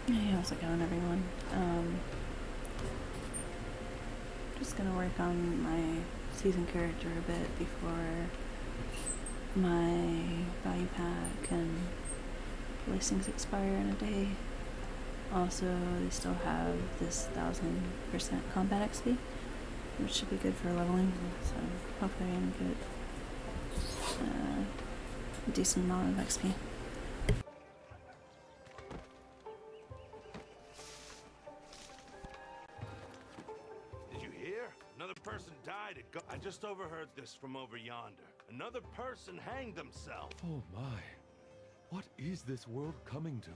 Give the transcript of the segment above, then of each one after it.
Hey, how's it going, everyone? Just gonna work on my season character a bit before my value pack and listings expire in a day. Also, they still have this 1000% combat XP, which should be good for leveling, so hopefully I can get a decent amount of XP. Did you hear? Another person died at I just overheard this from over yonder. Another person hanged themselves. Oh my. What is this world coming to?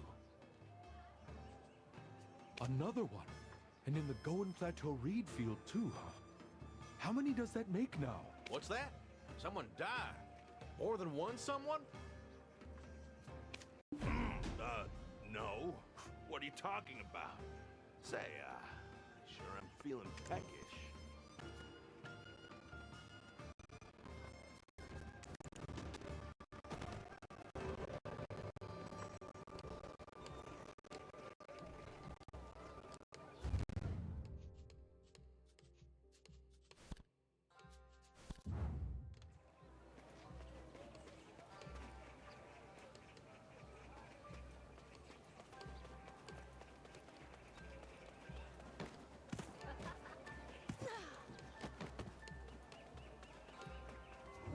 Another one. And in the Goen Plateau reed field too, huh? How many does that make now? What's that? Someone died? More than one someone? No. What are you talking about? Say, sure I'm feeling peckish.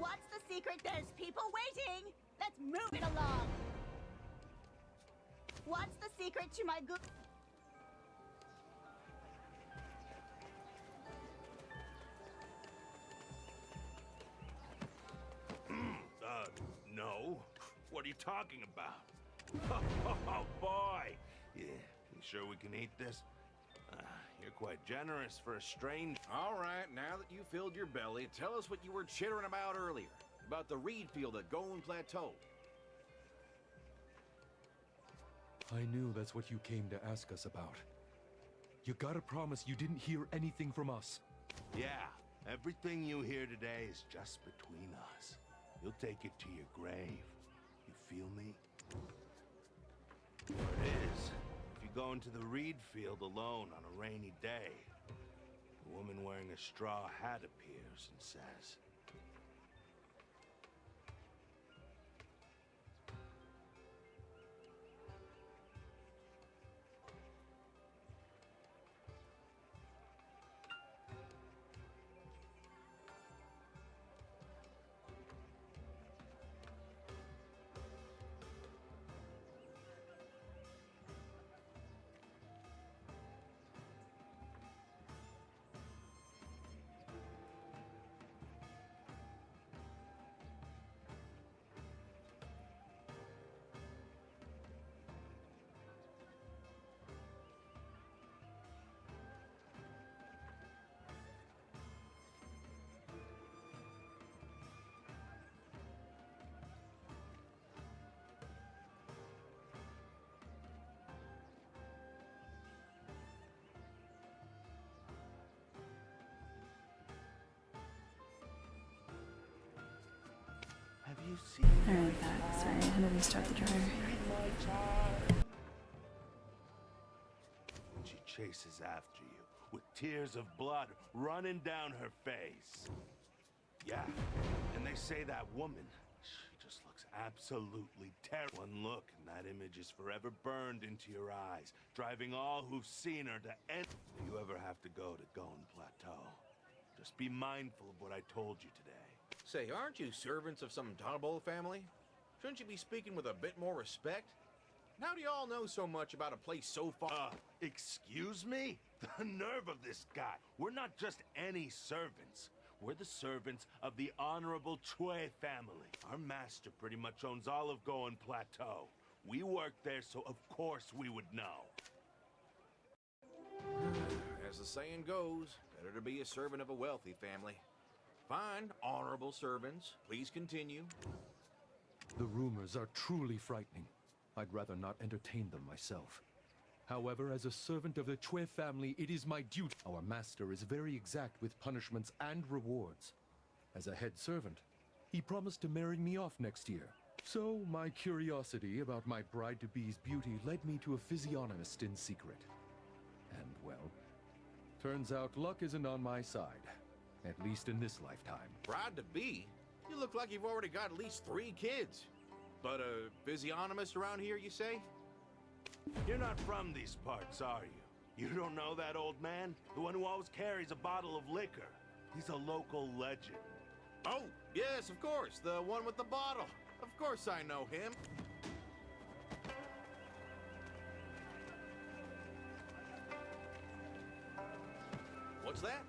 What's the secret? There's people waiting! Let's move it along! What's the secret to my good... No. What are you talking about? Oh, boy! Yeah, you sure we can eat this? You're quite generous for a stranger. All right, now that you filled your belly, tell us what you were chittering about earlier. About the reed field at Goen Plateau. I knew that's what you came to ask us about. You gotta promise you didn't hear anything from us. Yeah, everything you hear today is just between us. You'll take it to your grave. You feel me? There it is. If you go into the reed field alone on a rainy day, a woman wearing a straw hat appears and says, "Have you seen Alright, back. Sorry, I had to restart the dryer. my child?" And she chases after you with tears of blood running down her face. Yeah, and they say that woman, she just looks absolutely terrible. One look and that image is forever burned into your eyes, driving all who've seen her to end. If you ever have to go to Goen Plateau, just be mindful of what I told you today. Say, aren't you servants of some Donable family? Shouldn't you be speaking with a bit more respect? And how do you all know so much about a place so far? Excuse me? The nerve of this guy. We're not just any servants. We're the servants of the Honorable Chue family. Our master pretty much owns all of Goen Plateau. We work there, so of course we would know. As the saying goes, better to be a servant of a wealthy family. Fine, honorable servants, please continue. The rumors are truly frightening. I'd rather not entertain them myself. However, as a servant of the Chue family, it is my duty. Our master is very exact with punishments and rewards. As a head servant, he promised to marry me off next year. So, my curiosity about my bride-to-be's beauty led me to a physiognomist in secret. And, well, turns out luck isn't on my side. At least in this lifetime. Bride to be? You look like you've already got at least 3 kids. But a physiognomist around here, you say? You're not from these parts, are you? You don't know that old man? The one who always carries a bottle of liquor. He's a local legend. Oh, yes, of course. The one with the bottle. Of course I know him. What's that?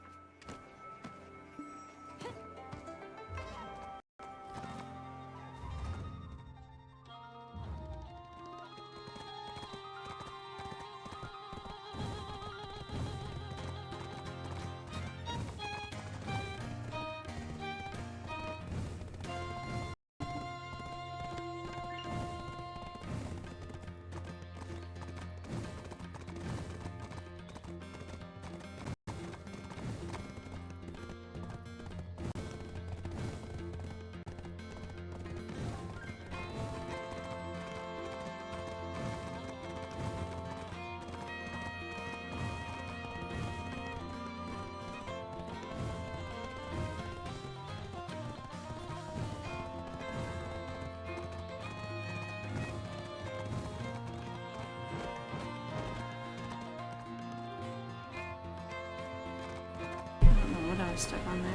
I don't know what I was stuck on there.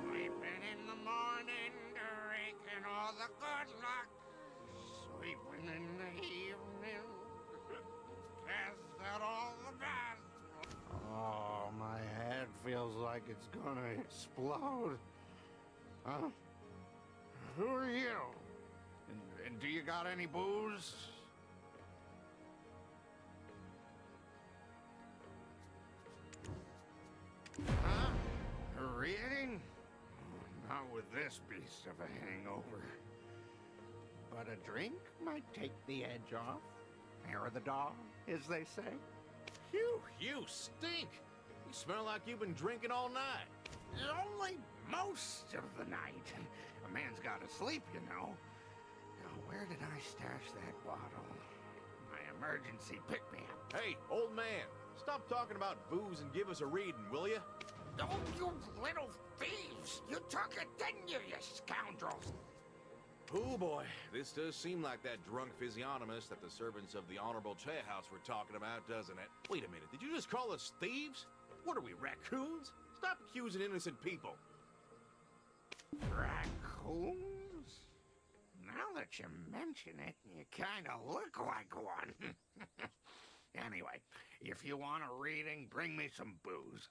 Sleeping in the morning, drinking all the good luck. Sleeping in the evening, cast out all the bad. Oh, my head feels like it's gonna explode. Huh? Who are you? And do you got any booze? Huh? Reading? Not with this beast of a hangover. But a drink might take the edge off. Hair of the dog, as they say. Phew, you stink. You smell like you've been drinking all night. Only most of the night. A man's gotta sleep, you know. Now, where did I stash that bottle? My emergency pick-me-up. Hey, old man, stop talking about booze and give us a reading, will you? Oh, you little thieves! You took it, didn't you, you scoundrels? Oh boy, this does seem like that drunk physiognomist that the servants of the Honorable Che House were talking about, doesn't it? Wait a minute, did you just call us thieves? What are we, raccoons? Stop accusing innocent people. Raccoons? Now that you mention it, you kind of look like one. Anyway, if you want a reading, bring me some booze.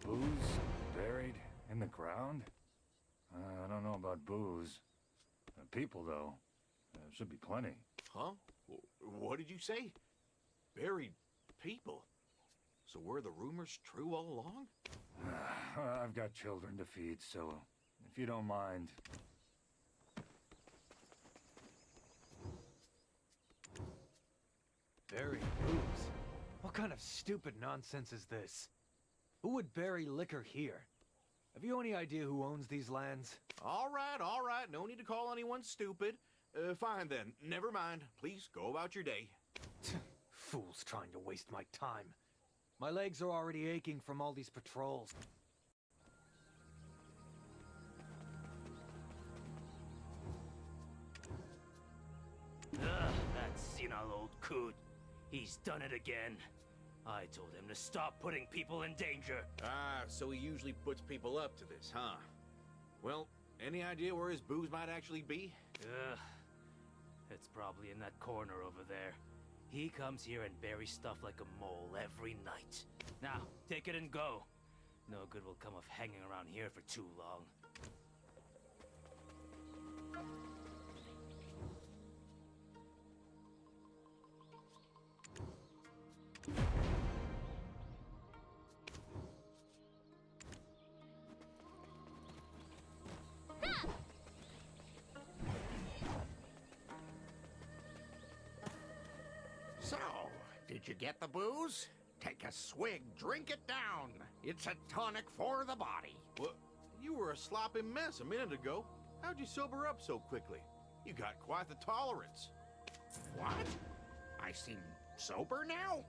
Booze buried in the ground? I don't know about booze. People, though, should be plenty. Huh? What did you say? Buried people? So were the rumors true all along? I've got children to feed, so if you don't mind. Bury booze? What kind of stupid nonsense is this? Who would bury liquor here? Have you any idea who owns these lands? All right. No need to call anyone stupid. Fine then. Never mind. Please go about your day. Fools trying to waste my time. My legs are already aching from all these patrols. Ugh, that senile old coot. He's done it again. I told him to stop putting people in danger. Ah, so he usually puts people up to this, huh? Well, any idea where his booze might actually be? Ugh. It's probably in that corner over there. He comes here and buries stuff like a mole every night. Now, take it and go. No good will come of hanging around here for too long. Did you get the booze? Take a swig, drink it down. It's a tonic for the body. What? You were a sloppy mess a minute ago. How'd you sober up so quickly? You got quite the tolerance. What? I seem sober now?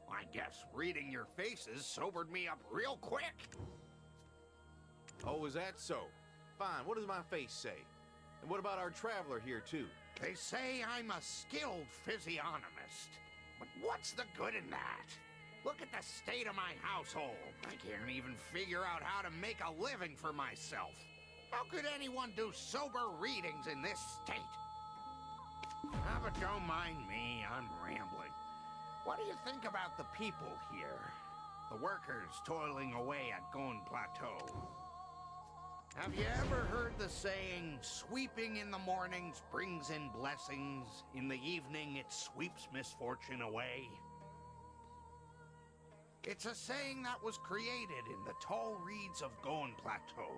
I guess reading your faces sobered me up real quick. Oh, is that so? Fine, what does my face say? And what about our traveler here, too? They say I'm a skilled physiognomist. But what's the good in that? Look at the state of my household. I can't even figure out how to make a living for myself. How could anyone do sober readings in this state? But don't mind me, I'm rambling. What do you think about the people here? The workers toiling away at Gon Plateau. Have you ever heard the saying, sweeping in the mornings brings in blessings, in the evening it sweeps misfortune away? It's a saying that was created in the tall reeds of Gon Plateau,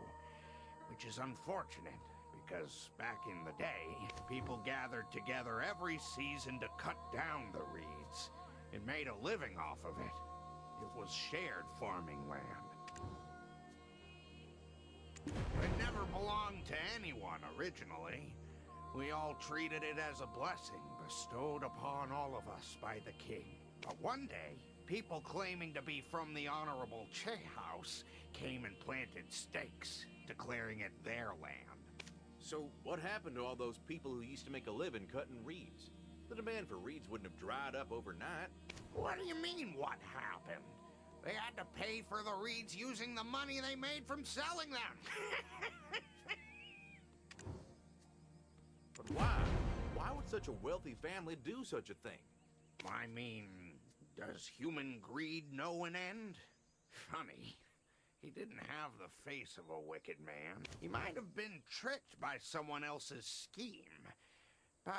which is unfortunate because back in the day, people gathered together every season to cut down the reeds and made a living off of it. It was shared farming land. It never belonged to anyone originally. We all treated it as a blessing bestowed upon all of us by the king. But one day, people claiming to be from the Honorable Che House came and planted stakes, declaring it their land. So, what happened to all those people who used to make a living cutting reeds? The demand for reeds wouldn't have dried up overnight. What do you mean, what happened? They had to pay for the reeds using the money they made from selling them. But why? Why would such a wealthy family do such a thing? I mean, does human greed know an end? Funny. He didn't have the face of a wicked man. He might have been tricked by someone else's scheme. But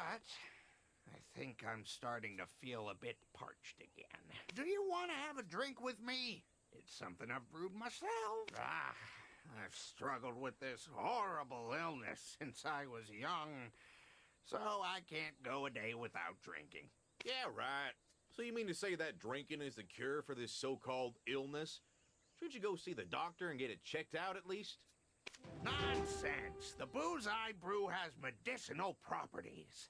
I think I'm starting to feel a bit parched again. Do you want to have a drink with me? It's something I've brewed myself. I've struggled with this horrible illness since I was young, so I can't go a day without drinking. Yeah, right. So you mean to say that drinking is the cure for this so-called illness? Shouldn't you go see the doctor and get it checked out at least? Nonsense! The booze I brew has medicinal properties.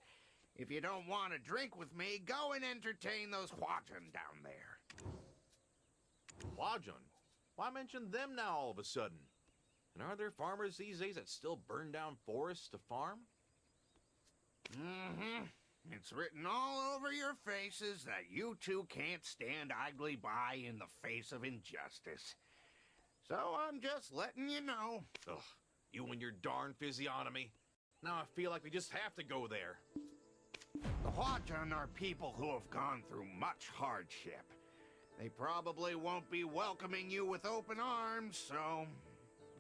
If you don't want to drink with me, go and entertain those Huajun down there. Huajun? Why mention them now all of a sudden? And are there farmers these days that still burn down forests to farm? Mm-hmm. It's written all over your faces that you two can't stand idly by in the face of injustice. So I'm just letting you know. Ugh, you and your darn physiognomy. Now I feel like we just have to go there. The Huajun are people who have gone through much hardship. They probably won't be welcoming you with open arms, so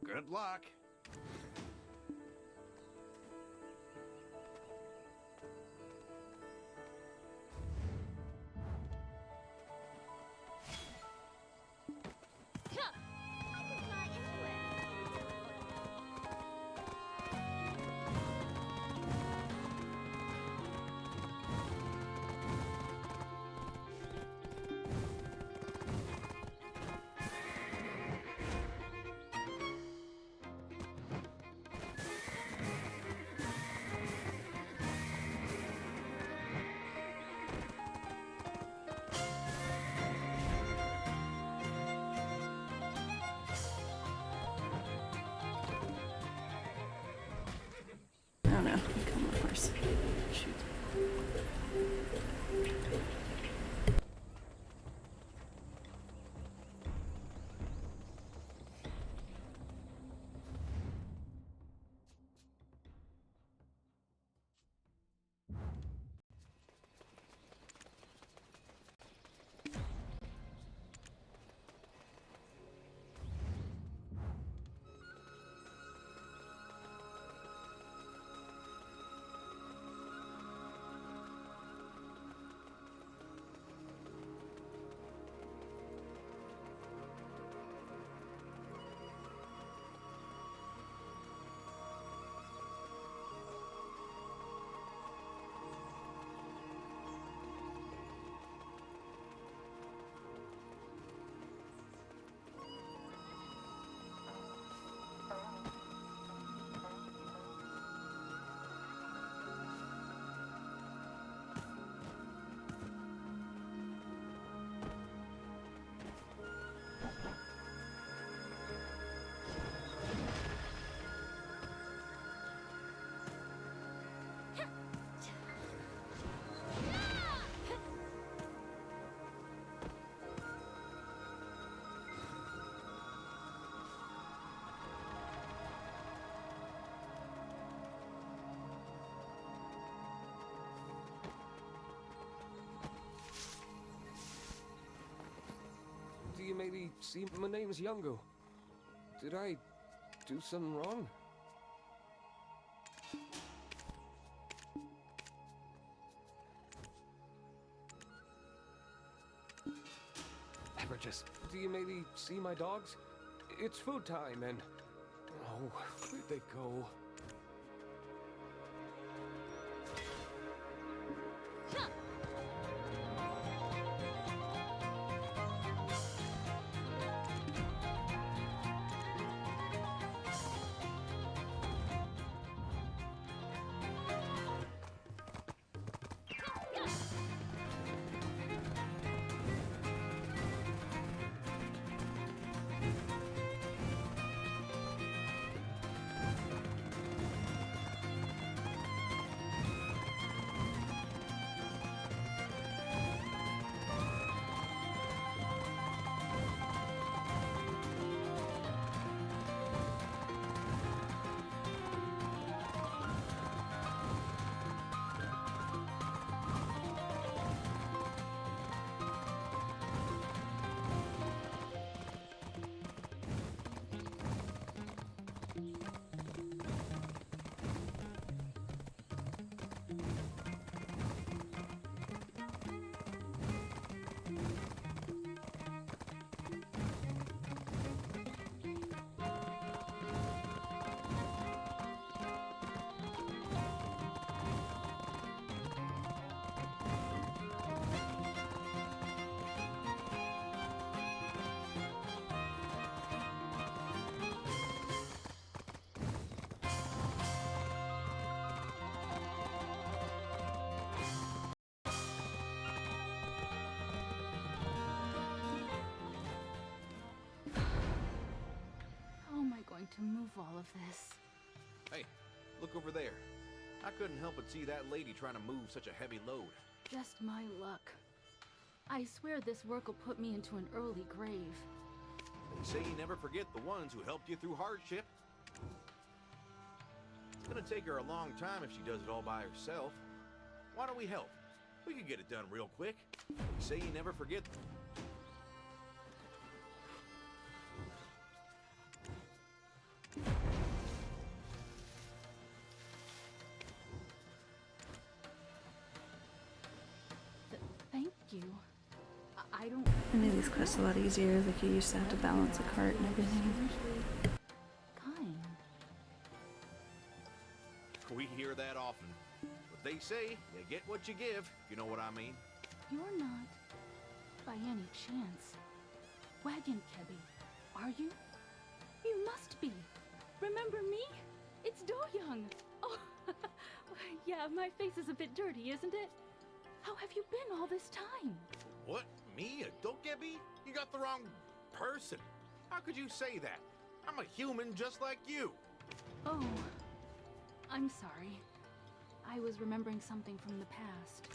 good luck. I can fly anywhere. Oh no, come on, horse. Shoot. see, my name's Youngo. Did I do something wrong? Just, do you maybe see my dogs? It's food time and... Oh, where'd they go? To move all of this. Hey, look over there. I couldn't help but see that lady trying to move such a heavy load. Just my luck. I swear this work will put me into an early grave. They say you never forget the ones who helped you through hardship. It's gonna take her a long time if she does it all by herself. Why don't we help? We can get it done real quick. They say you never forget. Thank you. I don't... I made these quests a lot easier, like you used to have to balance a cart and everything. Kind. We hear that often. But they say you get what you give, if you know what I mean. You're not, by any chance, Wagon Kebby, are you? You must be. Remember me? It's Do-Young. Oh, yeah, my face is a bit dirty, isn't it? How have you been all this time? What? Me? A Dokkebi? You got the wrong person. How could you say that? I'm a human just like you. Oh, I'm sorry. I was remembering something from the past.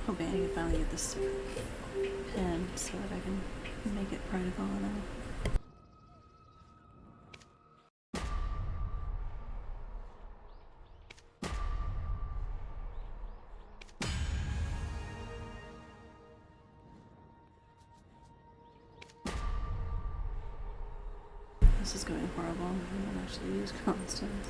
Hoping I can finally get this pen so that I can make it printable and all. This is going horrible. I don't actually use constants.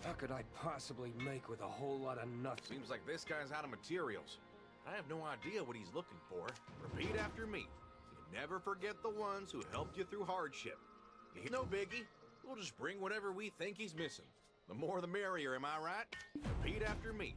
What could I possibly make with a whole lot of nothing? Seems like this guy's out of materials. I have no idea what he's looking for. Repeat after me. You never forget the ones who helped you through hardship. No biggie. We'll just bring whatever we think he's missing. The more the merrier, am I right? Repeat after me.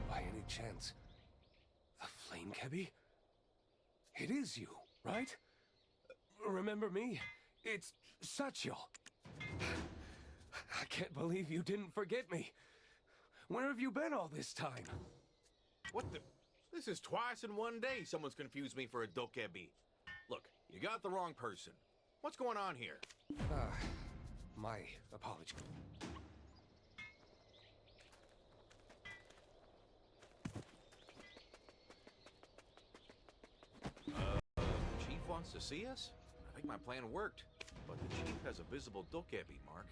By any chance, the Flame Kebby? It is you, right? Remember me? It's Satchel. I can't believe you didn't forget me. Where have you been all this time? What the? This is twice in one day someone's confused me for a Dokebi. Look, you got the wrong person. What's going on here? My apology. Chief wants to see us? I think my plan worked. But the chief has a visible Dokebi, Mark.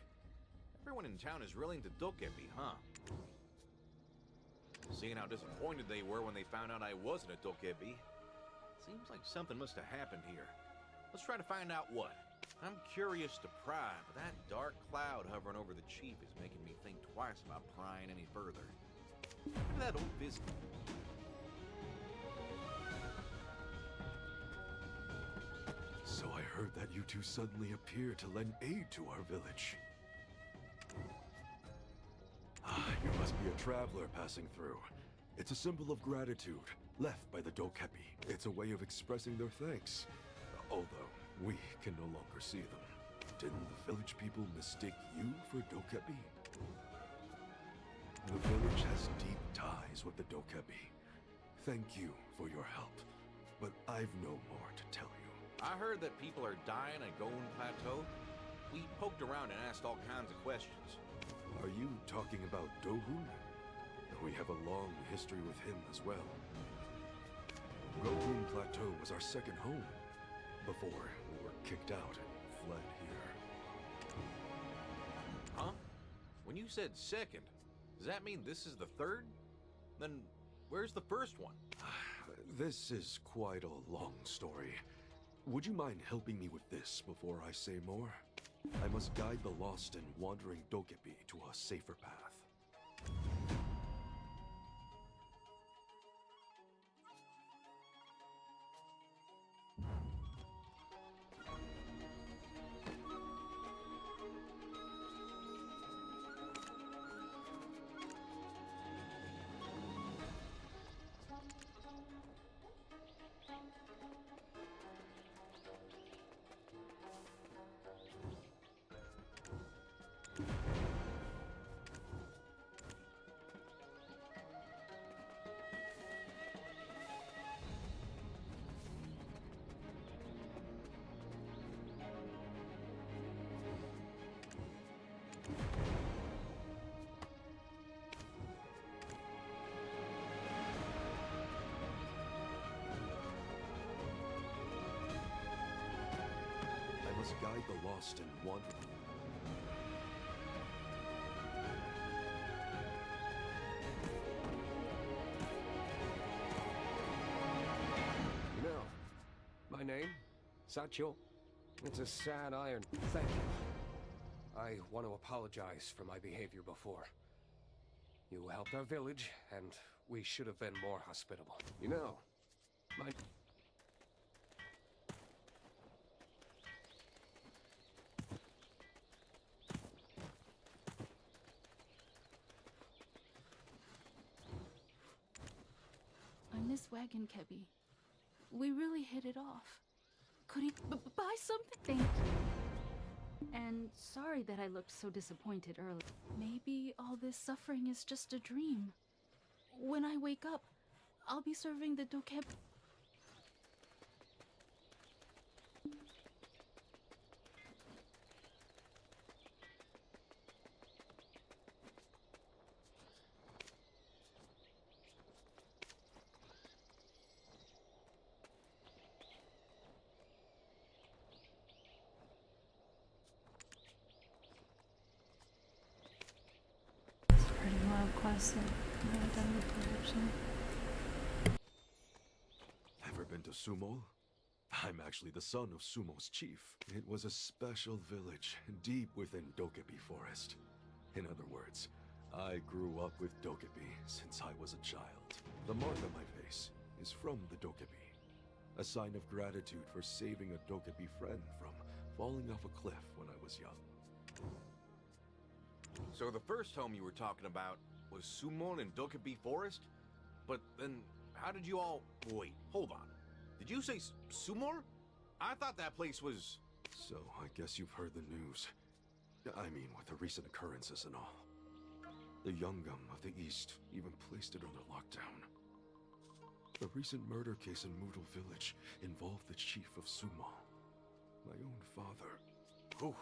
Everyone in town is really into Dokebi, huh? Seeing how disappointed they were when they found out I wasn't a Dokebi, seems like something must have happened here. Let's try to find out what. I'm curious to pry, but that dark cloud hovering over the chief is making me think twice about prying any further. Look at that old business. So I heard that you two suddenly appeared to lend aid to our village. You must be a traveler passing through. It's a symbol of gratitude, left by the Dokebi. It's a way of expressing their thanks, although we can no longer see them. Didn't the village people mistake you for Dokebi? The village has deep ties with the Dokebi. Thank you for your help, but I've no more to tell you. I heard that people are dying at Goen Plateau. We poked around and asked all kinds of questions. Are you talking about Dohun? We have a long history with him as well. Gohun Plateau was our second home, before we were kicked out and fled here. Huh? When you said second, does that mean this is the third? Then where's the first one? This is quite a long story. Would you mind helping me with this before I say more? I must guide the lost and wandering Dokebi to a safer path. guide the lost and wandering. You know, my name, Satchel. It's a sad iron. Thank you. I want to apologize for my behavior before. You helped our village, and we should have been more hospitable. You know, my... I miss Wagon Kebby. We really hit it off. Could he buy something? Thank you. And sorry that I looked so disappointed earlier. Maybe all this suffering is just a dream. When I wake up, I'll be serving the dokeb. Pretty wild quest that I haven't done before, actually. Ever been to Sumo? I'm actually the son of Sumo's chief. It was a special village deep within Dokebi Forest. In other words, I grew up with Dokebi since I was a child. The mark on my face is from the Dokebi, a sign of gratitude for saving a Dokebi friend from falling off a cliff when I was young. So the first home you were talking about was Sumon in Dokebi Forest? But then, how did you all... Wait, hold on. Did you say Sumor? I thought that place was... So, I guess you've heard the news. I mean, with the recent occurrences and all. The Yungam of the East even placed it under lockdown. The recent murder case in Moodle Village involved the chief of Sumo, my own father. Whew,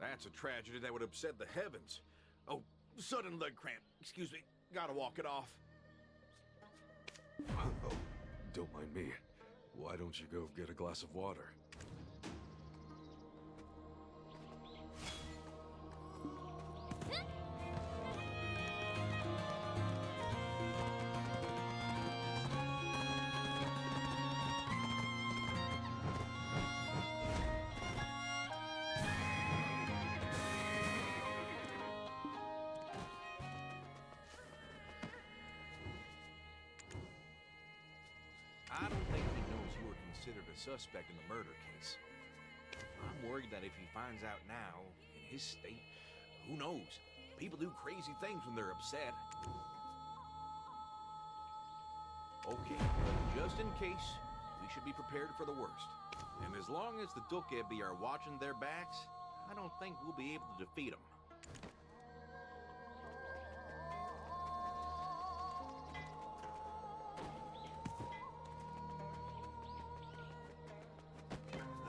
that's a tragedy that would upset the heavens. Oh, sudden leg cramp. Excuse me, gotta walk it off. Oh, don't mind me. Why don't you go get a glass of water? I don't think he knows you were considered a suspect in the murder case. I'm worried that if he finds out now, in his state, who knows? People do crazy things when they're upset. Okay, but just in case, we should be prepared for the worst. And as long as the Dokebi are watching their backs, I don't think we'll be able to defeat them.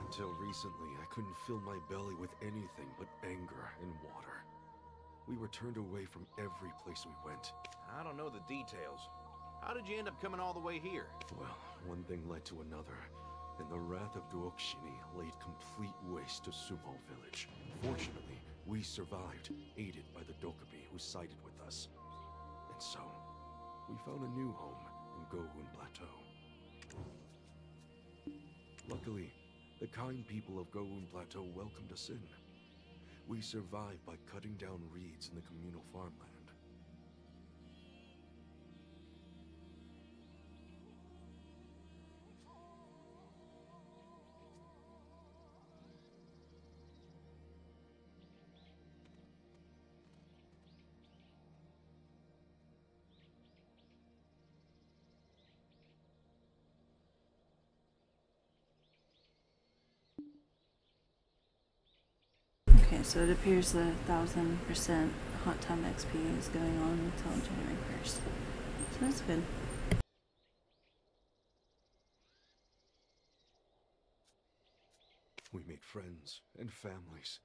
Until recently, I couldn't fill my belly with anything but anger and water. We were turned away from every place we went. I don't know the details. How did you end up coming all the way here? Well, one thing led to another, and the wrath of Duokshini laid complete waste to Sumo Village. Fortunately, we survived, aided by the Dokebi who sided with us. And so, we found a new home in Gohun Plateau. Luckily, the kind people of Gohun Plateau welcomed us in. We survived by cutting down reeds in the communal farmland. Okay, so it appears the 1000% hot tub XP is going on until January 1st. So that's good. We made friends and families.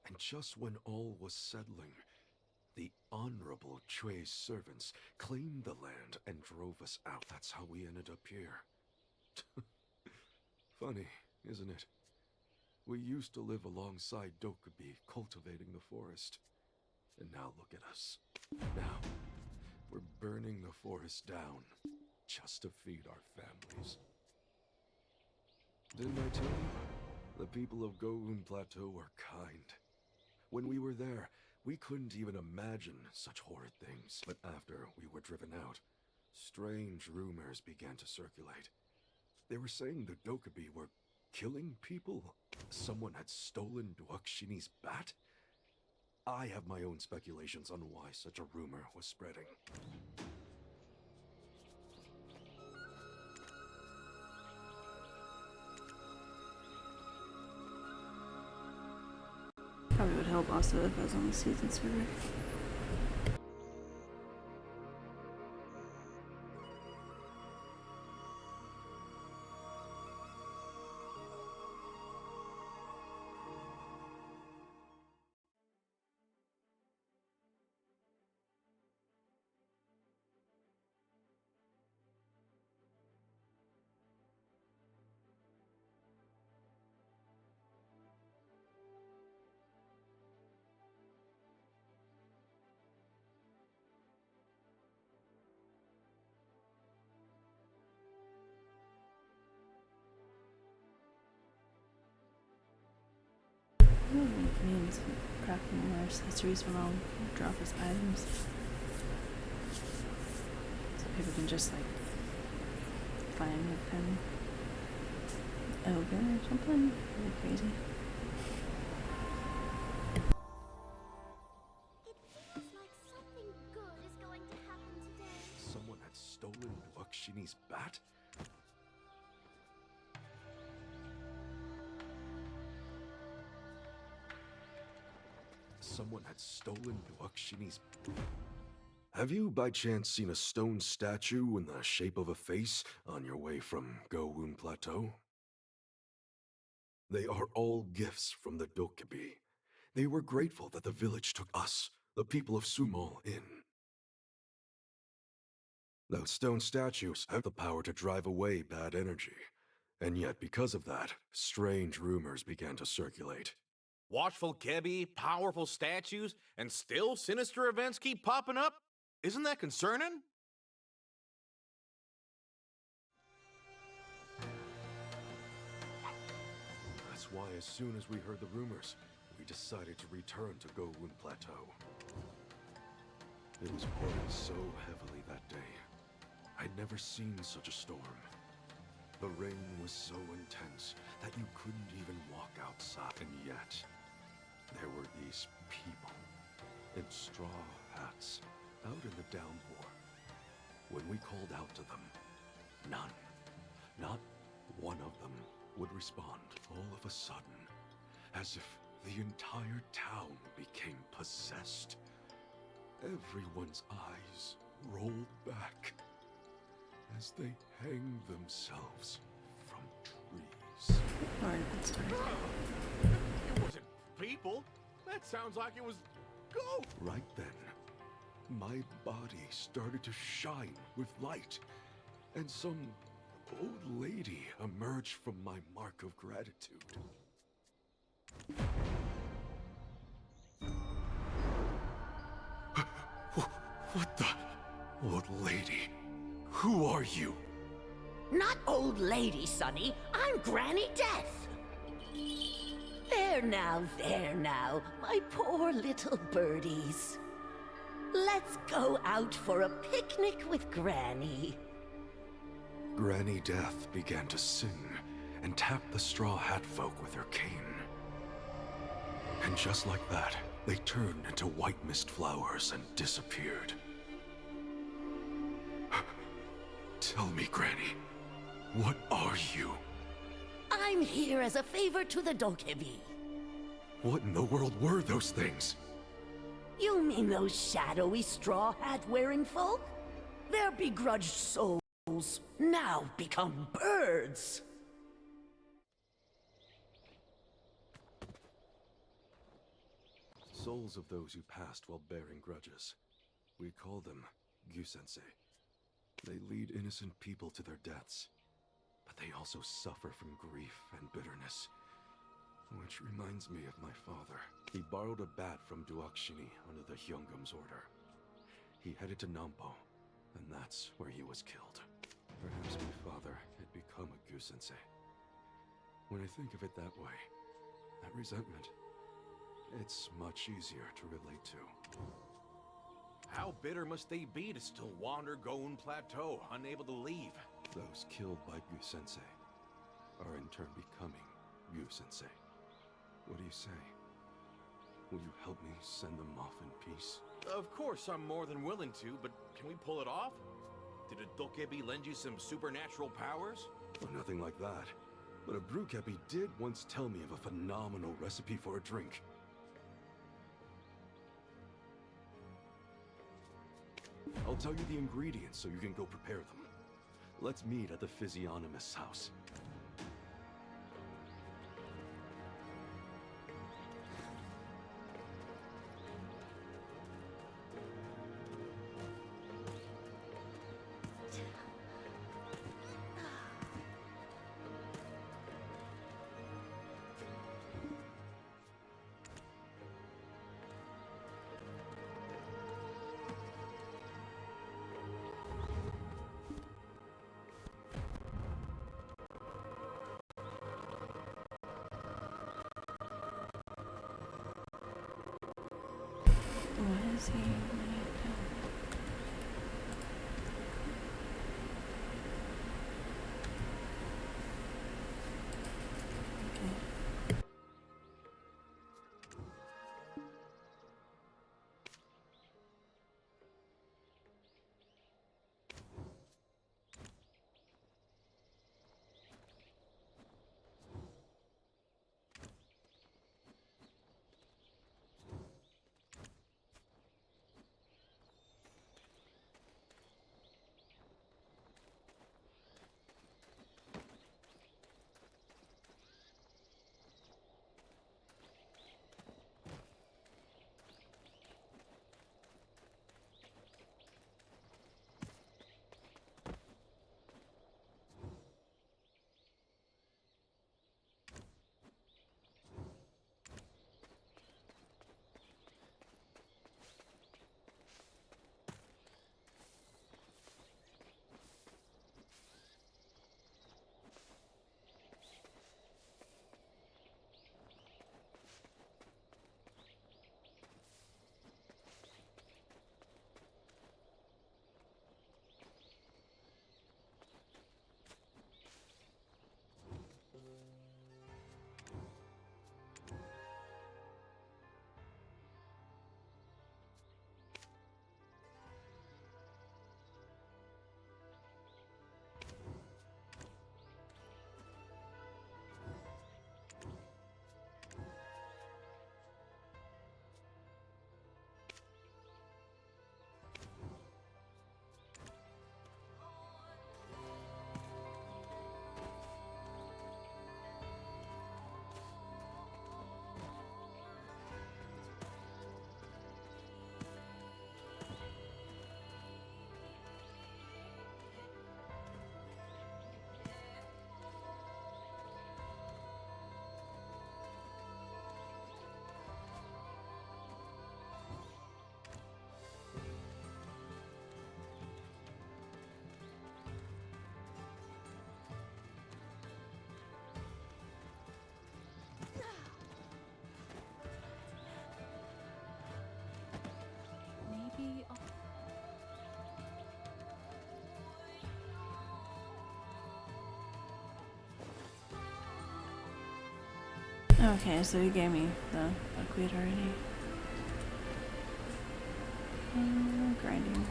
And just when all was settling, the Honorable Chue's servants claimed the land and drove us out. That's how we ended up here. Funny, isn't it? We used to live alongside Dokubi, cultivating the forest. And now look at us. Now, we're burning the forest down just to feed our families. Didn't I tell you? The people of Goun Plateau are kind. When we were there, we couldn't even imagine such horrid things. But after we were driven out, strange rumors began to circulate. They were saying the Dokubi were killing people. Someone had stolen Duakshini's bat? I have my own speculations on why such a rumor was spreading. Probably would help also if I was on the season server. Means crafting more accessories when I'll drop as items. So people can just like find them over or something. Really crazy. It feels like something good is going to happen today. Someone had stolen Duakshini's bat? Someone had stolen Duakshini's... Have you by chance seen a stone statue in the shape of a face on your way from Goun Plateau? They are all gifts from the Dokubi. They were grateful that the village took us, the people of Sumal, in. Those stone statues have the power to drive away bad energy. And yet, because of that, strange rumors began to circulate. Watchful Kebi, powerful statues, and still sinister events keep popping up? Isn't that concerning? That's why as soon as we heard the rumors, we decided to return to Goun Plateau. It was pouring so heavily that day. I'd never seen such a storm. The rain was so intense that you couldn't even walk outside, and yet there were these people in straw hats out in the downpour. When we called out to them, none, not one of them would respond. All of a sudden, as if the entire town became possessed, everyone's eyes rolled back as they hanged themselves from trees. Alright, that's fine. It wasn't people. That sounds like it was ghosts. Right then, my body started to shine with light, and some old lady emerged from my mark of gratitude. What the? Old lady, who are you? Not old lady, Sonny. I'm Granny Death. There now, my poor little birdies. Let's go out for a picnic with Granny. Granny Death began to sing and tap the Straw Hat folk with her cane. And just like that, they turned into white mist flowers and disappeared. Tell me, Granny, what are you? I'm here as a favor to the Dokkebi. What in the world were those things? You mean those shadowy straw hat-wearing folk? Their begrudged souls now become birds. Souls of those who passed while bearing grudges. We call them Gyusensei. They lead innocent people to their deaths, but they also suffer from grief and bitterness. Which reminds me of my father. He borrowed a bat from Duakshini under the Hyungum's order. He headed to Nampo, and that's where he was killed. Perhaps my father had become a Gu-sensei. When I think of it that way, that resentment, it's much easier to relate to. How bitter must they be to still wander Goun Plateau, unable to leave? Those killed by Gu-sensei are in turn becoming Gu-sensei. What do you say? Will you help me send them off in peace? Of course, I'm more than willing to, but can we pull it off? Did a Dokebi lend you some supernatural powers? Well, nothing like that. But a Brewkepi did once tell me of a phenomenal recipe for a drink. I'll tell you the ingredients so you can go prepare them. Let's meet at the Physiognomist's house. What is he? Maybe Okay, so he gave me the buckwheat already. Grinding.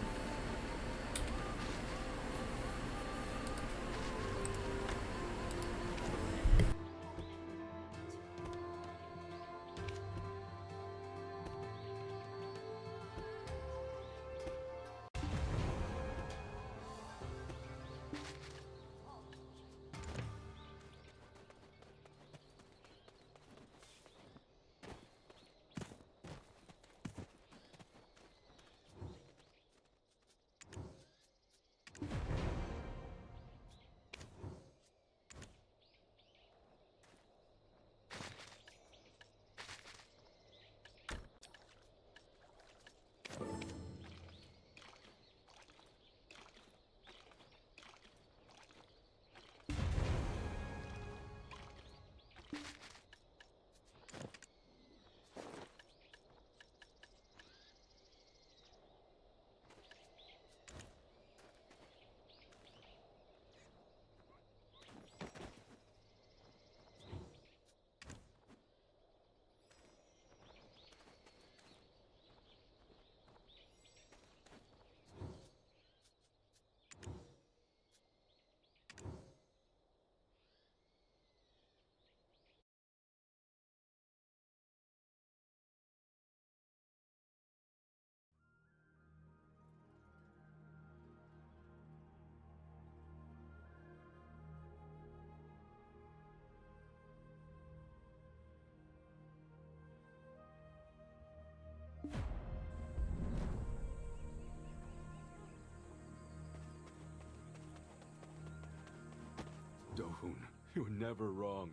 You're never wrong.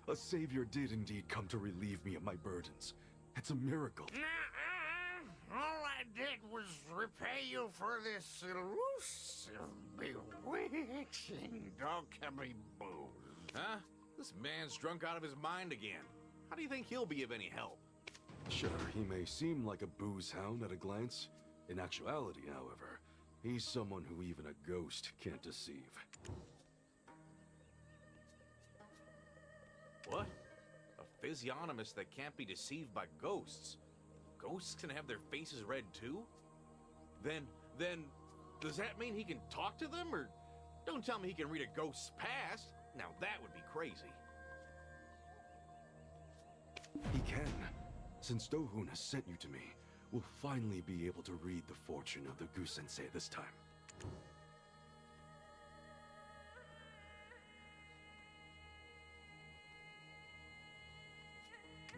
A savior did indeed come to relieve me of my burdens. It's a miracle. Nuh-uh. All I did was repay you for this elusive, bewitching Dokkaebi booze. Huh? This man's drunk out of his mind again. How do you think he'll be of any help? Sure, he may seem like a booze hound at a glance. In actuality, however, he's someone who even a ghost can't deceive. What? A physiognomist that can't be deceived by ghosts? Ghosts can have their faces read too? Then, does that mean he can talk to them? Or don't tell me he can read a ghost's past. Now that would be crazy. He can. Since Dohun has sent you to me, we'll finally be able to read the fortune of the Gu-sensei this time.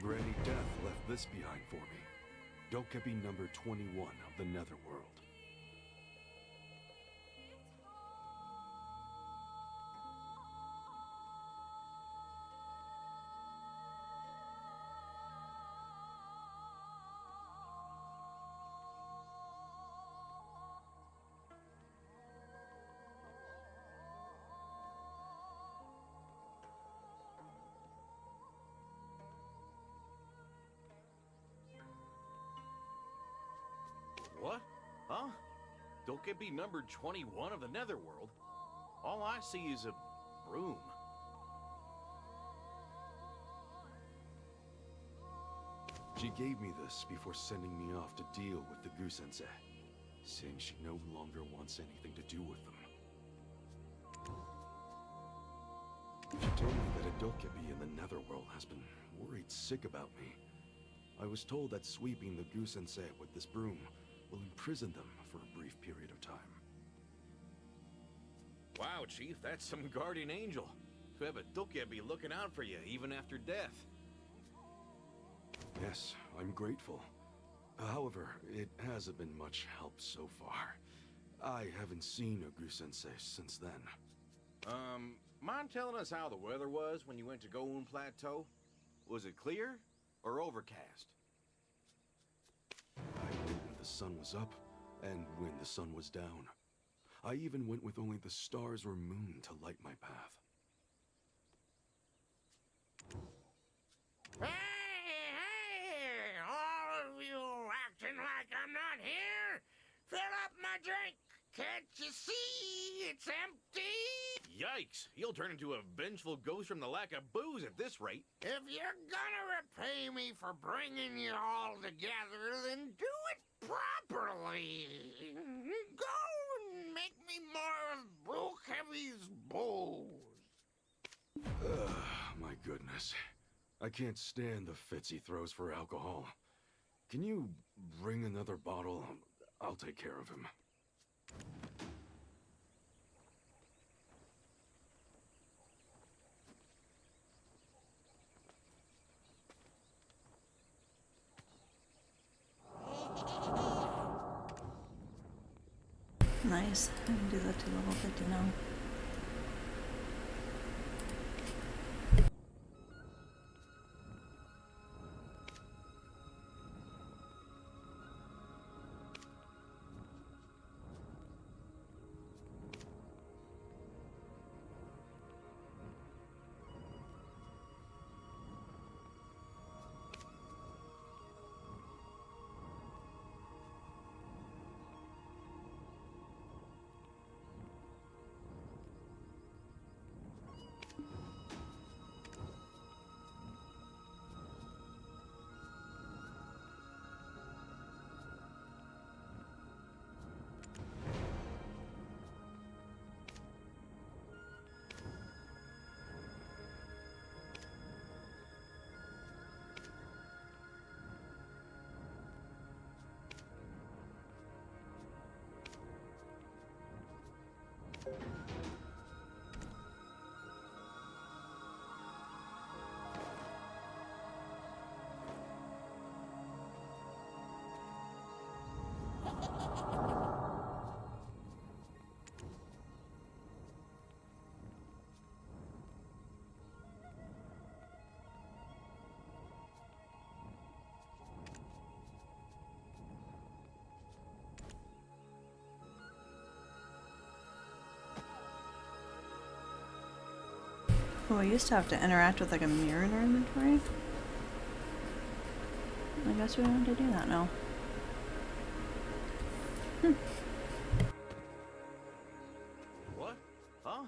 Granny Death left this behind for me. Dokkaebi number 21 of the Netherworld. What? Huh? Dokkaebi number 21 of the Netherworld? All I see is a broom. She gave me this before sending me off to deal with the Gu-sensei, saying she no longer wants anything to do with them. She told me that a Dokkaebi in the Netherworld has been worried sick about me. I was told that sweeping the Gu-sensei with this broom will imprison them for a brief period of time. Wow, Chief, that's some guardian angel. To have a Dokkaebi looking out for you even after death. Yes, I'm grateful. However, it hasn't been much help so far. I haven't seen a Gu-sensei since then. Mind telling us how the weather was when you went to Goun Plateau? Was it clear or overcast? I went when the sun was up, and when the sun was down. I even went with only the stars or moon to light my path. Hey, all of you acting like I'm not here? Fill up my drink. Can't you see it's empty? Yikes! He'll turn into a vengeful ghost from the lack of booze at this rate. If you're gonna repay me for bringing you all together, then do it properly. Go and make me more of Dokkaebi's booze. My goodness. I can't stand the fits he throws for alcohol. Can you bring another bottle? I'll take care of him. Nice. I can do that to level 50 now. Oh, I used to have to interact with like a mirror in our inventory. I guess we don't have to do that now. What? Huh?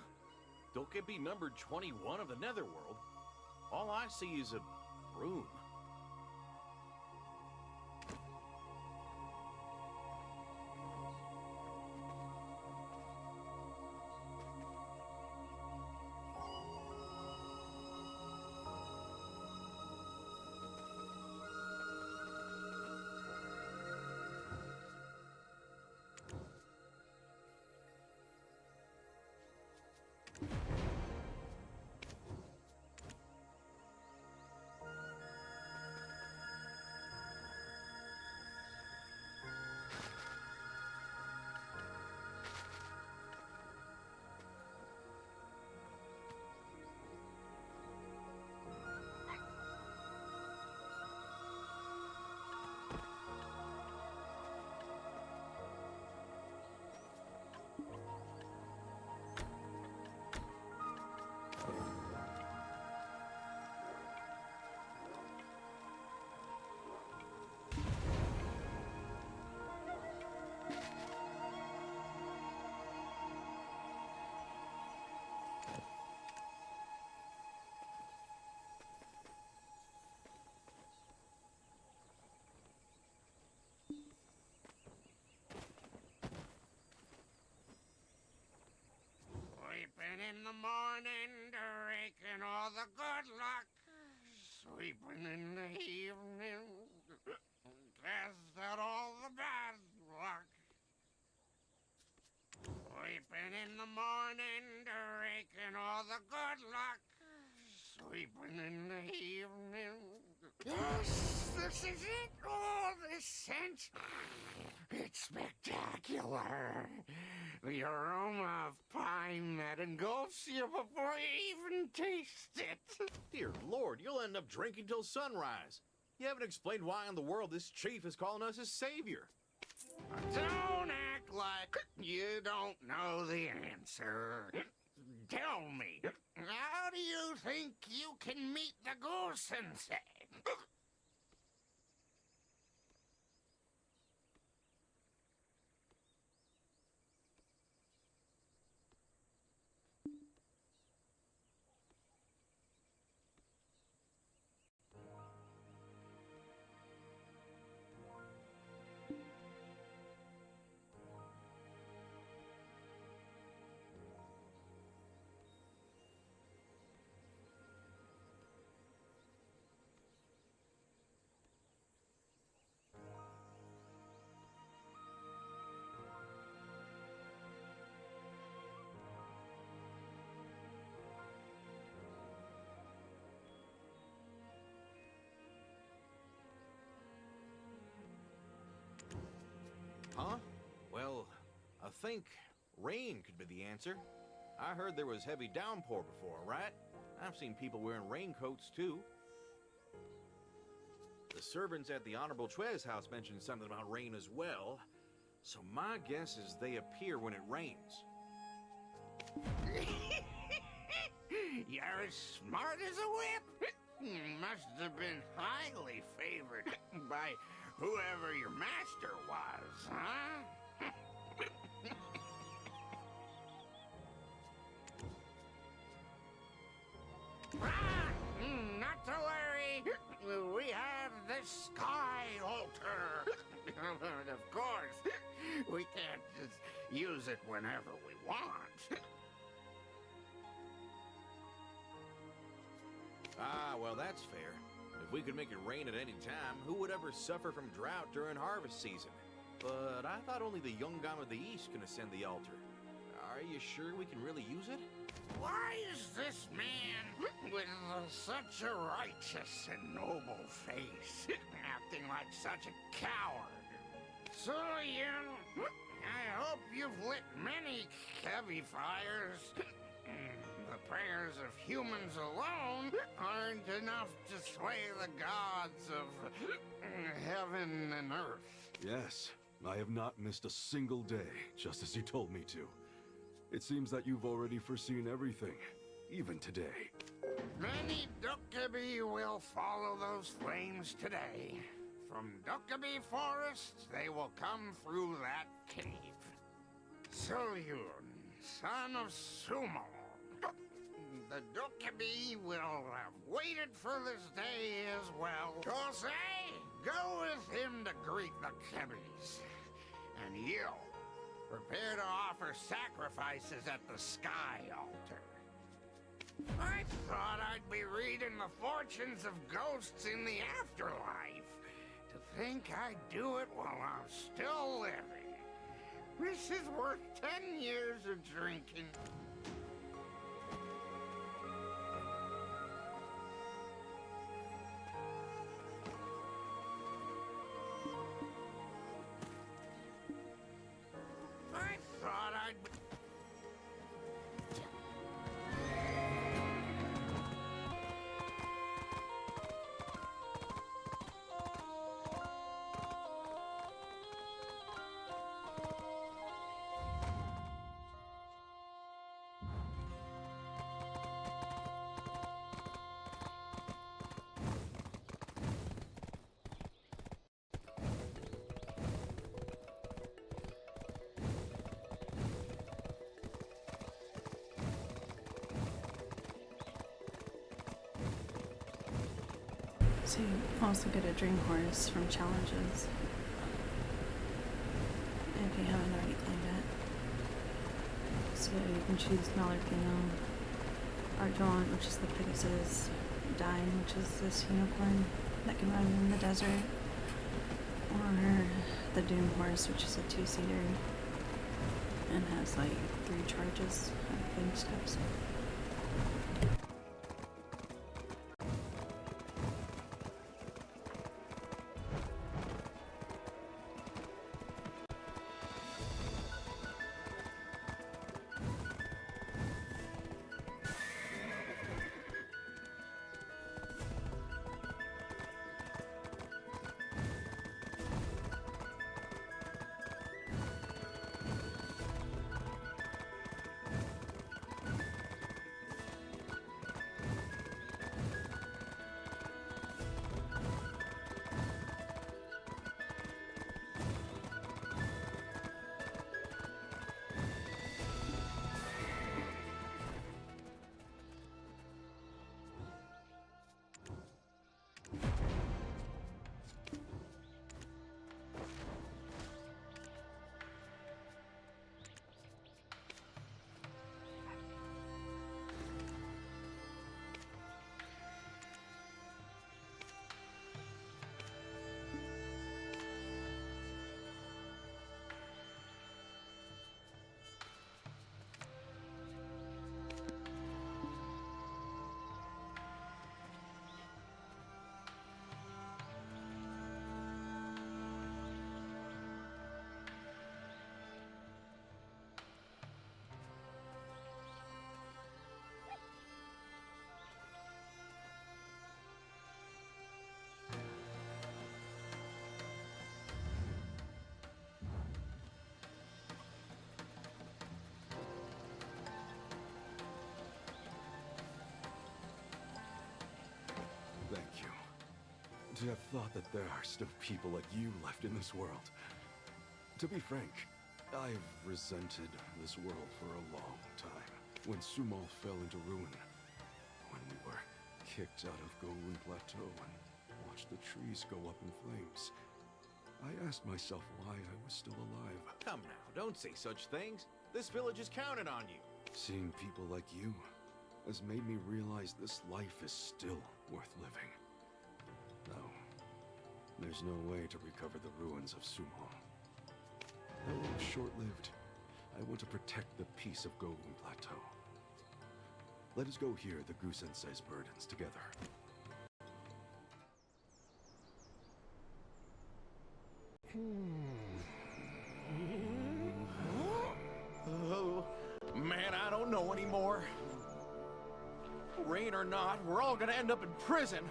Dokebi number 21 of the Netherworld? All I see is a room. Sleeping in the morning, drinking all the good luck. Sleeping in the evening, cast out all the bad luck. Sleeping in the morning, drinking all the good luck. Sleeping in the evening. Yes, this is it. Oh, this scent. It's spectacular. The aroma of pine that engulfs you before you even taste it. Dear Lord, you'll end up drinking till sunrise. You haven't explained why in the world this chief is calling us his savior. Don't act like you don't know the answer. Tell me, how do you think you can meet the Ghoul-sensei? Huh? Well, I think rain could be the answer. I heard there was heavy downpour before, right? I've seen people wearing raincoats, too. The servants at the Honorable Chue's house mentioned something about rain as well. So my guess is they appear when it rains. You're as smart as a whip. Must have been highly favored by whoever your master was, huh? Not to worry. We have the Sky Altar. Of course, we can't just use it whenever we want. Ah, well, that's fair. If we could make it rain at any time, who would ever suffer from drought during harvest season? But I thought only the Youngam of the East can ascend the altar. Are you sure we can really use it? Why is this man with such a righteous and noble face acting like such a coward? So, Yin, I hope you've lit many heavy fires. The prayers of humans alone aren't enough to sway the gods of heaven and earth. Yes, I have not missed a single day, just as you told me to. It seems that you've already foreseen everything, even today. Many Dokkaebi will follow those flames today. From Dokkaebi forests, they will come through that cave. Soyun, son of Sumo. The Dokkaebi will have waited for this day as well. Kosei, go with him to greet the Kebis. And you, prepare to offer sacrifices at the Sky Altar. I thought I'd be reading the fortunes of ghosts in the afterlife. To think I'd do it while I'm still living. This is worth 10 years of drinking. I thought I'd... So you also get a dream horse from challenges, if you haven't already claimed it. So you can choose male or female. Arjont, which is the Pegasus. Dine, which is this unicorn that can run in the desert. Or the Doom horse, which is a 2-seater and has like 3 charges of fling steps. Thank you. To have thought that there are still people like you left in this world. To be frank, I've resented this world for a long time. When Sumo fell into ruin, when we were kicked out of Golden Plateau and watched the trees go up in flames, I asked myself why I was still alive. Come now, don't say such things. This village is counted on you. Seeing people like you has made me realize this life is still worth living. No, there's no way to recover the ruins of Sumo. Though short-lived, I want to protect the peace of Golden Plateau. Let us go hear the Gu-sensei's burdens together. Oh, man, I don't know anymore. Rain or not, we're all gonna end up in prison.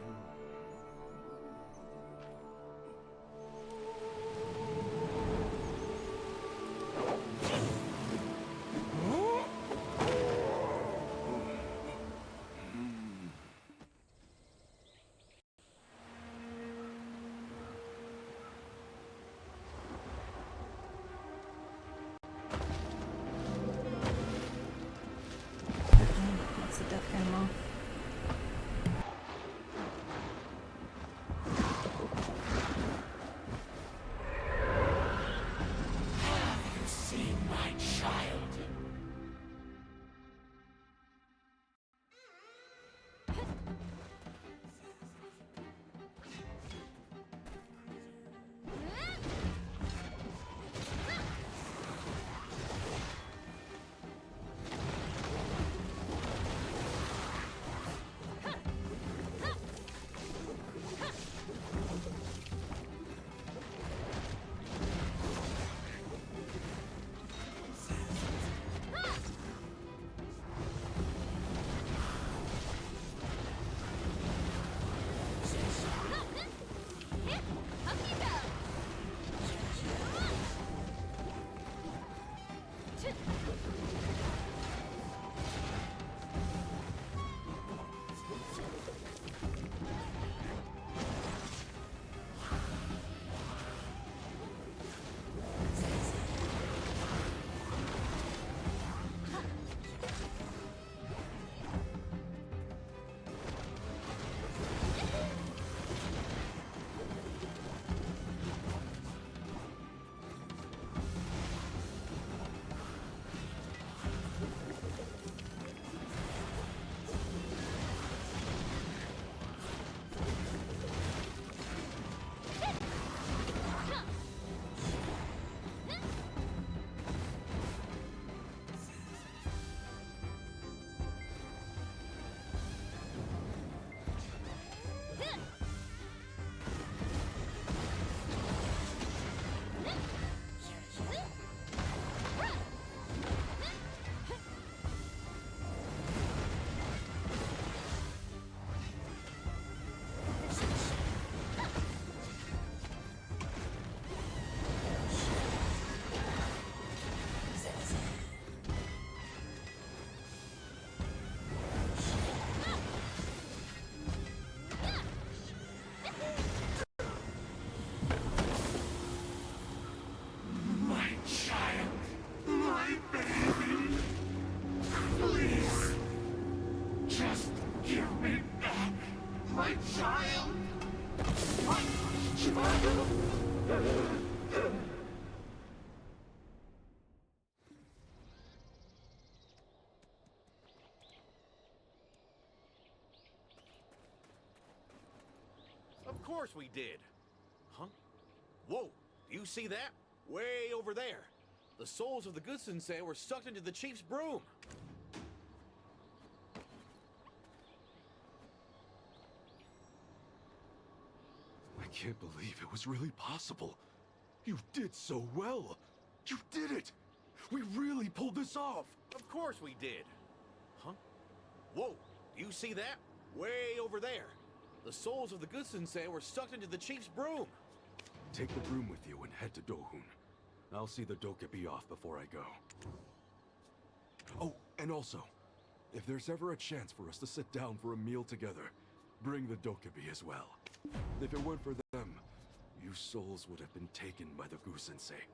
course we did. Huh? Whoa, do you see that? Way over there. The souls of the good sensei were sucked into the chief's broom. I can't believe it was really possible. You did so well. You did it. We really pulled this off. Of course we did. Huh? Whoa, do you see that? Way over there. The souls of the good sensei were sucked into the chief's broom. Take the broom with you and head to Dohun. I'll see the Dokebi off before I go. Oh, and also, if there's ever a chance for us to sit down for a meal together, bring the Dokebi as well. If it weren't for them, you souls would have been taken by the Gu-sensei.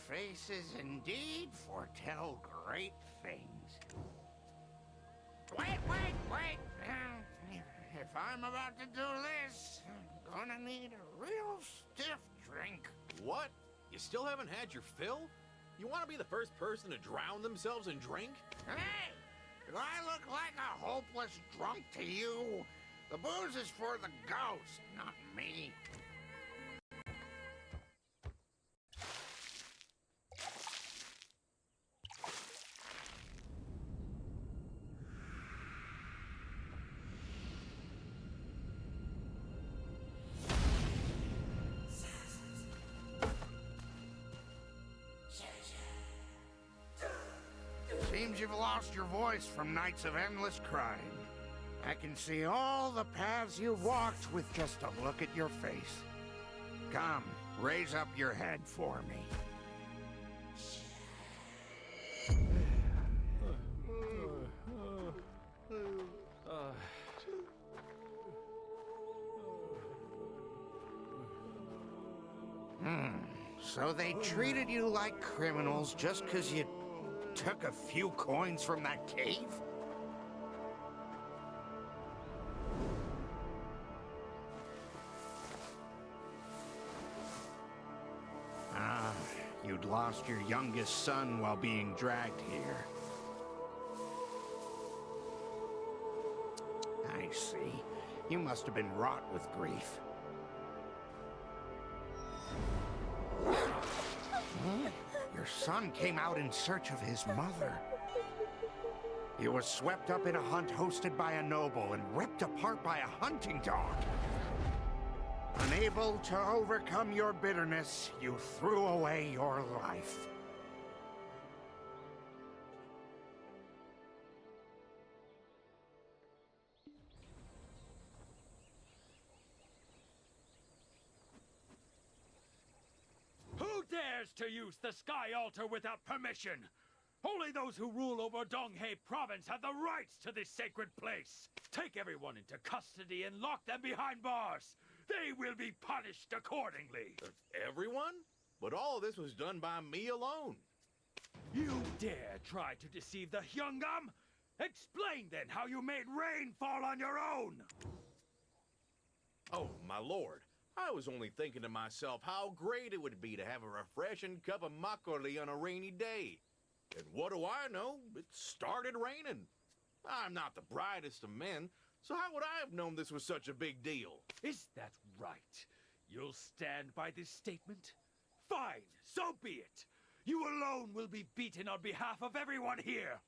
faces indeed foretell great things. Wait! If I'm about to do this, I'm gonna need a real stiff drink. What? You still haven't had your fill? You want to be the first person to drown themselves in drink? Hey! Do I look like a hopeless drunk to you? The booze is for the ghost, not me. Seems you've lost your voice from nights of endless crying. I can see all the paths you've walked with just a look at your face. Come, raise up your head for me. So they treated you like criminals just 'cause you took a few coins from that cave? Ah, you'd lost your youngest son while being dragged here. I see. You must have been wrought with grief. Your son came out in search of his mother. He was swept up in a hunt hosted by a noble and ripped apart by a hunting dog. Unable to overcome your bitterness, you threw away your life. Who dares to use the Sky Altar without permission? Only those who rule over Donghae Province have the rights to this sacred place. Take everyone into custody and lock them behind bars. They will be punished accordingly. Everyone? But all of this was done by me alone. You dare try to deceive the Hyungam? Explain then how you made rain fall on your own. Oh, my lord. I was only thinking to myself how great it would be to have a refreshing cup of makgeolli on a rainy day. And what do I know? It started raining. I'm not the brightest of men, so how would I have known this was such a big deal? Is that right? You'll stand by this statement? Fine, so be it. You alone will be beaten on behalf of everyone here.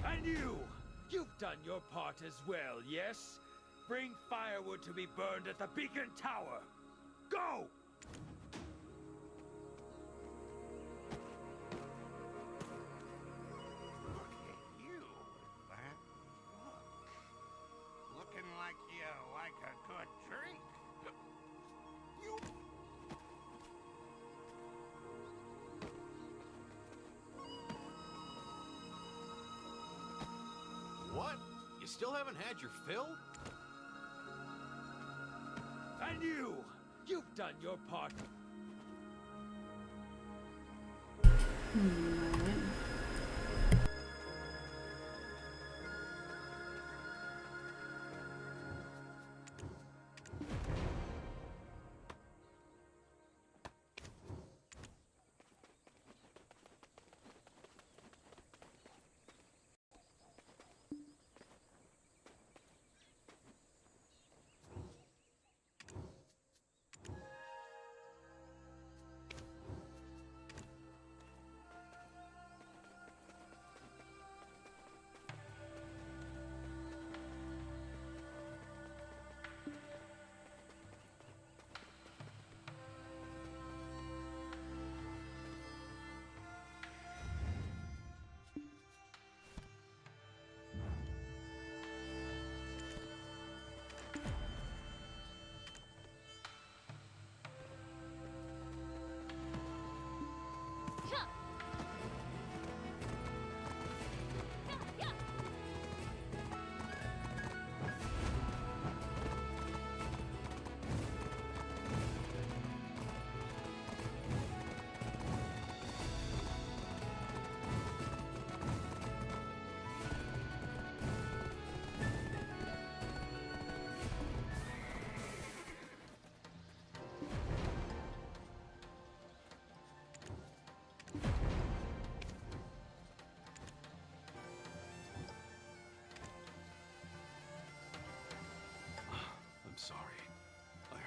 And you've done your part as well, yes? Bring firewood to be burned at the beacon tower. Go! Look at you with that look. Looking like you like a good drink. You... What? You still haven't had your fill? And you've done your part.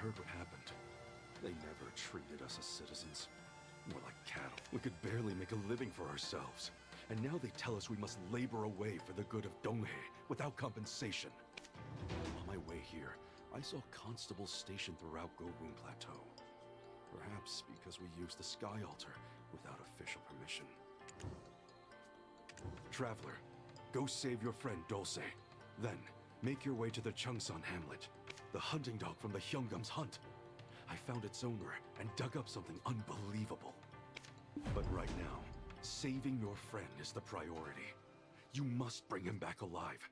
heard what happened. They never treated us as citizens. More like cattle. We could barely make a living for ourselves. And now they tell us we must labor away for the good of Donghae without compensation. On my way here, I saw constables stationed throughout Gowun Plateau. Perhaps because we used the Sky Altar without official permission. Traveler, go save your friend Dulce. Then, make your way to the Chungsan hamlet. The hunting dog from the Hyungum's hunt. I found its owner and dug up something unbelievable. But right now, saving your friend is the priority. You must bring him back alive.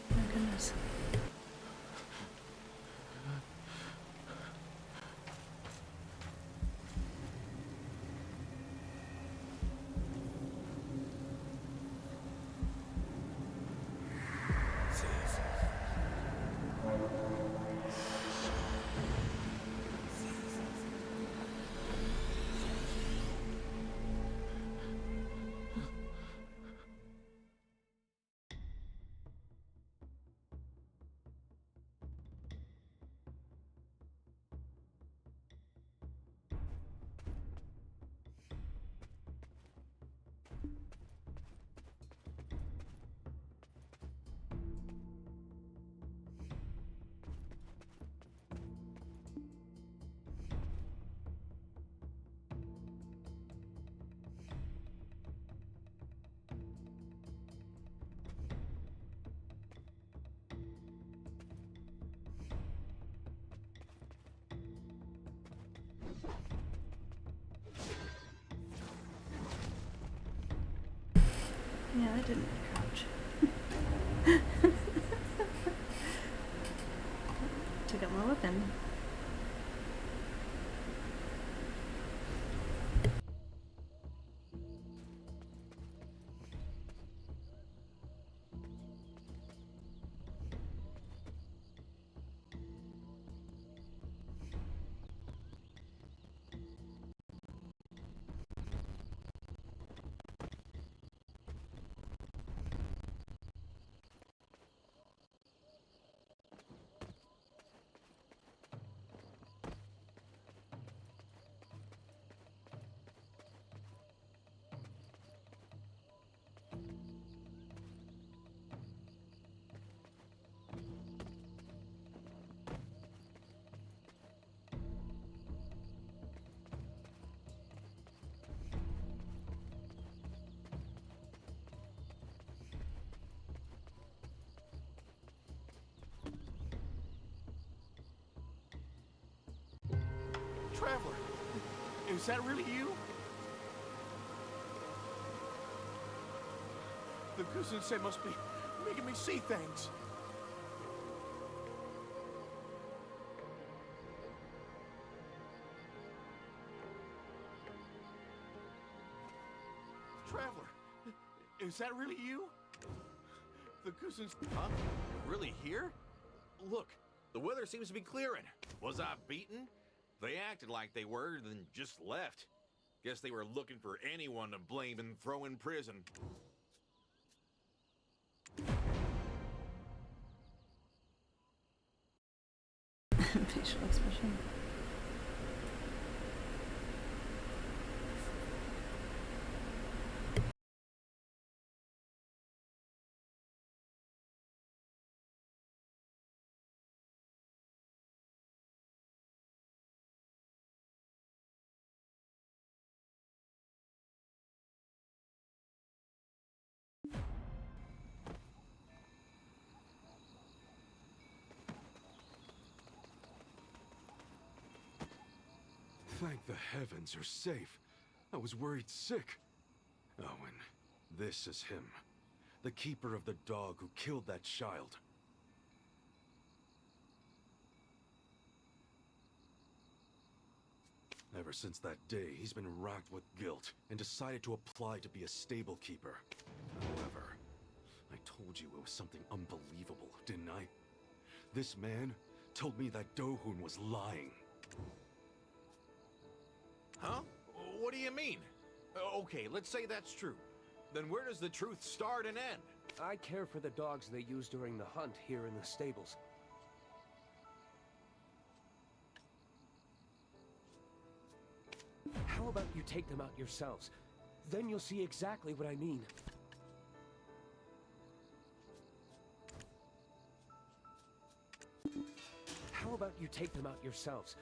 My goodness. Yeah, I didn't crouch. Took out my weapon. Traveler, is that really you? The Guzensei must be making me see things. Traveler, is that really you? The Guzensei... Huh? You're really here? Look, the weather seems to be clearing. Was I beaten? They acted like they were, then just left. Guess they were looking for anyone to blame and throw in prison. Facial expression. Thank the heavens you're safe. I was worried sick. Owen, this is him. The keeper of the dog who killed that child. Ever since that day, he's been racked with guilt and decided to apply to be a stable keeper. However, I told you it was something unbelievable, didn't I? This man told me that Do-hoon was lying. Huh? What do you mean? Okay, let's say that's true. Then where does the truth start and end? I care for the dogs they use during the hunt here in the stables. How about you take them out yourselves? Then you'll see exactly what I mean. How about you take them out yourselves?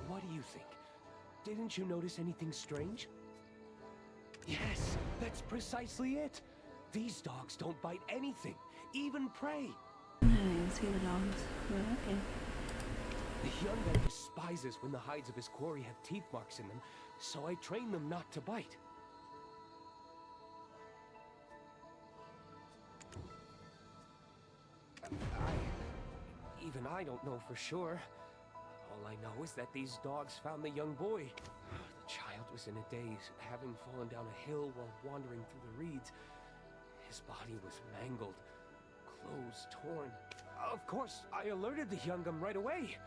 What do you think? Didn't you notice anything strange? Yes, that's precisely it. These dogs don't bite anything, even prey. I didn't see the dogs, but okay. The young man despises when the hides of his quarry have teeth marks in them, so I train them not to bite. Even I don't know for sure. All I know is that these dogs found the young boy. The child was in a daze, having fallen down a hill while wandering through the reeds. His body was mangled, clothes torn. Of course, I alerted the Youngum right away.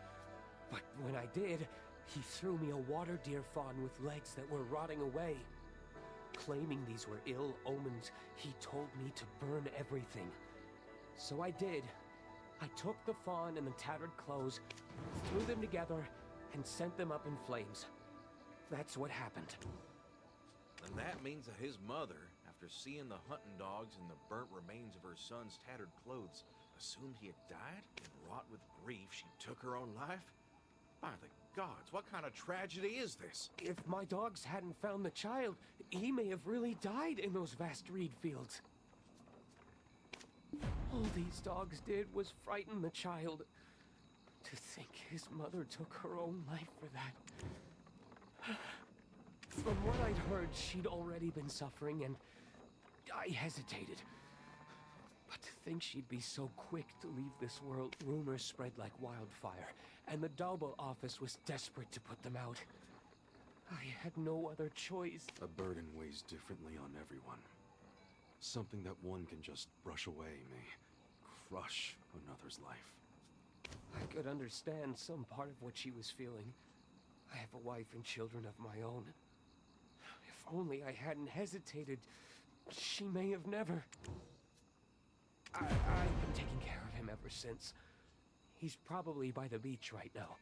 But when I did, he threw me a water deer fawn with legs that were rotting away. Claiming these were ill omens, he told me to burn everything. So I did. I took the fawn and the tattered clothes, threw them together, and sent them up in flames. That's what happened. And that means that his mother, after seeing the hunting dogs and the burnt remains of her son's tattered clothes, assumed he had died, and wrought with grief, she took her own life? By the gods, what kind of tragedy is this? If my dogs hadn't found the child, he may have really died in those vast reed fields. All these dogs did was frighten the child. To think his mother took her own life for that. From what I'd heard, she'd already been suffering, and I hesitated. But to think she'd be so quick to leave this world, rumors spread like wildfire, and the Dalbo office was desperate to put them out. I had no other choice. A burden weighs differently on everyone. Something that one can just brush away may crush another's life. I could understand some part of what she was feeling. I have a wife and children of my own. If only I hadn't hesitated, she may have never... I've been taking care of him ever since. He's probably by the beach right now.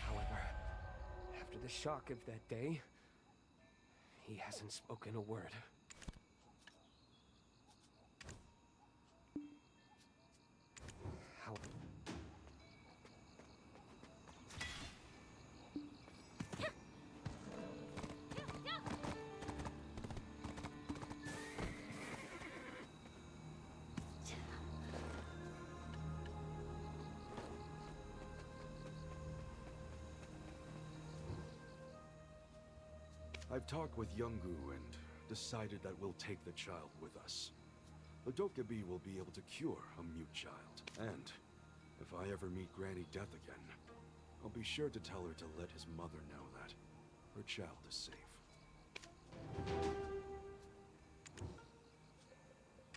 However, after the shock of that day, he hasn't spoken a word. I've talked with Yungu and decided that we'll take the child with us. The Dokkaebi will be able to cure a mute child. And if I ever meet Granny Death again, I'll be sure to tell her to let his mother know that her child is safe.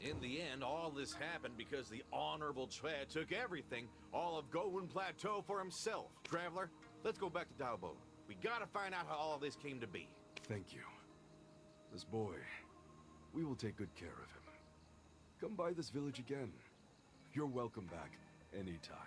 In the end, all this happened because the Honorable Chue took everything, all of Gowun Plateau, for himself. Traveler, let's go back to Daobo. We gotta find out how all of this came to be. Thank you. This boy, we will take good care of him. Come by this village again. You're welcome back anytime.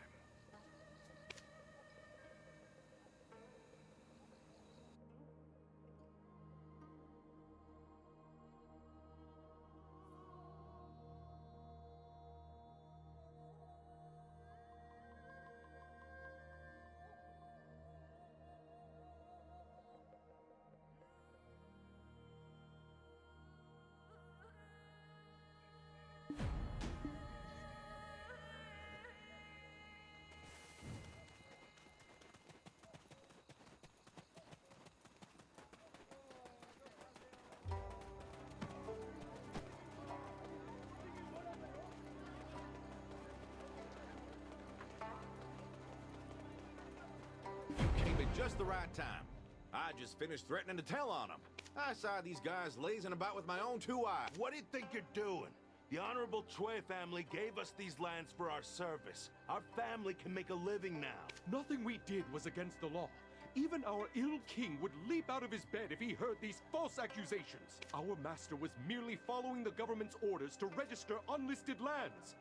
You came at just the right time. I just finished threatening to tell on them. I saw these guys lazing about with my own 2 eyes. What do you think you're doing? The Honorable Chue family gave us these lands for our service. Our family can make a living now. Nothing we did was against the law. Even our ill king would leap out of his bed if he heard these false accusations. Our master was merely following the government's orders to register unlisted lands.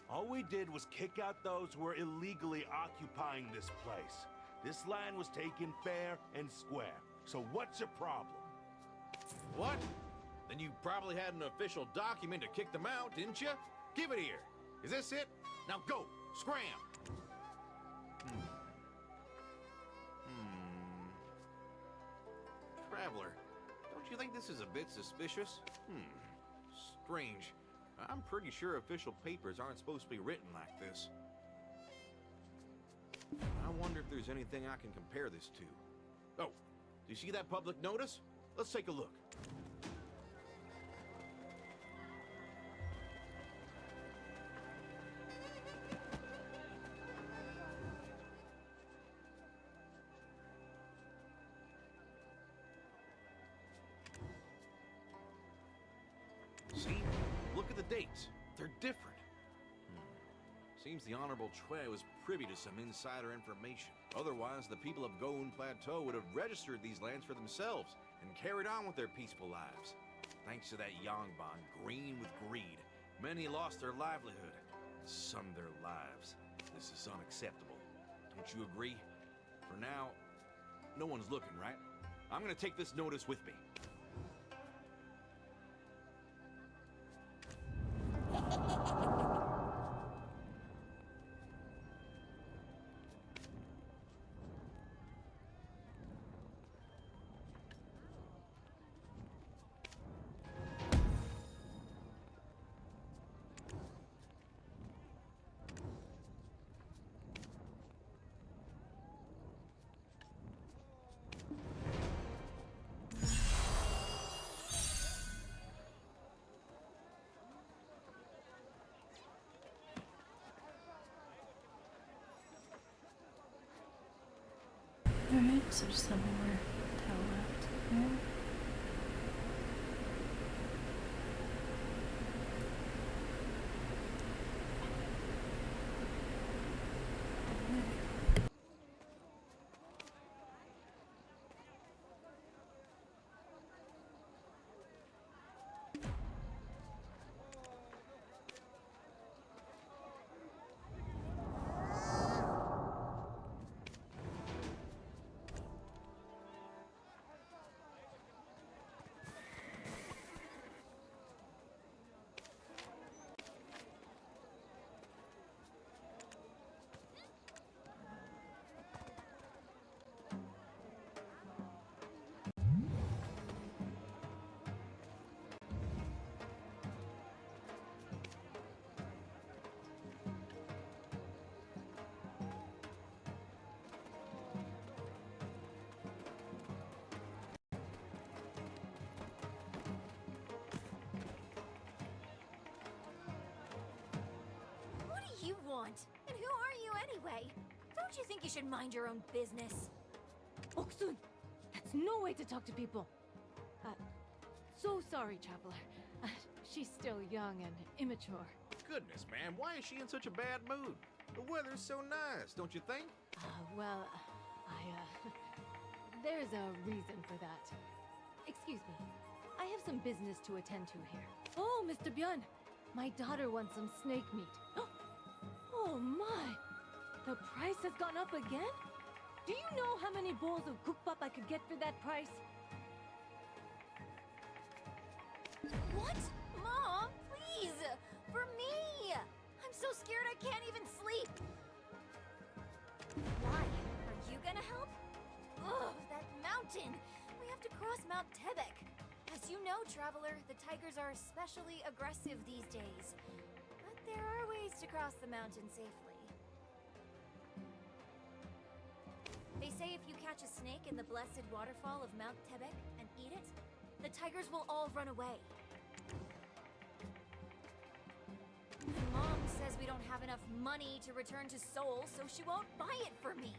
All we did was kick out those who were illegally occupying this place. This land was taken fair and square. So what's your problem? What? Then you probably had an official document to kick them out, didn't you? Give it here. Is this it? Now go! Scram! Traveler, don't you think this is a bit suspicious? Strange. I'm pretty sure official papers aren't supposed to be written like this. I wonder if there's anything I can compare this to. Oh, do you see that public notice? Let's take a look. See? Look at the dates. They're different. Seems the Honorable Chue was privy to some insider information. Otherwise, the people of Gowun Plateau would have registered these lands for themselves and carried on with their peaceful lives. Thanks to that Yangban green with greed, many lost their livelihood, some their lives. This is unacceptable. Don't you agree? For now, no one's looking, right? I'm gonna take this notice with me. Alright, so just have one more towel left here. Don't you think you should mind your own business? Oksun! That's no way to talk to people! So sorry, Traveler. She's still young and immature. Goodness, man, why is she in such a bad mood? The weather's so nice, don't you think? Well, there's a reason for that. Excuse me. I have some business to attend to here. Oh, Mr. Byun! My daughter wants some snake meat. Oh my! The price has gone up again? Do you know how many bowls of kukbap I could get for that price? What? Mom, please! For me! I'm so scared I can't even sleep! Why? Are you gonna help? Ugh, that mountain! We have to cross Mount Tebek. As you know, Traveler, the tigers are especially aggressive these days. But there are ways to cross the mountain safely. They say if you catch a snake in the blessed waterfall of Mount Tebek and eat it, the tigers will all run away. Mom says we don't have enough money to return to Seoul, so she won't buy it for me.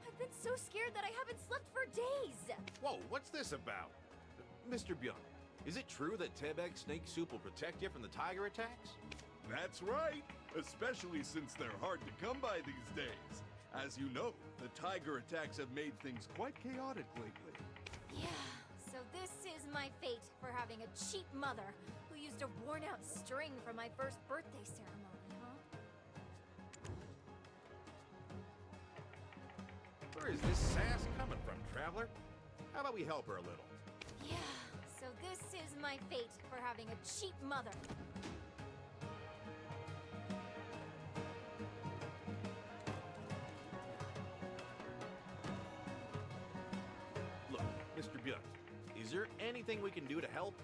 I've been so scared that I haven't slept for days. Whoa, what's this about? Mr. Byung, is it true that Tebek snake soup will protect you from the tiger attacks? That's right, especially since they're hard to come by these days. As you know, the tiger attacks have made things quite chaotic lately. Yeah, so this is my fate for having a cheap mother who used a worn-out string for my first birthday ceremony, huh? Where is this sass coming from, Traveler? How about we help her a little? Yeah, so this is my fate for having a cheap mother. Look, Mr. Byung, is there anything we can do to help?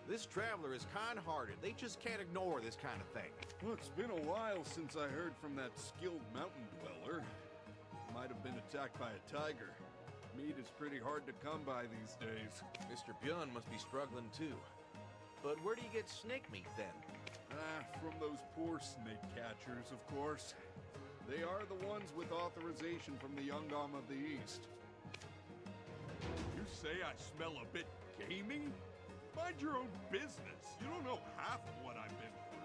This Traveler is kind-hearted. They just can't ignore this kind of thing. Well, it's been a while since I heard from that skilled mountain dweller. Might have been attacked by a tiger. Meat is pretty hard to come by these days. Mr. Byun must be struggling too. But where do you get snake meat then? From those poor snake catchers, of course. They are the ones with authorization from the Yeongdam of the East. You say I smell a bit gamey? Mind your own business. You don't know half of what I've been through.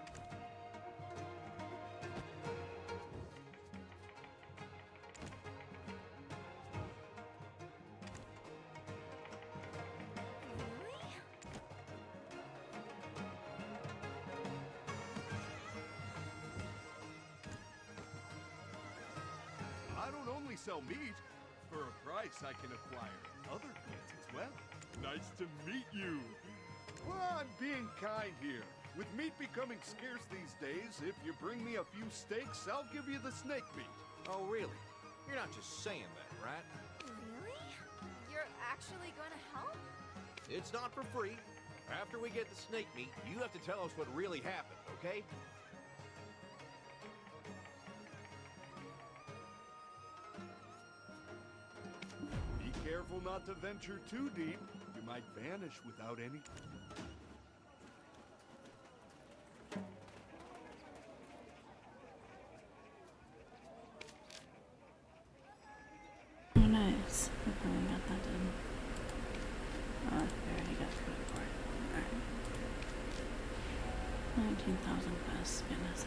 I don't only sell meat. For a price, I can acquire other goods as well. Nice to meet you. Well, I'm being kind here. With meat becoming scarce these days, if you bring me a few steaks, I'll give you the snake meat. Oh, really? You're not just saying that, right? Really? You're actually going to help? It's not for free. After we get the snake meat, you have to tell us what really happened, okay? Be careful not to venture too deep. You might vanish without any... Oh, nice. We finally got that done. Oh, we already got food for it. Alright. 19,000 pesos. Goodness.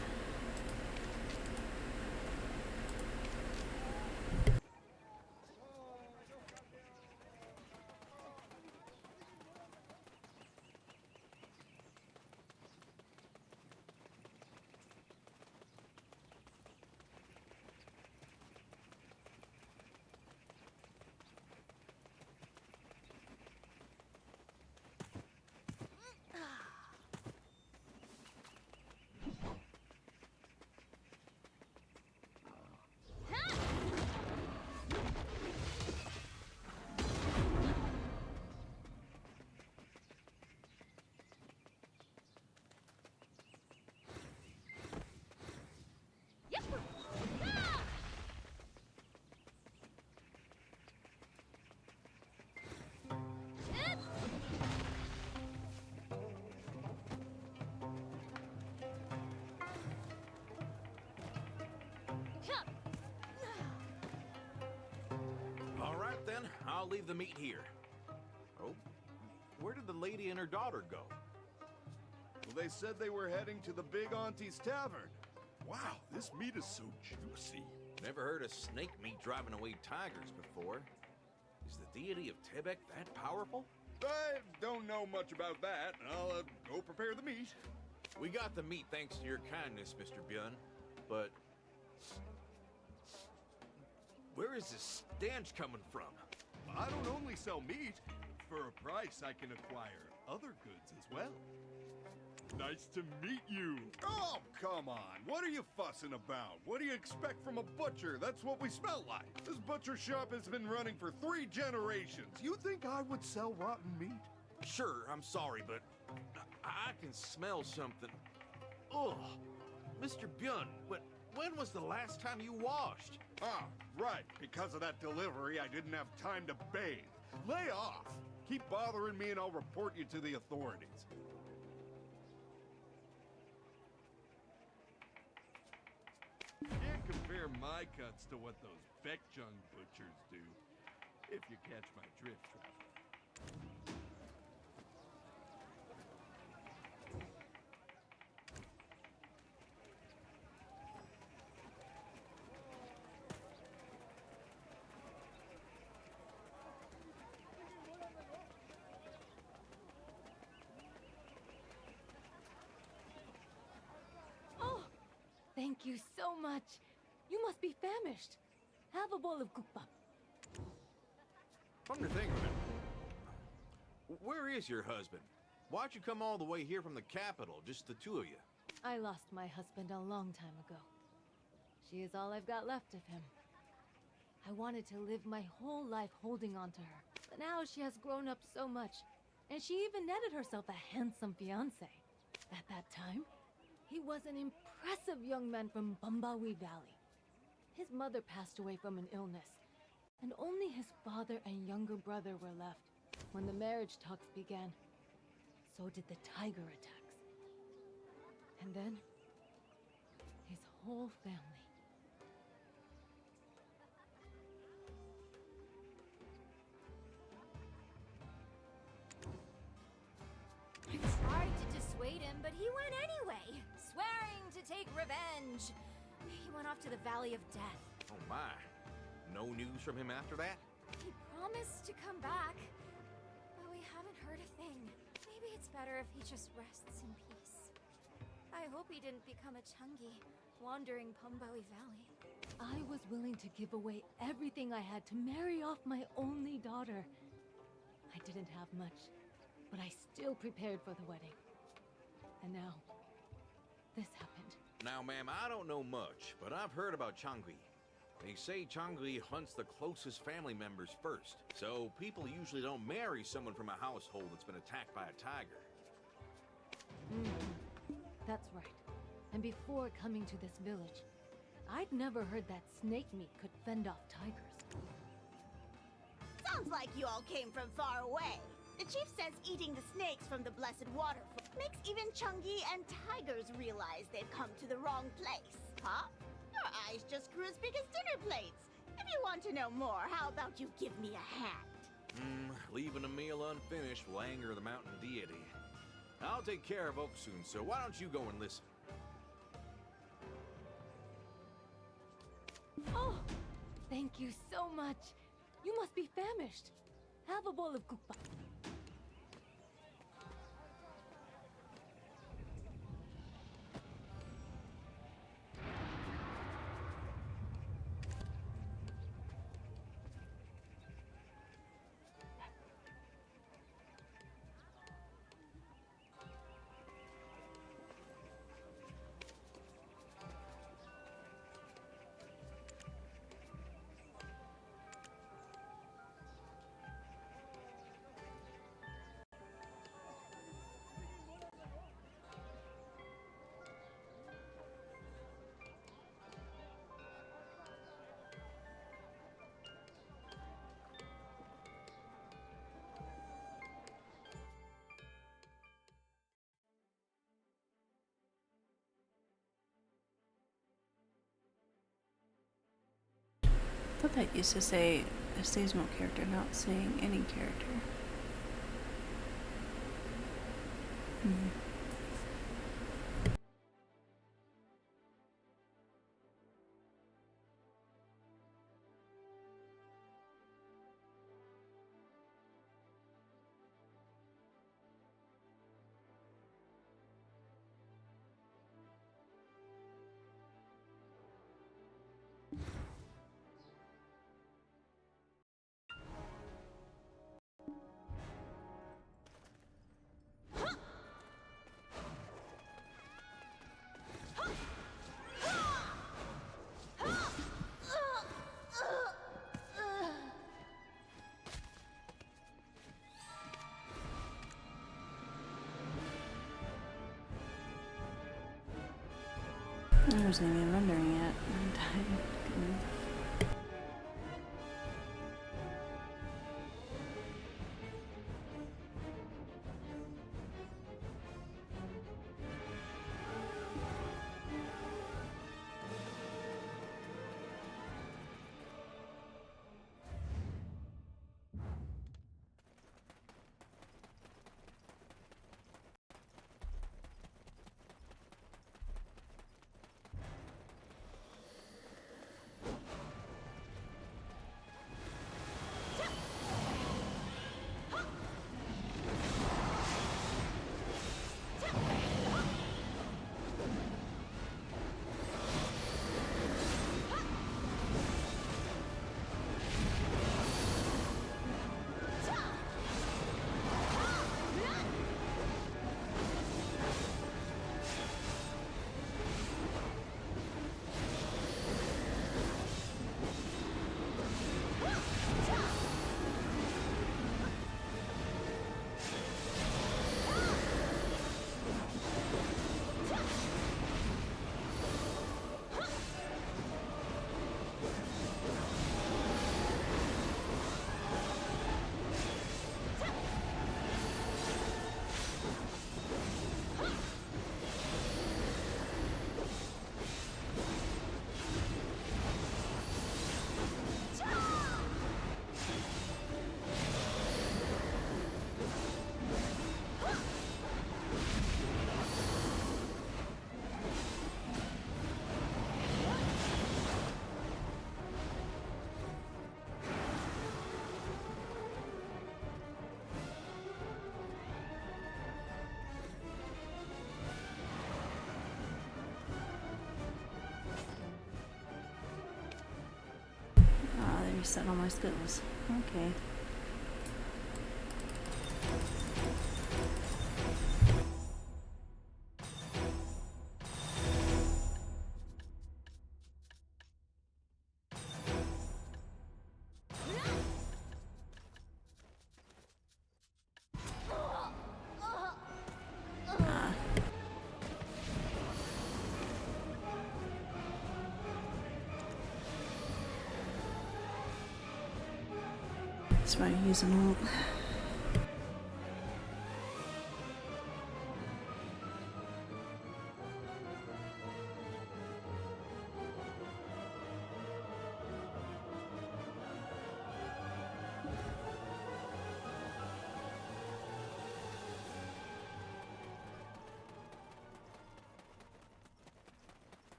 I'll leave the meat here. Oh, where did the lady and her daughter go? Well, they said they were heading to the Big Auntie's Tavern. Wow, this meat is so juicy. Never heard of snake meat driving away tigers before. Is the deity of Tebek that powerful? I don't know much about that. I'll go prepare the meat. We got the meat thanks to your kindness, Mr. Björn, but where is this stench coming from? I don't only sell meat. For a price, I can acquire other goods as well. Nice to meet you. Oh, come on. What are you fussing about? What do you expect from a butcher? That's what we smell like. This butcher shop has been running for 3 generations. You think I would sell rotten meat? Sure, I'm sorry, but I can smell something. Ugh. Mr. Björn, when was the last time you washed? Ah, right. Because of that delivery, I didn't have time to bathe. Lay off. Keep bothering me and I'll report you to the authorities. Can't compare my cuts to what those Baekjung butchers do. If you catch my drift, traveler. Oh, thank you so much. You must be famished. Have a bowl of gukbap. Come to think of it, where is your husband? Why'd you come all the way here from the capital, just the two of you? I lost my husband a long time ago. She is all I've got left of him. I wanted to live my whole life holding on to her, but now she has grown up so much, and she even netted herself a handsome fiancé. At that time, he was an impressive young man from Bambawi Valley. His mother passed away from an illness, and only his father and younger brother were left. When the marriage talks began, so did the tiger attacks. And then, his whole family. I tried to dissuade him, but he went anyway, swearing to take revenge. He went off to the Valley of Death. Oh my. No news from him after that? He promised to come back, but we haven't heard a thing. Maybe it's better if he just rests in peace. I hope he didn't become a Chungi, wandering Pumbawi Valley. I was willing to give away everything I had to marry off my only daughter. I didn't have much, but I still prepared for the wedding. And now, this happened. Now, ma'am, I don't know much, but I've heard about Changri. They say Changri hunts the closest family members first, so people usually don't marry someone from a household that's been attacked by a tiger. That's right. And before coming to this village, I'd never heard that snake meat could fend off tigers. Sounds like you all came from far away. The chief says eating the snakes from the Blessed Waterfall makes even Chungi and tigers realize they've come to the wrong place. Huh? Your eyes just grew as big as dinner plates. If you want to know more, how about you give me a hand? Leaving a meal unfinished will anger the mountain deity. I'll take care of Oak soon, so why don't you go and listen? Oh, thank you so much. You must be famished. Have a bowl of gukbap. I thought that used to say a seasonal character, not saying any character. I wasn't even rendering yet. I'm tired. Reset all my skills. Okay. That's why I use an ult.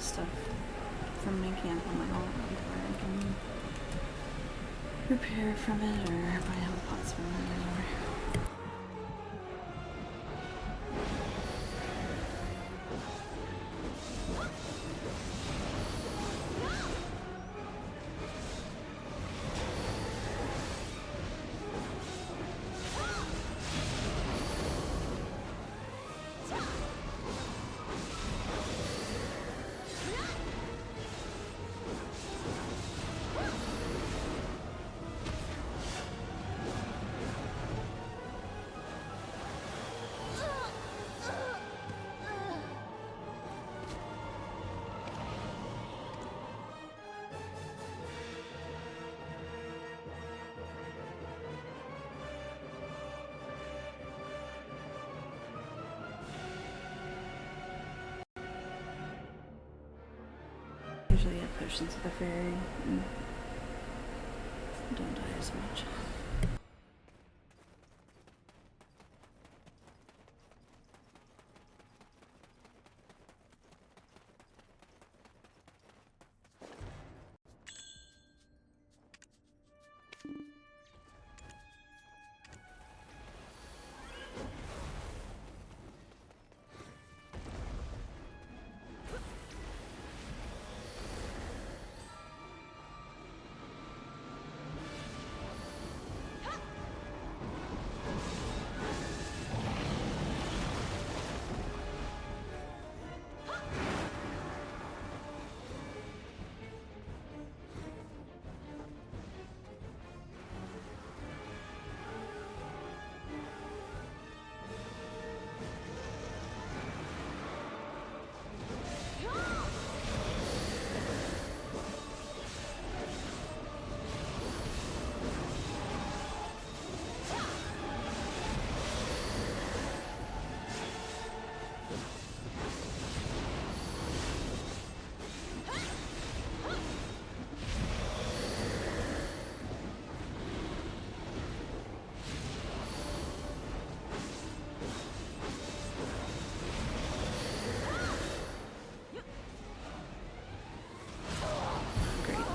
stuff from my camp on my own before I can repair from it or buy ammo pots from it or whatever. Usually get potions at the ferry and don't die as much.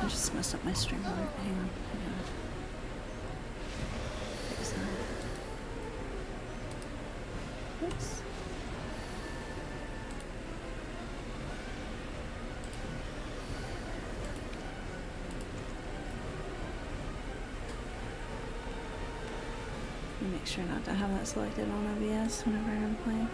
I just messed up my stream alert. Hang on. Fix that. Oops. Make sure not to have that selected on OBS whenever I'm playing.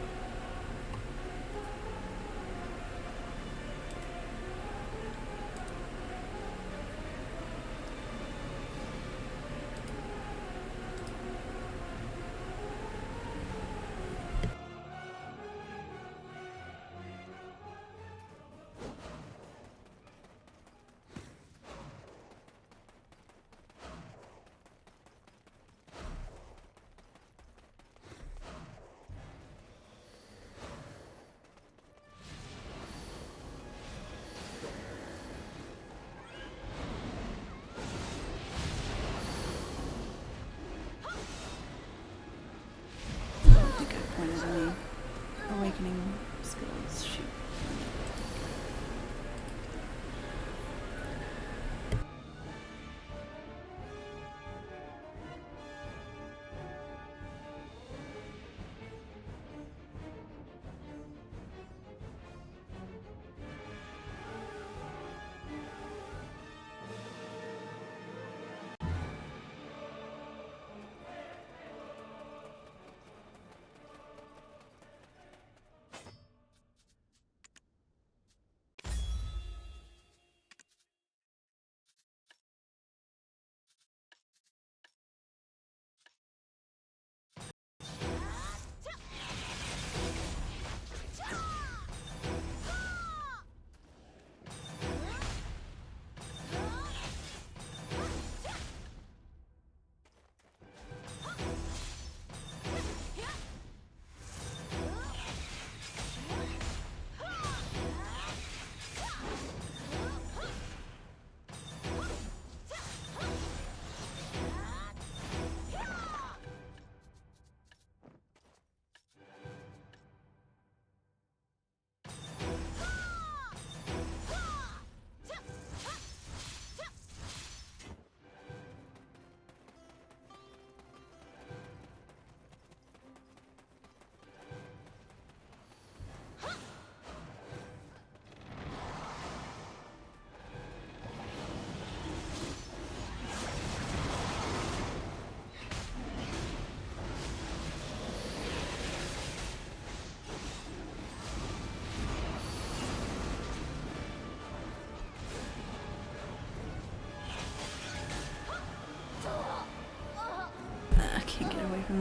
Pointed any awakening skills. Shoot.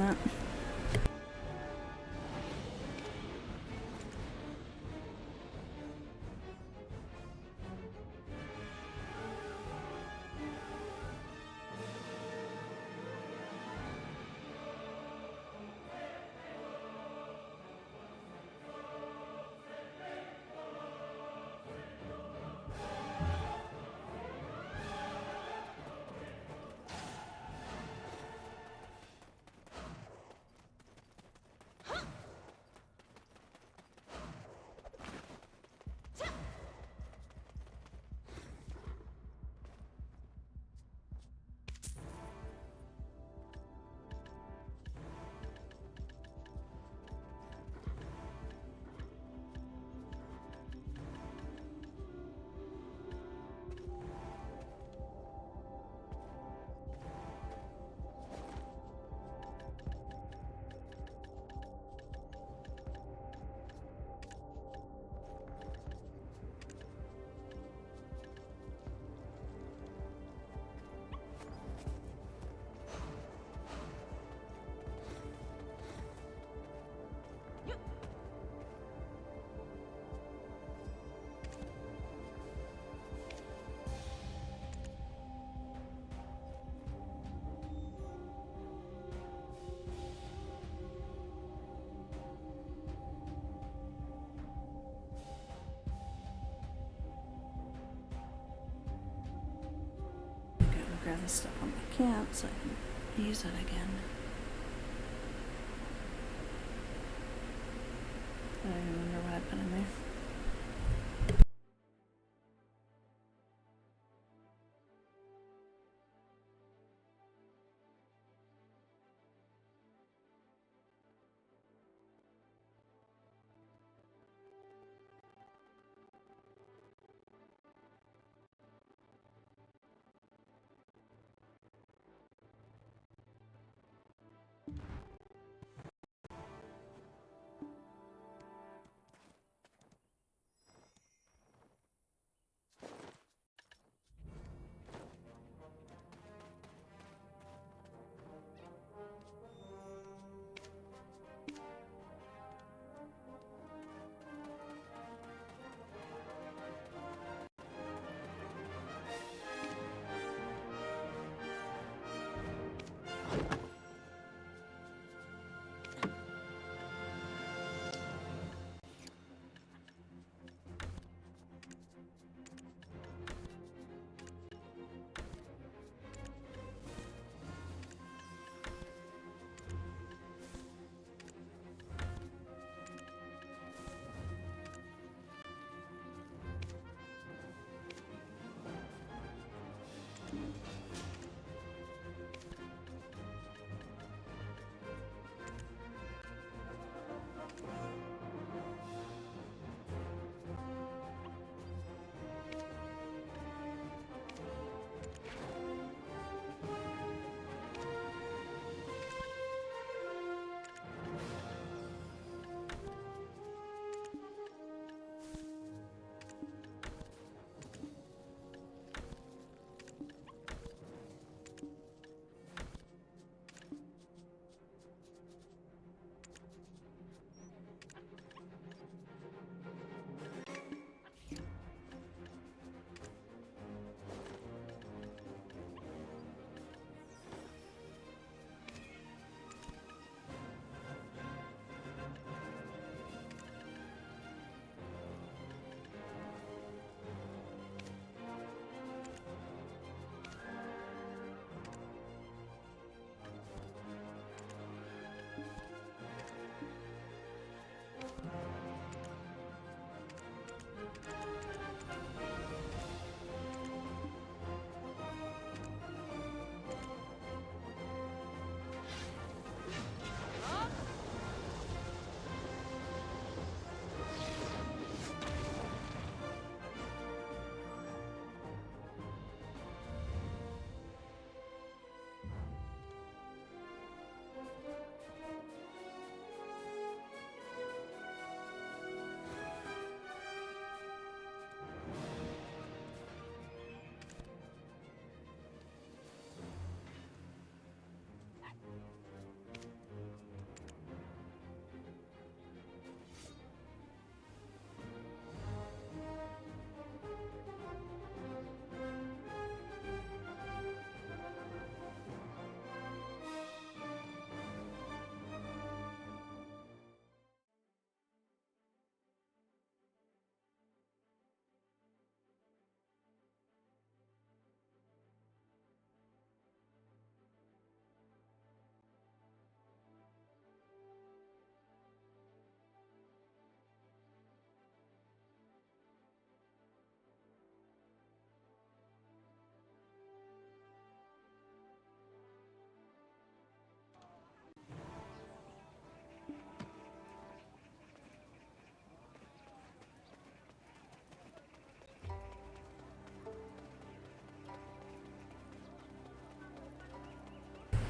that. Grab the stuff on my camp so I can use it again. I don't even remember what I put in there.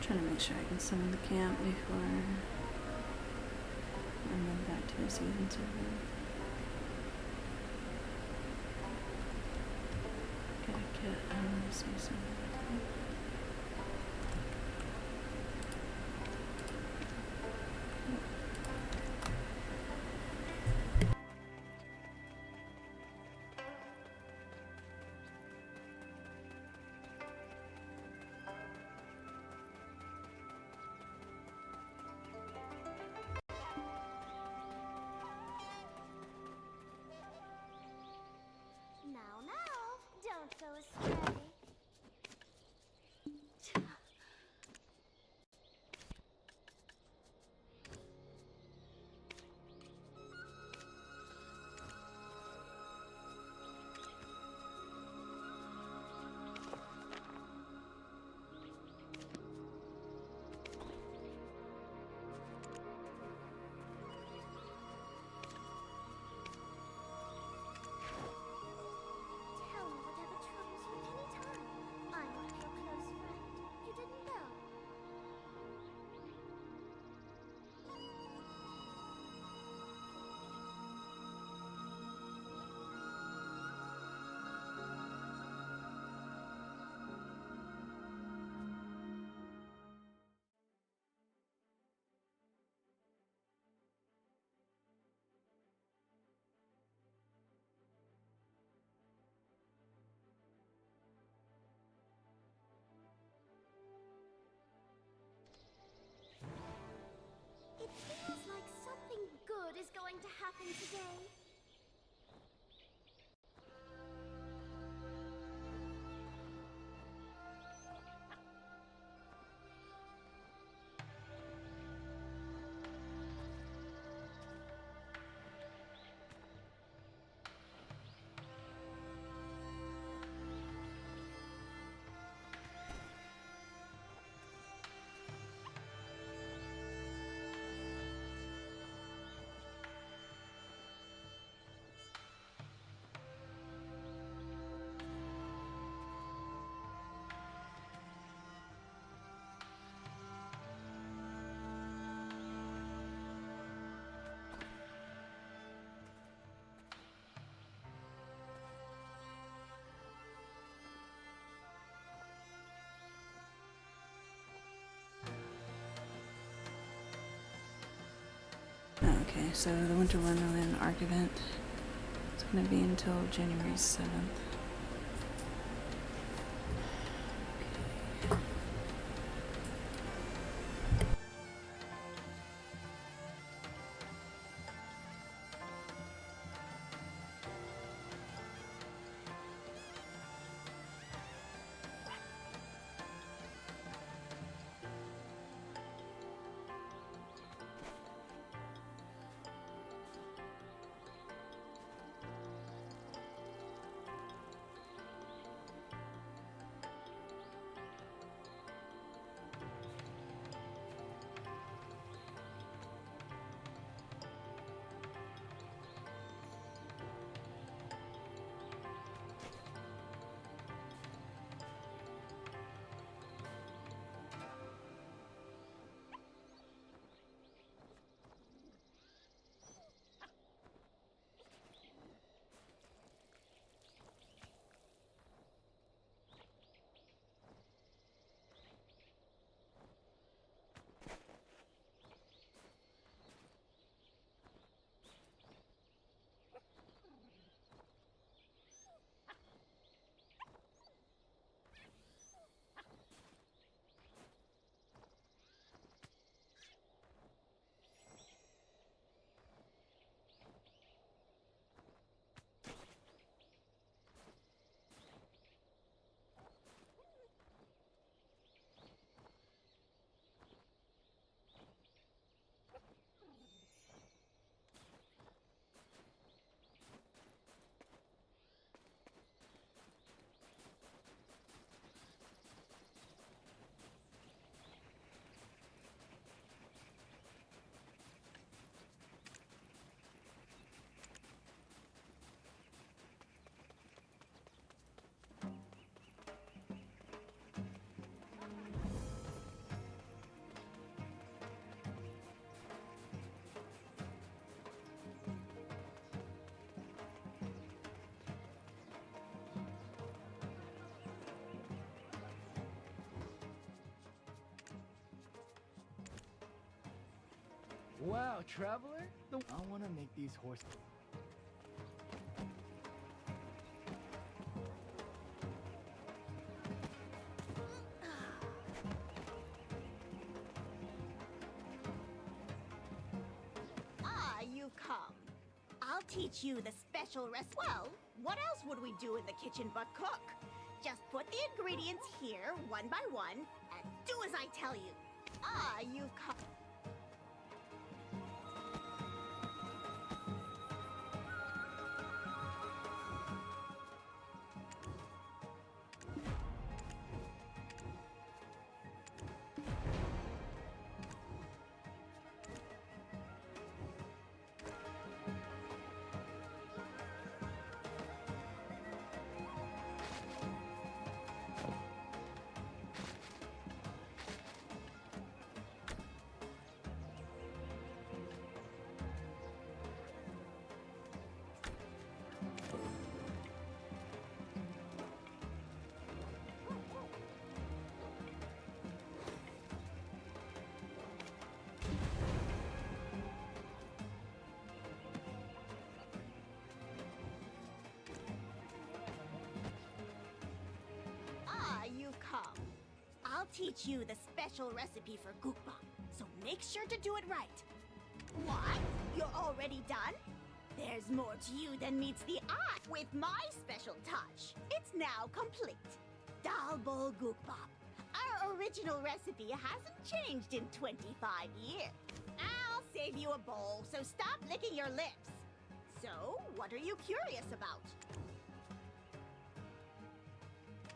Trying to make sure I can summon the camp before I move back to a season server. Gotta get a season. Now, don't go astray. Tell me whatever troubles you anytime. I'm not your close friend. You didn't know. It feels like something good is going to happen today. Okay, so the Winter Wonderland ARC event is going to be until January 7th. Wow, traveler? I want to make these horses. Ah, you come. I'll teach you the special recipe. Well, what else would we do in the kitchen but cook? Just put the ingredients here, one by one, and do as I tell you. Ah, you come. Ah, you come. I'll teach you the special recipe for gukbap, so make sure to do it right. What? You're already done? There's more to you than meets the eye. With my special touch, it's now complete. Dal bowl gukbap. Our original recipe hasn't changed in 25 years. I'll save you a bowl, so stop licking your lips. So, what are you curious about?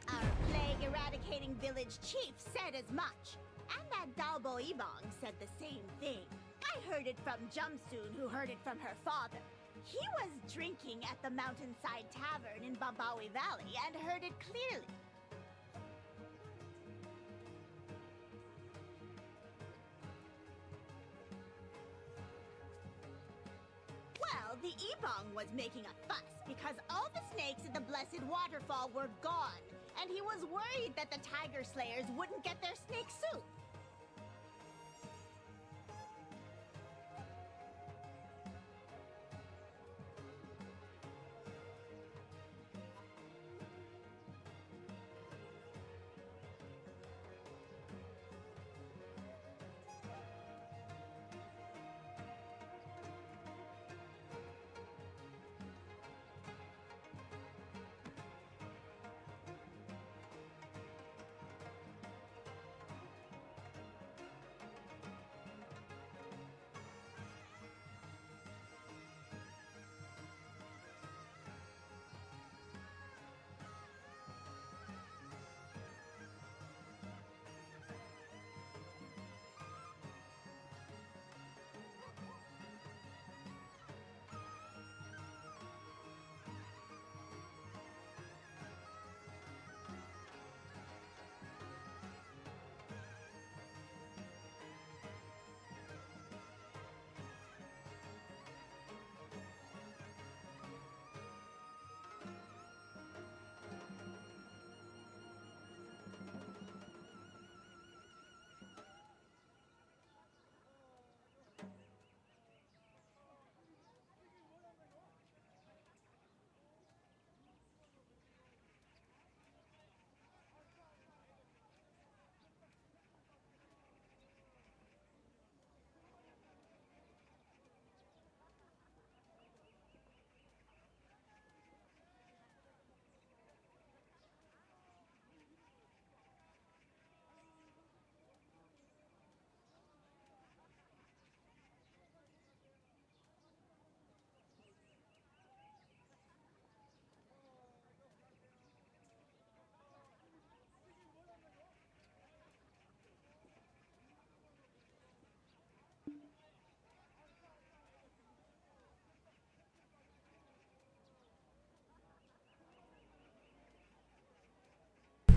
Our plague-eradicating village chief said as much. And that Dalbo Ibong said the same thing. I heard it from Jumsoon, who heard it from her father. He was drinking at the Mountainside Tavern in Babawi Valley and heard it clearly. Well, the Ibong was making a fuss because all the snakes in the Blessed Waterfall were gone, and he was worried that the Tiger Slayers wouldn't get their snake soup.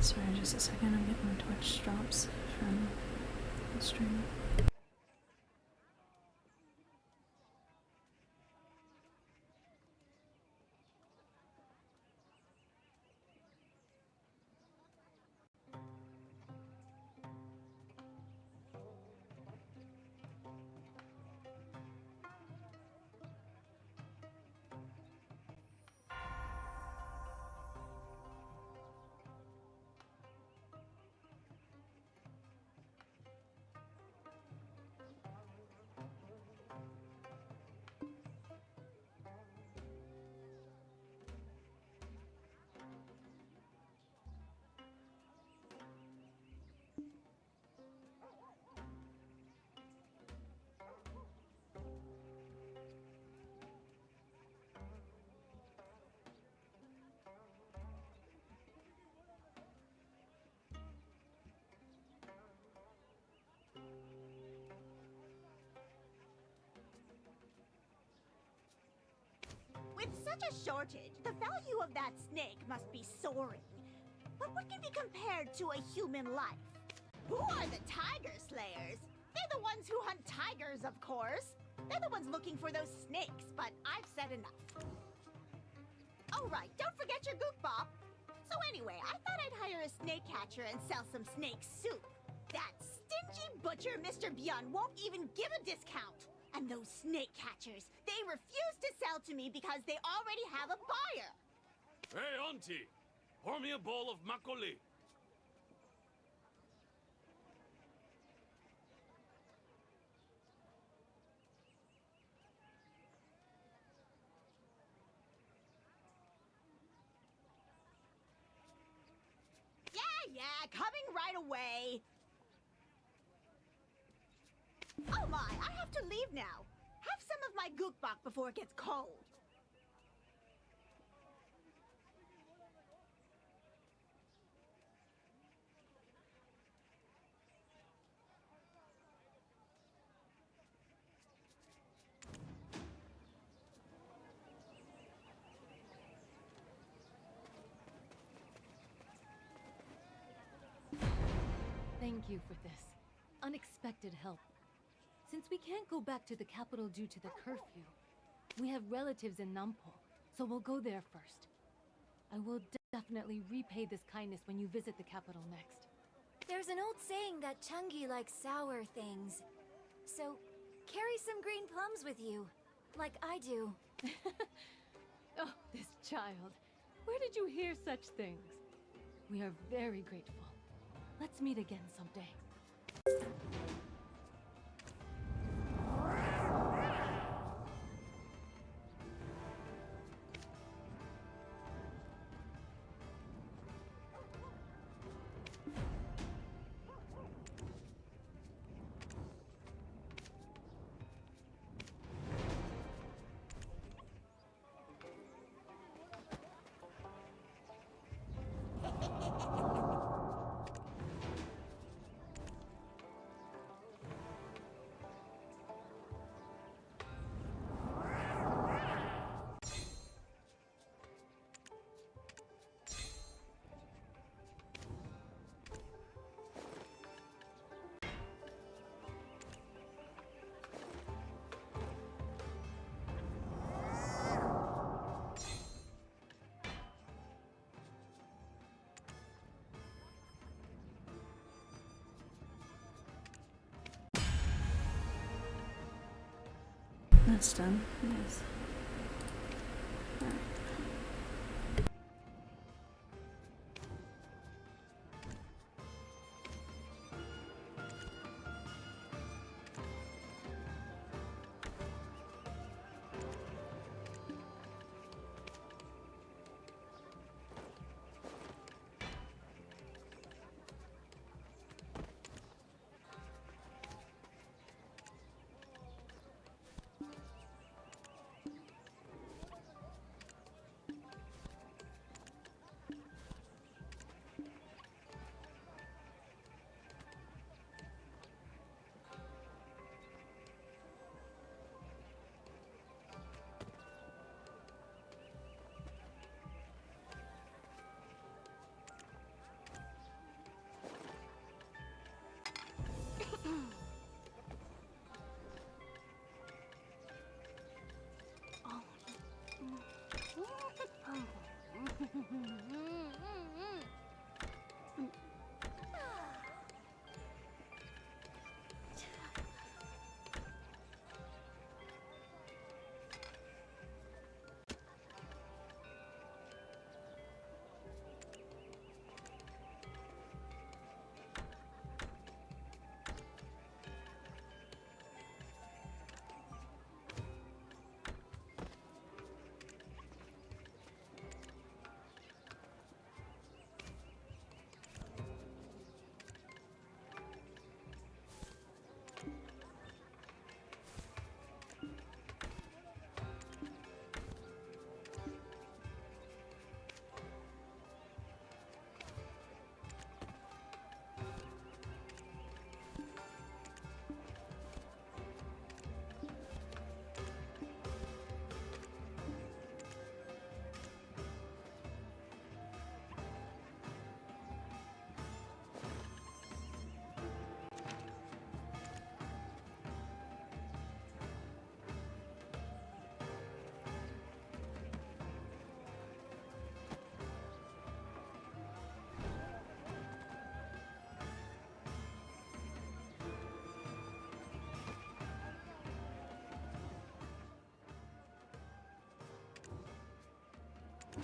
Sorry, just a second, I'm getting Twitch drops from the stream. such a shortage, the value of that snake must be soaring. But what can be compared to a human life? Who are the Tiger Slayers? They're the ones who hunt tigers, of course. They're the ones looking for those snakes, but I've said enough. Oh right, don't forget your gook bop. So anyway, I thought I'd hire a snake catcher and sell some snake soup. That stingy butcher, Mr. Byun, won't even give a discount. And those snake catchers, they refuse to sell to me because they already have a buyer. Hey, auntie! Pour me a bowl of makgeolli. Yeah, coming right away. Oh my, I have to leave now. Have some of my gookbok before it gets cold. Thank you for this. Unexpected help. Since we can't go back to the capital due to the curfew, we have relatives in Nampo, so we'll go there first. I will definitely repay this kindness when you visit the capital next. There's an old saying that Chungi likes sour things. So, carry some green plums with you, like I do. Oh, this child. Where did you hear such things? We are very grateful. Let's meet again someday. That's done. Nice. Alright.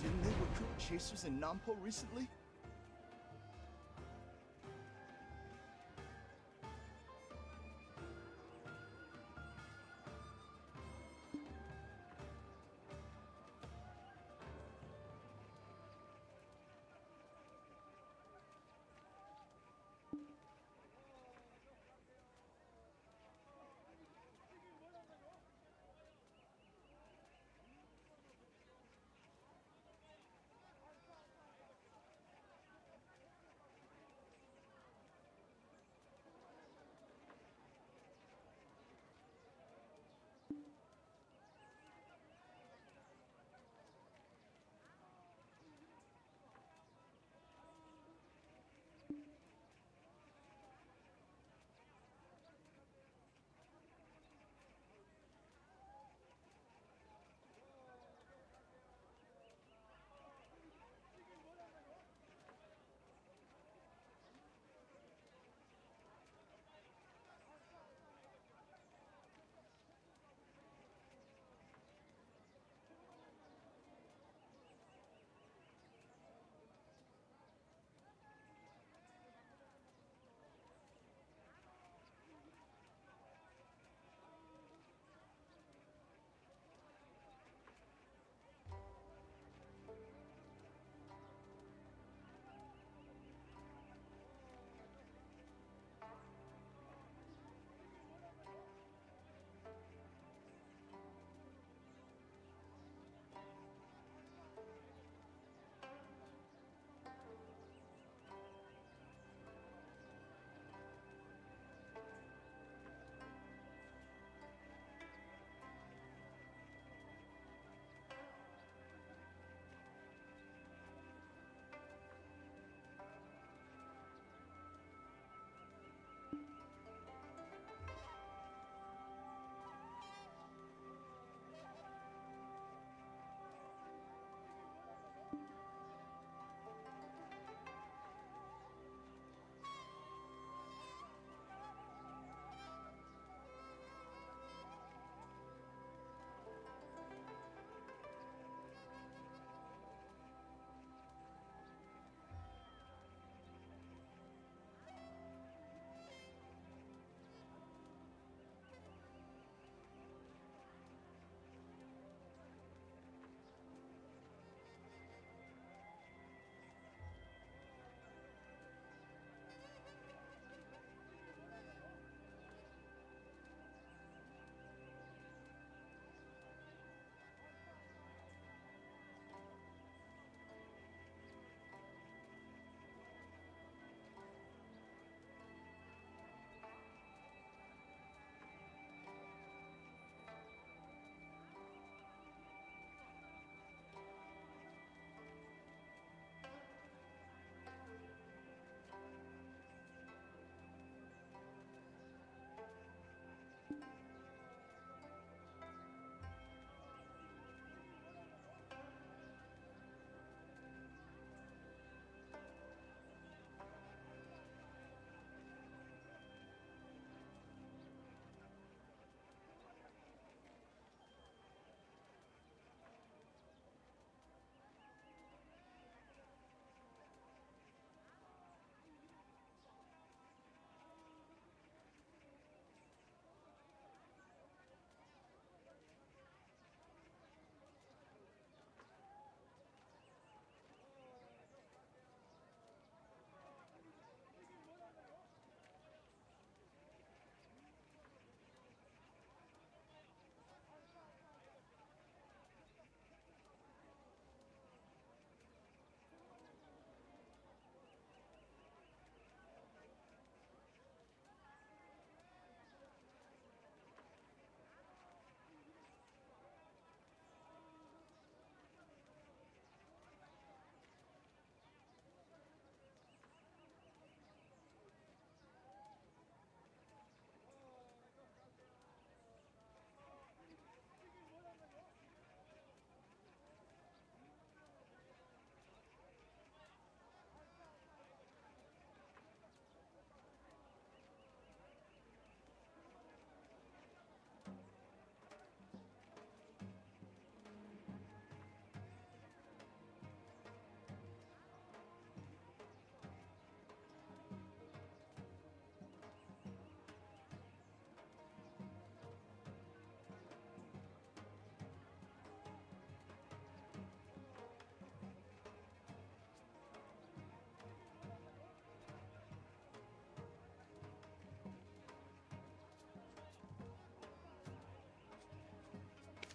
Didn't they recruit chasers in Nampo recently?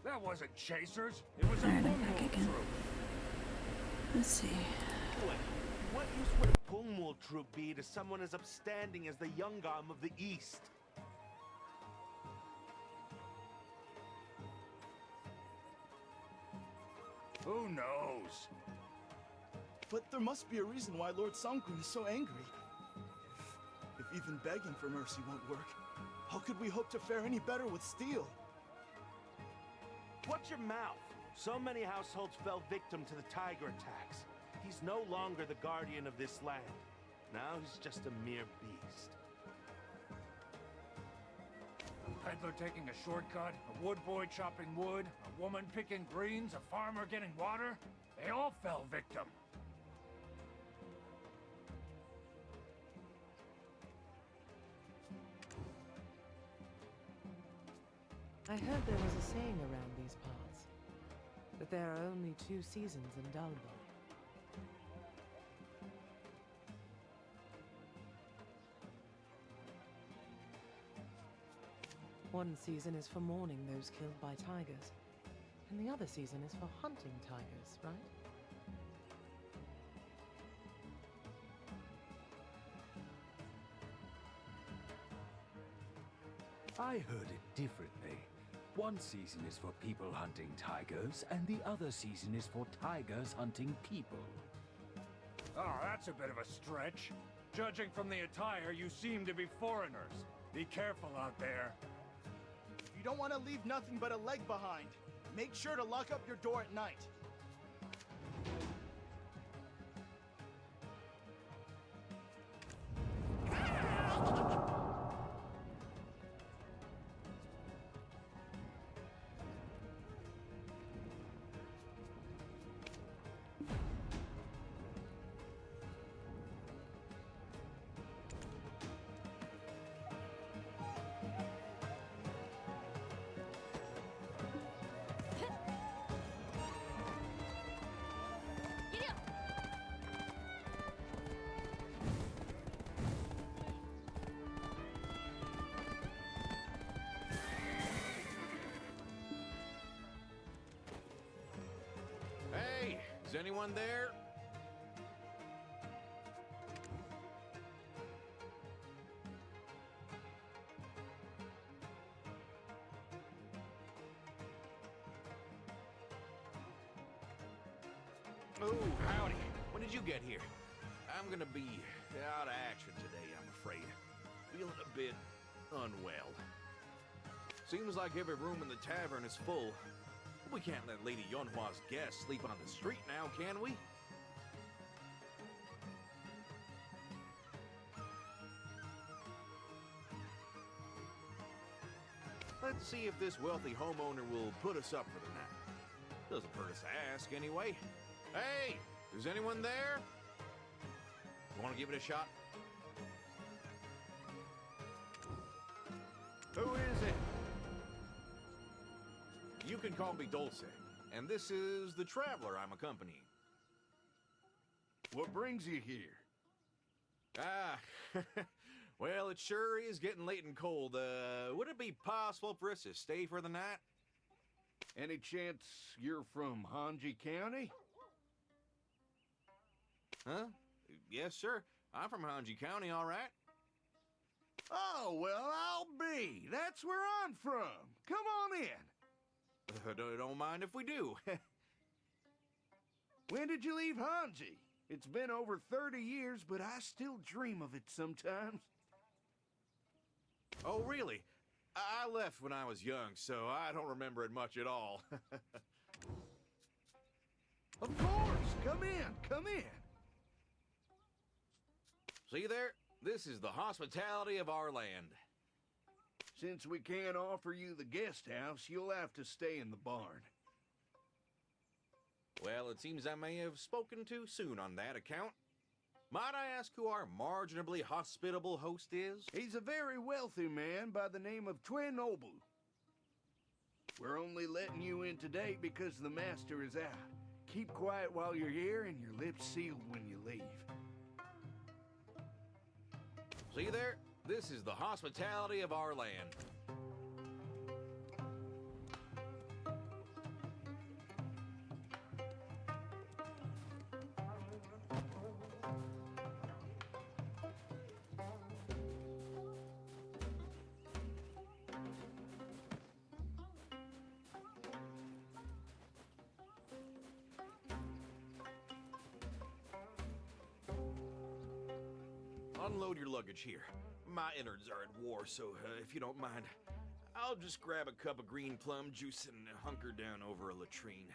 That wasn't chasers. It was a Alright, I'm Pungmul back again. troop. Let's see. Wait, what use would a Pungmul troop be to someone as upstanding as the Yungam of the East? Who knows? But there must be a reason why Lord Songkun is so angry. If even begging for mercy won't work, how could we hope to fare any better with steel? Watch your mouth. So many households fell victim to the tiger attacks. He's no longer the guardian of this land. Now he's just a mere beast. A peddler taking a shortcut, a wood boy chopping wood, a woman picking greens, a farmer getting water. They all fell victim. I heard there was a saying around these parts, that there are only 2 seasons in Dalbo. One season is for mourning those killed by tigers, and the other season is for hunting tigers, right? I heard it differently. One season is for people hunting tigers, and the other season is for tigers hunting people. Oh, that's a bit of a stretch. Judging from the attire, you seem to be foreigners. Be careful out there. If you don't want to leave nothing but a leg behind, make sure to lock up your door at night. Hey, is anyone there? Oh, howdy. When did you get here? I'm gonna be out of action today, I'm afraid. Feeling a bit unwell. Seems like every room in the tavern is full. We can't let Lady Yonhua's guests sleep on the street now, can we? Let's see if this wealthy homeowner will put us up for the night. Doesn't hurt us to ask, anyway. Hey, is anyone there? You want to give it a shot? Who is it? You can call me Dulce, and this is the traveler I'm accompanying. What brings you here? Ah, well, it sure is getting late and cold. Would it be possible for us to stay for the night? Any chance you're from Hanji County? Huh? Yes, sir. I'm from Hanji County, all right. Oh, well, I'll be. That's where I'm from. Come on in. Don't mind if we do. When did you leave Hanji? It's been over 30 years, but I still dream of it sometimes. Oh, really? I left when I was young, so I don't remember it much at all. Of course! Come in, come in! See there? This is the hospitality of our land. Since we can't offer you the guest house, you'll have to stay in the barn. Well, it seems I may have spoken too soon on that account. Might I ask who our marginably hospitable host is? He's a very wealthy man by the name of Twin Nobu. We're only letting you in today because the master is out. Keep quiet while you're here and your lips sealed when you leave. See there? This is the hospitality of our land. unload your luggage here. My innards are at war, so if you don't mind, I'll just grab a cup of green plum juice and hunker down over a latrine.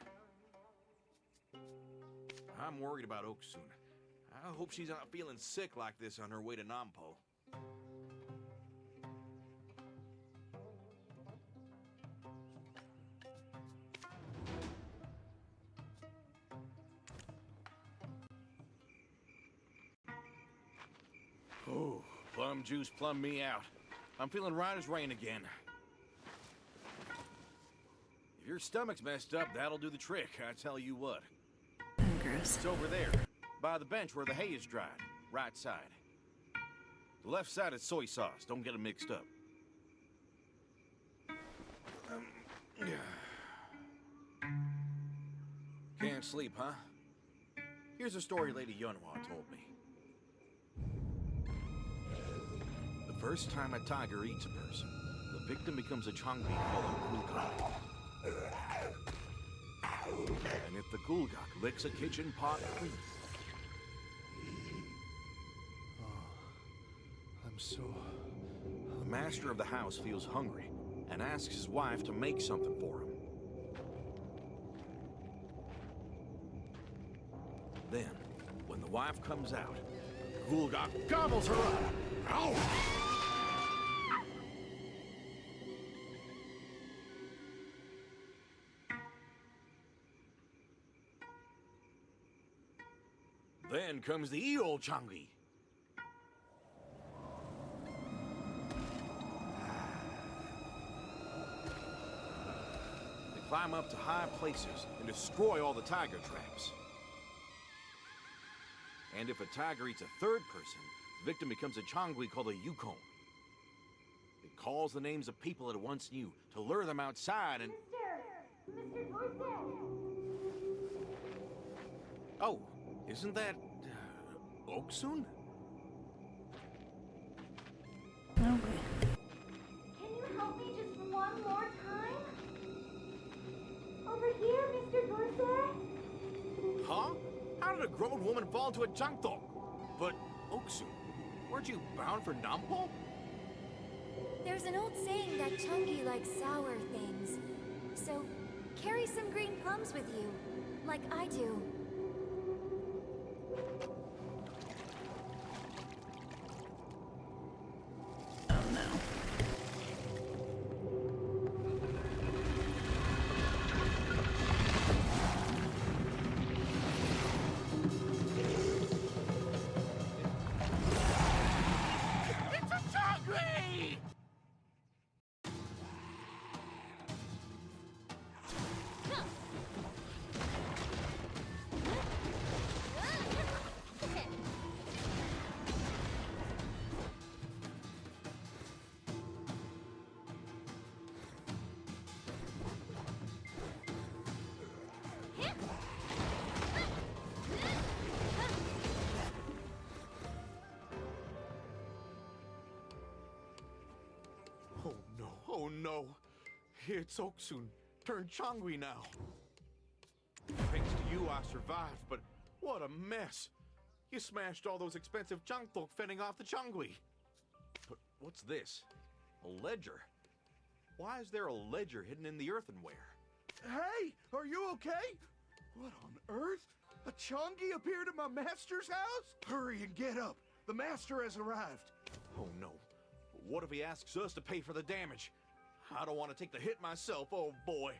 I'm worried about Oksun. I hope she's not feeling sick like this on her way to Nampo. Oh, plum juice plumbed me out. I'm feeling right as rain again. If your stomach's messed up, that'll do the trick, I tell you what. Gross. It's over there, by the bench where the hay is dried. Right side. The left side is soy sauce. Don't get them mixed up. Can't sleep, huh? Here's a story Lady Yunhua told me. The first time a tiger eats a person, the victim becomes a Changri called a Gulgak. And if the Gulgak licks a kitchen pot clean... I'm so... The master of the house feels hungry and asks his wife to make something for him. Then, when the wife comes out, the Gulgak gobbles her up. Ow! Then comes the Eol Changi. They climb up to high places and destroy all the tiger traps. And if a tiger eats a third person, the victim becomes a Changui called a Yukon. It calls the names of people it once knew to lure them outside and... Mr. Dorset! Oh, isn't that... Oksun? Okay. Can you help me just one more time? Over here, Mr. Dorset? Huh? How did a grown woman fall into a Jangtok? But, Oksun, weren't you bound for Nampo? There's an old saying that Chungi likes sour things. So, carry some green plums with you, like I do. Oh no. It's a Changri! Oh no, oh no. It's Oksun, turned Changui now. Thanks to you, I survived, but what a mess. You smashed all those expensive Jangtok fending off the Changui. But what's this? A ledger? Why is there a ledger hidden in the earthenware? Hey, are you okay? What on earth? A Chongi appeared at my master's house? Hurry and get up. The master has arrived. Oh no. What if he asks us to pay for the damage? I don't want to take the hit myself, oh boy.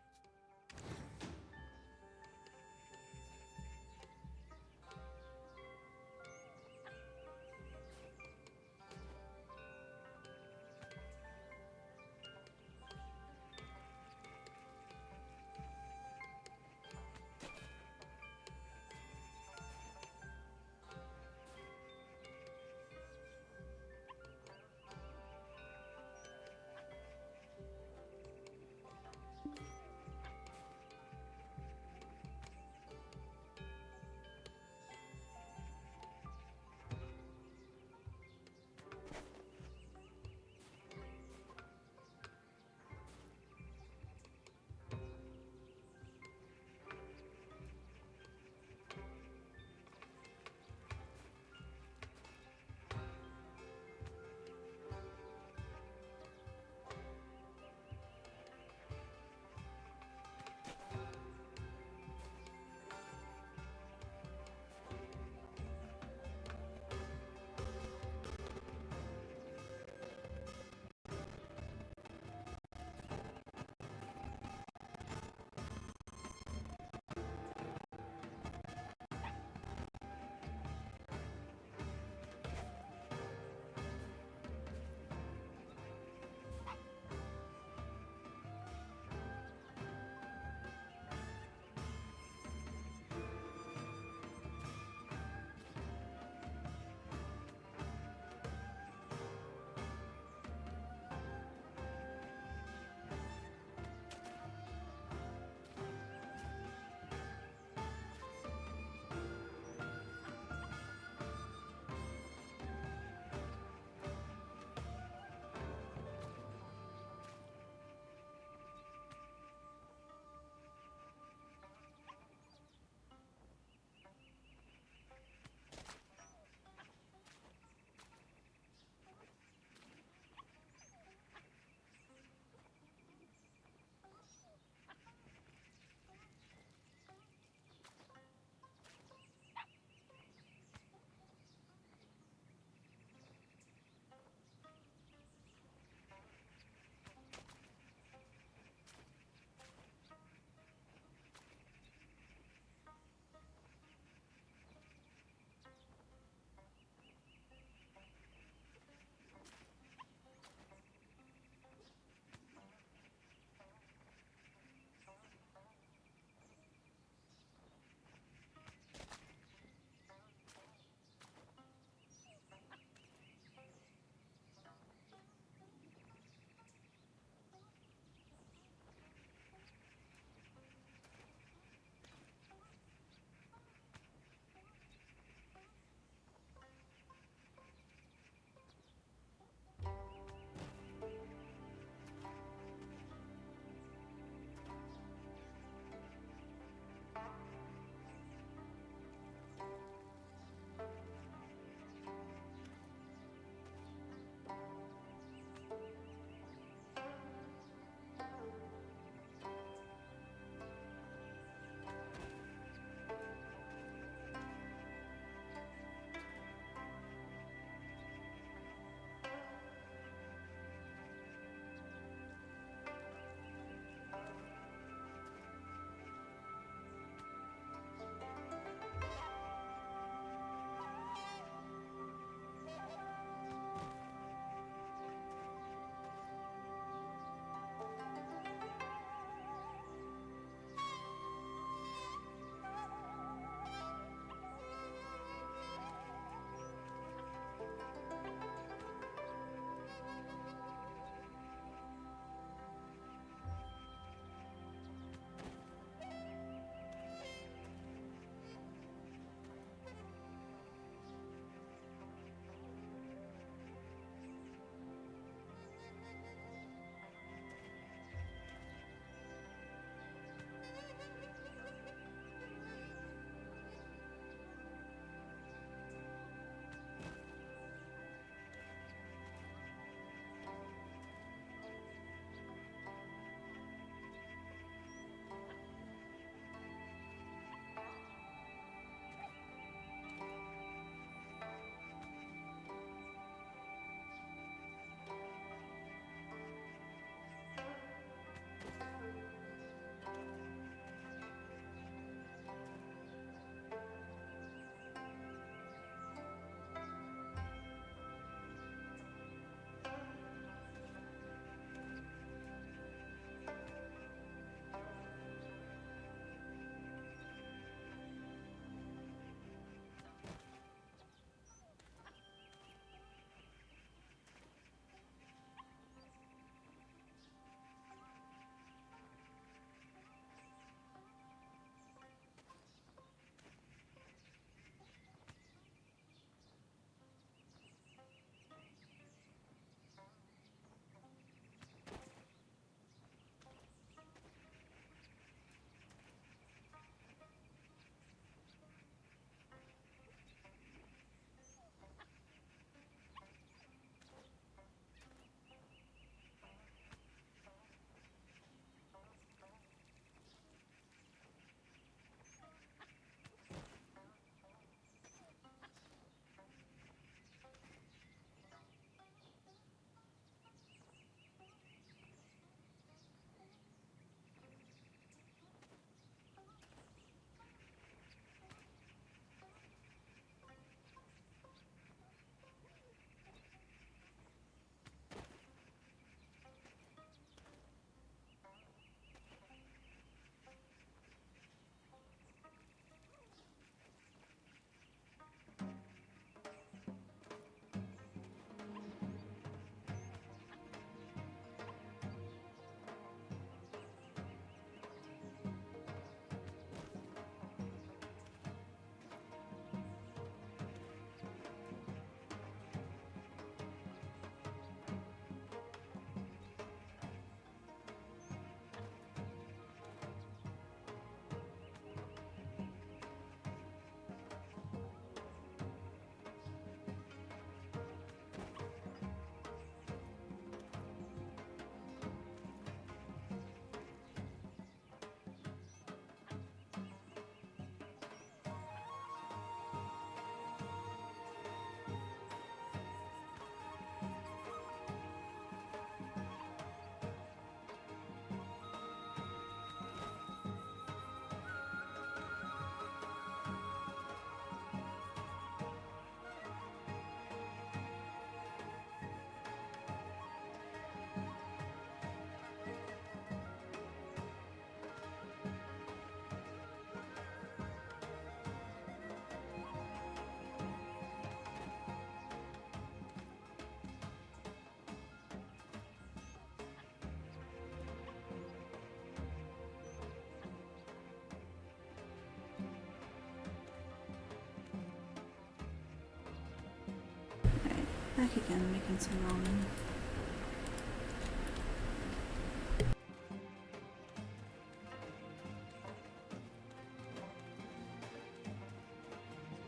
Back again, making some ramen.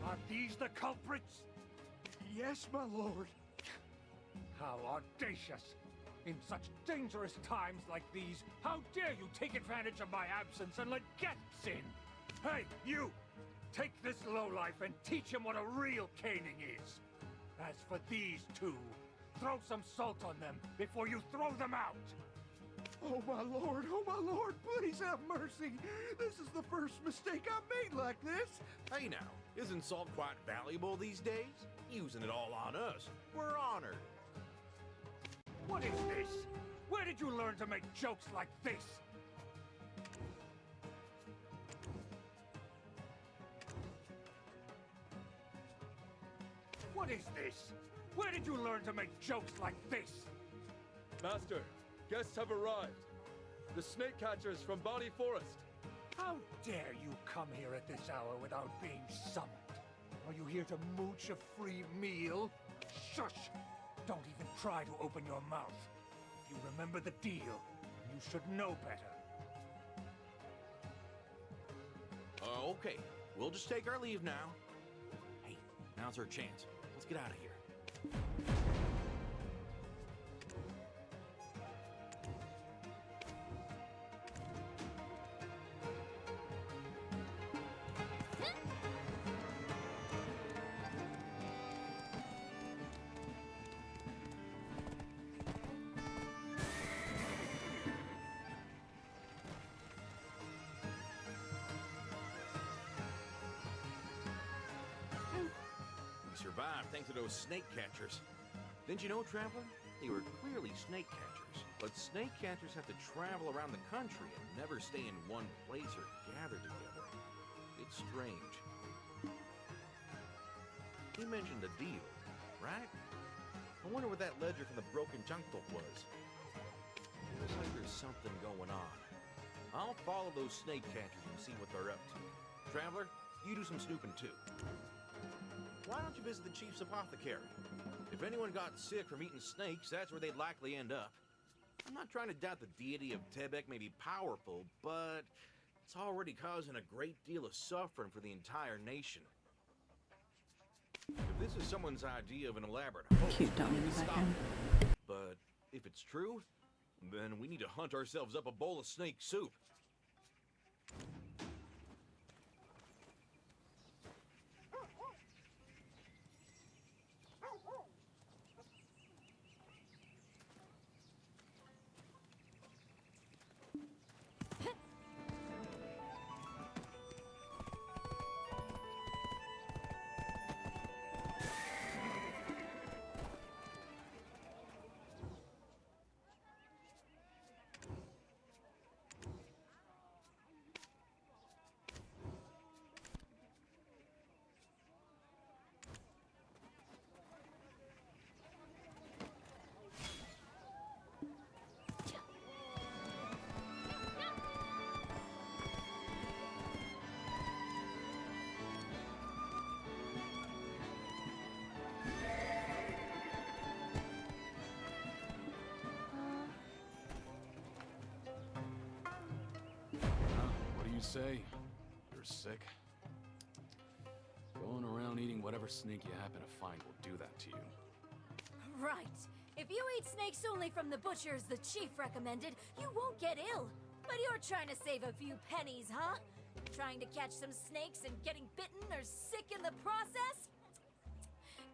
Are these the culprits? Yes, my lord. How audacious! In such dangerous times like these, how dare you take advantage of my absence and let guests in? Hey, you! Take this lowlife and teach him what a real caning is. As for these two, throw some salt on them before you throw them out. Oh my lord, please have mercy. This is the first mistake I've made like this. Hey now, isn't salt quite valuable these days? Using it all on us. We're honored. What is this? Where did you learn to make jokes like this? What is this? Where did you learn to make jokes like this? Master, guests have arrived. The snake catchers from Bonnie Forest. How dare you come here at this hour without being summoned? Are you here to mooch a free meal? Shush! Don't even try to open your mouth. If you remember the deal, you should know better. Okay, we'll just take our leave now. Hey, now's our chance. Let's get out of here. Survived thanks to those snake catchers. Didn't you know, Traveler? They were clearly snake catchers. But snake catchers have to travel around the country and never stay in one place or gather together. It's strange. He mentioned a deal, right? I wonder what that ledger from the broken jungle was. Feels like there's something going on. I'll follow those snake catchers and see what they're up to. Traveler, you do some snooping too. Why don't you visit the chief's apothecary? If anyone got sick from eating snakes, that's where they'd likely end up. I'm not trying to doubt the deity of Tebek may be powerful, but it's already causing a great deal of suffering for the entire nation. If this is someone's idea of an elaborate hoax, Cute, don't we need leave to that stop in. it. But if it's true, then we need to hunt ourselves up a bowl of snake soup. What do you say? You're sick? Going around eating whatever snake you happen to find will do that to you. Right. If you eat snakes only from the butchers the chief recommended, you won't get ill. But you're trying to save a few pennies, huh? Trying to catch some snakes and getting bitten or sick in the process?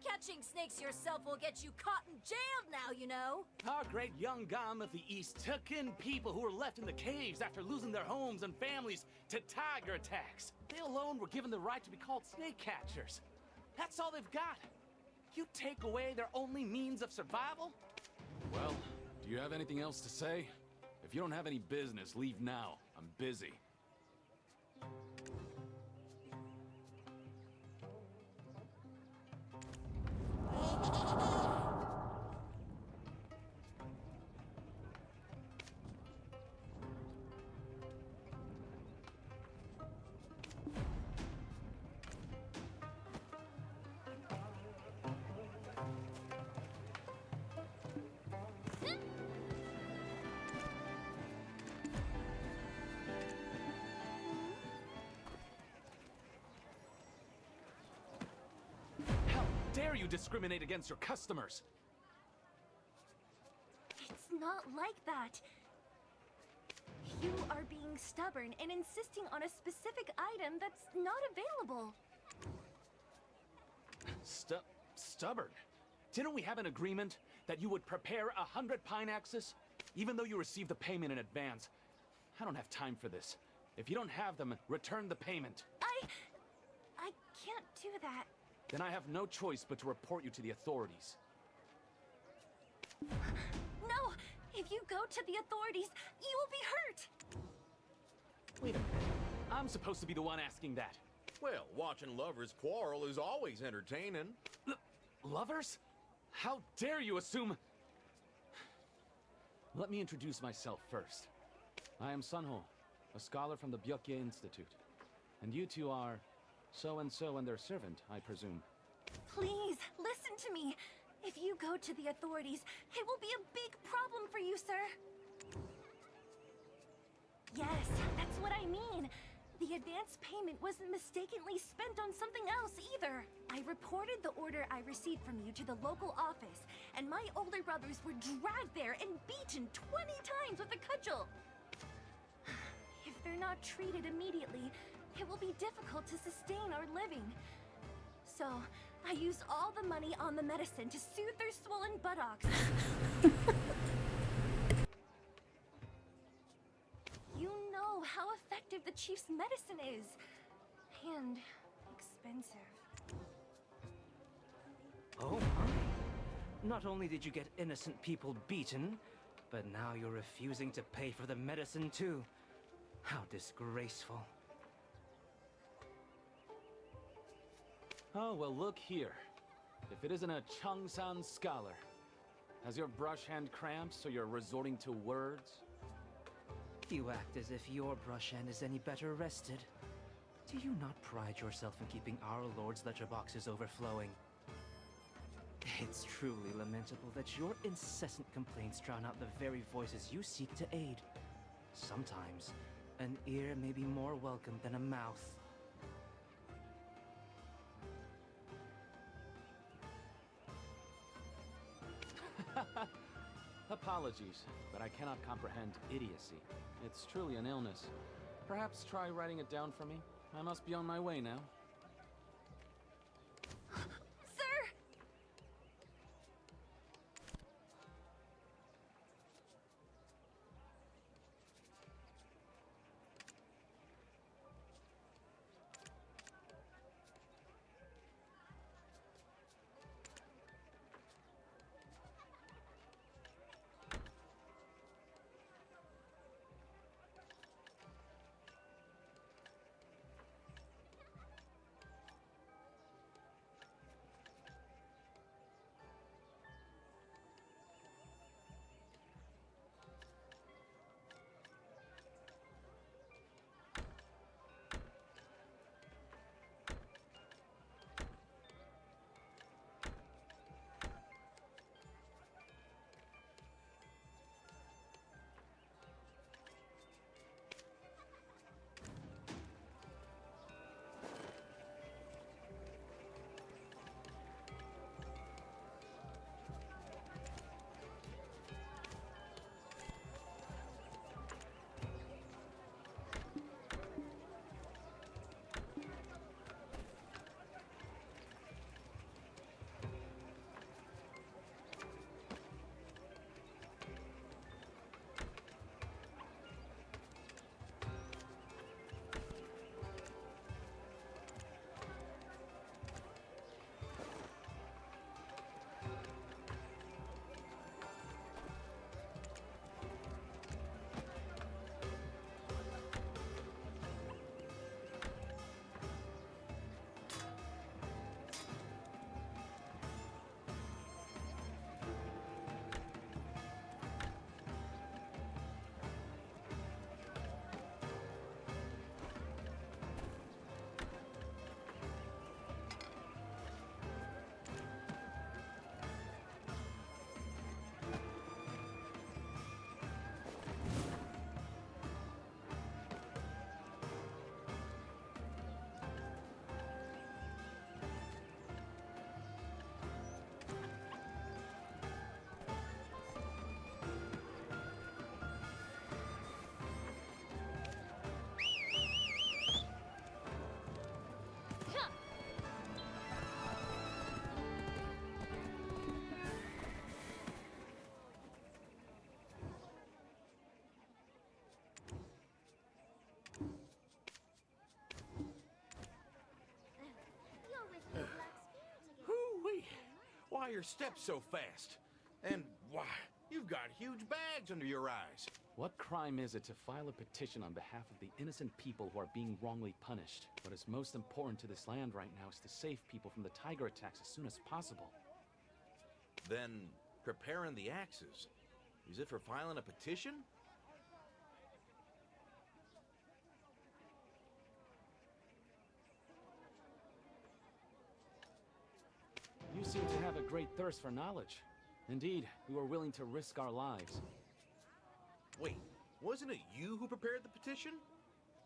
Catching snakes yourself will get you caught and jailed now, you know. Our great young Gam of the East took in people who were left in the caves after losing their homes and families to tiger attacks. They alone were given the right to be called snake catchers. That's all they've got. You take away their only means of survival? Well, do you have anything else to say? If you don't have any business, leave now. I'm busy. dare you discriminate against your customers? It's not like that. You are being stubborn and insisting on a specific item that's not available. Stubborn? Didn't we have an agreement that you would prepare 100 pine axes? Even though you received the payment in advance. I don't have time for this. If you don't have them, return the payment. I can't do that. Then I have no choice but to report you to the authorities. No! If you go to the authorities, you will be hurt! Wait a minute. I'm supposed to be the one asking that. Well, watching lovers quarrel is always entertaining. Lovers? How dare you assume... Let me introduce myself first. I am Sunho, a scholar from the Byokye Institute. And you two are so-and-so and their servant, I presume. Please, listen to me. If you go to the authorities, it will be a big problem for you, sir. Yes, that's what I mean. The advance payment wasn't mistakenly spent on something else either. I reported the order I received from you to the local office, and my older brothers were dragged there and beaten 20 times with a cudgel. If they're not treated immediately, it will be difficult to sustain our living. So, I used all the money on the medicine to soothe their swollen buttocks. You know how effective the chief's medicine is. And expensive. Oh my. Not only did you get innocent people beaten, but now you're refusing to pay for the medicine too. How disgraceful. Oh, well, look here. If it isn't a Changsan scholar. Has your brush hand cramps, so you're resorting to words? You act as if your brush hand is any better rested. Do you not pride yourself in keeping our Lord's letterboxes overflowing? It's truly lamentable that your incessant complaints drown out the very voices you seek to aid. Sometimes, an ear may be more welcome than a mouth. Apologies, but I cannot comprehend idiocy. It's truly an illness. Perhaps try writing it down for me? I must be on my way now. Sir! why your step's so fast. And why, you've got huge bags under your eyes. What crime is it to file a petition on behalf of the innocent people who are being wrongly punished? What is most important to this land right now is to save people from the tiger attacks as soon as possible. Then, preparing the axes. Is it for filing a petition? You seem to have a great thirst for knowledge. Indeed, we were willing to risk our lives. Wait, wasn't it you who prepared the petition?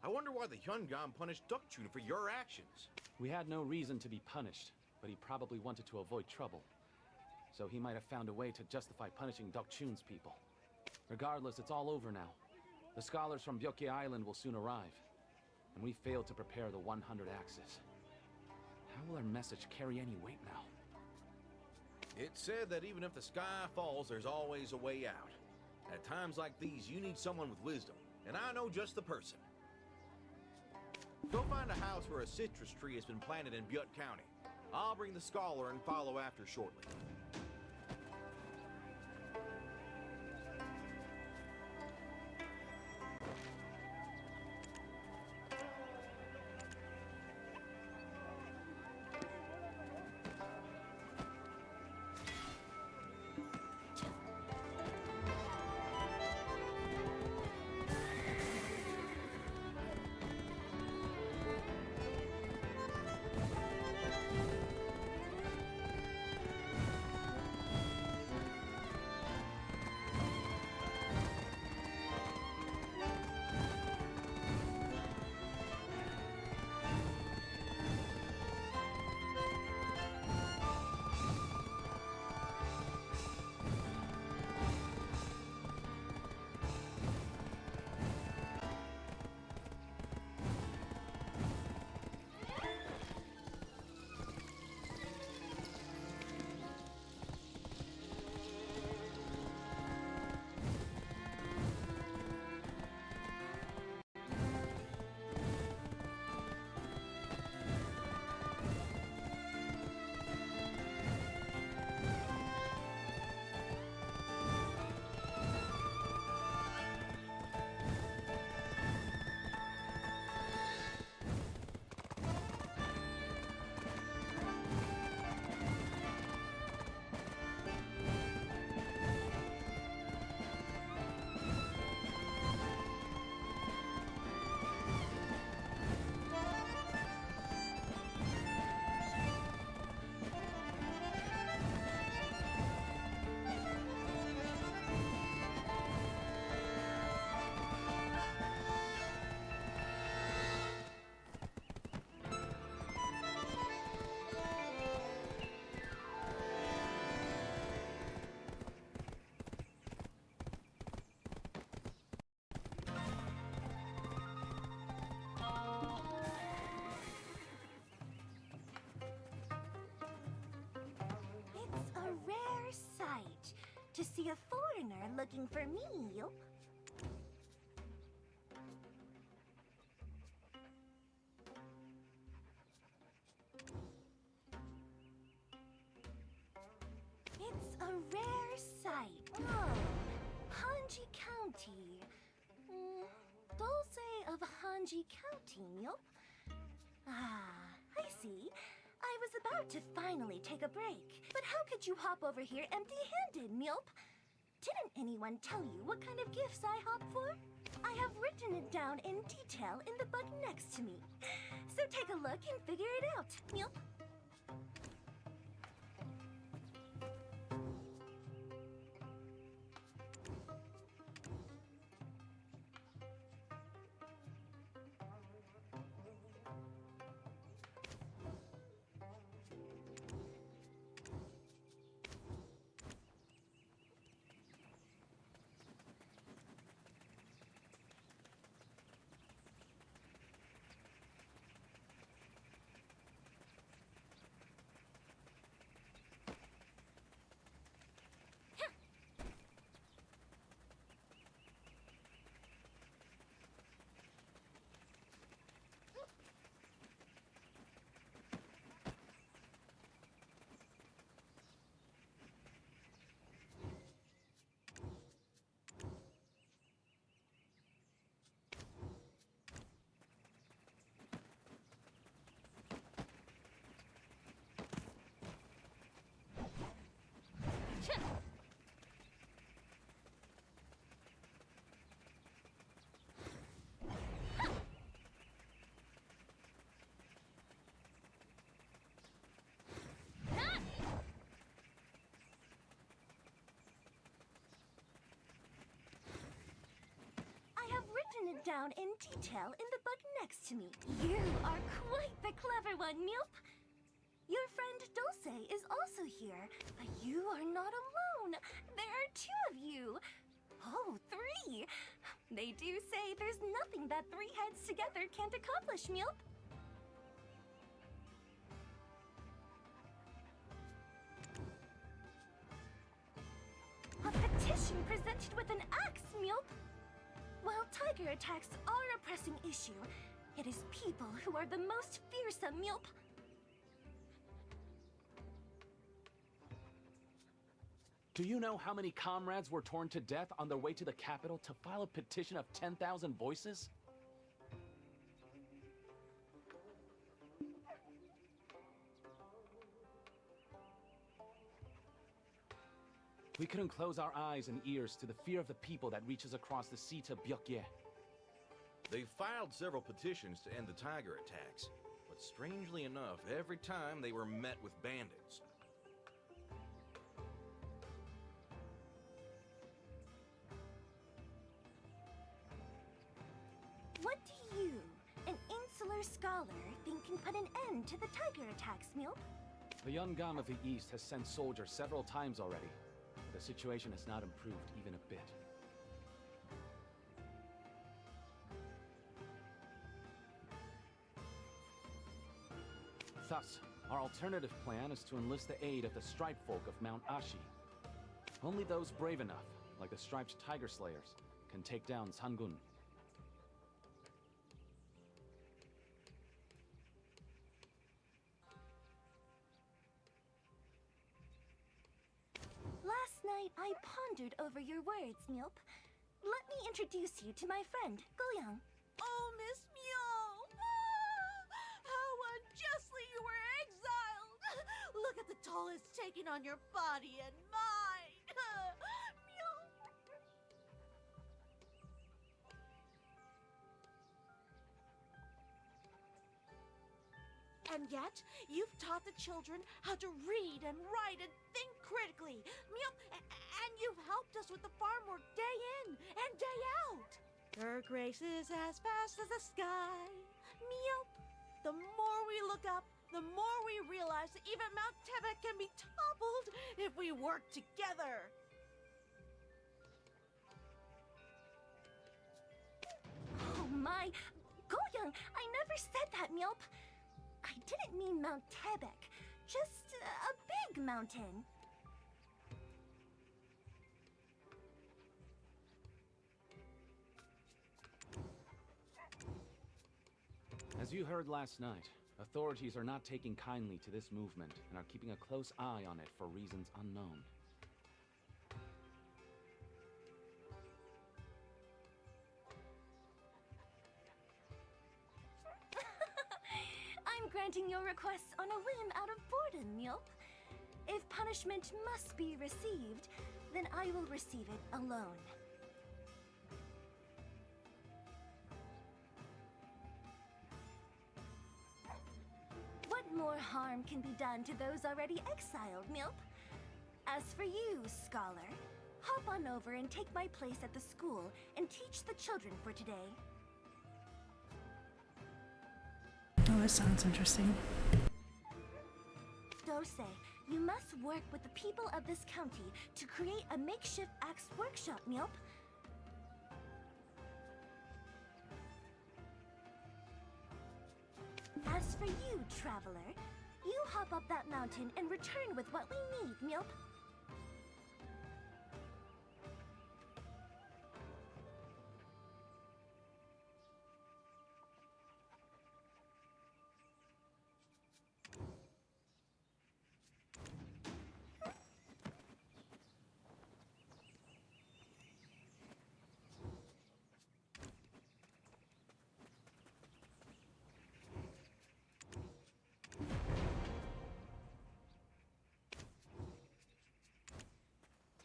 I wonder why the Hyungam punished Dukchun for your actions. We had no reason to be punished, but he probably wanted to avoid trouble. So he might have found a way to justify punishing Dukchun's people. Regardless, it's all over now. The scholars from Byoke Island will soon arrive, and we failed to prepare the 100 axes. How will our message carry any weight now? It said that even if the sky falls, there's always a way out. At times like these, you need someone with wisdom, and I know just the person. Go find a house where a citrus tree has been planted in Butte County. I'll bring the scholar and follow after shortly. To see a foreigner looking for me, yup. It's a rare sight. Oh, Hanji County. Dulce of Hanji County, yup. Ah, I see. I was about to finally take a break. But how could you hop over here empty-handed, Milp? Didn't anyone tell you what kind of gifts I hop for? I have written it down in detail in the book next to me. So take a look and figure it out, Milp. it down in detail in the book next to me. You are quite the clever one, Meowp. Your friend Dulce is also here, but you are not alone. There are 2 of you. Oh, 3. They do say there's nothing that 3 heads together can't accomplish, Meowp. A petition presented with an axe, Meowp. While tiger attacks are a pressing issue, it is people who are the most fearsome, Meowp. Do you know how many comrades were torn to death on their way to the capital to file a petition of 10,000 voices? We couldn't close our eyes and ears to the fear of the people that reaches across the sea to Byokye. They filed several petitions to end the tiger attacks, but strangely enough, every time they were met with bandits. What do you, an insular scholar, think can put an end to the tiger attacks, Meowp? The Yungam of the East has sent soldiers several times already. The situation has not improved even a bit. Thus, our alternative plan is to enlist the aid of the Stripe Folk of Mount Ashi. Only those brave enough, like the Striped Tiger Slayers, can take down Sangun. Last night, I pondered over your words, Meowp. Let me introduce you to my friend, Goyang. Oh, Miss Meow! Ah, how unjustly you were exiled! Look at the toll it's taken on your body and mind! Meow! And yet, you've taught the children how to read and write and think critically. Meow! And you've helped us with the farm work day in and day out. Her grace is as fast as the sky. Meow! The more we look up, the more we realize that even Mount Tebek can be toppled if we work together. Oh my... Goyang, I never said that, Meowp. I didn't mean Mount Tebek, just a big mountain. As you heard last night, authorities are not taking kindly to this movement and are keeping a close eye on it for reasons unknown. I'm granting your requests on a whim out of boredom, Meowp. If punishment must be received, then I will receive it alone. What more harm can be done to those already exiled, Meowp? As for you, scholar, hop on over and take my place at the school and teach the children for today. Oh, this sounds interesting. Dose, you must work with the people of this county to create a makeshift axe workshop, Meowp. As for you, traveler, you hop up that mountain and return with what we need, Meowp.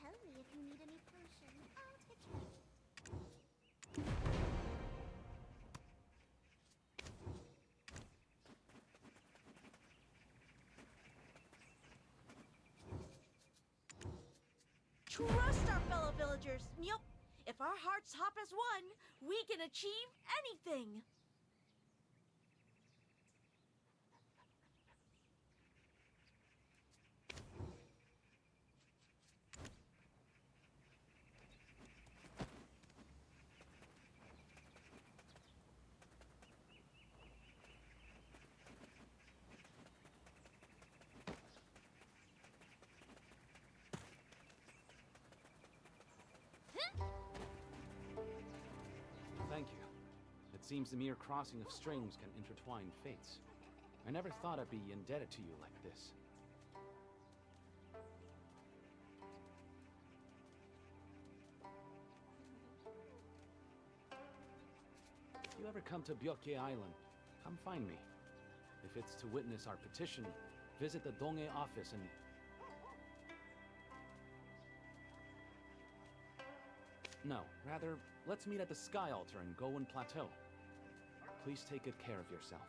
Tell me if you need any potion. I'll take care of it. Trust our fellow villagers, Meowp. If If our hearts hop as one, we can achieve anything. Thank you. It seems the mere crossing of strings can intertwine fates. I never thought I'd be indebted to you like this. If you ever come to Byoke Island, come find me. If it's to witness our petition, visit the Donghae office and... No, rather, let's meet at the Sky Altar in Gowan Plateau. Please take good care of yourself.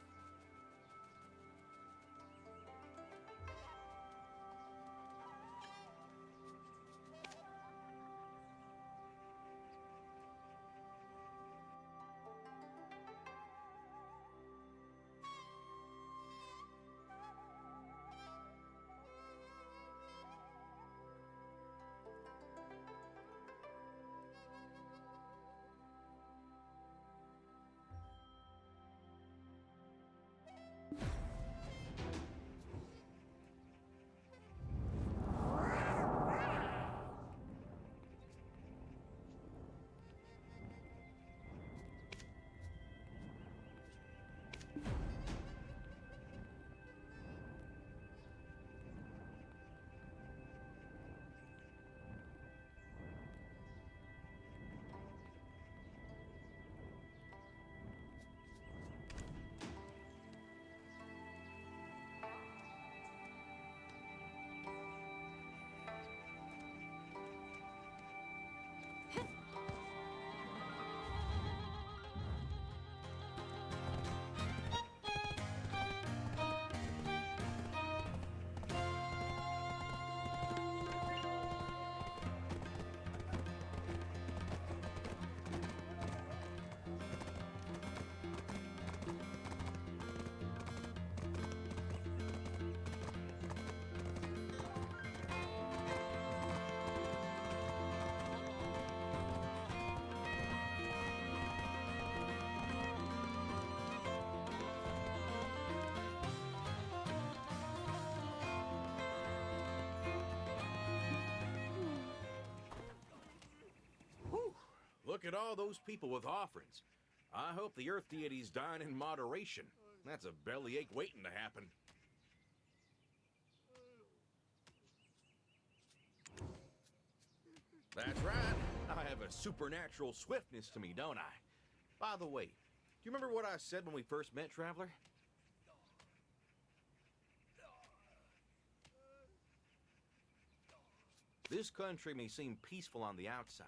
Look at all those people with offerings. I hope the Earth deities dine in moderation. That's a bellyache waiting to happen. That's right. I have a supernatural swiftness to me, don't I? By the way, do you remember what I said when we first met, Traveler? This country may seem peaceful on the outside,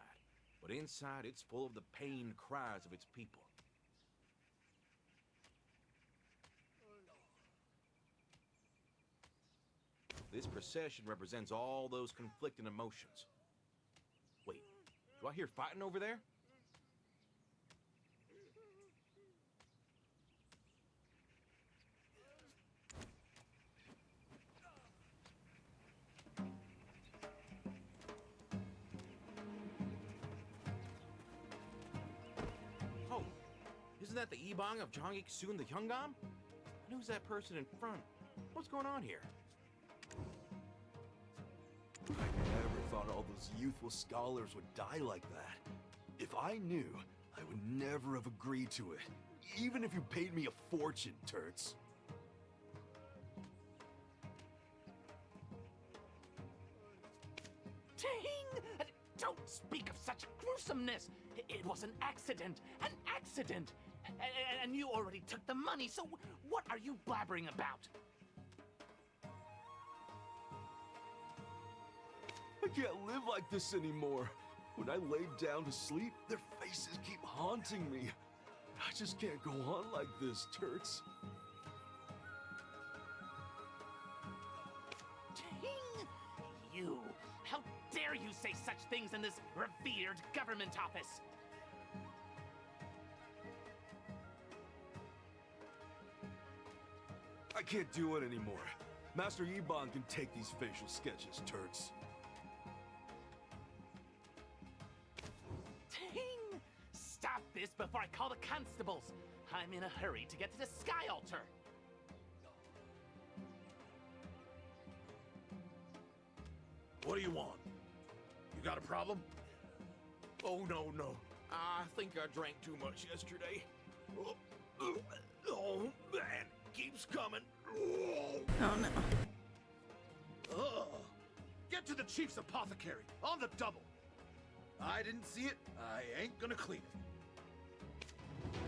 but inside it's full of the pained cries of its people. This procession represents all those conflicting emotions. Wait, do I hear fighting over there? Oh, isn't that the Ebong of Jongik-Su and the Hyungam? And who's that person in front? What's going on here? I never thought all those youthful scholars would die like that. If I knew, I would never have agreed to it. Even if you paid me a fortune, Turts. Dang! Don't speak of such gruesomeness! It was an accident! An accident! And you already took the money, so what are you blabbering about? I can't live like this anymore. When I lay down to sleep, their faces keep haunting me. I just can't go on like this, Turts. Dang! You! How dare you say such things in this revered government office? I can't do it anymore. Master Iban can take these facial sketches, turds. Ting! Stop this before I call the constables. I'm in a hurry to get to the Sky Altar. What do you want? You got a problem? Oh, no, no. I think I drank too much yesterday. Oh, man. Keeps coming. Oh no. Ugh. Get to the chief's apothecary, on the double. I didn't see it. I ain't gonna clean it.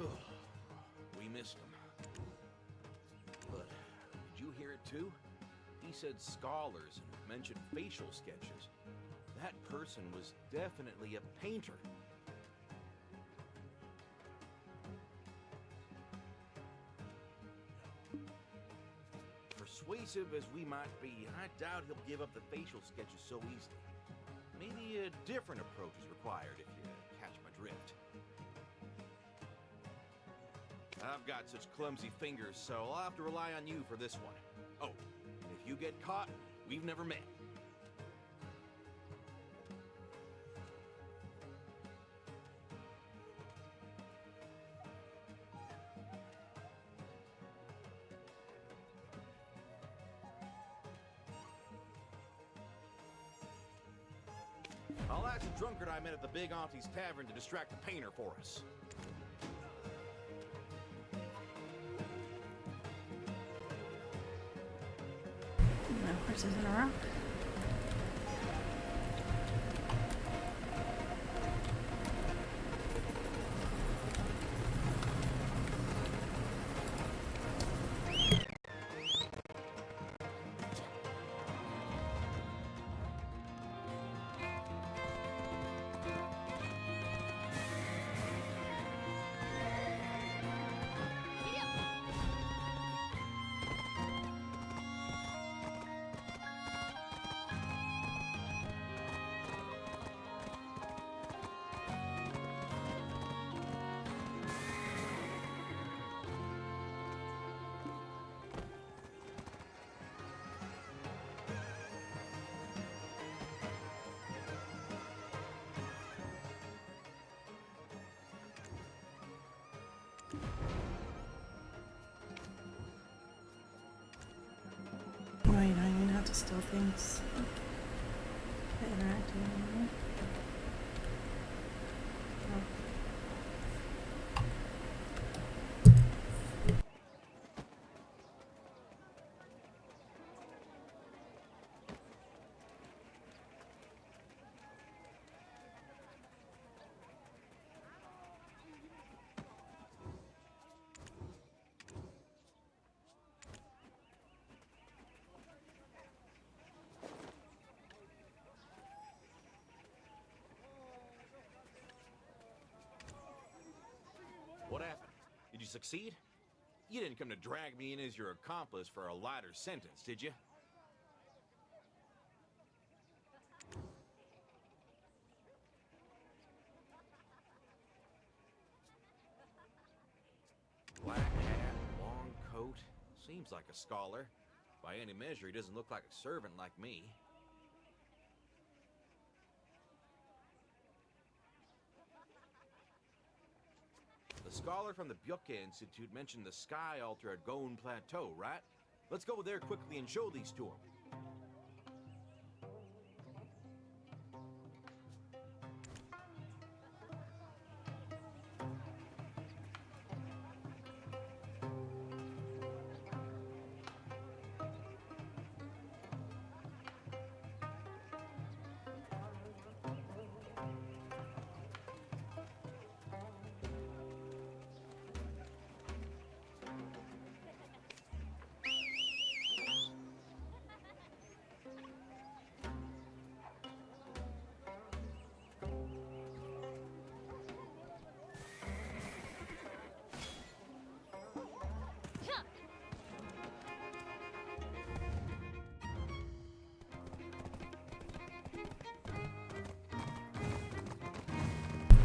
Ugh. We missed him. But did you hear it too? He said scholars and mentioned facial sketches. That person was definitely a painter. Persuasive as we might be, I doubt he'll give up the facial sketches so easily. Maybe a different approach is required if you catch my drift. I've got such clumsy fingers, so I'll have to rely on you for this one. Oh, and if you get caught, we've never met. I'll ask the drunkard I met at the Big Auntie's Tavern to distract the painter for us. My horse is in a rock. Oh, you don't even have to steal things. By interacting anymore. Oh. What happened? Did you succeed? You didn't come to drag me in as your accomplice for a lighter sentence, did you? Black hat, long coat. Seems like a scholar. By any measure, he doesn't look like a servant like me. The scholar from the Byoke Institute mentioned the Sky Altar at Goen Plateau, right? Let's go there quickly and show these to him.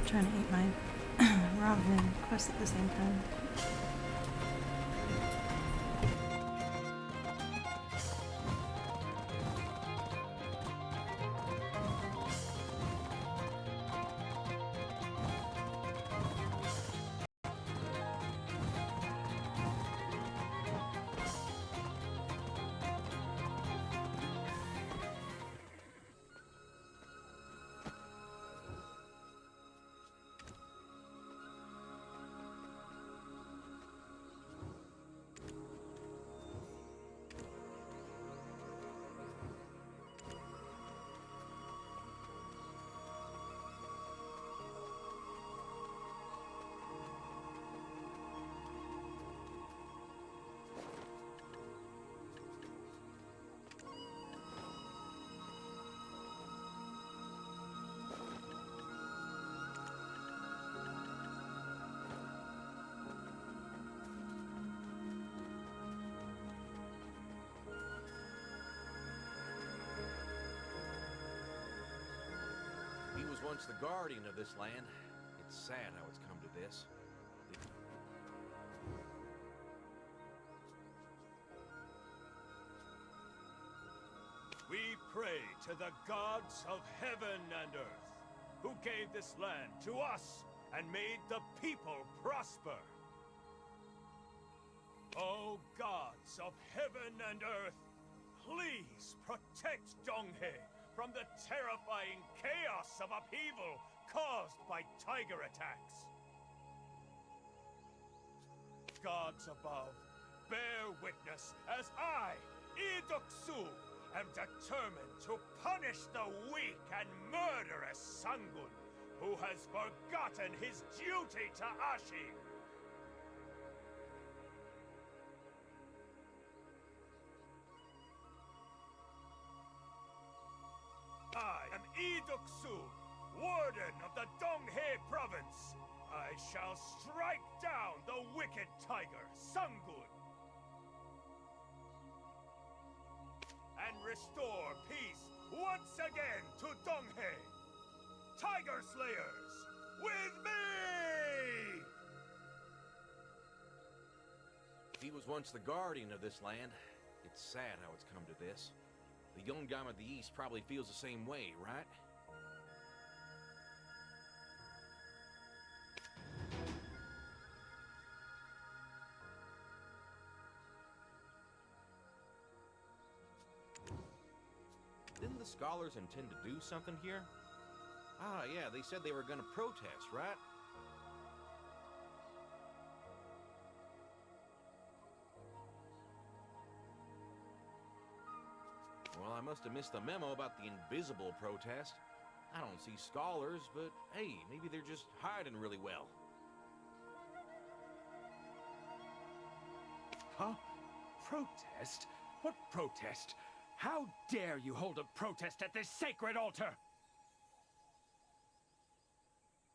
trying to eat my ramen quest at the same time. He was once the guardian of this land. It's sad how it's come to this. We pray to the gods of heaven and earth, who gave this land to us and made the people prosper. O gods of heaven and earth, please protect Donghae from the terrifying chaos of upheaval caused by tiger attacks. Gods above, bear witness as I, Lee Duk-Soo, am determined to punish the weak and murderous Sangun, who has forgotten his duty to Ashi. I am Lee Duk-Soo, Warden of the Donghae Province. I shall strike down the wicked tiger, Sangun, and restore peace once again to Donghae. Tiger Slayers, with me! He was once the guardian of this land. It's sad how it's come to this. The Yongam of the East probably feels the same way, right? Didn't the scholars intend to do something here? Ah, yeah, they said they were gonna protest, right? Well, I must have missed the memo about the invisible protest. I don't see scholars, but hey, maybe they're just hiding really well. Huh? Protest? What protest? How dare you hold a protest at this sacred altar?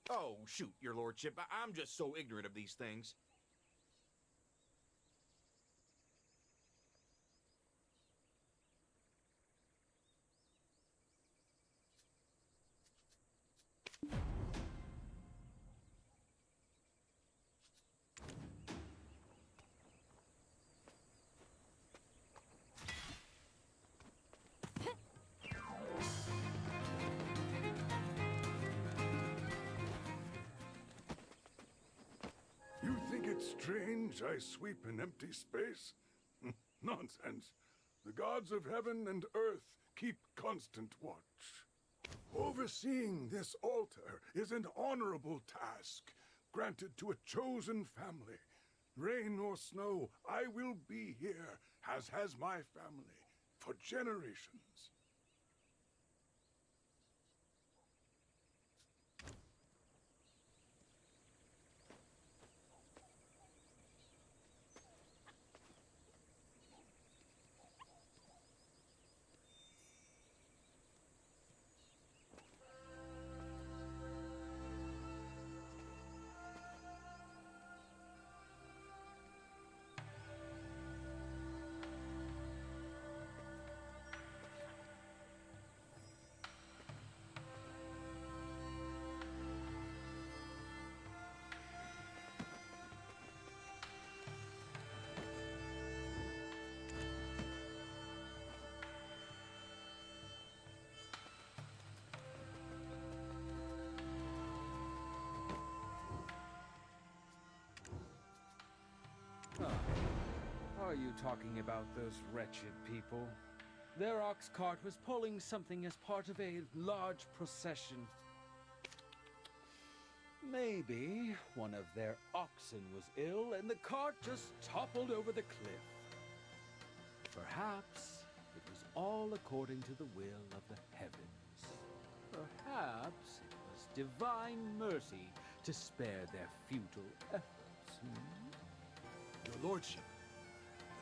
Oh, shoot, your lordship. I'm just so ignorant of these things. You think it's strange I sweep an empty space? Nonsense. The gods of heaven and earth keep constant watch. Overseeing this altar is an honorable task, granted to a chosen family. Rain or snow, I will be here, as has my family, for generations. are you talking about, those wretched people? Their ox cart was pulling something as part of a large procession. Maybe one of their oxen was ill and the cart just toppled over the cliff. Perhaps it was all according to the will of the heavens. Perhaps it was divine mercy to spare their futile efforts. Your lordship,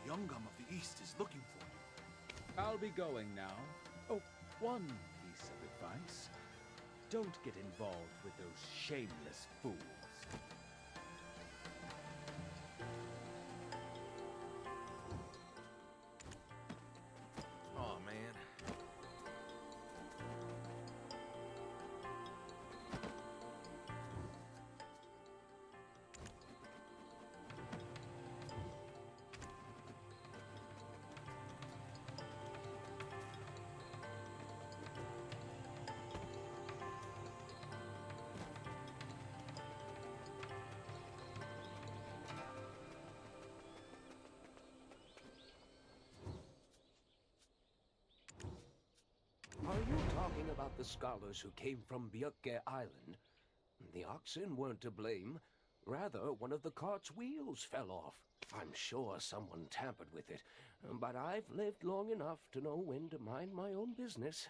the Youngum of the East is looking for you. I'll be going now. Oh, one piece of advice. Don't get involved with those shameless fools. Oh, man. Are you talking about the scholars who came from Bjökke Island? The oxen weren't to blame. Rather, one of the cart's wheels fell off. I'm sure someone tampered with it, but I've lived long enough to know when to mind my own business.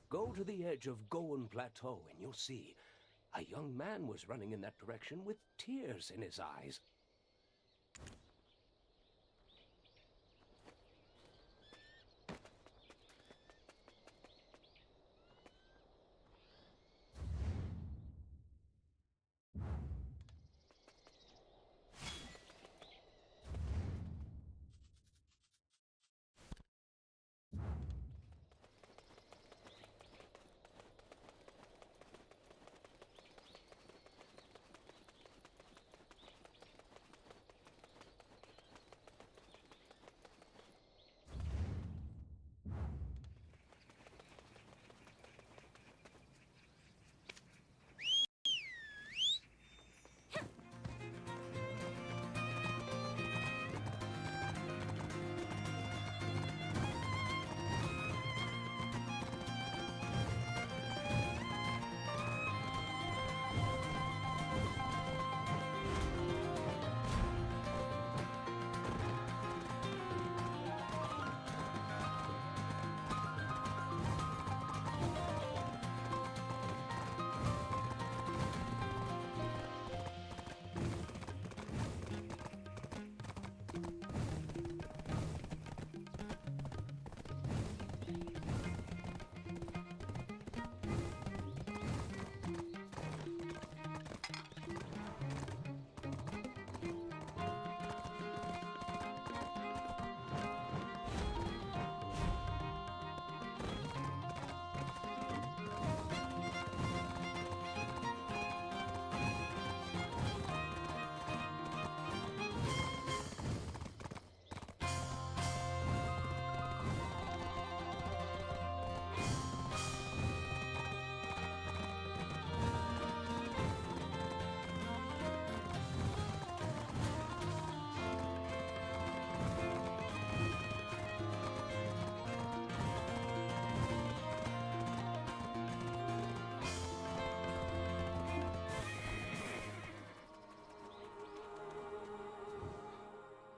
Go to the edge of Goen Plateau and you'll see. A young man was running in that direction with tears in his eyes.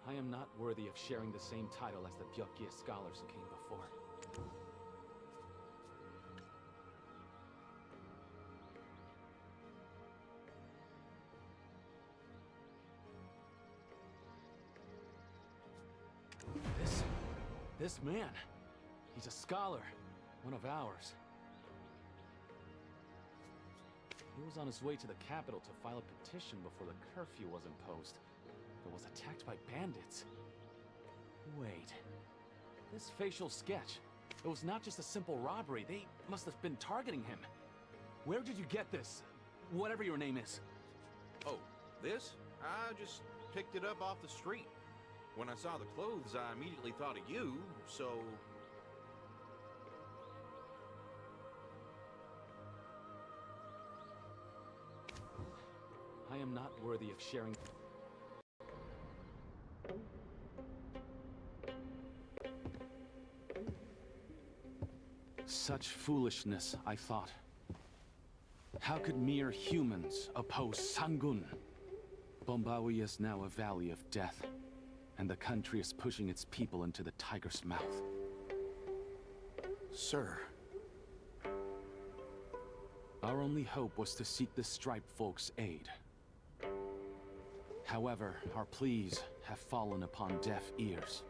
I am not worthy of sharing the same title as the Bjökke scholars who came before. This man, he's a scholar, one of ours. He was on his way to the capital to file a petition before the curfew was imposed, but was attacked by bandits. Wait, this facial sketch, it was not just a simple robbery. They must have been targeting him. Where did you get this? Whatever your name is. Oh, this? I just picked it up off the street. When I saw the clothes, I immediately thought of you, so... I am not worthy of sharing... Such foolishness, I thought. How could mere humans oppose Sangun? Bombawi is now a valley of death, and the country is pushing its people into the tiger's mouth. Sir. Our only hope was to seek the Striped folks' aid. However, our pleas have fallen upon deaf ears.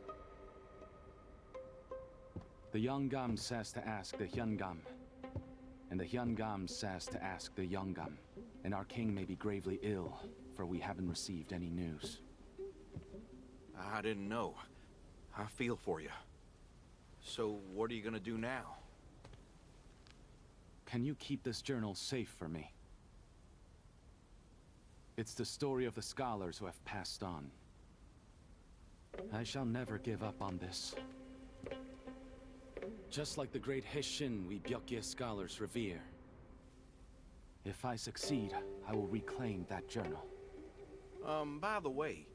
The Yongam says to ask the Hyungam, and the Hyungam says to ask the Yongam, and our king may be gravely ill, for we haven't received any news. I didn't know. I feel for you. So, what are you gonna do now? Can you keep this journal safe for me? It's the story of the scholars who have passed on. I shall never give up on this. Just like the great Heshin we Byokye scholars revere. If I succeed, I will reclaim that journal. By the way,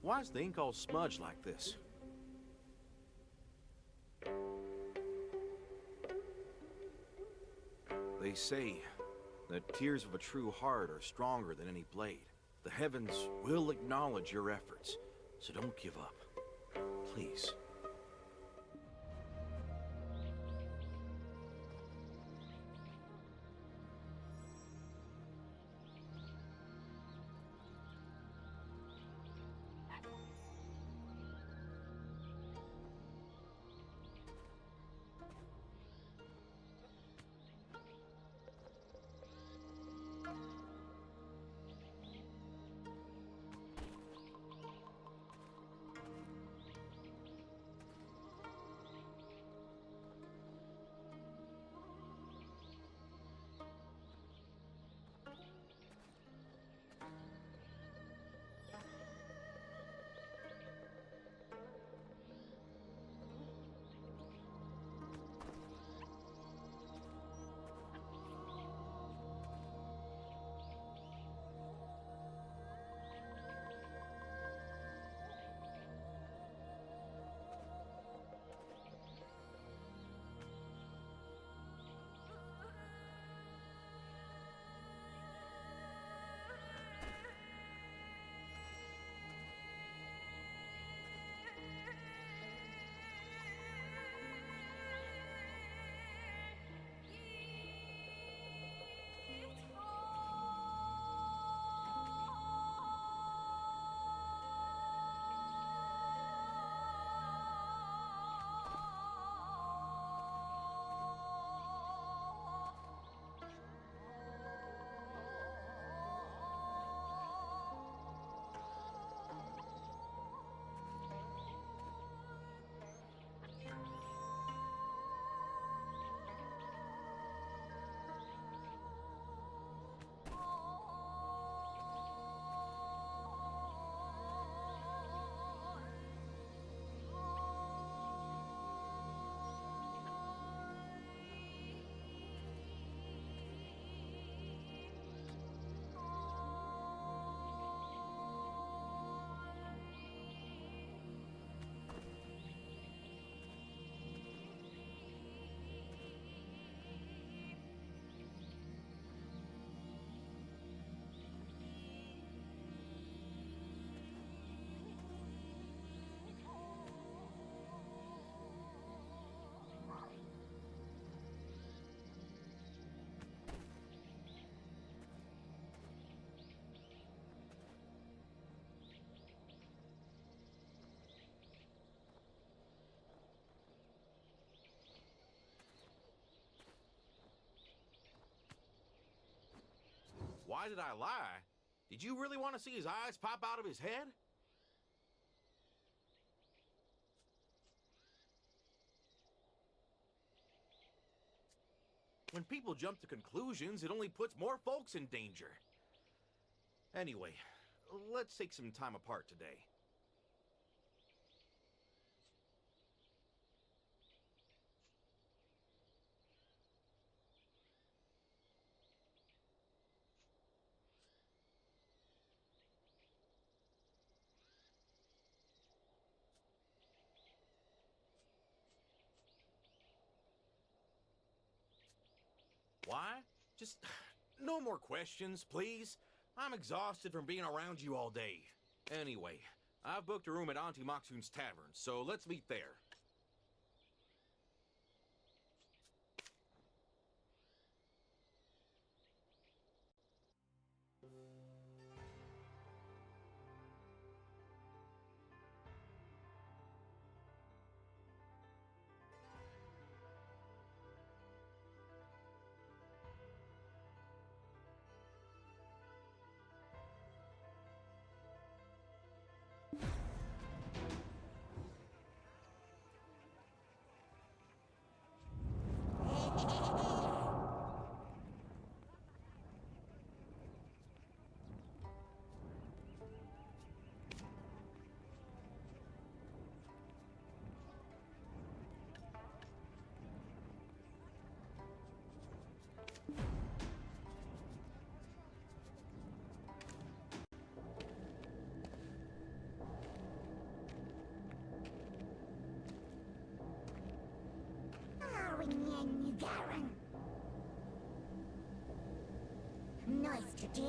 why is the ink all smudged like this? They say that tears of a true heart are stronger than any blade. The heavens will acknowledge your efforts, so don't give up. Please. Why did I lie? Did you really want to see his eyes pop out of his head? When people jump to conclusions, it only puts more folks in danger. Anyway, let's take some time apart today. Why? Just no more questions, please. I'm exhausted from being around you all day. Anyway, I've booked a room at Auntie Moxun's Tavern, so let's meet there. Nice to dear.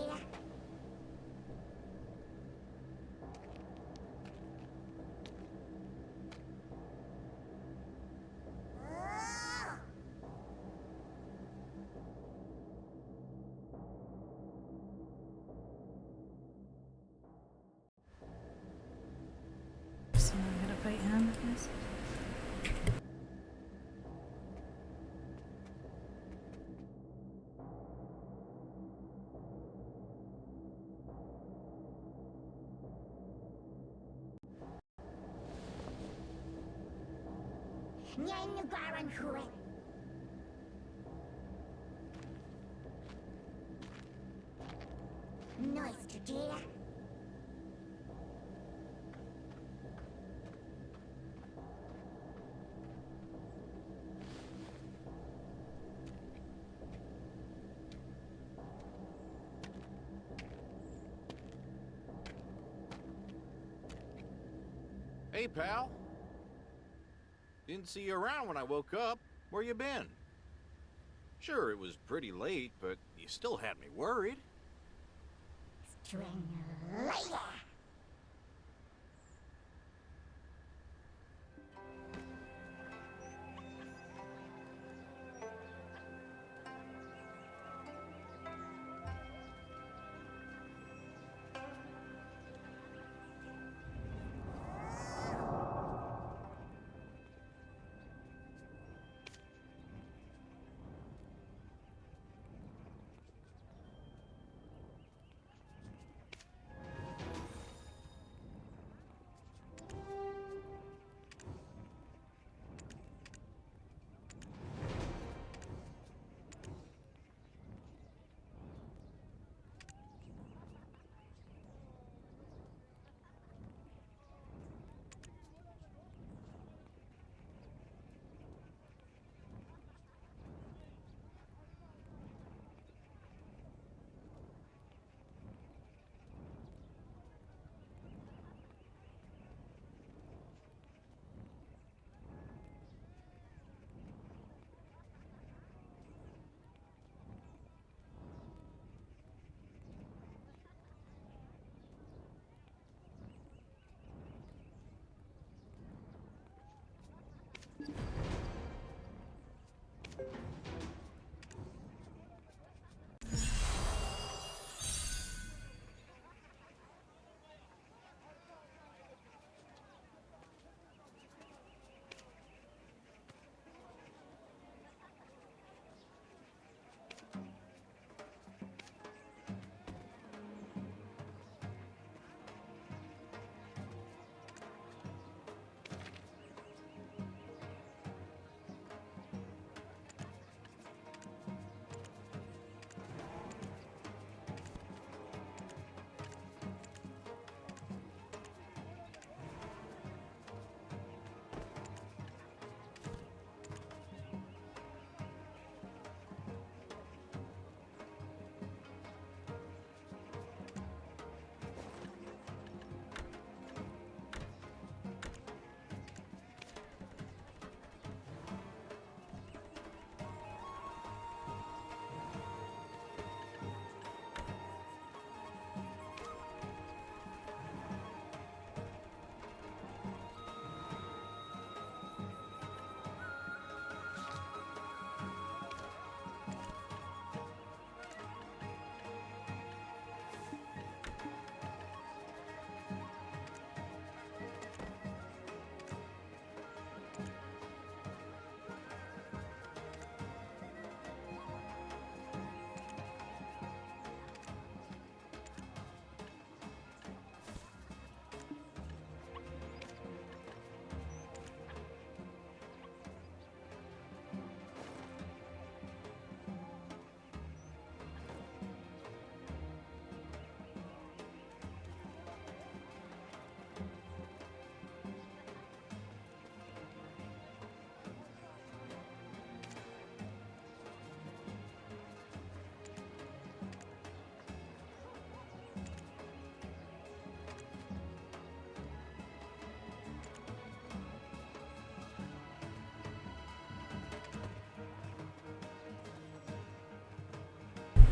So I'm gonna fight him, I guess. Nyanugaran Hure. Nice to dear. Hey, pal. Didn't see you around when I woke up. Where you been? Sure, it was pretty late, but you still had me worried. Strangler.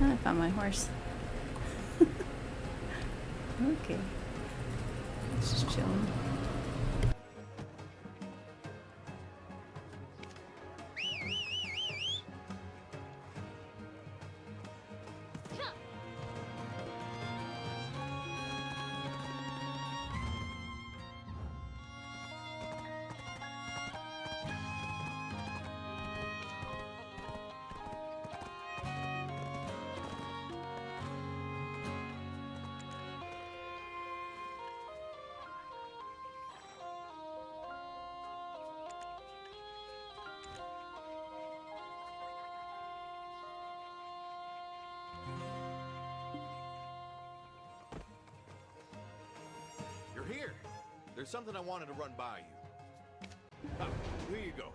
I found my horse. Okay. It's just chilling. You're here. There's something I wanted to run by you. Ah, here you go.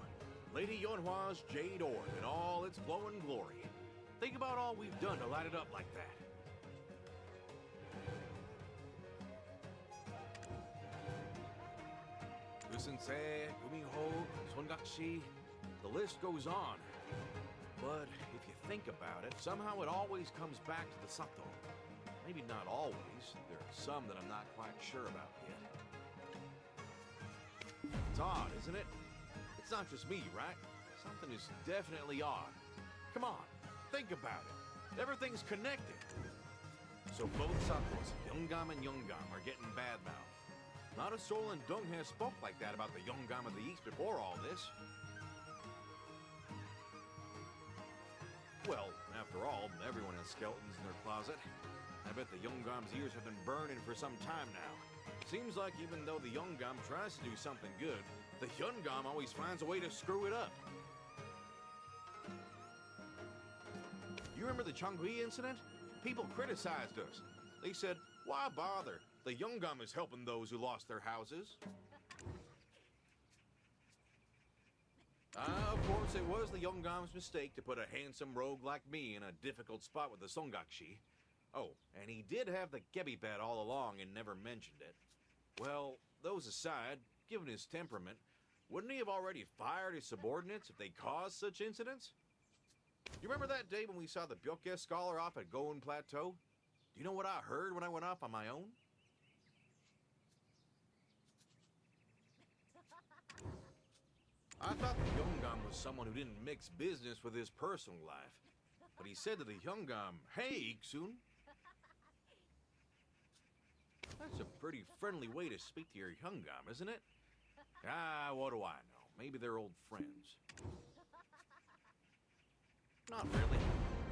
Lady Yonhwa's Jade Orb in all its glowing glory. Think about all we've done to light it up like that. Gusensei, Gumiho, Songakshi, the list goes on. But if you think about it, somehow it always comes back to the Sato. Maybe not always. There are some that I'm not quite sure about yet. It's odd, isn't it? It's not just me, right? Something is definitely odd. Come on, think about it. Everything's connected. So both Satos, Yongam and Yongam, are getting badmouthed. Not a soul in Donghae spoke like that about the Yongam of the East before all this. Well, after all, everyone has skeletons in their closet. I bet the Yongam's ears have been burning for some time now. Seems like even though the Yongam tries to do something good, the Yongam always finds a way to screw it up. You remember the Changhui incident? People criticized us. They said, why bother? The Yongam is helping those who lost their houses. Of course, it was the Yongam's mistake to put a handsome rogue like me in a difficult spot with the Songakshi. Oh, and he did have the Gebi bat all along and never mentioned it. Well, those aside, given his temperament, wouldn't he have already fired his subordinates if they caused such incidents? You remember that day when we saw the Byoke scholar off at Goen Plateau? Do you know what I heard when I went off on my own? I thought the Yongam was someone who didn't mix business with his personal life. But he said to the Yongam, "Hey, Iksun." That's a pretty friendly way to speak to your Yongam, isn't it? Ah, what do I know? Maybe they're old friends. Not really.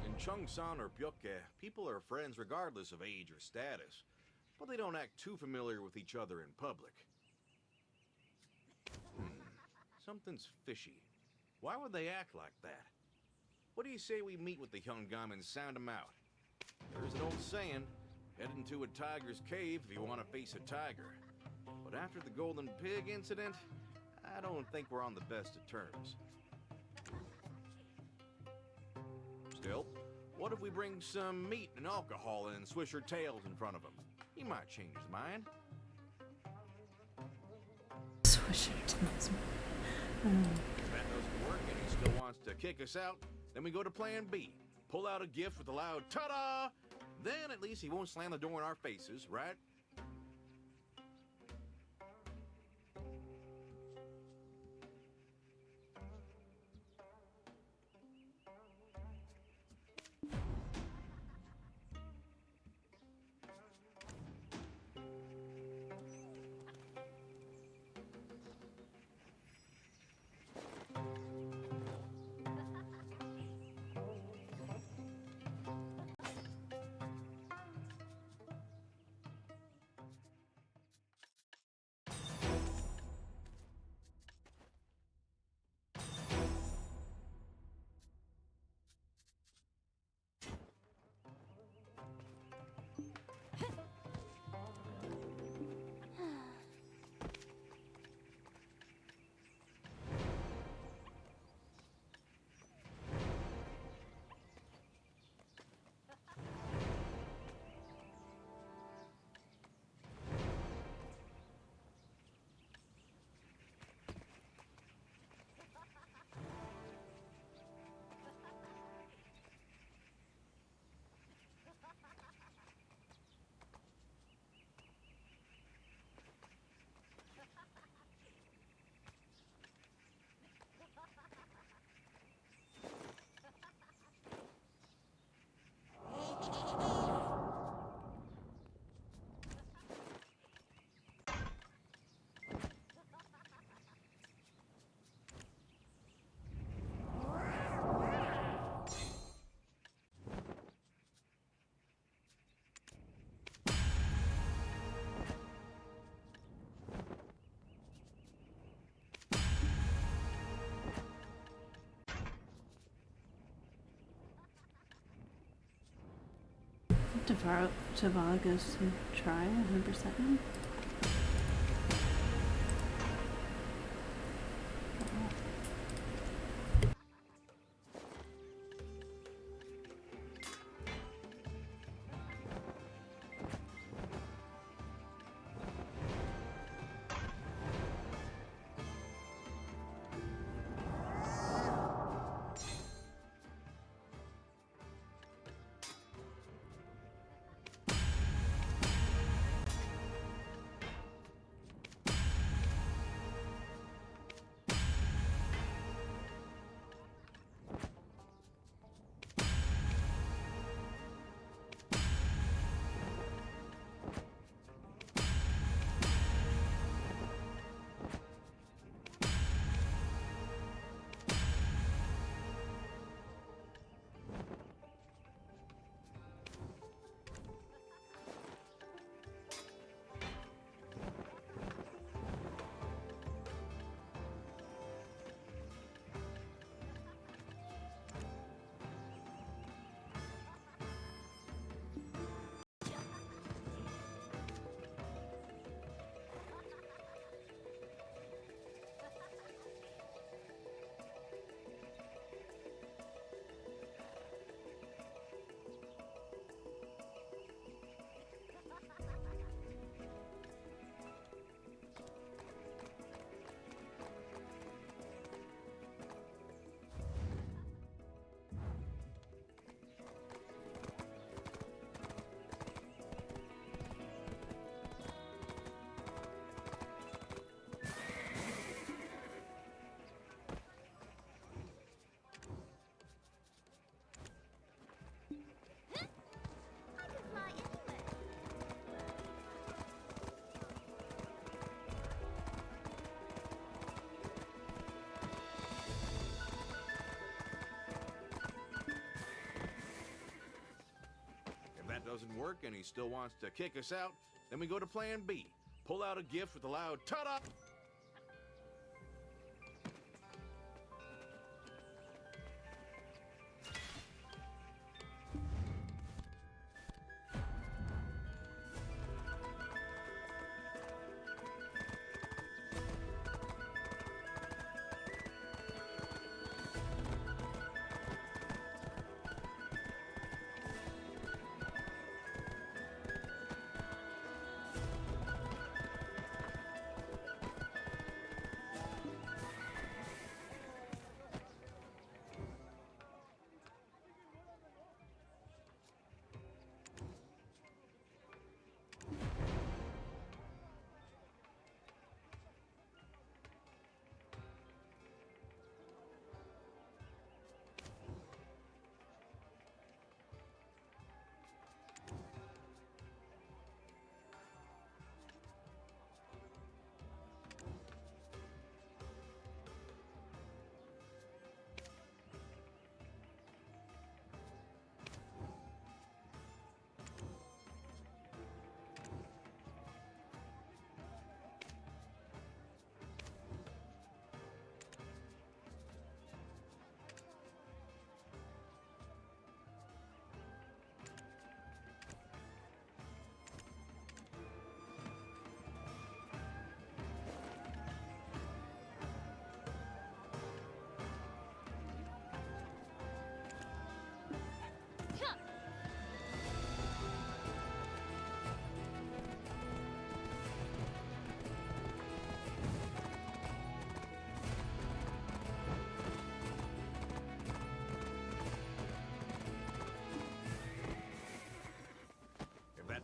In Cheongsan or Byoke, people are friends regardless of age or status. But they don't act too familiar with each other in public. Something's fishy. Why would they act like that? What do you say we meet with the Yongam and sound them out? There's an old saying, head into a tiger's cave if you want to face a tiger. But after the Golden Pig incident, I don't think we're on the best of terms. Still, what if we bring some meat and alcohol and swish our tails in front of him? He might change his mind. Swish your tails. If that doesn't work and he still wants to kick us out, then we go to plan B. Pull out a gift with a loud ta-da! Then at least he won't slam the door in our faces, right? Tavara goes to try 100%. Doesn't work and he still wants to kick us out, then we go to plan B. Pull out a gift with a loud ta-da!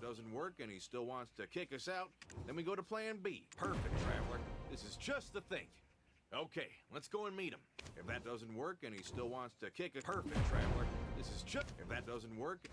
Doesn't work and he still wants to kick us out, then we go to plan B. Perfect, Traveler. This is just the thing. Okay, let's go and meet him. If that doesn't work and he still wants to kick us... Perfect, Traveler. This is just... If that doesn't work...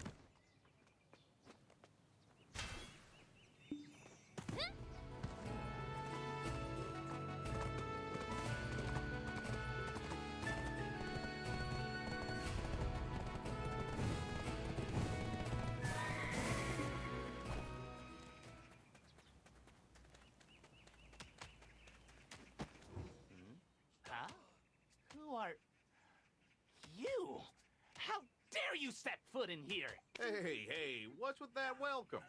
set foot in here. Hey, what's with that welcome?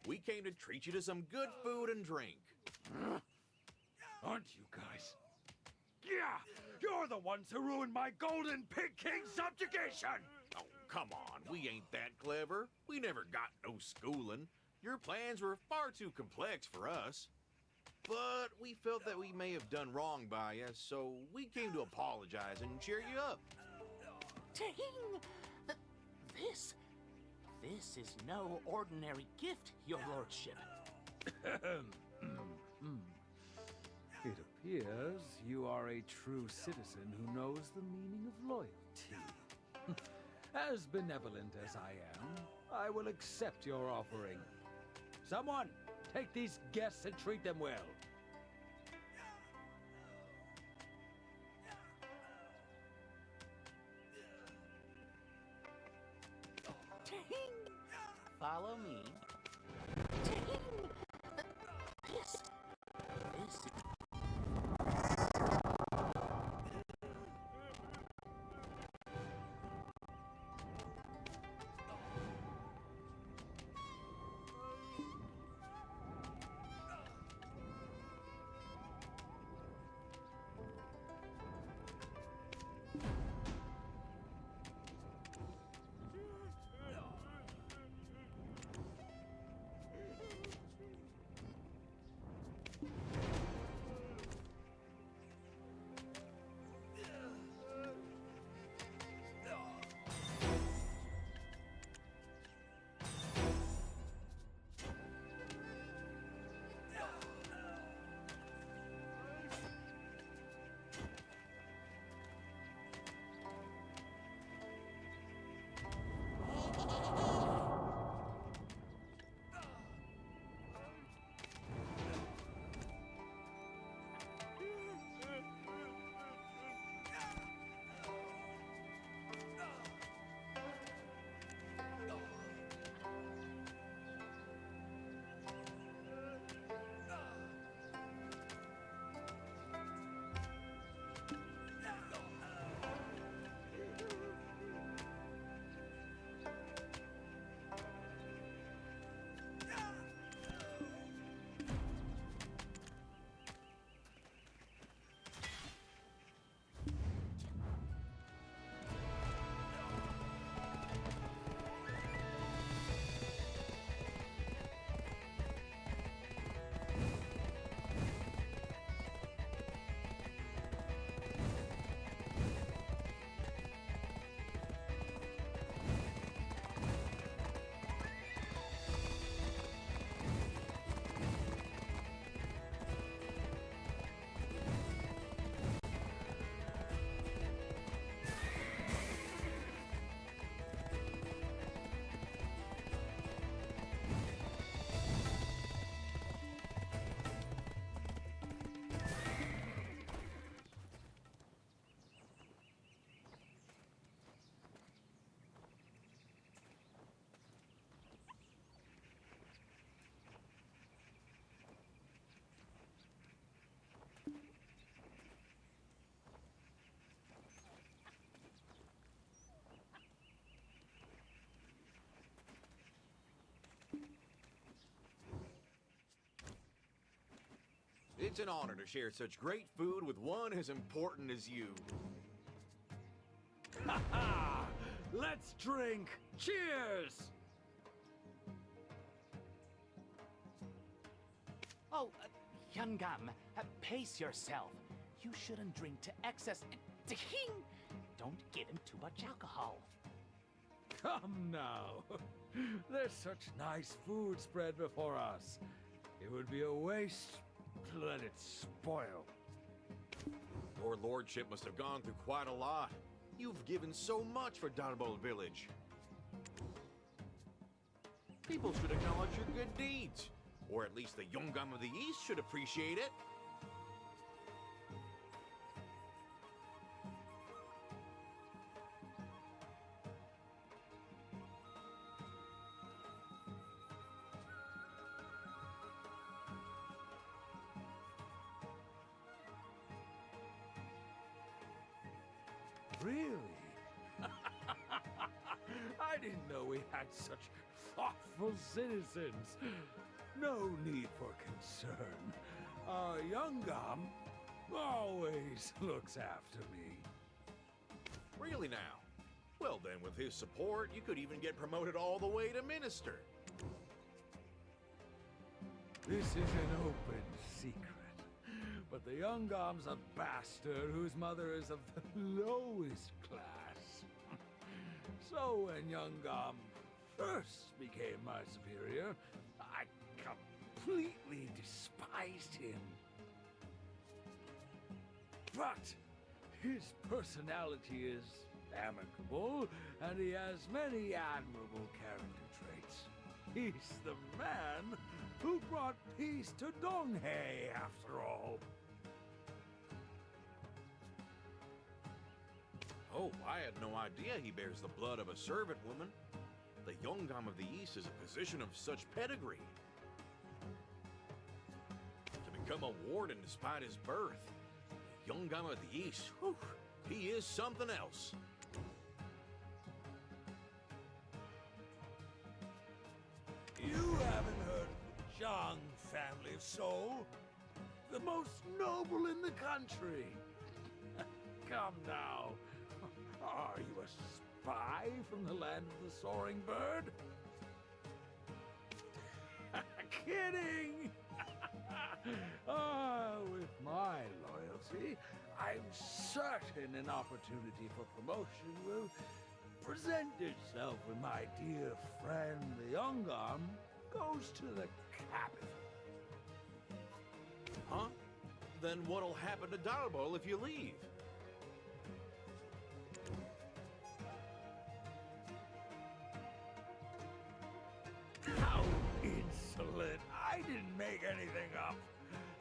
We came to treat you to some good food and drink. Aren't you guys? Yeah! You're the ones who ruined my Golden Pig King subjugation! Oh, come on, we ain't that clever. We never got no schooling. Your plans were far too complex for us. But we felt that we may have done wrong by you, so we came to apologize and cheer you up. Ting! This is no ordinary gift, your lordship. It appears you are a true citizen who knows the meaning of loyalty. As benevolent as I am, I will accept your offering. Someone, take these guests and treat them well. Follow me. This. It's an honor to share such great food with one as important as you. Ha ha! Let's drink! Cheers! Oh, Yungam, pace yourself. You shouldn't drink to excess. Ting! Don't give him too much alcohol. Come now. There's such nice food spread before us. It would be a waste to let it spoil. Your lordship must have gone through quite a lot. You've given so much for Darbold Village. People should acknowledge your good deeds. Or at least the Yungam of the East should appreciate it. Really? I'd didn't know we had such thoughtful citizens. No need for concern. Our young Gom always looks after me. Really now? Well then, with his support, you could even get promoted all the way to minister. This is an open secret. But the young Gom's a bastard whose mother is of the lowest class. So when young Gom first became my superior, I completely despised him. But his personality is amicable, and he has many admirable character traits. He's the man who brought peace to Donghae, after all. Oh, I had no idea he bears the blood of a servant woman. The Yongam of the East is a position of such pedigree. To become a warden despite his birth, Yongam of the East, whew, he is something else. You haven't heard of the Zhang family of Seoul? The most noble in the country. Come now. Are you a spy from the land of the soaring bird? Kidding! With my loyalty, I'm certain an opportunity for promotion will present itself when my dear friend the Yongam goes to the capital. Huh? Then what'll happen to Darbol if you leave? How insolent! I didn't make anything up.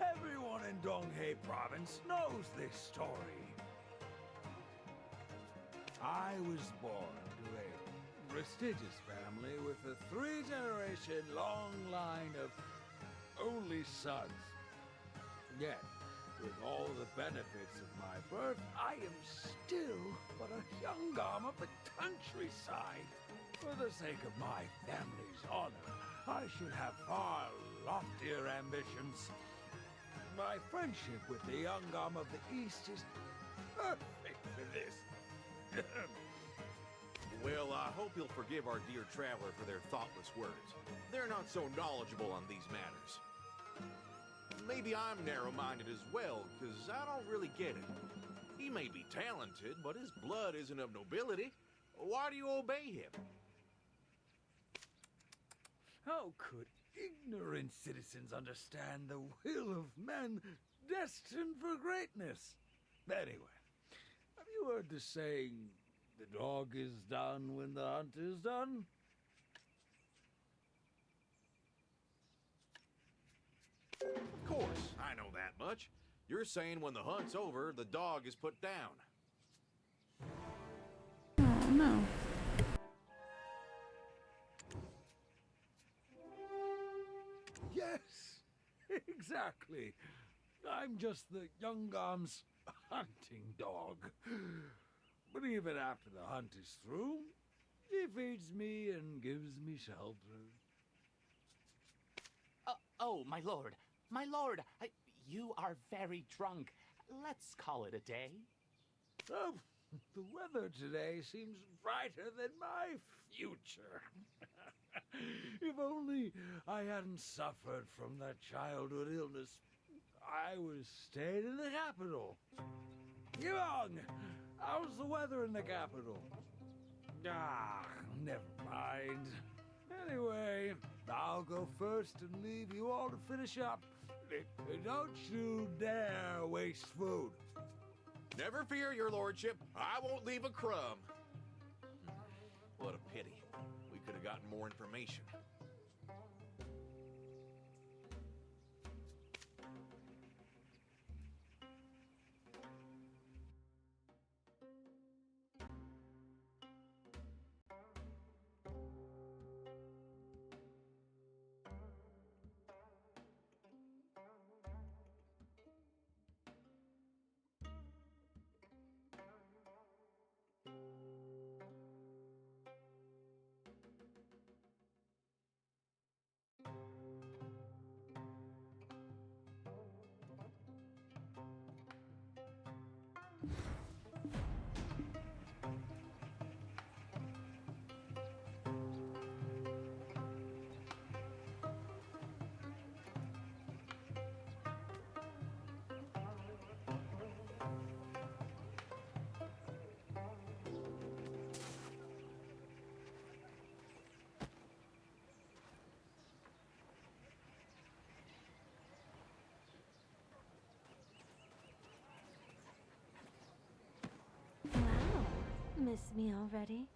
Everyone in Donghae province knows this story. I was born to a prestigious family with a three-generation long line of only sons. Yet, with all the benefits of my birth, I am still but a young Gom of the countryside. For the sake of my family's honor, I should have far loftier ambitions. My friendship with the young Gom of the East is perfect for this. Well, I hope you'll forgive our dear traveler for their thoughtless words. They're not so knowledgeable on these matters. Maybe I'm narrow-minded as well, because I don't really get it. He may be talented, but his blood isn't of nobility. Why do you obey him? How could ignorant citizens understand the will of men destined for greatness? Anyway, have you heard the saying, the dog is done when the hunt is done? Of course, I know that much. You're saying when the hunt's over, the dog is put down. Oh, no. Yes, exactly. I'm just the young Gom's hunting dog. But even after the hunt is through, he feeds me and gives me shelter. Oh, my lord. My lord, you are very drunk. Let's call it a day. Oh, the weather today seems brighter than my future. If only I hadn't suffered from that childhood illness, I would have stayed in the capital. Young, how's the weather in the capital? Ah, never mind. Anyway, I'll go first and leave you all to finish up. Don't you dare waste food. Never fear, your lordship. I won't leave a crumb. What a pity. We could have gotten more information. miss me already?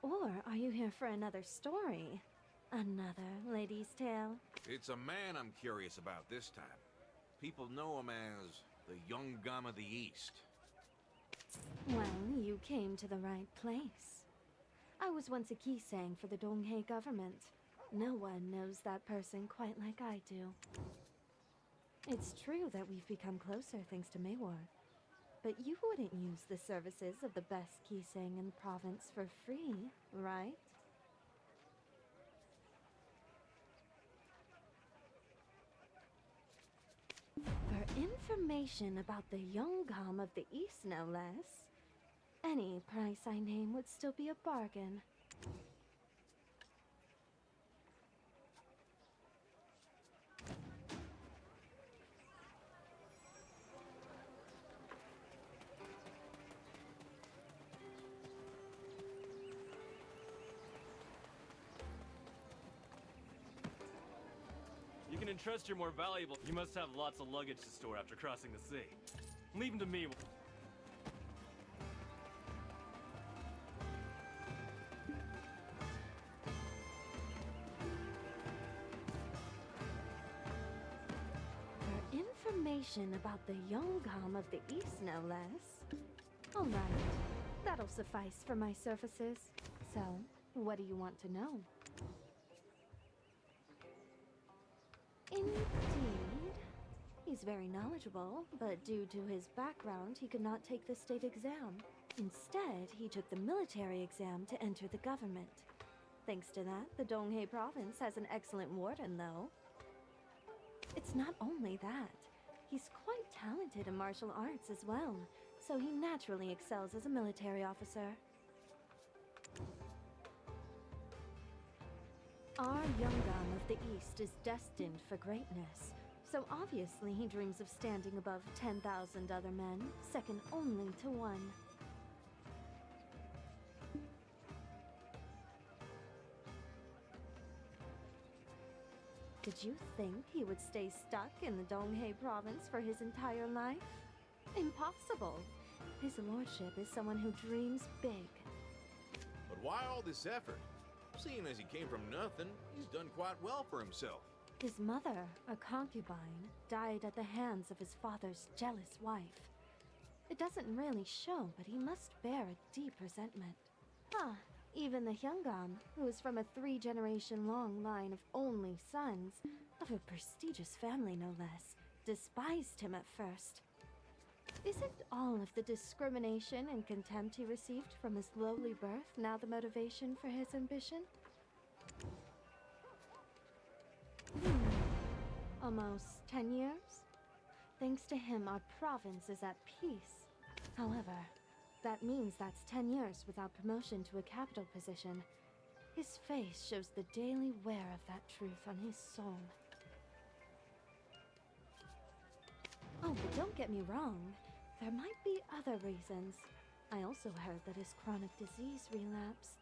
Or are you here for another story? Another lady's tale? It's a man I'm curious about this time. People know him as the Young Gum of the East. Well, you came to the right place. I was once a Kisang for the Donghae government. No one knows that person quite like I do. It's true that we've become closer thanks to Maywar. But you wouldn't use the services of the best Kisang in the province for free, right? For information about the Yeonggam of the East, no less, any price I name would still be a bargain. You can entrust your more valuable. You must have lots of luggage to store after crossing the sea. Leave them to me. For information about the Yeonggam of the East, no less. Alright, that'll suffice for my services. So, what do you want to know? Indeed. He's very knowledgeable, but due to his background, he could not take the state exam. Instead, he took the military exam to enter the government. Thanks to that, the Donghae province has an excellent warden, though. It's not only that. He's quite talented in martial arts as well, so he naturally excels as a military officer. Our Yeonggam of the East is destined for greatness, so obviously he dreams of standing above 10,000 other men, second only to one. Did you think he would stay stuck in the Donghae province for his entire life? Impossible! His lordship is someone who dreams big. But why all this effort? Seeing as he came from nothing, he's done quite well for himself. His mother, a concubine, died at the hands of his father's jealous wife. It doesn't really show, but he must bear a deep resentment. Even the Yeonggam, who is from a 3-generation-long line of only sons, of a prestigious family no less, despised him at first. Isn't all of the discrimination and contempt he received from his lowly birth now the motivation for his ambition? Almost 10 years? Thanks to him, our province is at peace. However, that means that's 10 years without promotion to a capital position. His face shows the daily wear of that truth on his soul. Oh, but don't get me wrong. There might be other reasons. I also heard that his chronic disease relapsed.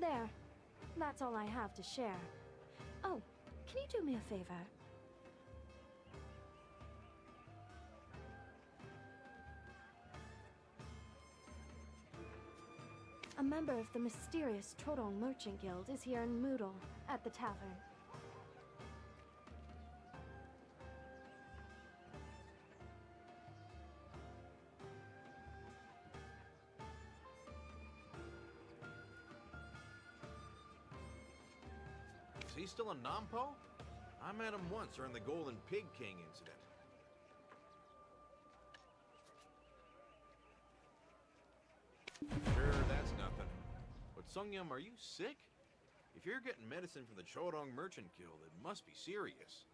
There. That's all I have to share. Oh, can you do me a favor? A member of the mysterious Chorong Merchant Guild is here in Moodle, at the tavern. he still in Nampo? I met him once during the Golden Pig King incident. Sure, that's nothing. But Sungyum, are you sick? If you're getting medicine from the Chodong Merchant Guild, it must be serious.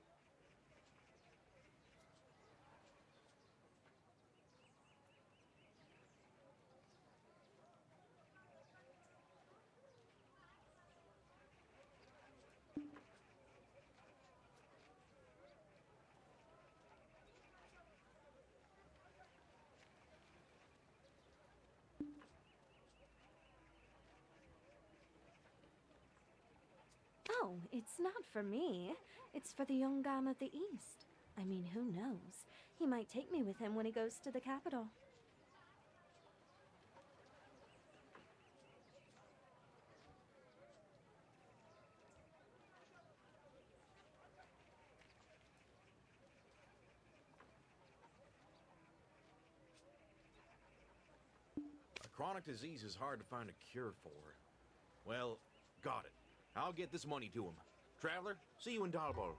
Oh, it's not for me. It's for the young Gam of the East. I mean, who knows? He might take me with him when he goes to the capital. A chronic disease is hard to find a cure for. Well, got it. I'll get this money to him. Traveler, see you in Dalbor.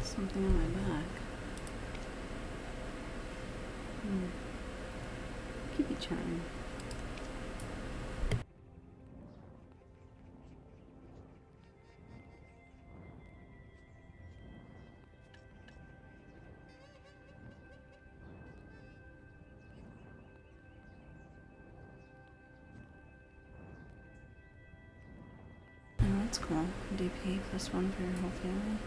Something on my back. Keep it chatting. Oh, that's cool. DP plus 1 for your whole family.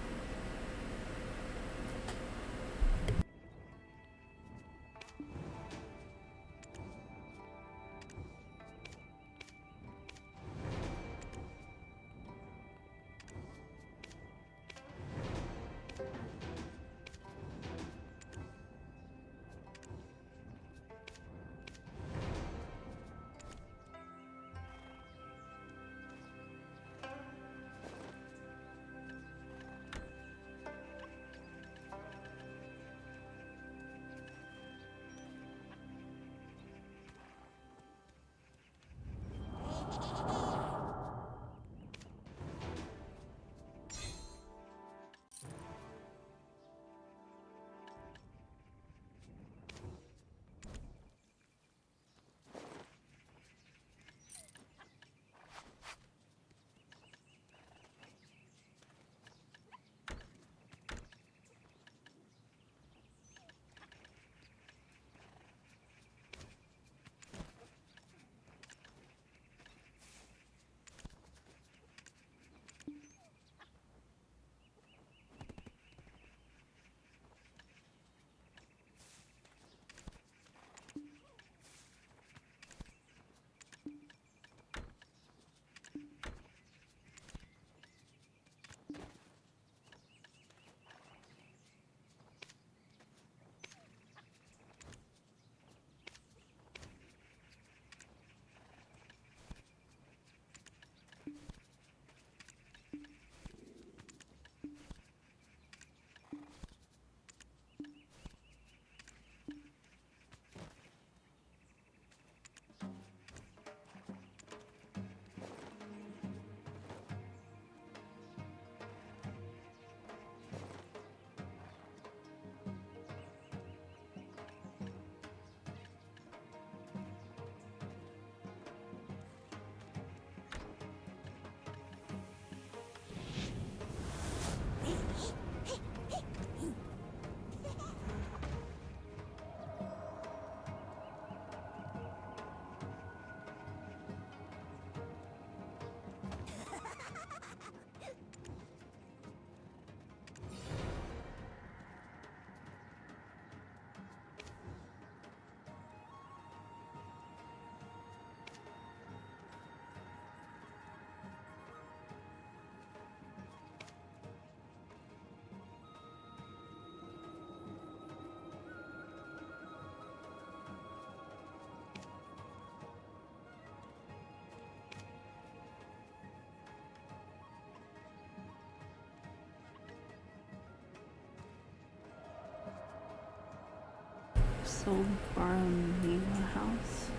Sobaramiwa House.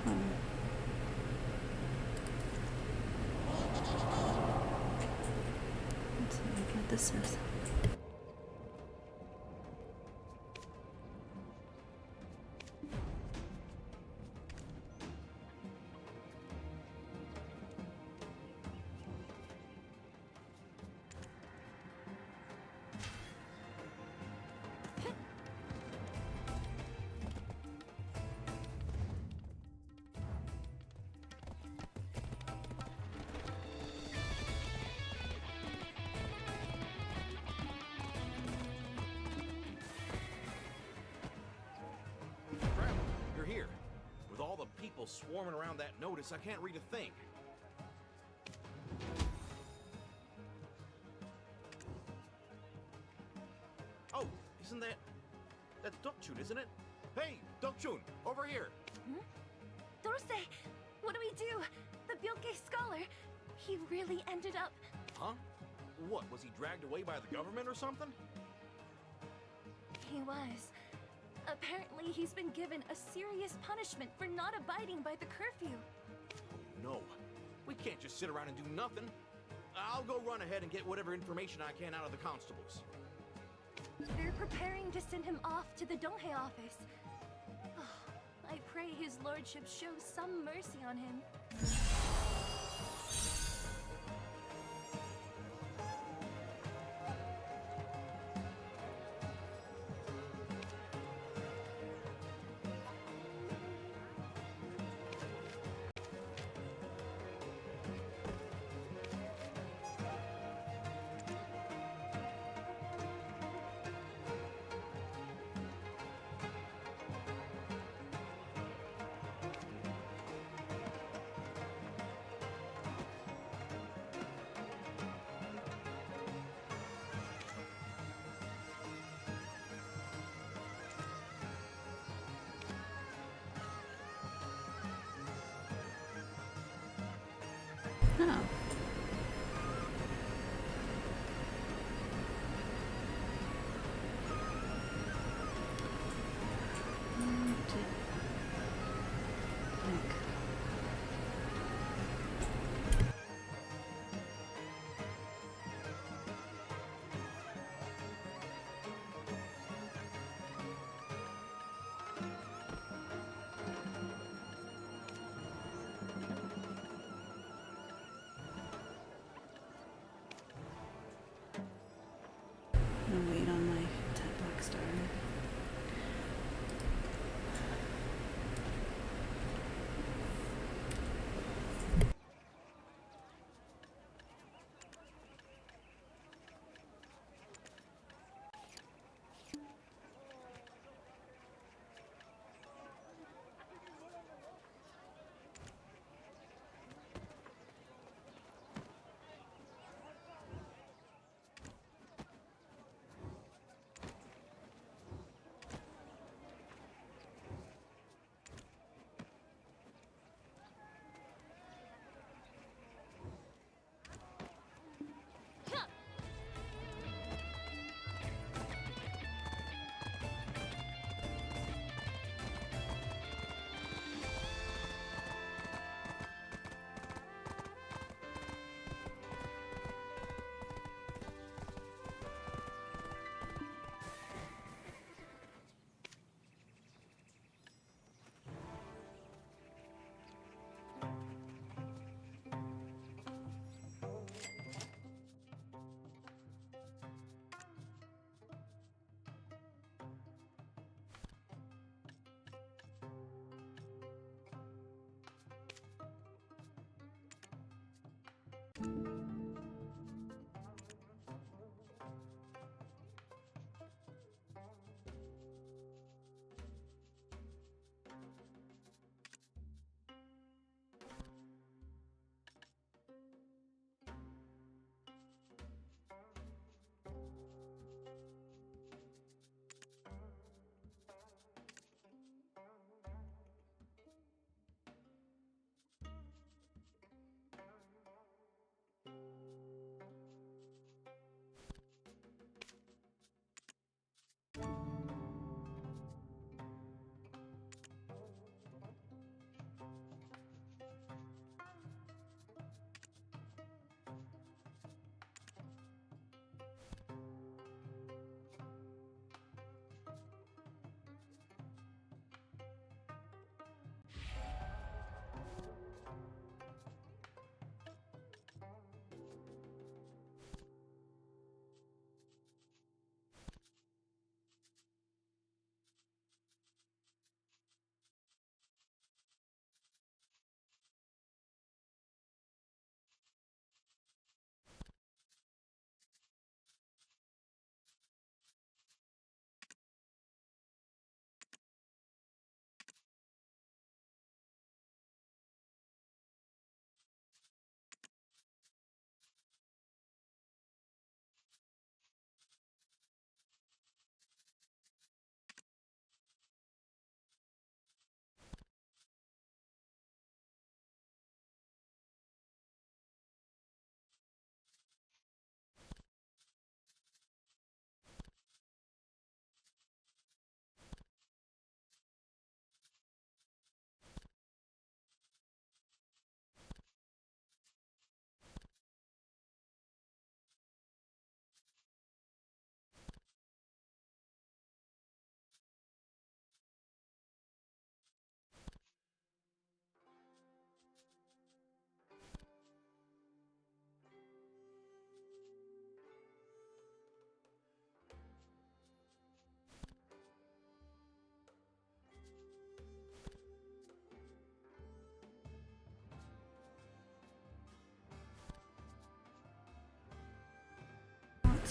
Oh. Let's see what this is. You're here. With all the people swarming around that notice, I can't read a thing. Oh, isn't that... That's Dokchun, isn't it? Hey, Dokchun, over here! Dorsei, what do we do? The Byoke scholar, he really ended up... Huh? What, was he dragged away by the government or something? He was. Apparently, he's been given a serious punishment for not abiding by the curfew. No. We can't just sit around and do nothing. I'll go run ahead and get whatever information I can out of the constables. They're preparing to send him off to the Donghae office. Oh, I pray his lordship shows some mercy on him. Oh. I'm gonna wait on my tech block starter.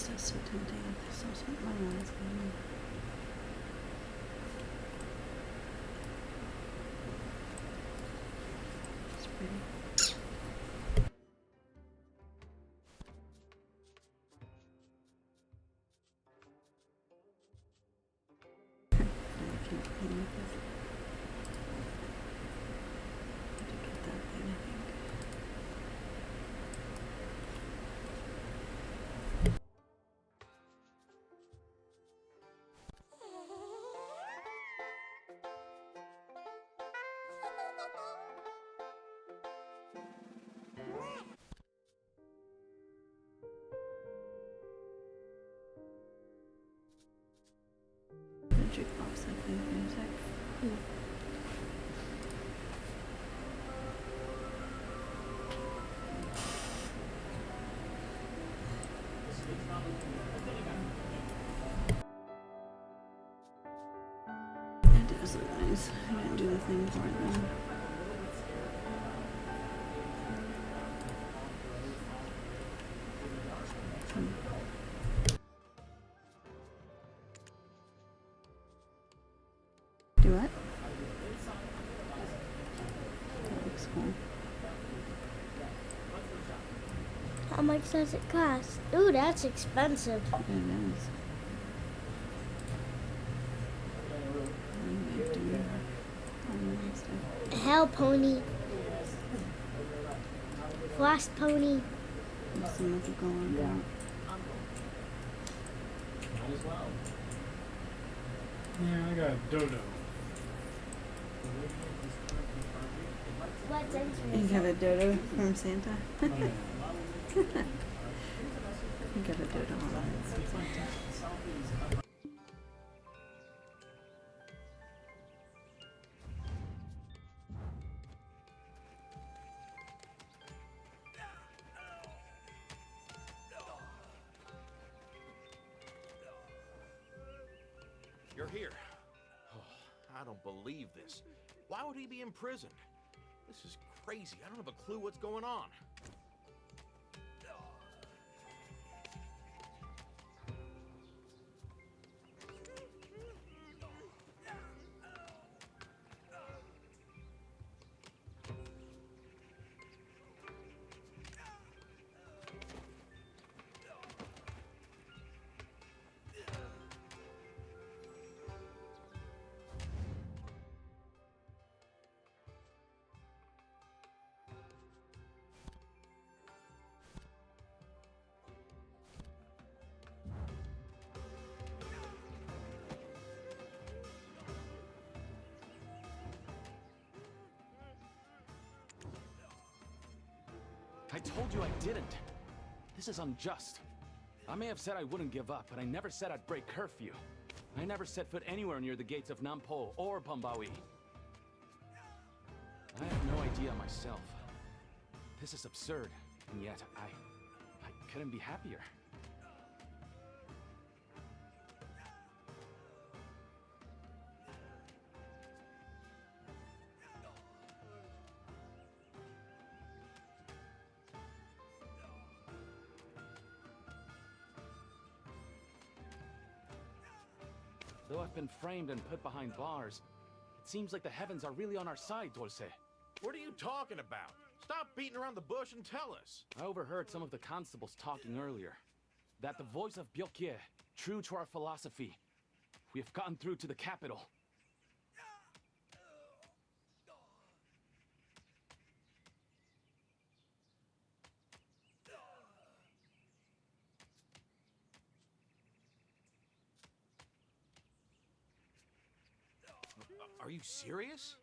This is so tempting. So sweet my eyes. It's pretty. I can't play with this. I have to get that thing, I think. The jukebox, I play music. It does look nice. I didn't do the thing for it then. Do what? That looks cool. How much does it cost? Ooh, that's expensive. It is. Hell pony. Frost pony. Let's see what they're going about. Yeah, I got a dodo. What's You got a dodo from Santa? You got a dodo from Santa. You're here. Oh, I don't believe this. Why would he be in prison? This is crazy. I don't have a clue what's going on. I told you I didn't. This is unjust. I may have said I wouldn't give up, but I never said I'd break curfew. I never set foot anywhere near the gates of Nampo or Pambawi. I have no idea myself. This is absurd, and yet I couldn't be happier. Though I've been framed and put behind bars, it seems like the heavens are really on our side, Dulce. What are you talking about? Stop beating around the bush and tell us. I overheard some of the constables talking earlier. That the voice of Byokye, true to our philosophy, we have gotten through to the capital. Are you serious?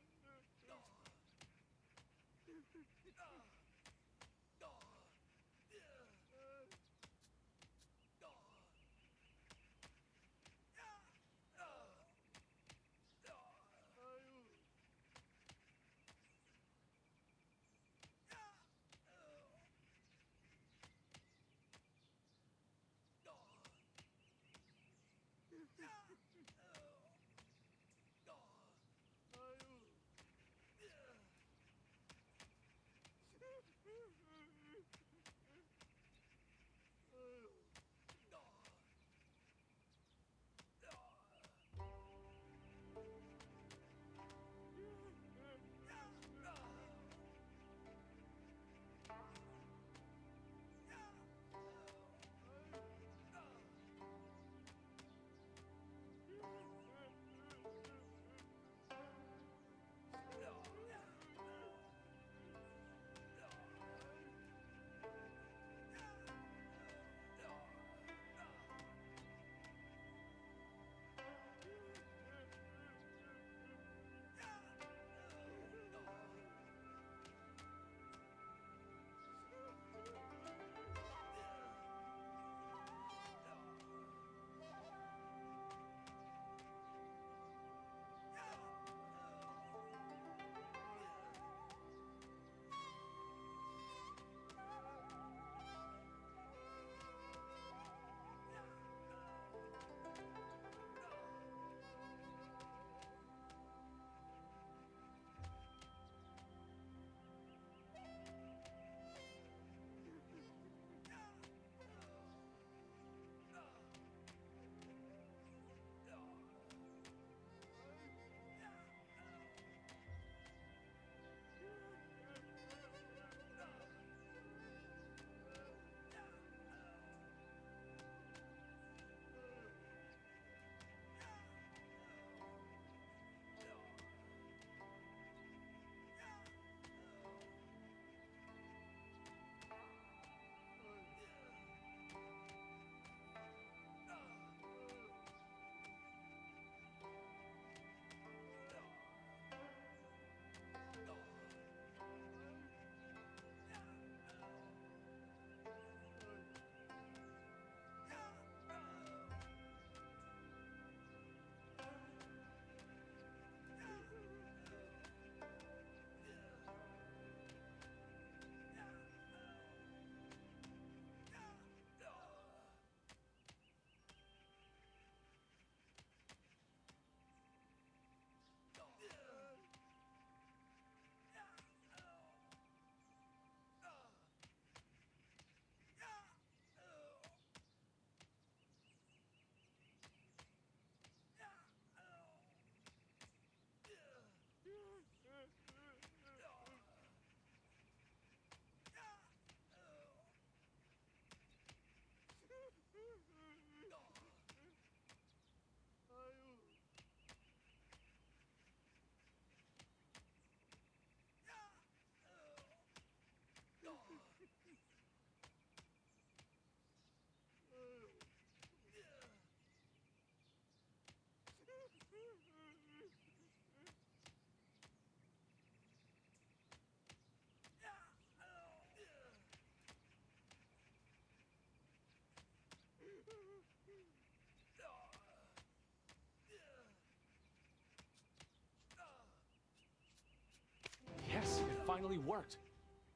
finally worked.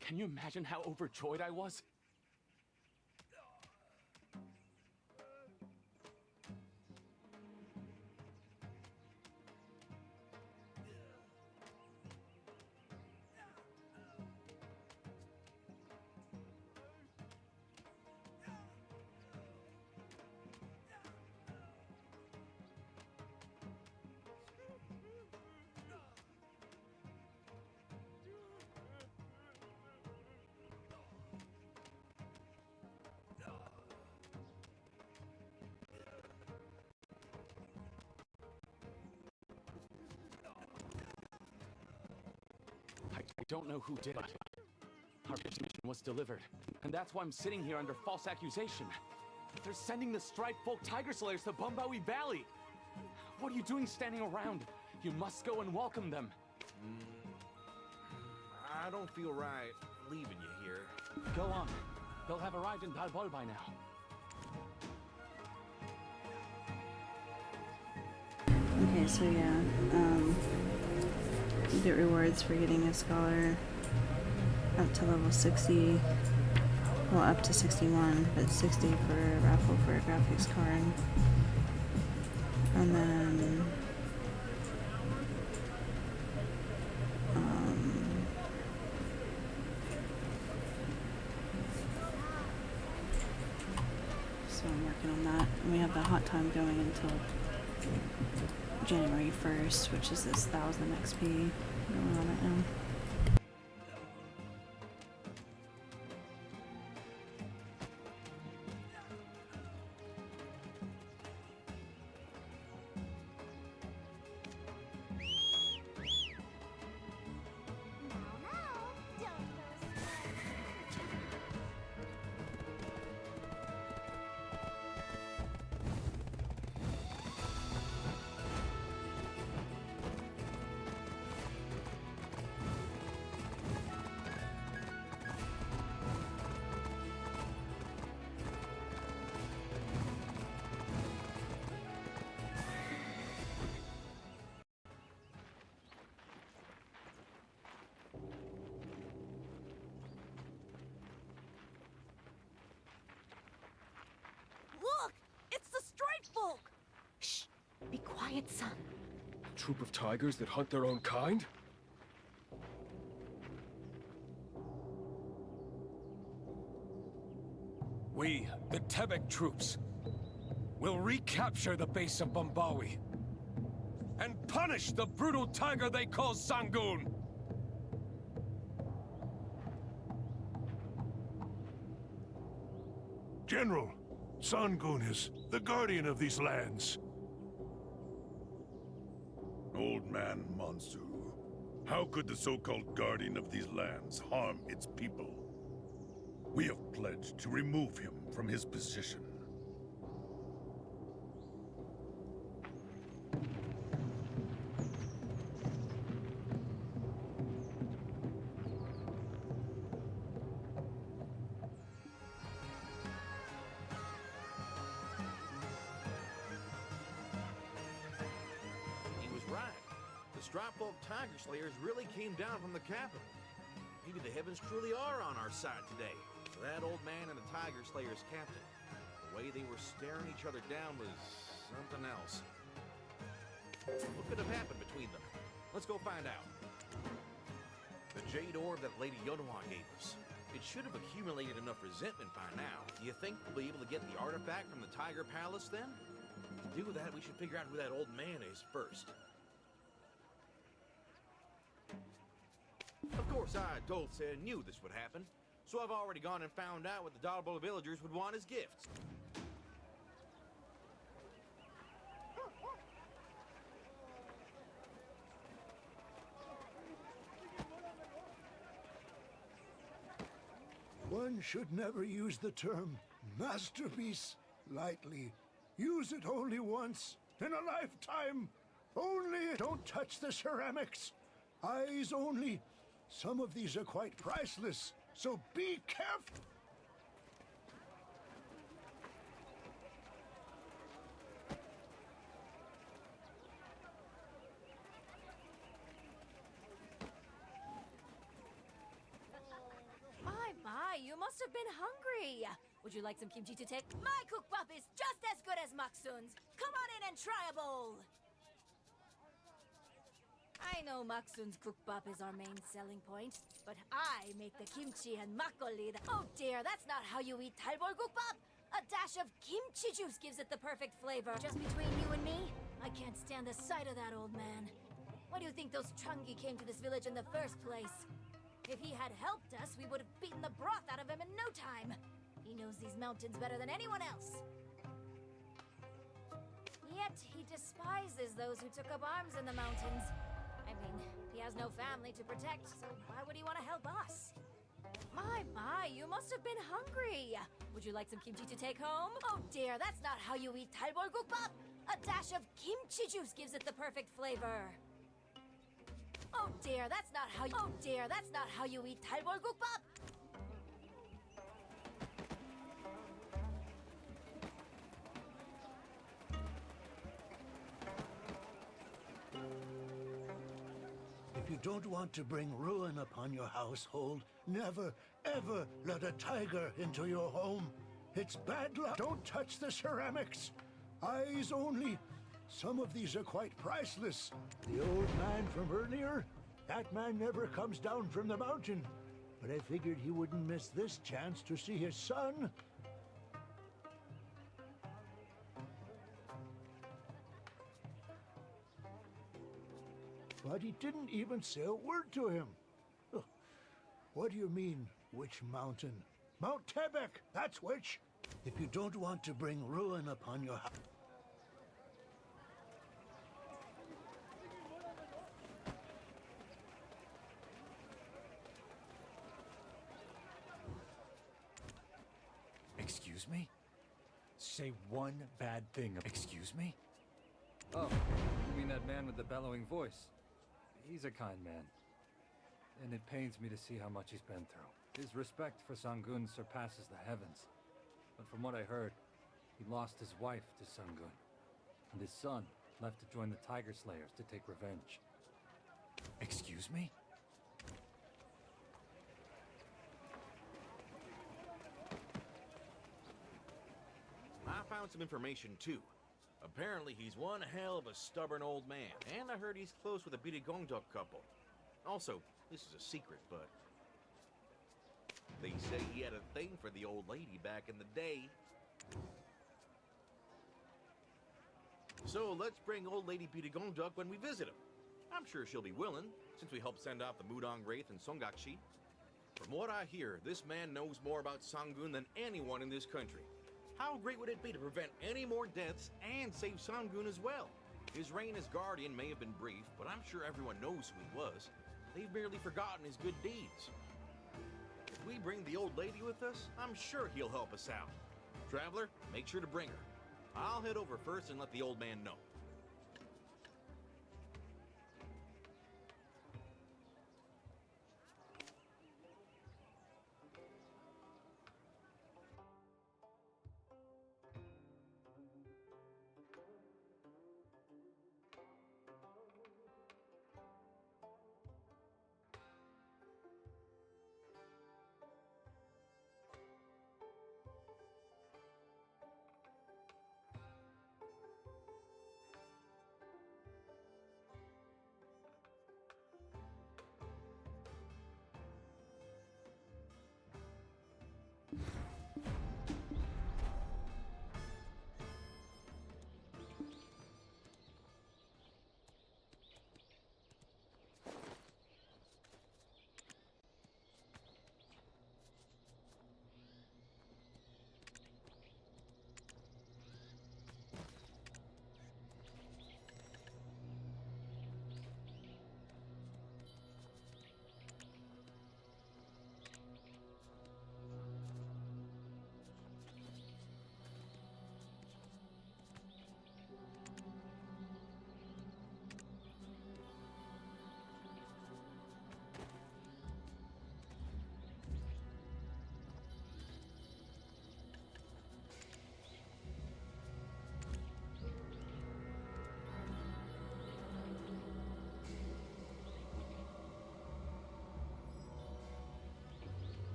Can you imagine how overjoyed I was? I don't know who did it. Our mission was delivered, and that's why I'm sitting here under false accusation. They're sending the Striped Folk Tiger Slayers to Bumbawi Valley. What are you doing standing around? You must go and welcome them. I don't feel right leaving you here. Go on. They'll have arrived in Balbol by now. Okay, so yeah, you get rewards for getting a scholar up to level 60, well up to 61, but 60 for a raffle for a graphics card. And then so I'm working on that. And we have the hot time going until January 1st, which is this 1000 XP going on right now. Look! It's the Striped Folk! Shh! Be quiet, son. A troop of tigers that hunt their own kind? We, the Tebek troops, will recapture the base of Bumbawi and punish the brutal tiger they call Sangun. General, Sangun is the guardian of these lands. Old man Monsu, how could the so-called guardian of these lands harm its people? We have pledged to remove him from his position. He was right. The Striped Folk Tiger Slayers really came down from the capital. Maybe the heavens truly are on our side today. That old man and the Tiger Slayers captain. The way they were staring each other down was something else. What could have happened between them? Let's go find out. The jade orb that Lady Yonoha gave us. It should have accumulated enough resentment by now. Do you think we'll be able to get the artifact from the Tiger Palace then? To do that, we should figure out who that old man is first. Of course, I, Dulce, knew this would happen. So I've already gone and found out what the Dalbol villagers would want as gifts. One should never use the term masterpiece lightly. Use it only once in a lifetime. Only don't touch the ceramics. Eyes only. Some of these are quite priceless, so be careful. must have been hungry. Would you like some kimchi to take? My kukbap is just as good as Maksun's. Come on in and try a bowl. I know Maksun's kukbap is our main selling point, but I make the kimchi and makgeolli. Oh dear, that's not how you eat talbol kukbap. A dash of kimchi juice gives it the perfect flavor. Just between you and me, I can't stand the sight of that old man. Why do you think those Changi came to this village in the first place? If he had helped us, we would have beaten the broth out of him in no time. He knows these mountains better than anyone else. Yet he despises those who took up arms in the mountains. I mean, he has no family to protect, so why would he want to help us? My, you must have been hungry. Would you like some kimchi to take home? Oh dear, that's not how you eat talbol gukbap. A dash of kimchi juice gives it the perfect flavor. Oh dear, that's not how you eat talbol gukbap. If you don't want to bring ruin upon your household, never, ever let a tiger into your home. It's bad luck. Don't touch the ceramics. Eyes only. Some of these are quite priceless. The old man from earlier, that man never comes down from the mountain. But I figured he wouldn't miss this chance to see his son. But he didn't even say a word to him. Ugh. What do you mean, which mountain? Mount Tebek, that's which. If you don't want to bring ruin upon your house... Excuse me? Say one bad thing. Excuse me? Oh, you mean that man with the bellowing voice? He's a kind man. And it pains me to see how much he's been through. His respect for Sangun surpasses the heavens. But from what I heard, he lost his wife to Sangun. And his son left to join the Tiger Slayers to take revenge. Excuse me? I found some information too. Apparently he's one hell of a stubborn old man, and I heard he's close with a Bidegongduk couple. Also, this is a secret, but they say he had a thing for the old lady back in the day. So let's bring old lady Bidegongduk when we visit him. I'm sure she'll be willing, since we helped send off the Mudong Wraith and Songakshi. From what I hear, this man knows more about Sangun than anyone in this country. How great would it be to prevent any more deaths and save Sangun as well? His reign as guardian may have been brief, but I'm sure everyone knows who he was. They've barely forgotten his good deeds. If we bring the old lady with us, I'm sure he'll help us out. Traveler, make sure to bring her. I'll head over first and let the old man know.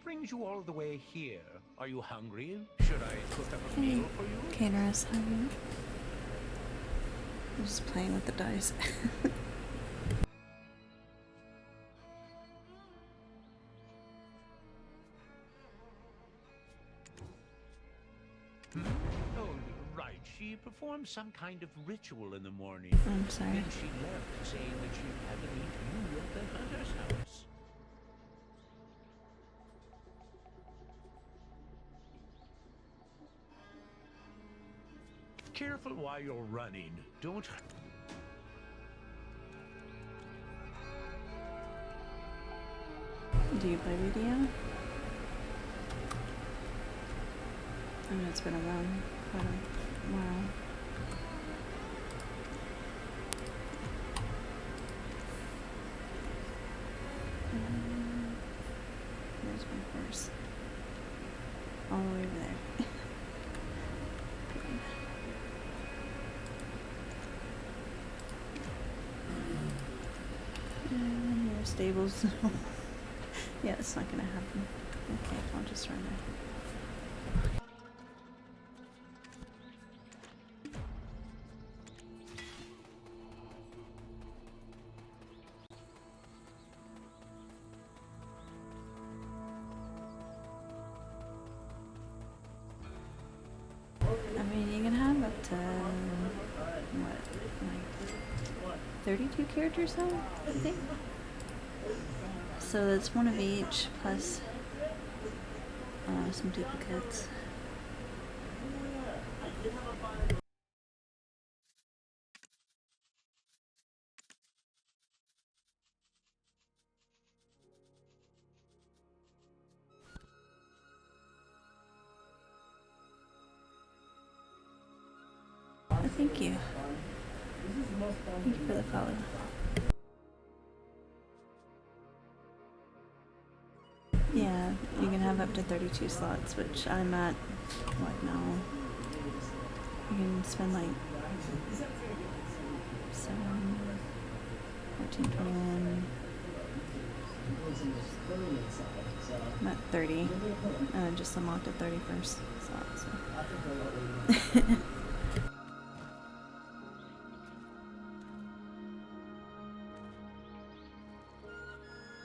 brings you all the way here? Are you hungry? Should I cook up a meal for you? Caterers, how are you? I'm just playing with the dice. Oh, right. She performed some kind of ritual in the morning. I'm sorry. Then she left, saying that she'd have to meet you at the hunter's house. Careful while you're running. Don't... Do you play video? I know it's been around quite a while. Where's my horse? All the way over there. Your stables. Yeah, it's not gonna happen. Okay, I'll just run there. I mean, you can have up to, what, like 32 characters though, I think? So it's one of each, plus some duplicates. Thank you. Thank you for the follow. Yeah, you can have up to 32 slots, which I'm at, what now? You can spend like 7, 14, 21. I'm at 30. I just unlocked the 31st slot, so.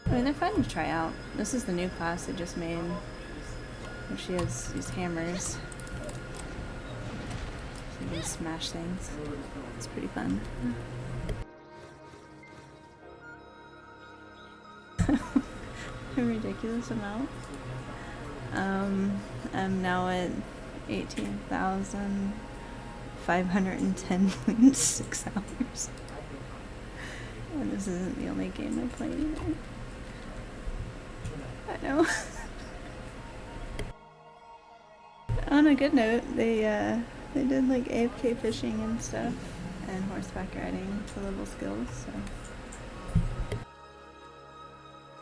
I mean, they're fun to try out. This is the new class they just made, where she has these hammers. So you can smash things. It's pretty fun. A ridiculous amount. I'm now at 18,510.6 hours. And this isn't the only game I play either. I know. On a good note, they did like AFK fishing and stuff, and horseback riding to level skills, so.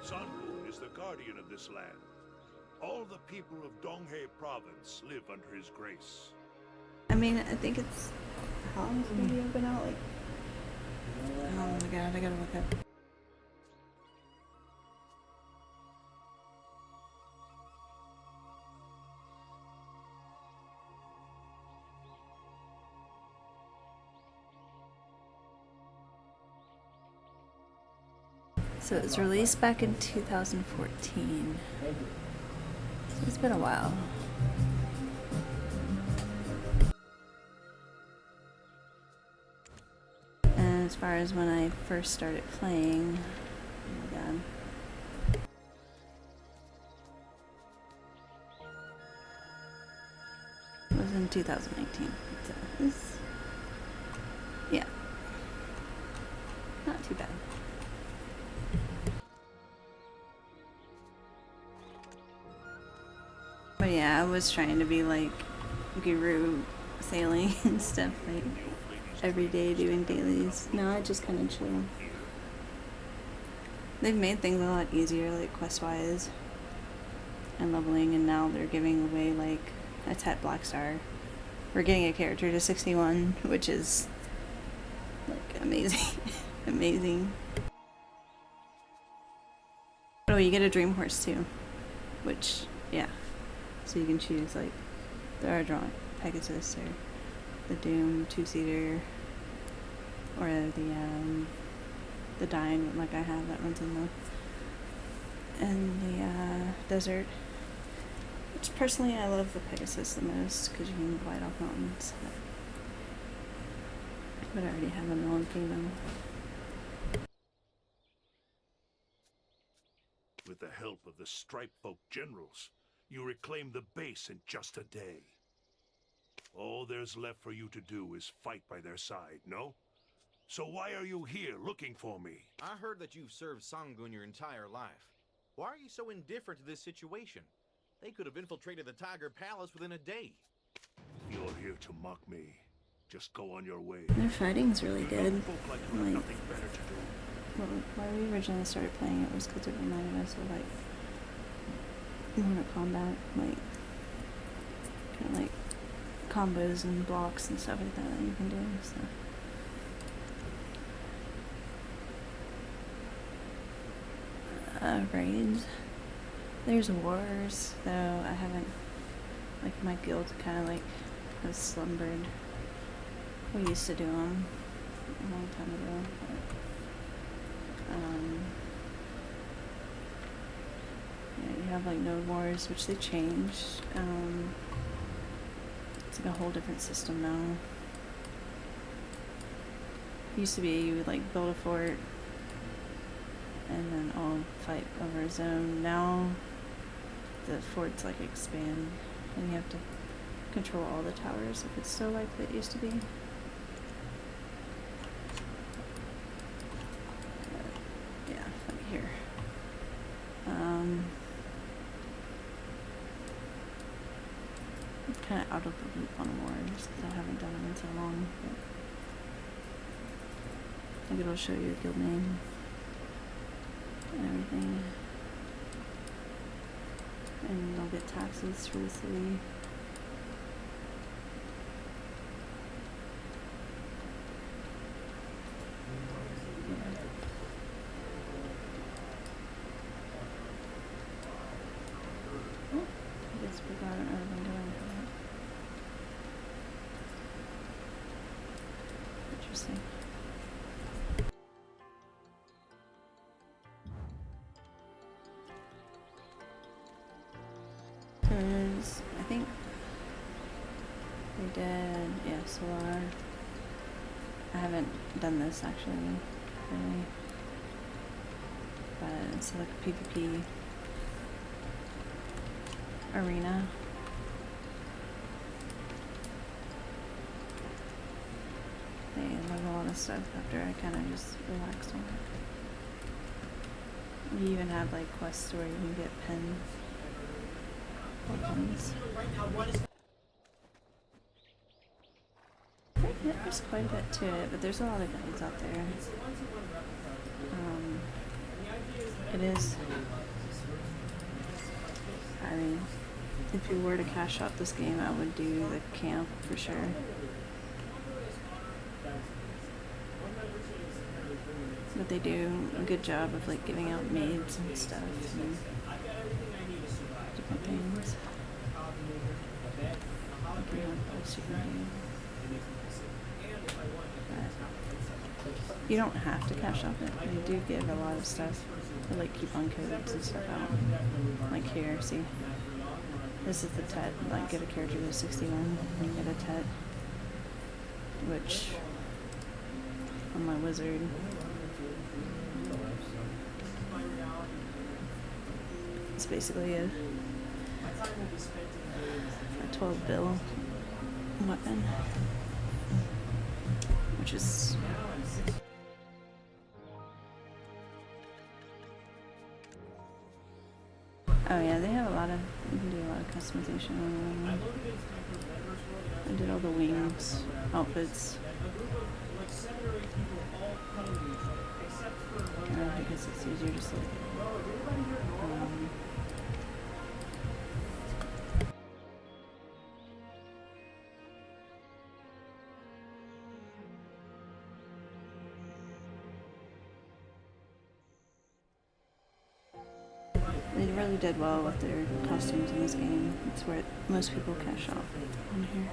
Sun Moon is the guardian of this land. All the people of Donghae province live under his grace. I mean, I think it's, how long has the video been out? Like, oh my god, I gotta look up. So it was released back in 2014. So it's been a while. And as far as when I first started playing, oh my god. It was in 2019. So it's, yeah. Not too bad. But yeah, I was trying to be like guru sailing and stuff, like every day doing dailies. No, I just kind of chill. They've made things a lot easier, like quest-wise and leveling, and now they're giving away like a Tet Blackstar. We're getting a character to 61, which is like amazing. Amazing. Oh, you get a Dream Horse too. which, yeah. So you can choose, like, the Ardron Pegasus or the Doom 2-seater, or the Dying one like I have that runs in the desert. Which personally I love the Pegasus the most because you can glide off mountains. But I already have a Mill and Female. With the help of the Stripe Folk generals, you reclaim the base in just a day. All there's left for you to do is fight by their side, no? So why are you here looking for me? I heard that you've served Sangun your entire life. Why are you so indifferent to this situation? They could have infiltrated the Tiger Palace within a day. You're here to mock me. Just go on your way. Their fighting's really good. Folk like you have nothing better to do. Well, why we originally started playing it was because it reminded us of like Mortal Kombat, like kind of like combos and blocks and stuff like that you can do. So. Raids. There's wars, though I haven't, like my guild kind of like has slumbered. We used to do them a long time ago. But, yeah, you have like Node Wars, which they changed. It's like a whole different system now. Used to be you would like build a fort and then all fight over a zone. Now the forts like expand and you have to control all the towers if it's still like it used to be. Yeah, right here. I'm kind of out of the loop on wars because I haven't done them in so long. But I think it'll show you your guild name and everything. And they'll get taxes for the city. I guess we got an urban going for that. Interesting. Because I think they did, yeah, Solar. I haven't done this actually, really. But it's like a PvP arena. They have a lot of stuff after I kind of just relaxed on it. You even have like quests where you can get pins. Yeah, there's quite a bit to it, but there's a lot of guides out there. It is, I mean, if you were to cash out this game, I would do the camp for sure. But they do a good job of like giving out maids and stuff and different things. You don't have to cash out it. They do give a lot of stuff for like coupon codes and stuff out. Like here, see? This is the TET, like get a character to 61 and you get a TET. Which on my wizard it's basically a 12 bill weapon, which is oh yeah, they have a lot of, you can do a lot of customization on them. I did all the wings outfits because it's easier to see. They really did well with their costumes in this game. It's where most people cash out on here.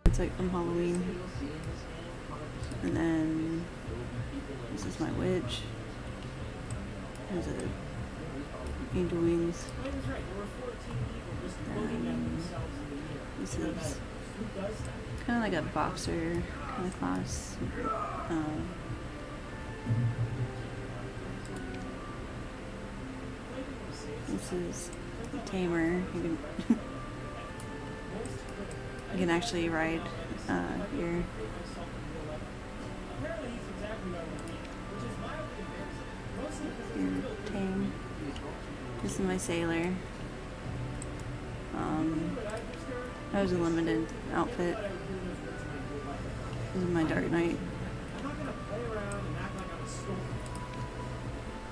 It's like from Halloween. And then this is my witch. There's a angel wings. This is kind of like a boxer kind of class. This is a tamer. You can you can actually ride here. Tame. This is my sailor. That was a limited outfit. This is my Dark Knight.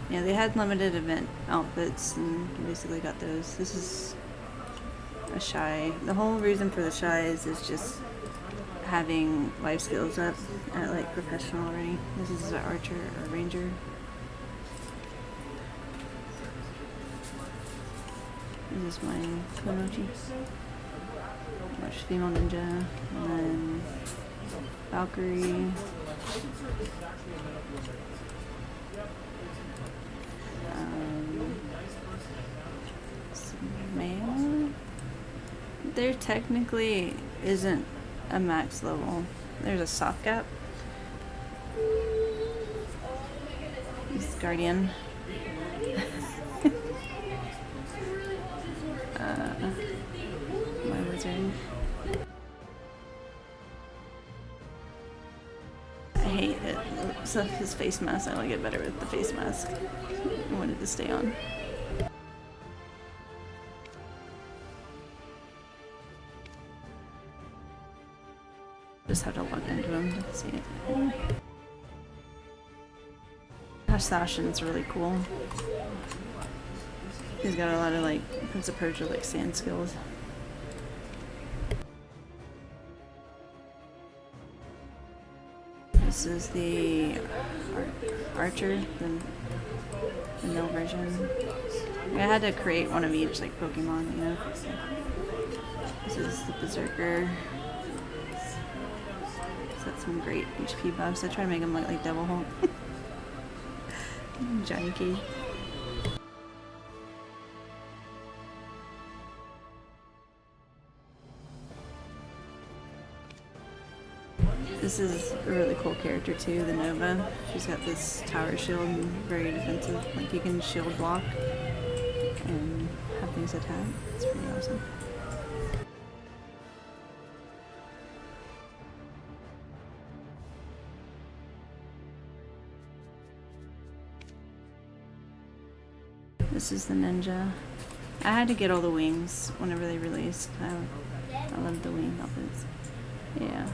Yeah, they had limited event outfits and basically got those. This is a shy. The whole reason for the shy is just having life skills up at like professional already. This is an archer or ranger. This is my Konochi. There's female ninja, and then Valkyrie. Male. There technically isn't a max level. There's a soft cap. This is Guardian. My wizard. I hate it. So his face mask, I like it better with the face mask. I wanted to stay on. Just have to log into him to see it. Assassin's really cool. He's got a lot of like Prince of Persia like sand skills. This is the archer, the male version. I had to create one of each like Pokemon, you know. This is the Berserker. He's got some great HP buffs. I try to make him look like Devil Hulk. Johnny Cage. This is a really cool character too, the Nova. She's got this tower shield and very defensive. Like you can shield block and have things attack. It's pretty awesome. This is the ninja. I had to get all the wings whenever they released. I love the wing outfits. Yeah.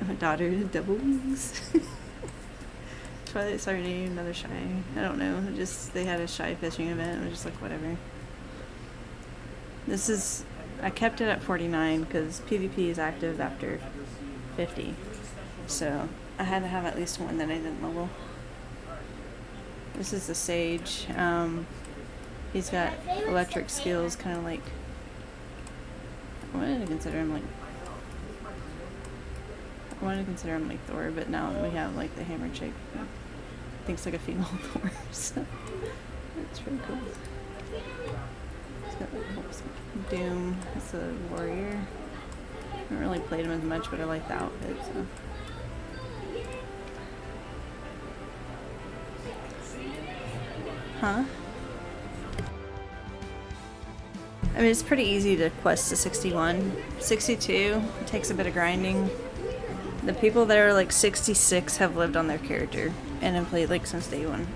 My daughter is double wings. Twilight Sardine, another shy. I don't know. Just they had a shy fishing event. It was just like whatever. This is. I kept it at 49 because PvP is active after 50. So I had to have at least one that I didn't level. This is the Sage. He's got electric skills, kind of like. I wanted to consider him like. I wanted to consider him like Thor, but now we have like the hammer chick. Thinks like a female Thor, so it's pretty cool. It's got like Doom. It's a warrior. I haven't really played him as much, but I like the outfit. So. Huh? I mean, it's pretty easy to quest to 61. 62 takes a bit of grinding. The people that are like 66 have lived on their character and have played like since day one.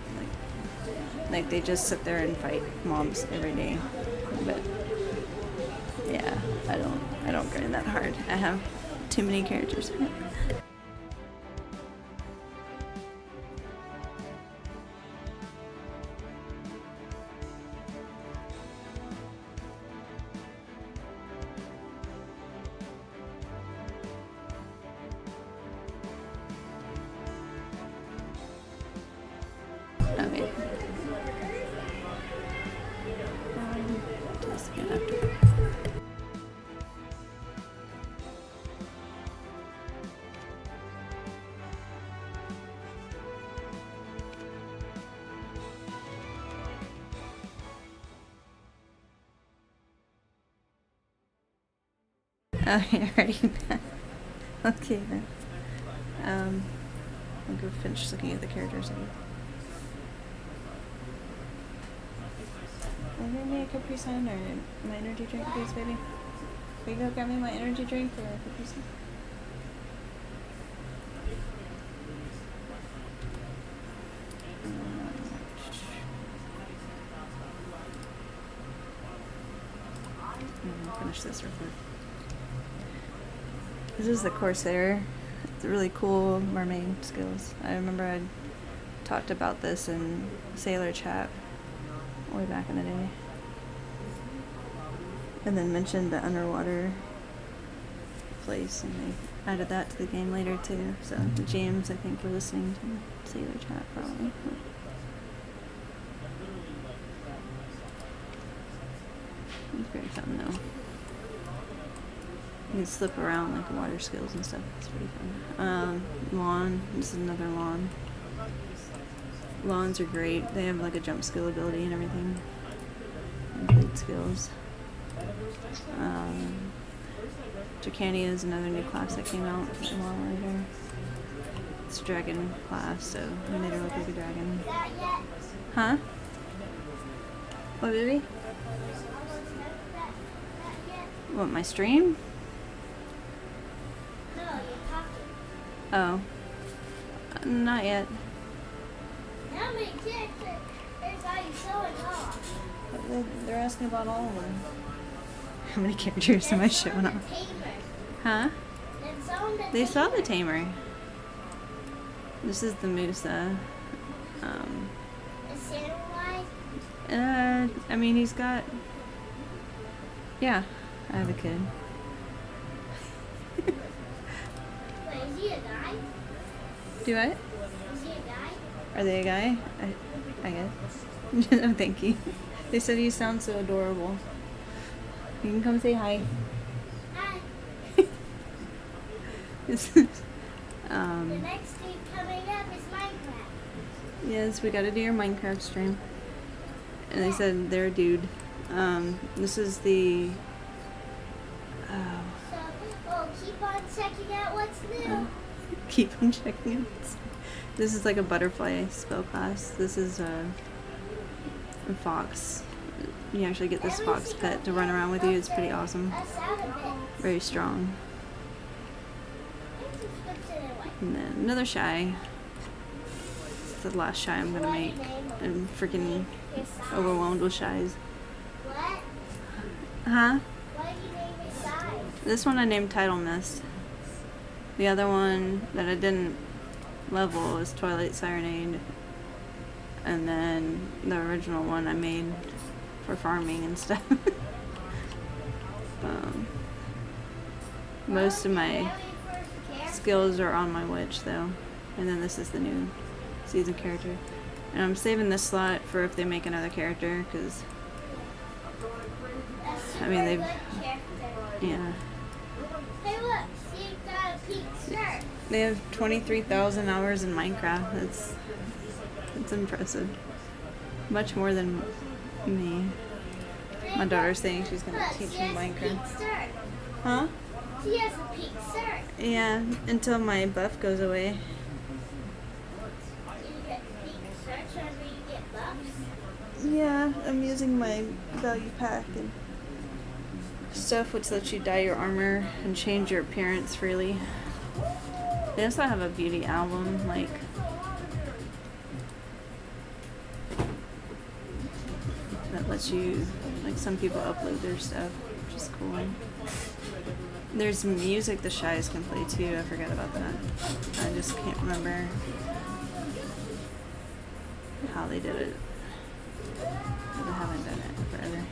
Like they just sit there and fight mobs every day. But yeah, I don't grind that hard. I have too many characters. Wait. Do this again after. Oh, you're already back. Okay then. I'll go finish looking at the characters. Will you give me a Capri Sun or my energy drink, please, baby? Will you go grab me my energy drink or a Capri Sun? Finish this real quick. This is the Corsair. It's a really cool mermaid skills. I remember I talked about this in Sailor Chat way back in the day. And then mentioned the underwater place, and they added that to the game later too. So the James, I think, were listening to Sailor Chat probably. It's very fun though. You can slip around like water skills and stuff. It's pretty fun. Lawn. This is another lawn. Lawns are great. They have like a jump skill ability and everything. And blade skills. Dracania is another new class that came out a while later. It's a dragon class, so I made her look like a dragon. Huh? What, baby? What, my stream? Oh. Not yet. How many characters are you showing off? They're asking about all of them. How many characters am I showing off? Huh? They saw the tamer. This is the Musa. Is Santa alive? I mean, he's got... Yeah, I have a kid. Wait, is he a guy? Do I? Is he a guy? Are they a guy? I guess. No, thank you. They said you sound so adorable. You can come say hi. Hi. The next thing coming up is Minecraft. Yes, we gotta do your Minecraft stream. And they said they're a dude. This is the... So, keep on checking out what's new. Keep on checking it. This is like a butterfly spell class. This is a fox. You actually get this fox pet to run around with you. It's pretty awesome. Very strong. And then another shy. It's the last shy I'm gonna make. I'm freaking overwhelmed with shies. What? Huh? Why do you name it Shy? This one I named Title Mist. The other one that I didn't level is Twilight Serenade. And then the original one I made for farming and stuff. Most of my skills are on my witch though. And then this is the new season character. And I'm saving this slot for if they make another character, because I mean they've... Yeah. Hey look, she got a pink shirt. They have 23,000 hours in Minecraft. That's impressive. Much more than me. My daughter's saying she's gonna teach me Minecraft. Huh? She has a pink shirt. Yeah, until my buff goes away. You get pink shirts whenever you get buffs. Yeah, I'm using my value pack and stuff which lets you dye your armor and change your appearance freely. They also have a beauty album, like that lets you, like some people upload their stuff, which is cool. There's music the Shies can play too, I forgot about that. I just can't remember how they did it. I haven't done it forever.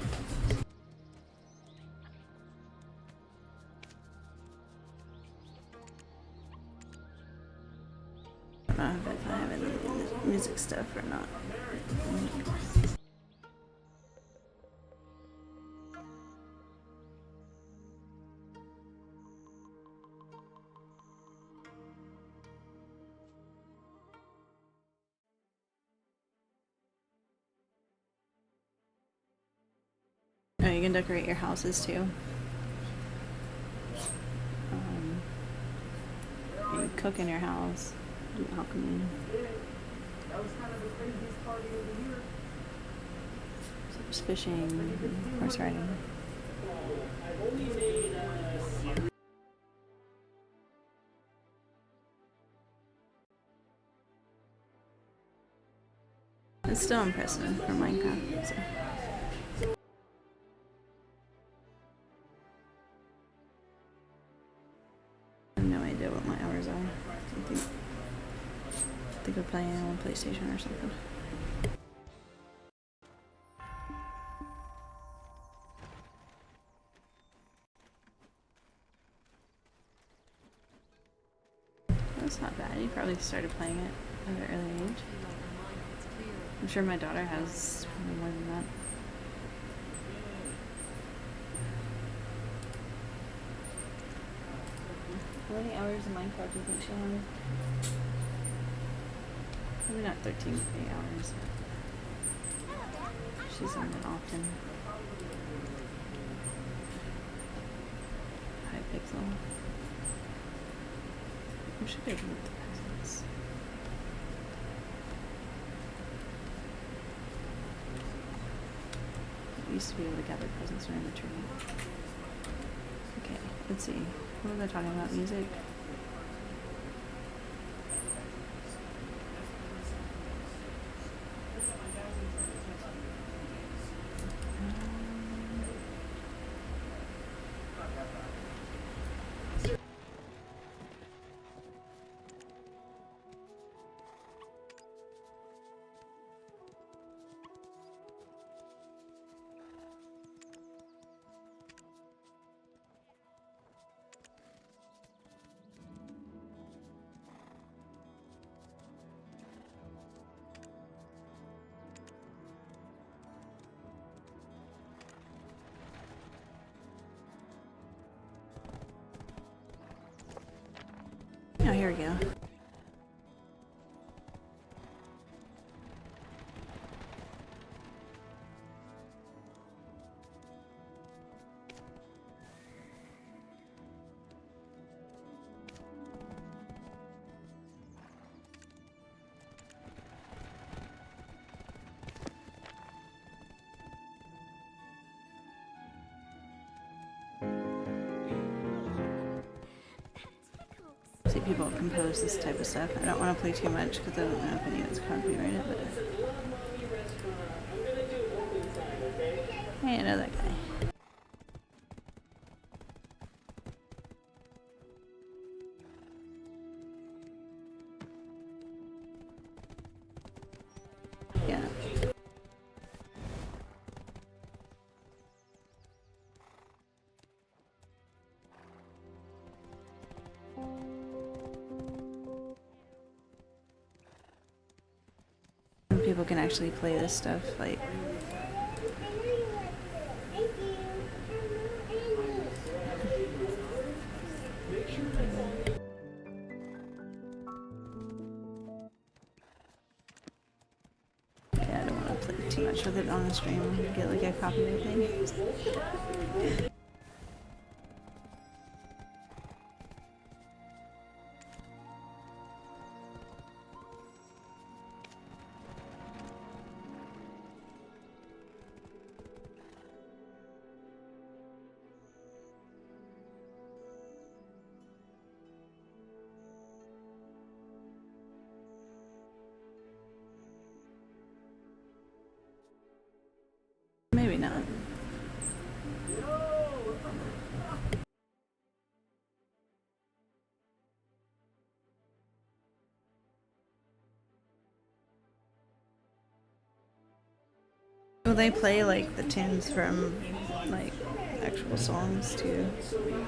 I don't know if I have any music stuff or not. Oh, you can decorate your houses too. You cook in your house. Do alchemy. That was kind of the craziest party of the year. So there's fishing, horse riding. I've only made It's still impressive for Minecraft. So. I have no idea what my hours are. I think we're playing on PlayStation or something. That's not bad. You probably started playing it at an early age. I'm sure my daughter has probably more than that. How many hours of Minecraft do you think she has? Maybe not 13, 8 hours. She's on it often. Hypixel. We should be able to look at the presents. We used to be able to gather presents during the tree. Okay, let's see. What are they talking about? Music? Oh, here we go. See, people compose this type of stuff. I don't want to play too much because I don't know if any of it's copyrighted, but hey, I know that guy. Yeah. People can actually play this stuff, like yeah, I don't want to play too much with it on the stream and get like a copyright thing. Maybe not. Will they play like the tunes from like actual songs too?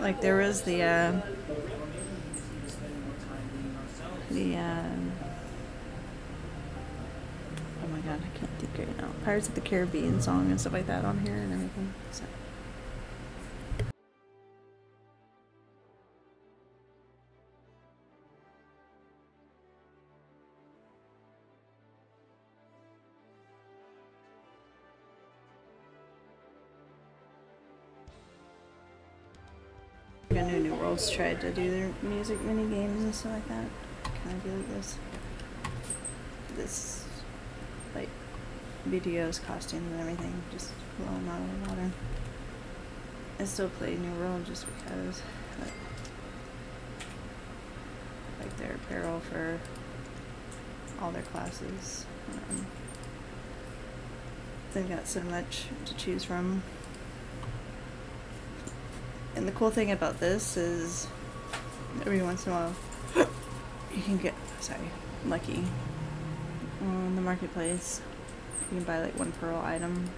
Like there was the god, I can't think right now. Pirates of the Caribbean song and stuff like that on here and everything. So. I knew New Worlds tried to do their music mini games and stuff like that. Kind of be like this like videos, costumes, and everything, just blow them out of the water. I still play New World just because, like their apparel for all their classes. They've got so much to choose from. And the cool thing about this is every once in a while you can get, lucky on the marketplace. You can buy like one pearl item.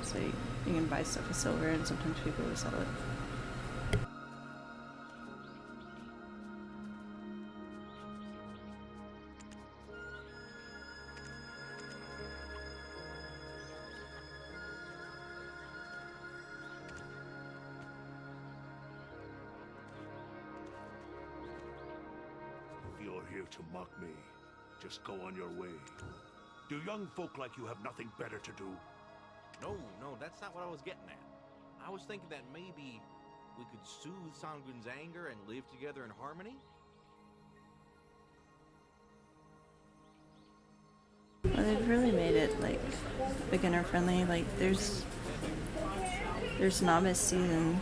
So you can buy stuff with silver, and sometimes people will sell it. To mock me. Just go on your way. Do young folk like you have nothing better to do? No, that's not what I was getting at. I was thinking that maybe we could soothe Sangun's anger and live together in harmony? Well, they've really made it like beginner friendly. Like there's novice season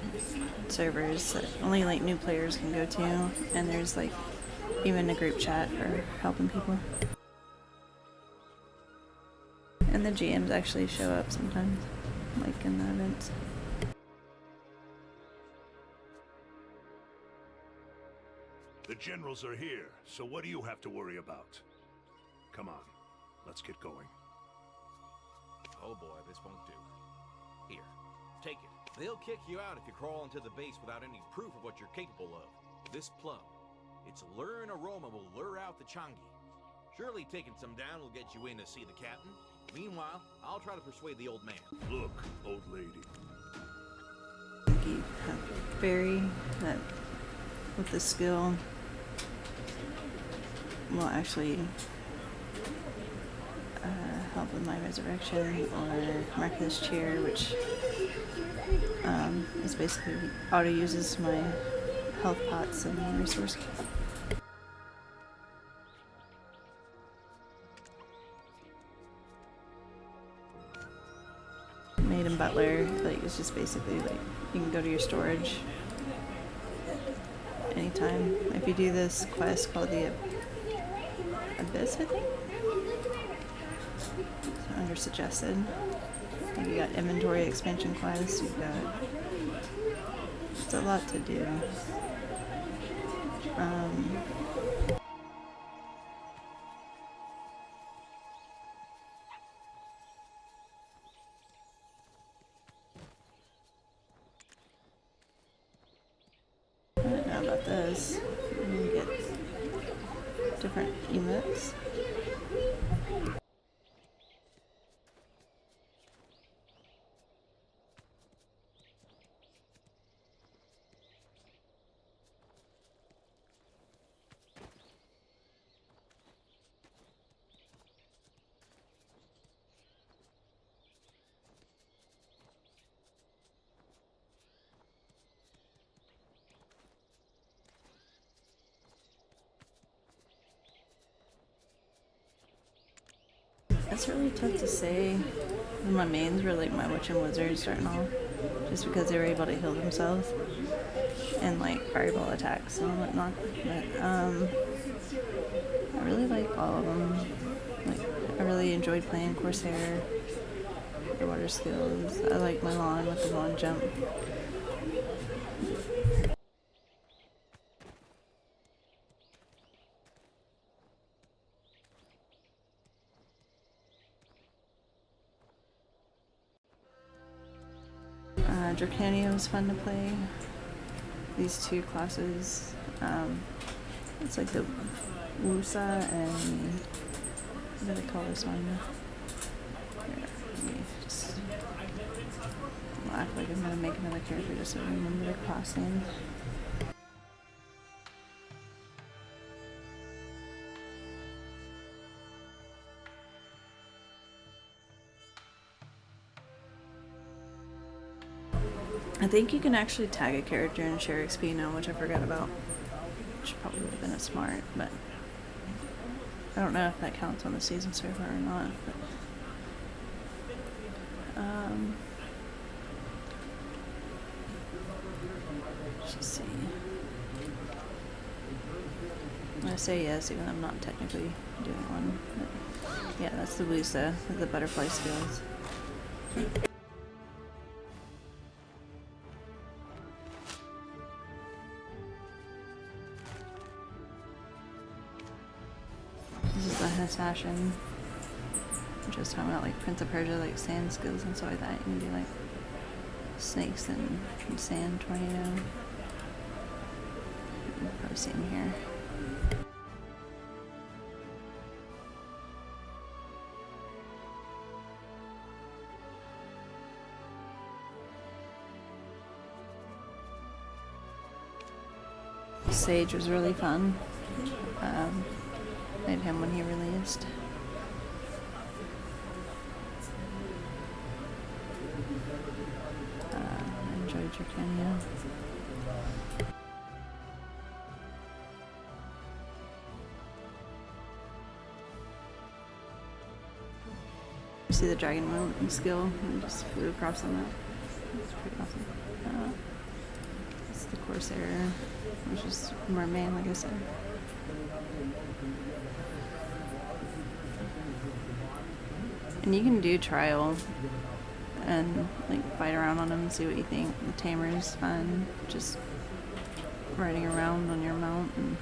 servers that only like new players can go to, and there's like even a group chat for helping people. And the GMs actually show up sometimes, like in the events. The generals are here, so what do you have to worry about? Come on, let's get going. Oh boy, this won't do. Here, take it. They'll kick you out if you crawl into the base without any proof of what you're capable of. This plum. Its lure and aroma will lure out the Changi. Surely taking some down will get you in to see the captain. Meanwhile, I'll try to persuade the old man. Look, old lady. You have Barry that with the skill will actually help with my resurrection, or Marcus Cheer, which is basically auto uses my health pots and resource. Maid and Butler, like it's just basically like you can go to your storage anytime. If you do this quest called the Abyss, I think, so under suggested, you got inventory expansion quests. You've got it's a lot to do. I don't know about this. You get different emotes. It's really tough to say. My mains were like my witch and wizard starting off, just because they were able to heal themselves and like fireball attacks and whatnot. But I really like all of them. Like I really enjoyed playing Corsair, the water skills. I like my lawn with the lawn jump. Dracania was fun to play. These two classes, It's like the Wusa and what do they call this one? Here, let me just I'll act like I'm gonna make another character just so I remember the class name. I think you can actually tag a character and share XP now, which I forgot about. Which probably would have been a smart, but I don't know if that counts on the season server or not. But, let's see. I'm gonna say yes, even though I'm not technically doing one. But yeah, that's the Wusa with the butterfly skills. This is the assassin, which is talking about like Prince of Persia, like sand skills and stuff like that. You can do like snakes and sand tornado. You can probably see him here. Sage was really fun. Played him when he released. I enjoyed Dracania. You see the dragon skill and just flew across the map. It's pretty awesome. It's the Corsair, which is merman, like I said. And you can do trial and like fight around on them and see what you think. The tamer is fun, just riding around on your mount and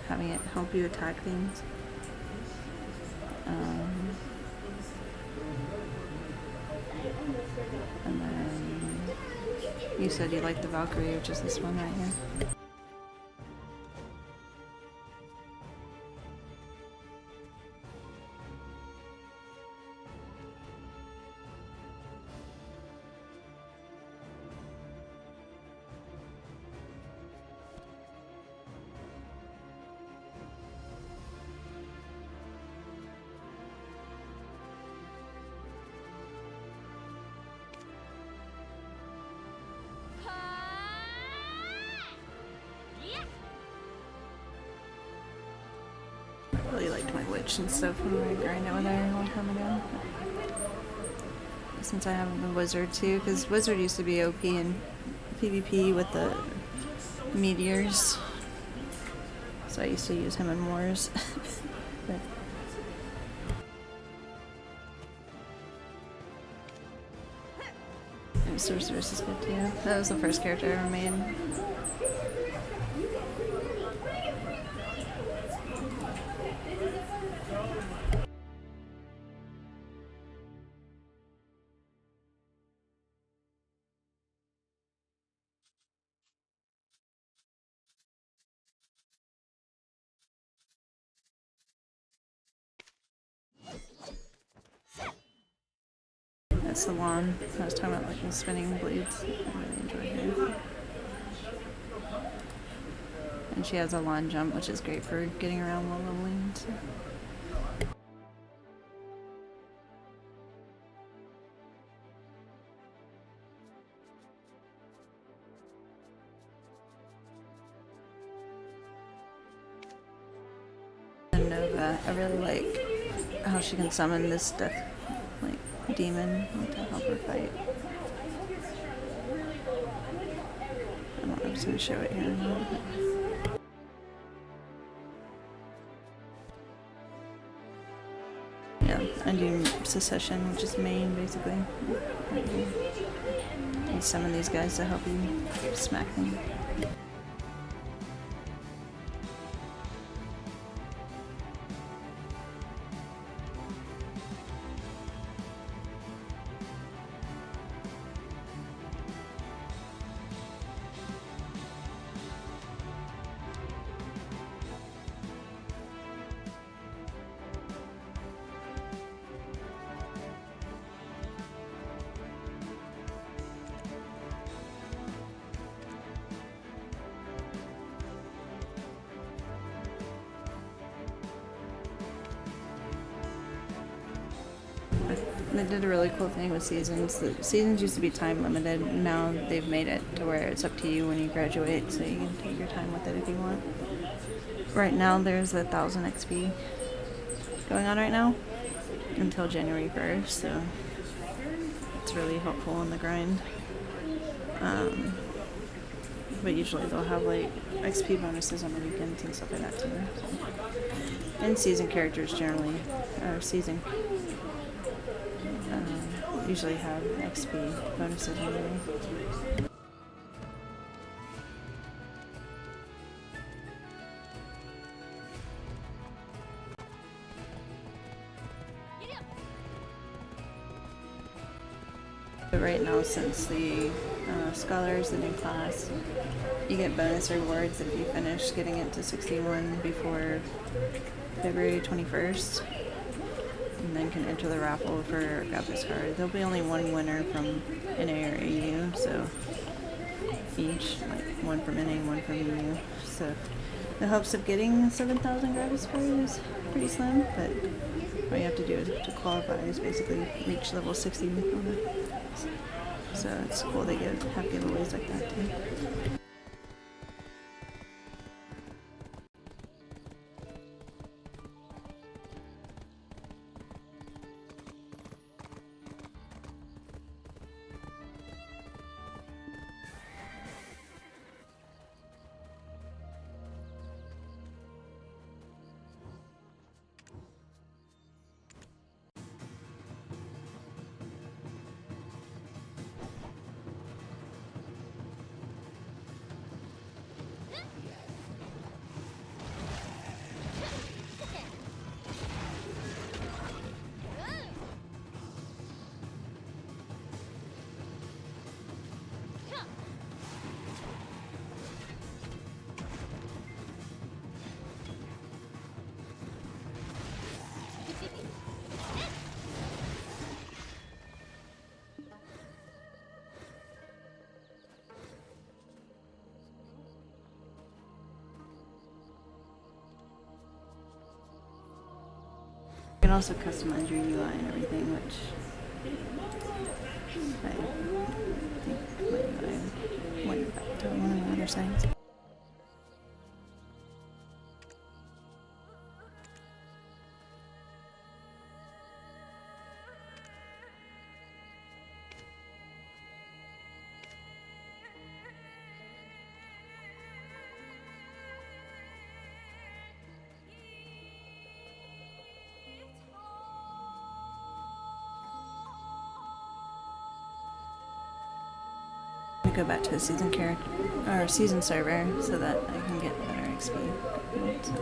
having it help you attack things. And then you said you liked the Valkyrie, which is this one right here. Really liked my witch and stuff when we grind over there a long time ago. Since I have the wizard too, because wizard used to be OP in PvP with the meteors, so I used to use him in wars. But and sorceress is good too. That was the first character I ever made. That's the wand I was talking about, like the spinning blades. I really enjoy her. And she has a lawn jump, which is great for getting around while leveling. So. And Nova, I really like how she can summon this stuff, like demon, to help her fight. I don't know if I'm just gonna show it here in a minute. Yeah, I do Secession, which is main, basically. You summon these guys to help you smack them. They did a really cool thing with seasons. The seasons used to be time limited. Now they've made it to where it's up to you when you graduate, so you can take your time with it if you want. Right now there's 1,000 XP going on right now until January 1st, so it's really helpful in the grind. But usually they'll have like XP bonuses on the weekends and stuff like that too. And season characters generally, or season usually have XP bonuses anyway. But right now, since the Scholars, the new class, you get bonus rewards if you finish getting it to 61 before February 21st. And then can enter the raffle for a graphics card. There'll be only one winner from NA or AU, so each, like one from NA, one from EU. So the hopes of getting 7,000 graphics cards is pretty slim, but all you have to do is to qualify is basically reach level 60. So it's cool they have giveaways like that too. You can also customize your UI and everything, which I think my UI went back to one of my other sites. Go back to the season character or season server so that I can get better XP. So.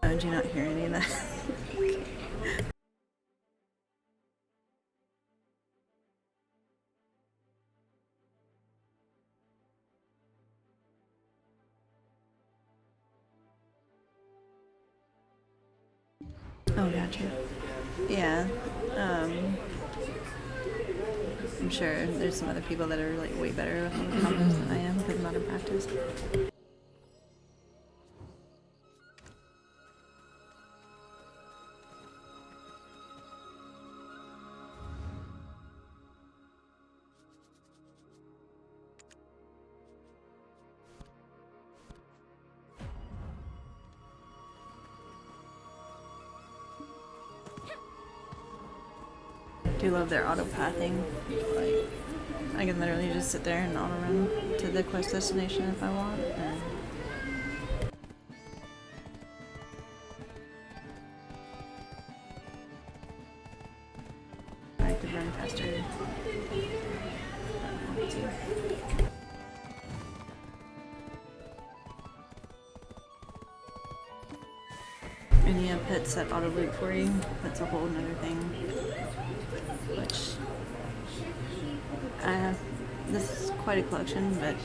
Oh, did you not hear any of that? Oh, gotcha. Yeah. I'm sure there's some other people that are like way better with combos than I am because I'm out of practice. I do love their auto pathing. Like, I can literally just sit there and auto run to the quest destination if I want. I could run faster. And yeah, pets that auto loot for you. That's a whole nother thing. Which I have, this is quite a collection, but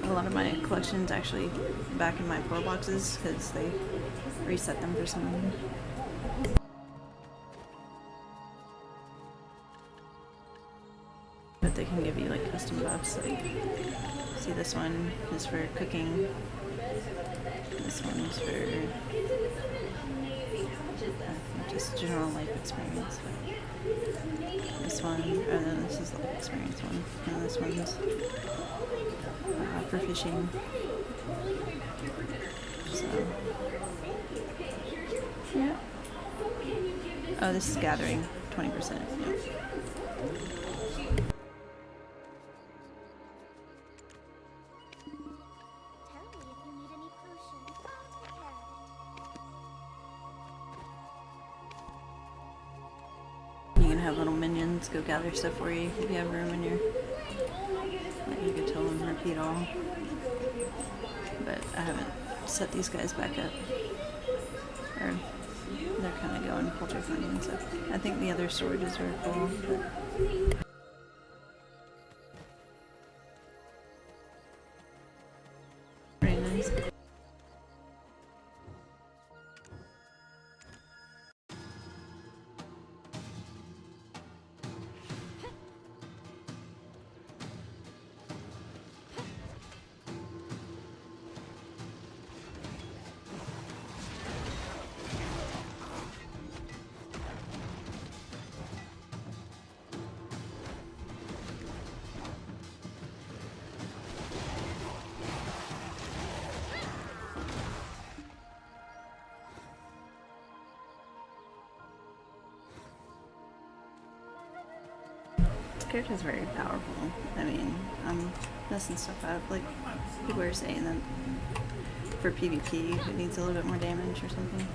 a lot of my collections actually back in my Pro boxes because they reset them for some reason. But they can give you like custom buffs. Like, see, this one is for cooking. This one's for just general life experience. This one, and then this is the life experience one, and this one's for fishing. So, yeah. Oh, this is gathering, 20%. Yeah. You can have little minions go gather stuff for you if you have room in your. Like you could tell them repeat all. But I haven't set these guys back up. Or they're kind of going poultry farming and stuff. I think the other storages are full. But very nice. This character's very powerful. I mean, I'm messing stuff up. Like, people are saying that for PvP it needs a little bit more damage or something.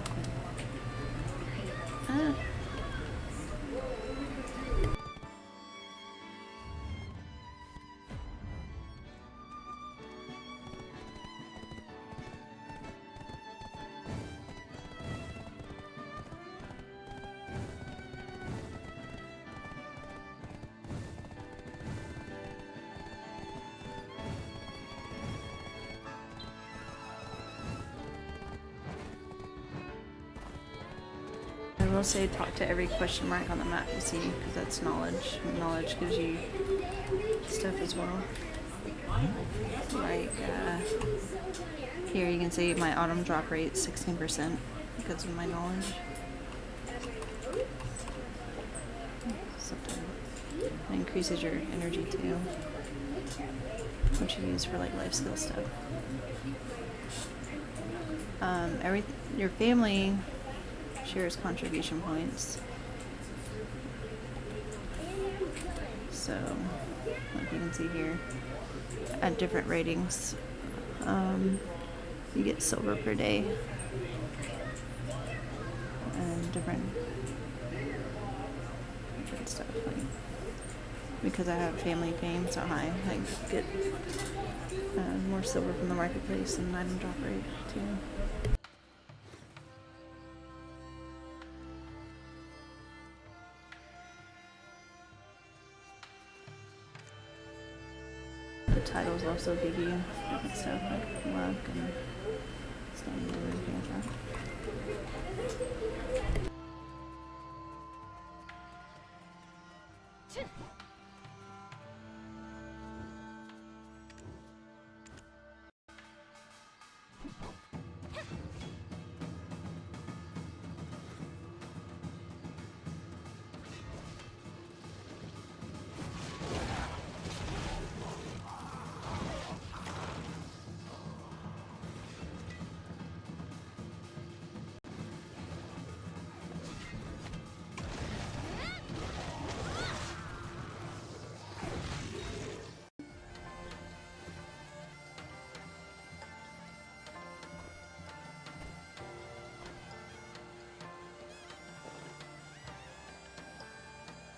I will say talk to every question mark on the map you see, because that's knowledge. Knowledge gives you stuff as well. Like, here you can see my autumn drop rate 16% because of my knowledge. So it increases your energy too, which you use for like life skill stuff. Your family shares contribution points. So, like you can see here, at different ratings, you get silver per day, and different stuff. Like, because I have family fame so high, I get more silver from the marketplace and item drop rate too. The titles also give you different stuff like luck and standing and everything like that.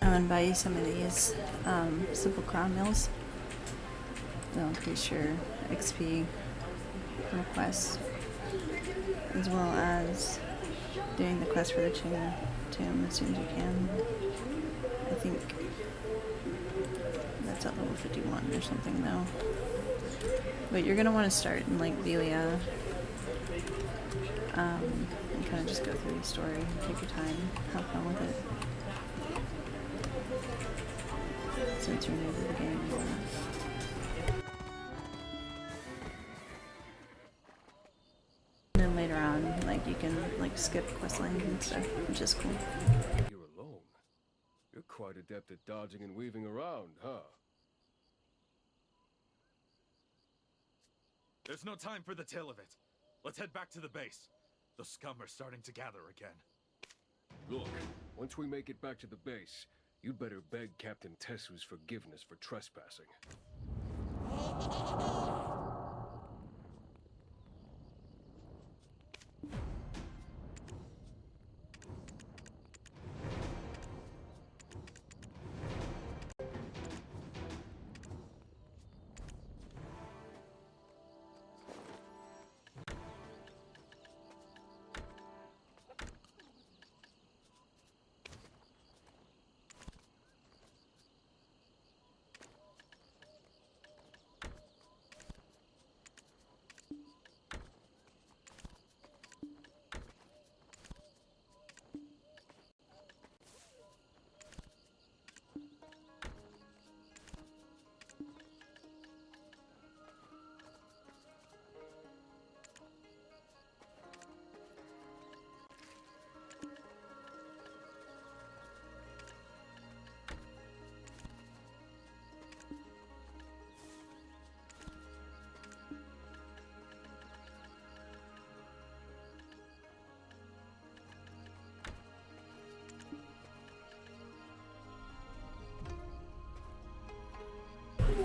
I'm gonna buy you some of these simple crown meals. They'll increase your XP from quests, as well as doing the quest for the tomb as soon as you can. I think that's at level 51 or something though. But you're gonna want to start in like Velia, and kind of just go through the story, take your time, have fun with it. Since you're new to the game, you wanna... And then later on, like you can like skip quest lines and stuff, which is cool. You're alone. You're quite adept at dodging and weaving around, huh? There's no time for the tail of it. Let's head back to the base. The scum are starting to gather again. Look, once we make it back to the base, you'd better beg Captain Tessu's forgiveness for trespassing.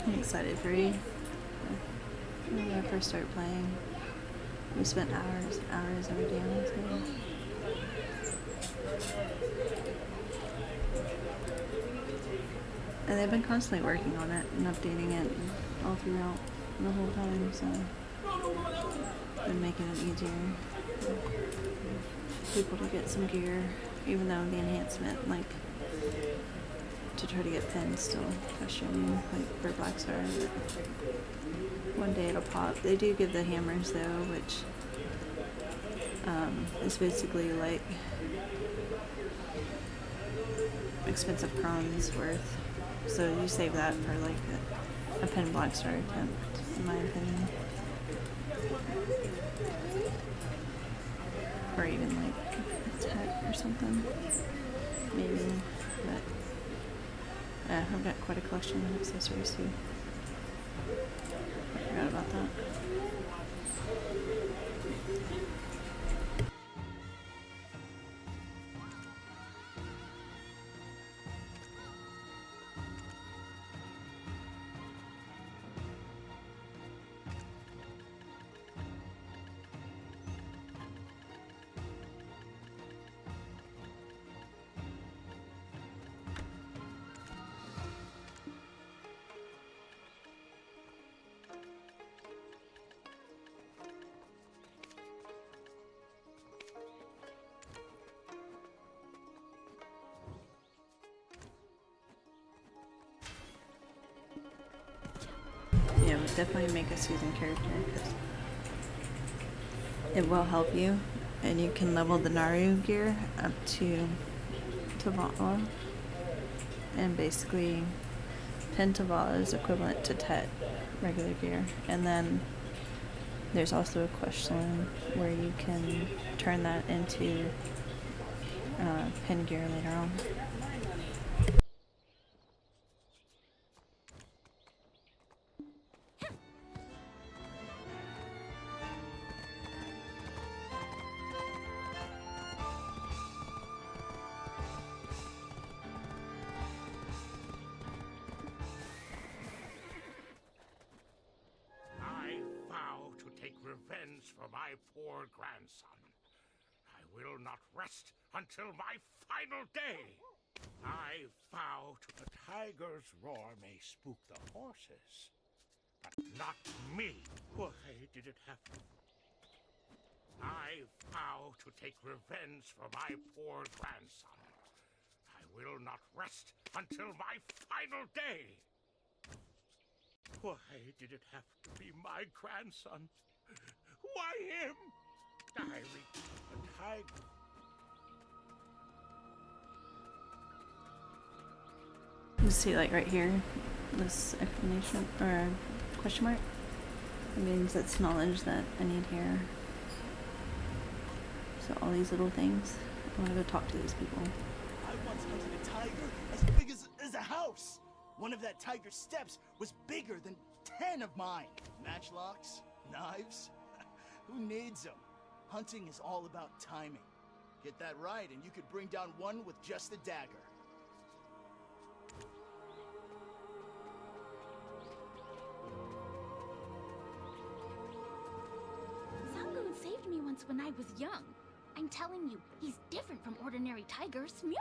I'm excited for you. When I first started playing, we spent hours and hours every day on this game. And they've been constantly working on it and updating it all throughout the whole time, so been making it easier for people to get some gear, even though the enhancement, like, to try to get pins still question you, like for Blackstar, but one day it'll pop. They do give the hammers though, which is basically like expensive crowns worth. So you save that for like a pin Blackstar attempt, in my opinion. Or even like a tech or something, maybe, but yeah, I've got quite a collection of accessories too. I forgot about that. Yeah, it would definitely make a seasoned character because it will help you, and you can level the Naru gear up to Tavala, and basically Pin Tavala is equivalent to Tet regular gear, and then there's also a quest line where you can turn that into Pin gear later on. Revenge for my poor grandson. I will not rest until my final day. I vow to the tiger's roar may spook the horses, but not me. Why did it have to? I vow to take revenge for my poor grandson. I will not rest until my final day. Why did it have to be my grandson? Why him? Tyreek, a tiger. You see, like right here, this explanation or question mark. It means it's knowledge that I need here. So all these little things, I want to go talk to these people. I once hunted a tiger as big as a house. One of that tiger's steps was bigger than 10 of mine. Matchlocks, knives, who needs them? Hunting is all about timing. Get that right and you could bring down one with just a dagger. Sangoon saved me once when I was young. I'm telling you, he's different from ordinary tigers. Meow.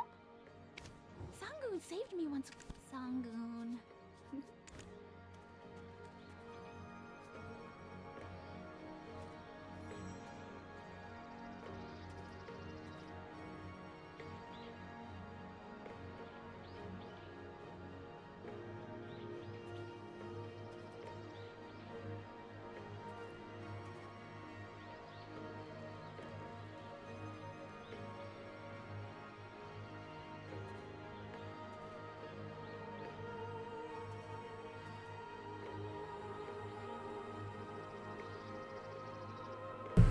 Sangoon saved me once. Sangoon.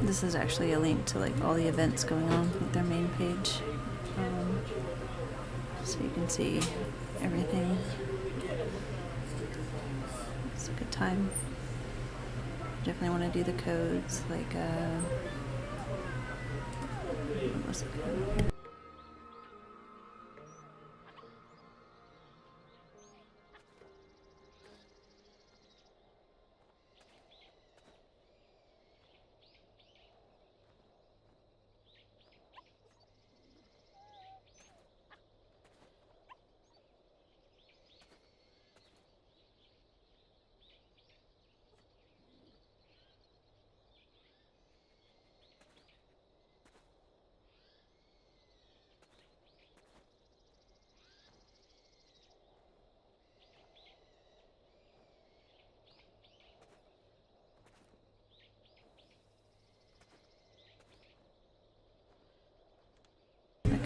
This is actually a link to like all the events going on, like their main page, so you can see everything. It's a good time. Definitely want to do the codes, like what was the code?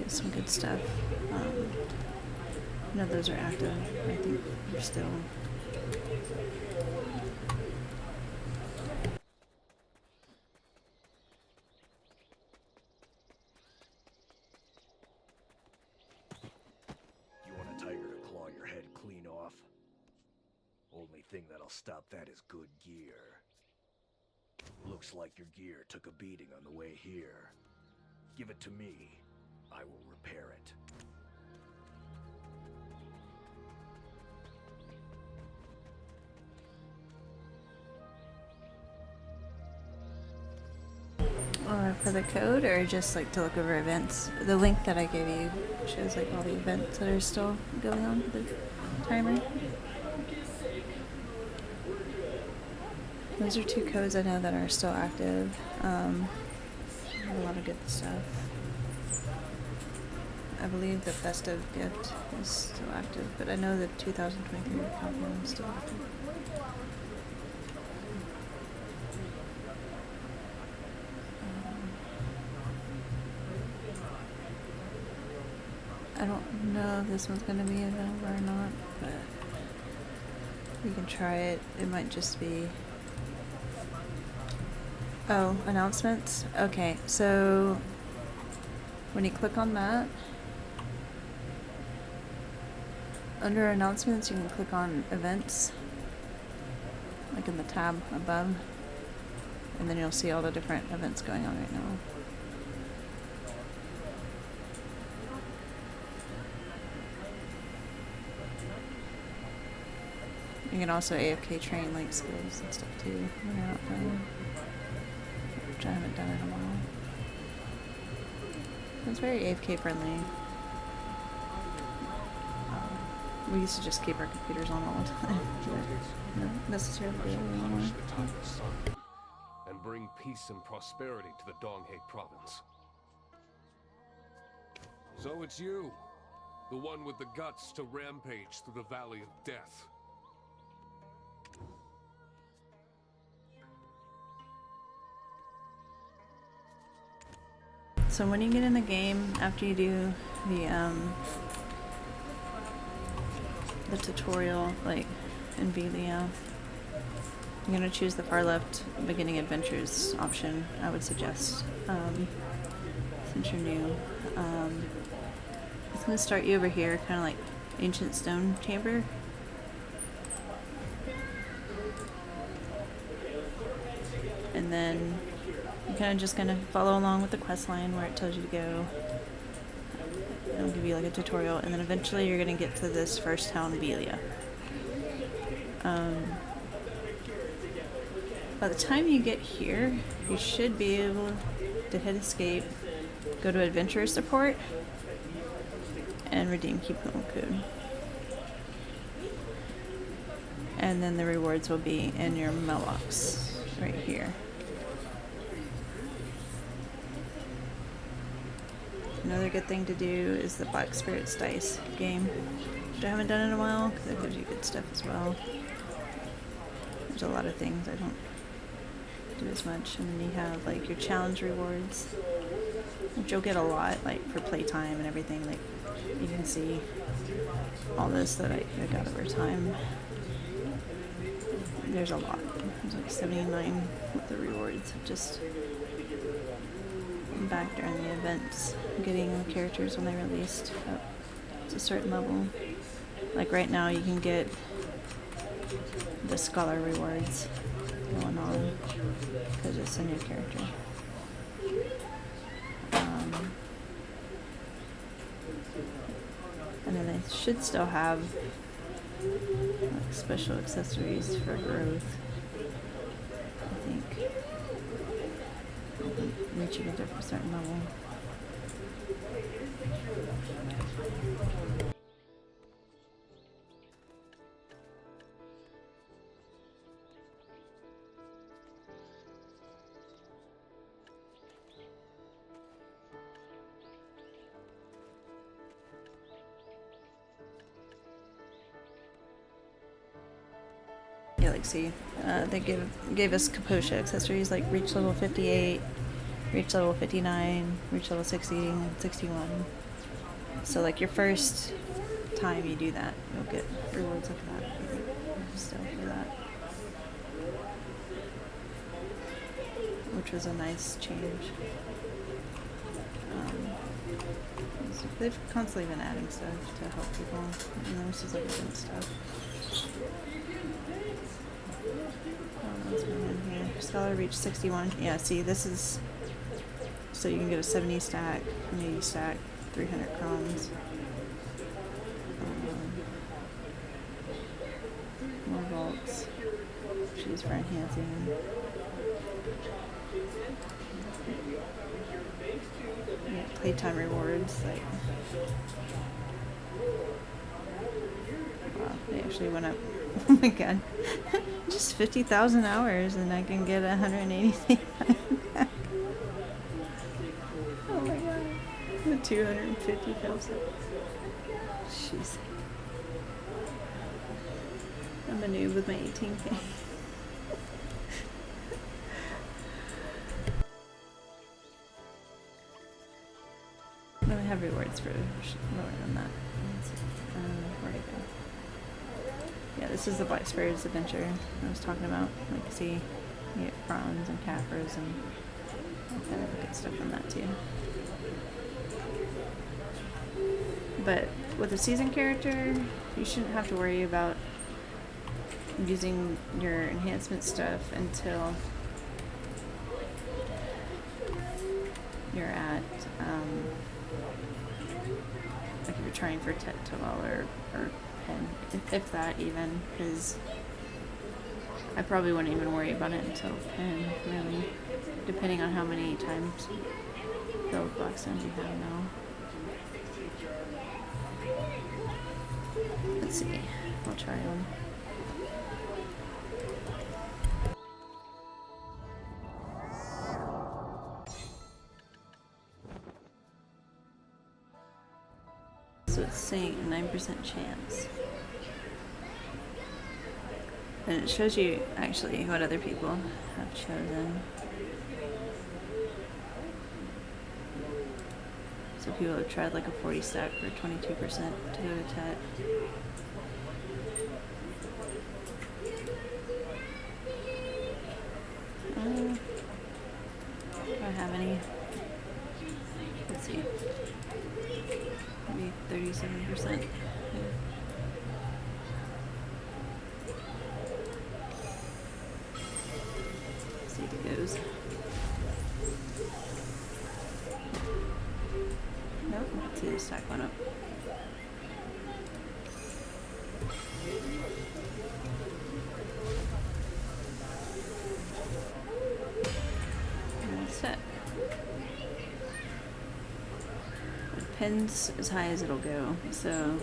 Some good stuff. No, those are active. I think they're still. You want a tiger to claw your head clean off? Only thing that'll stop that is good gear. Looks like your gear took a beating on the way here. Give it to me. I will repair it. For the code, or just like to look over events? The link that I gave you shows like all the events that are still going on with the timer. Those are 2 codes I know that are still active. A lot of good stuff. I believe the festive gift is still active, but I know the 2023 countdown is still active. I don't know if this one's going to be available or not, but we can try it. It might just be... Oh, announcements? Okay, so when you click on that, under announcements you can click on events, like in the tab above, and then you'll see all the different events going on right now. You can also AFK train like skills and stuff too when you're not playing, which I haven't done in a while. It's very AFK friendly. We used to just keep our computers on all the time. Not necessarily do it anymore. And bring peace and prosperity to the Donghae province. So it's you, the one with the guts to rampage through the Valley of Death. So when you get in the game, after you do the tutorial, like in Velia, I'm gonna choose the far left beginning adventures option. I would suggest, since you're new. It's gonna start you over here, kind of like Ancient Stone Chamber. And then you're kind of just gonna follow along with the quest line where it tells you to go. It'll give you like a tutorial, and then eventually you're gonna get to this first town, Velia. By the time you get here, you should be able to hit escape, go to adventurer support, and redeem coupon code. And then the rewards will be in your mailbox right here. Another good thing to do is the Black Spirits dice game, which I haven't done in a while because it gives you good stuff as well. There's a lot of things I don't do as much, and then you have like your challenge rewards, which you'll get a lot, like for playtime and everything. Like you can see all this that I got over time. There's a lot. There's like 79 with the rewards, just back during the events, getting the characters when they released up to a certain level. Like right now, you can get the scholar rewards going on because it's a new character. And then they should still have like special accessories for growth, I think. Reaching a certain level. Yeah, like see, they gave us Kaposha accessories like reach level 58, reach level 59, reach level 60, and 61. So like your first time you do that, you'll get rewards like that. Still for that, which was a nice change. They've constantly been adding stuff to help people, and this is like good stuff. What's going on here? Scholar reach 61. Yeah, see, this is so you can get a 70 stack, an 80 stack, 300 crowns. More vaults. She's for enhancing. Yeah, playtime rewards. Like, wow, they actually went up. Oh my god. Just 50,000 hours and I can get 180,000 back. Oh my god. The 250,000. Jeez. I'm a noob with my 18K. No, I have rewards for lower than that. Where'd it go? Yeah, this is the Black Spirits adventure I was talking about. Like, see, you get prawns and cappers and all kind of good stuff from that too. But with a seasoned character, you shouldn't have to worry about using your enhancement stuff until you're at, like if you're trying for Tetawel or Pen, if that even, because I probably wouldn't even worry about it until Pen, really, depending on how many times build Blackstones you have now. Let's see, we'll try one. So it's saying a 9% chance. And it shows you actually what other people have chosen. So people have tried like a 40 stack for 22% to go to Tet. Do I have any? Let's see. Maybe 37%. See if it goes. Nope, let's see the stack went up. That's it. It depends as high as it'll go. So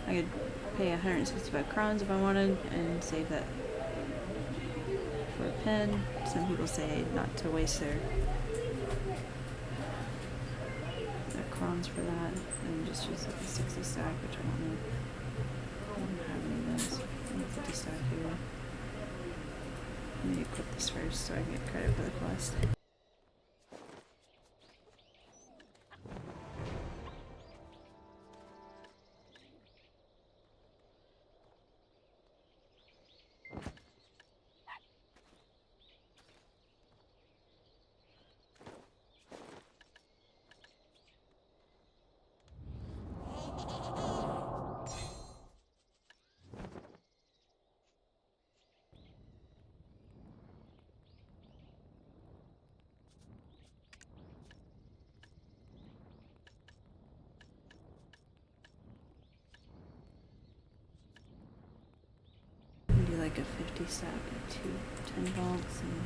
I could pay 165 crowns if I wanted and save that for a pin. Some people say not to waste their crowns for that and just use like a 60 stack, which I don't know. I don't have any of those. I have 50 stack here. I need to equip this first so I can get credit for the quest. Do like a 50 stack of 2 10 volts and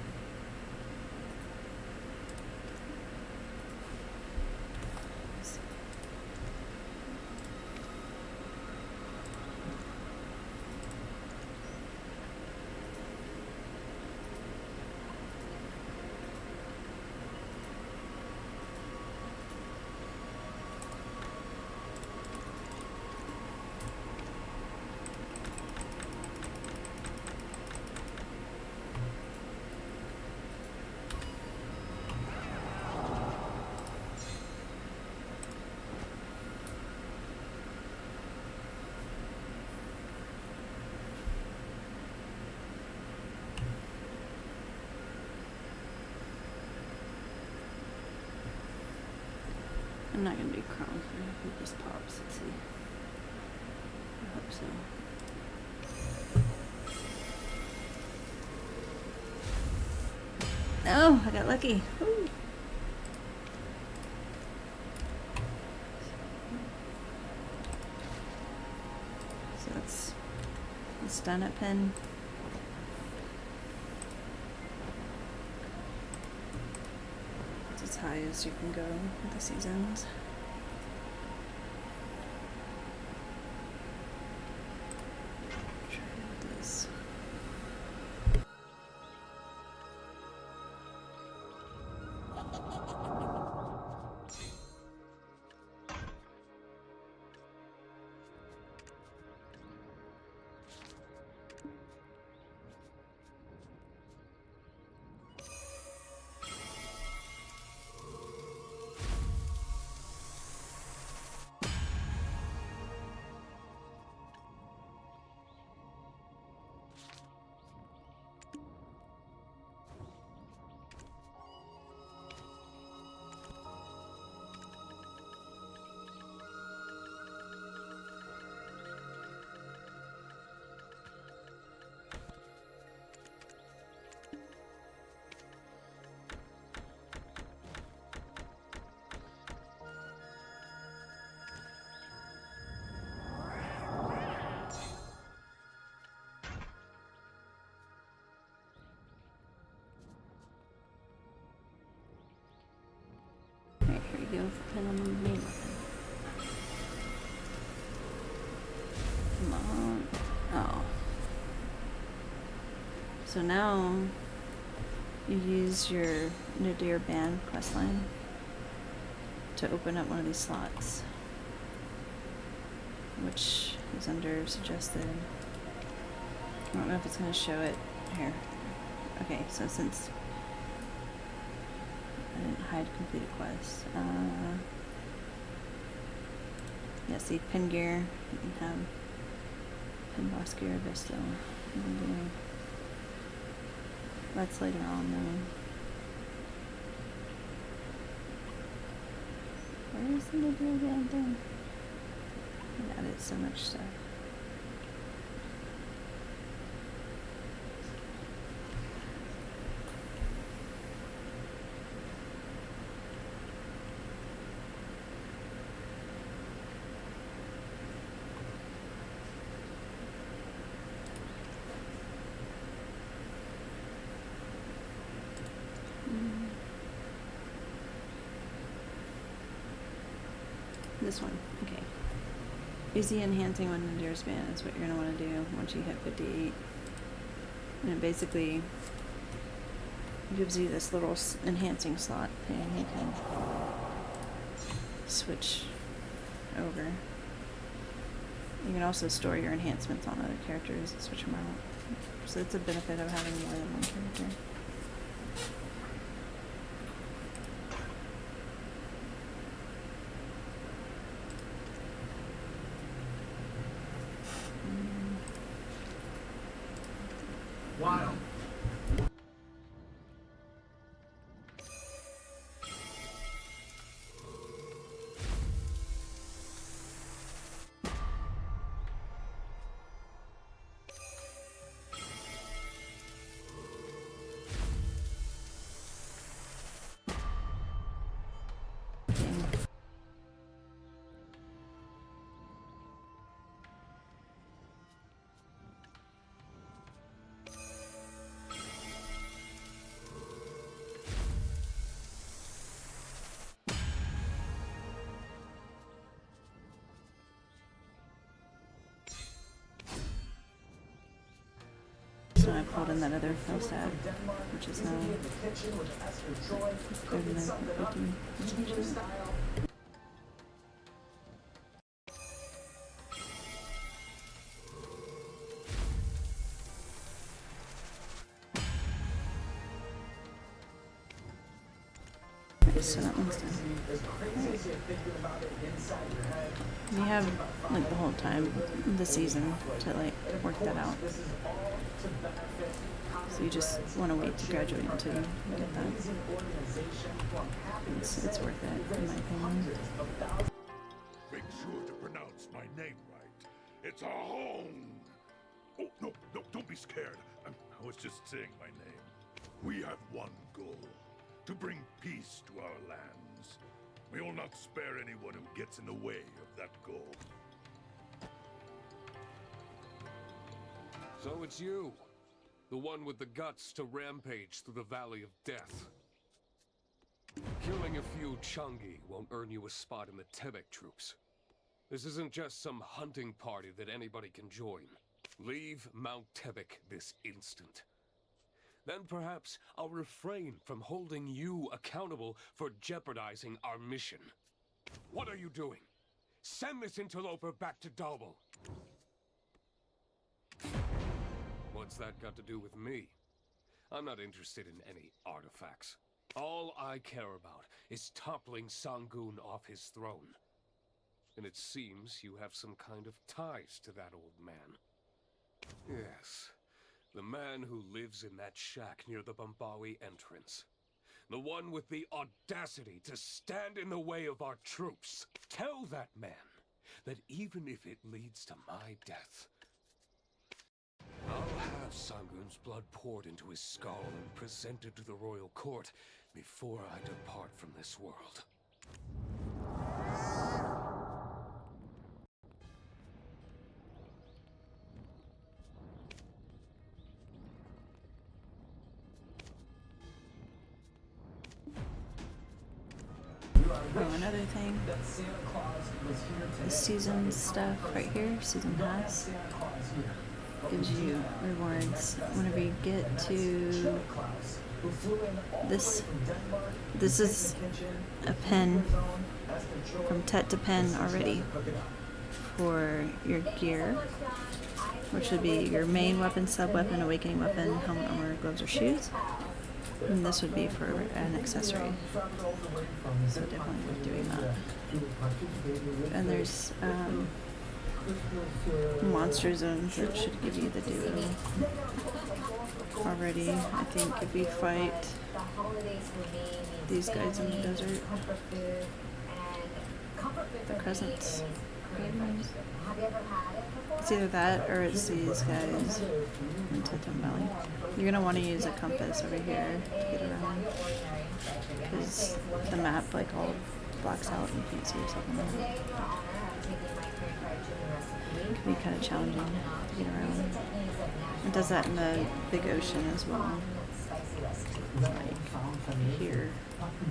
I'm not gonna do crowns. I hope it just pops. Let's see. I hope so. Oh, I got lucky. Woo. So that's done at pin. As high as you can go with the seasons. Try this. Alright, here we go for pin on the main weapon. Come on. Oh. So now you use your Nadir Band questline to open up one of these slots, which is under suggested. I don't know if it's going to show it here. Okay, so since I didn't hide completed quest, Yeah, see, pin gear, you can have pin boss gear, but still, you can do. That's later on though. Where is the little damn thing? I added so much stuff. This one, okay. Use the enhancing when endures span is what you're gonna want to do once you hit 58. And it basically gives you this little enhancing slot thing you can switch over. You can also store your enhancements on other characters and switch them out. So it's a benefit of having more than one character. Wow. So I pulled in that other file tab, which is now 39.50. Okay, so that one's done. You have like the whole time, the season, to like work that out. So you just want to wait to graduate until you get that. It's worth it, in my opinion. Make sure to pronounce my name right. It's a home. Oh, no, don't be scared. I was just saying my name. We have one goal. To bring peace to our lands. We will not spare anyone who gets in the way of that goal. So it's you. The one with the guts to rampage through the Valley of Death. Killing a few Chungi won't earn you a spot in the Tebek troops. This isn't just some hunting party that anybody can join. Leave Mount Tebek this instant. Then perhaps I'll refrain from holding you accountable for jeopardizing our mission. What are you doing? Send this interloper back to Dalbo. What's that got to do with me? I'm not interested in any artifacts. All I care about is toppling Sangun off his throne. And it seems you have some kind of ties to that old man. Yes, the man who lives in that shack near the Bombawi entrance. The one with the audacity to stand in the way of our troops. Tell that man that even if it leads to my death, I'll have Sangun's blood poured into his skull and presented to the royal court before I depart from this world. Oh, another thing. The season stuff right here, season pass, gives you rewards whenever you get to this. This is a pen from Tet to pen already for your gear, which would be your main weapon, sub weapon, awakening weapon, helmet, armor, gloves, or shoes. And this would be for an accessory. So definitely worth doing that. And there's monster zones that should give you the duo already. I think if you fight these guys in the desert, the Crescents, it's either that or it's these guys in Teton Valley. You're gonna want to use a compass over here to get around, because the map like all blocks out and you can't see yourself on the map. It can be kind of challenging to get around. It does that in the big ocean as well, like here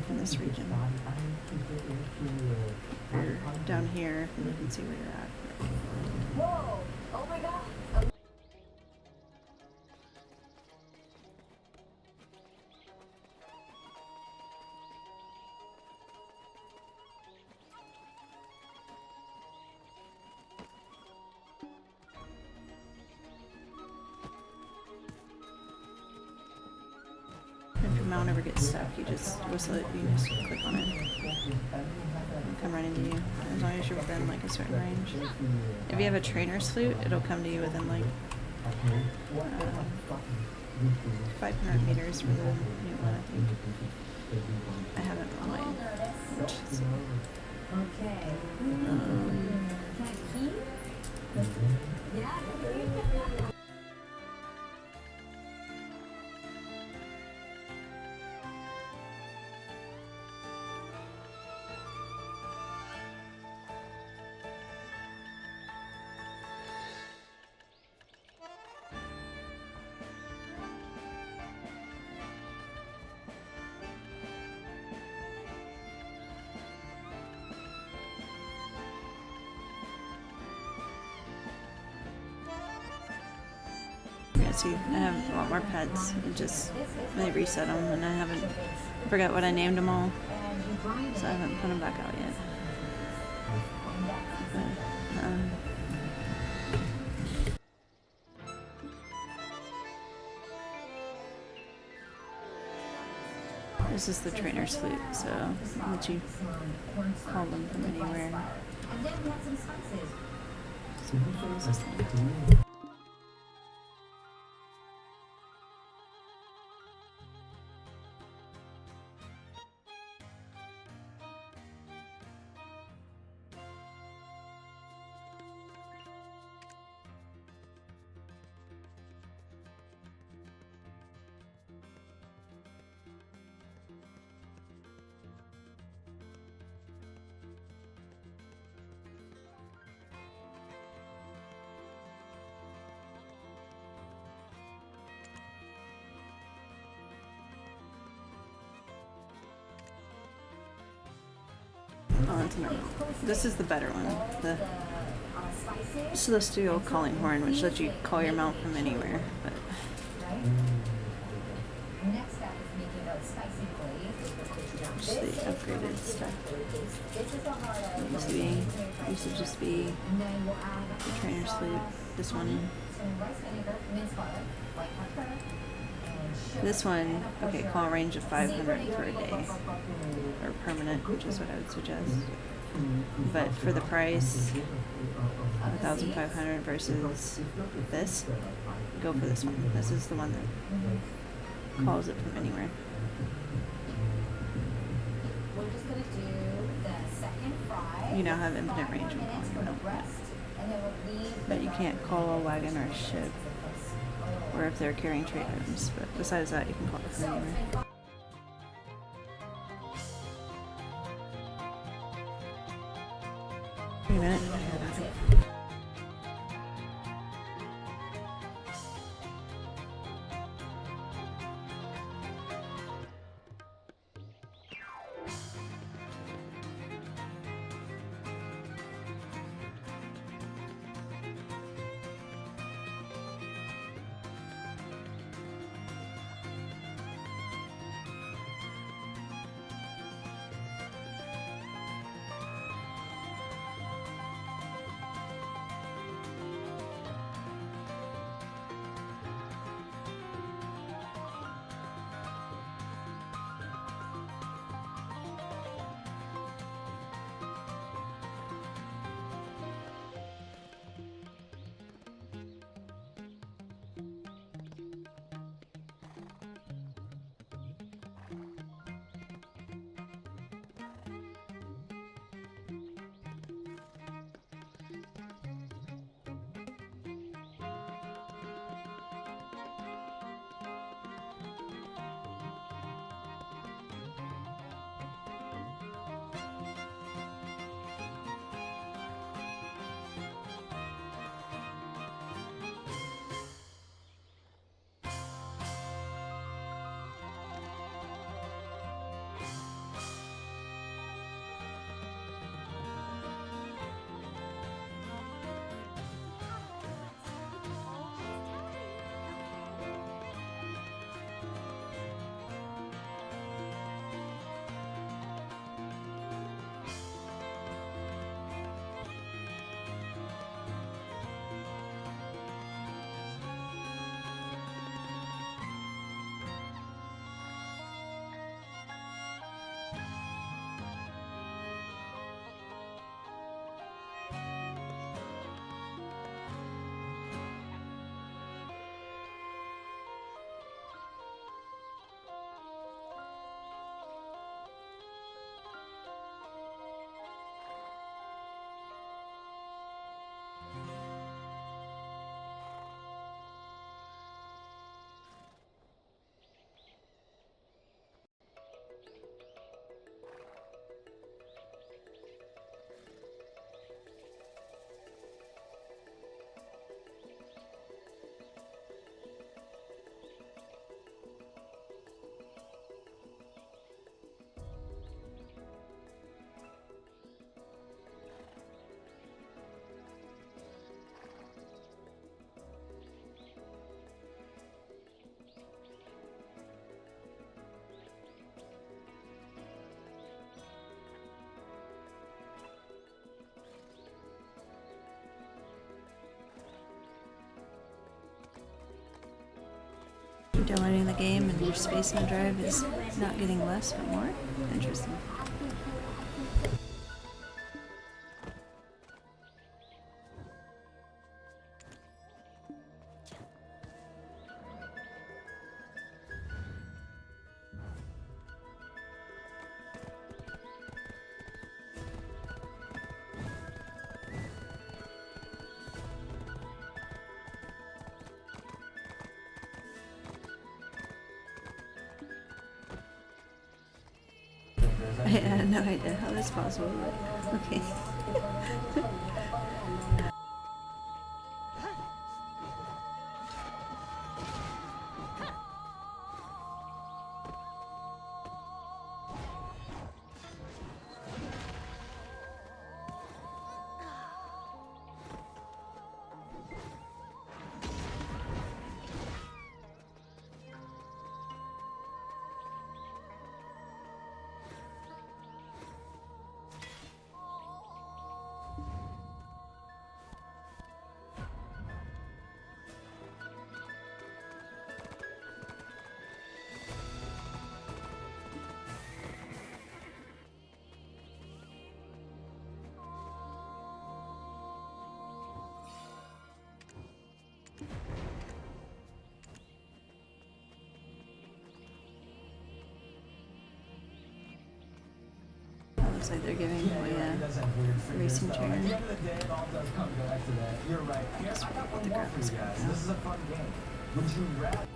in this region. If you're down here, you can see where you're at. Whoa! Oh my god! If your mount ever gets stuck, you just whistle it, you just click on it. It'll come right into you, as long as you're within like a certain range. If you have a trainer's flute, it'll come to you within like 500 meters for the new one, I think. I have it on mine. Yeah, see, I have a lot more pets. They reset them, and I forgot what I named them all, so I haven't put them back out yet. But, this is the trainer's flute, so I'll let you call them from anywhere. So, what is this thing? Oh, that's another one. This is the better one. The Celestial Calling Horn, which lets you call your mount from anywhere. But just the upgraded stuff. It used to just be the trainer's flute. This one. This one, okay, call range of 500 for a day. Or permanent, which is what I would suggest. But for the price, 1,500 versus this, go for this one. This is the one that calls it from anywhere. You now have infinite range of calling your mount. But you can't call a wagon or a ship, or if they're carrying trade items. But besides that, you can call it from anywhere. Wait a minute. downloading the game and your space on the drive is not getting less but more. Interesting. I had no idea how that's possible, but okay. Looks like they're giving away a racing turn. At the end of the day, it all does come back to that. You're right. Here's I got one more for you guys. This is a fun game. Would you rather?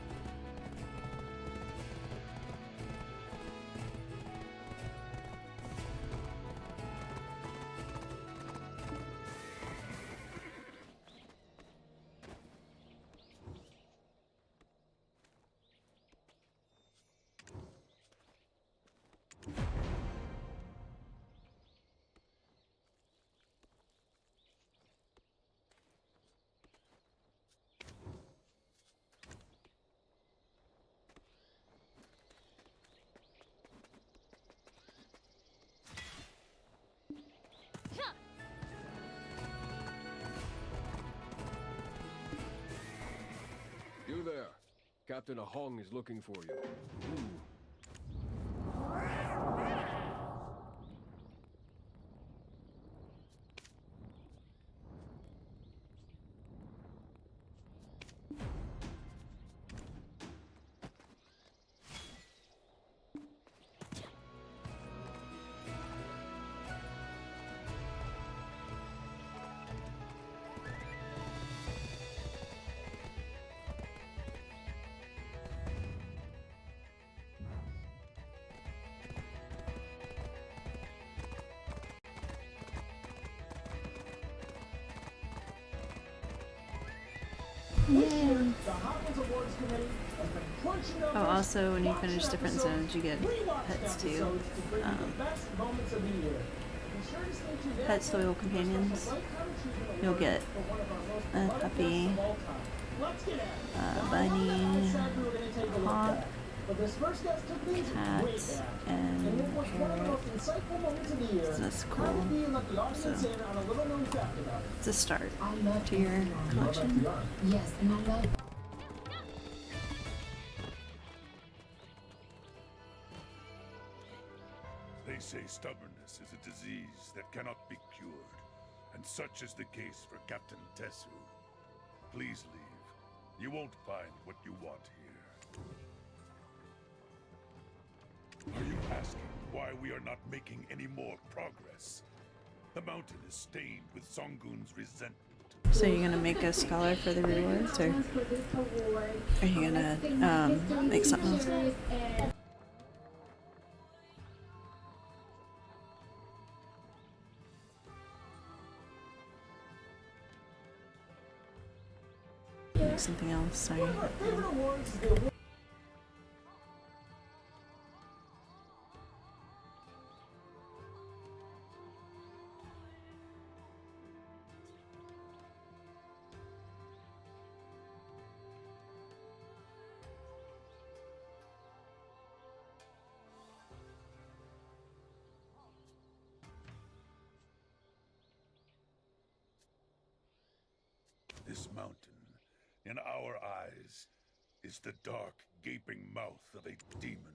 You there. Captain Ahong is looking for you. Oh, also when you finish different zones, you get pets too. Pet soil companions. You'll get a puppy, bunny, hawk, cat, and parrot. So that's cool. So it's a start to your collection. Yes, and I love. They say stubbornness is a disease that cannot be cured, and such is the case for Captain Tessu. Please leave. You won't find what you want here. Are you asking why we are not making any more progress? The mountain is stained with Songun's resentment. So you're gonna make a scholar for the rewards, or are you gonna make something else? Make something else, sorry. This mountain, in our eyes, is the dark, gaping mouth of a demon.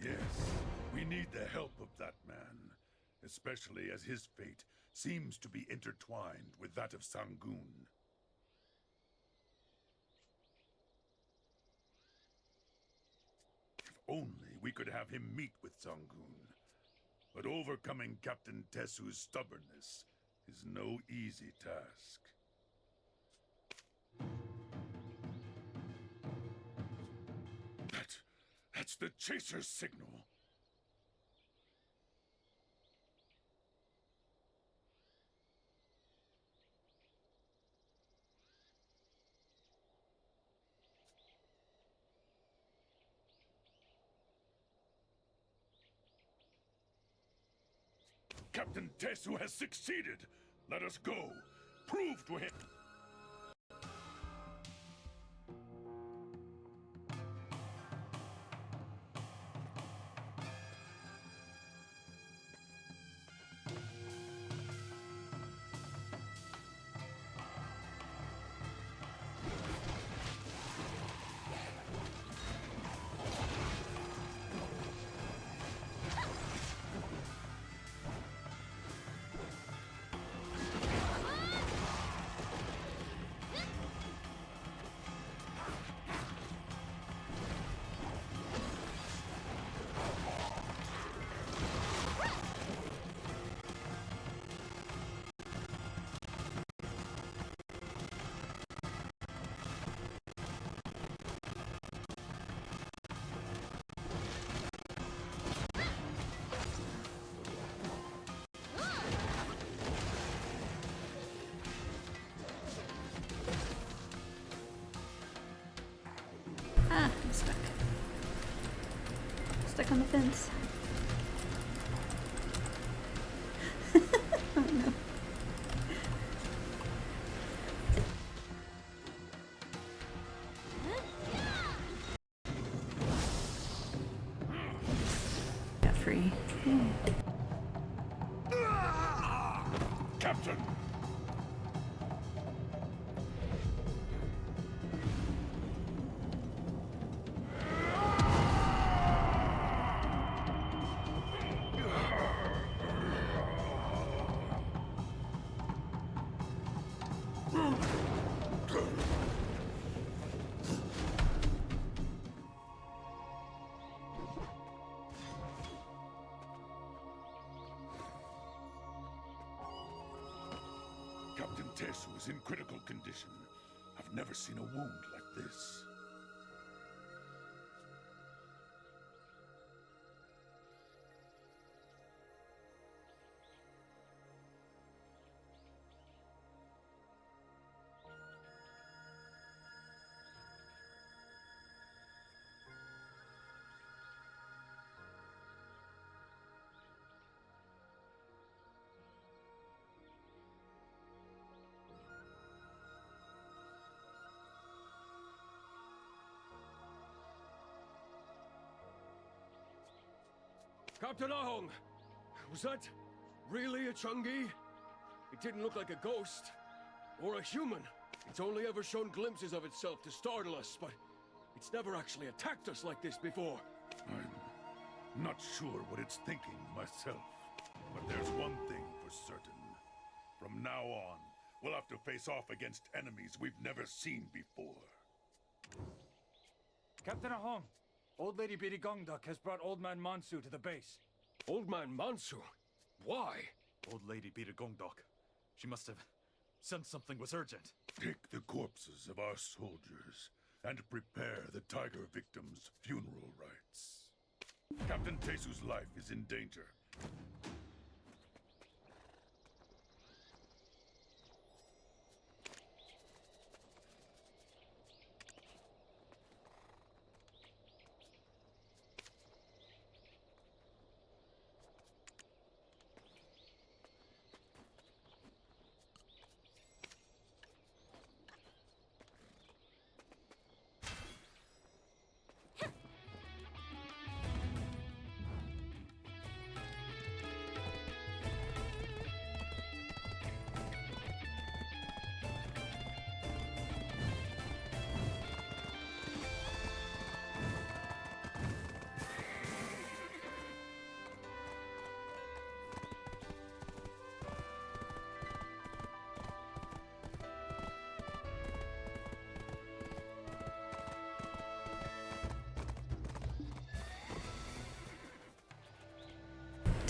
Yes, we need the help of that man, especially as his fate seems to be intertwined with that of Sangun. If only we could have him meet with Sangun. But overcoming Captain Tessu's stubbornness is no easy task. That's the Chaser's signal. Captain Tessu has succeeded. Let us go. Prove to him. Ah, I'm stuck. Stuck on the fence. Oh no. Got free. Captain! Captain Tessu is in critical condition. I've never seen a wound like this. Captain Ahong! Was that really a Chungi? It didn't look like a ghost. Or a human. It's only ever shown glimpses of itself to startle us, but it's never actually attacked us like this before. I'm not sure what it's thinking myself. But there's one thing for certain. From now on, we'll have to face off against enemies we've never seen before. Captain Ahong, Old Lady Bidi Gongduk has brought Old Man Mansu to the base. Old Man Mansu? Why? Old Lady Bidi Gongdok. She must have sensed something was urgent. Take the corpses of our soldiers and prepare the tiger victims' funeral rites. Captain Tessu's life is in danger.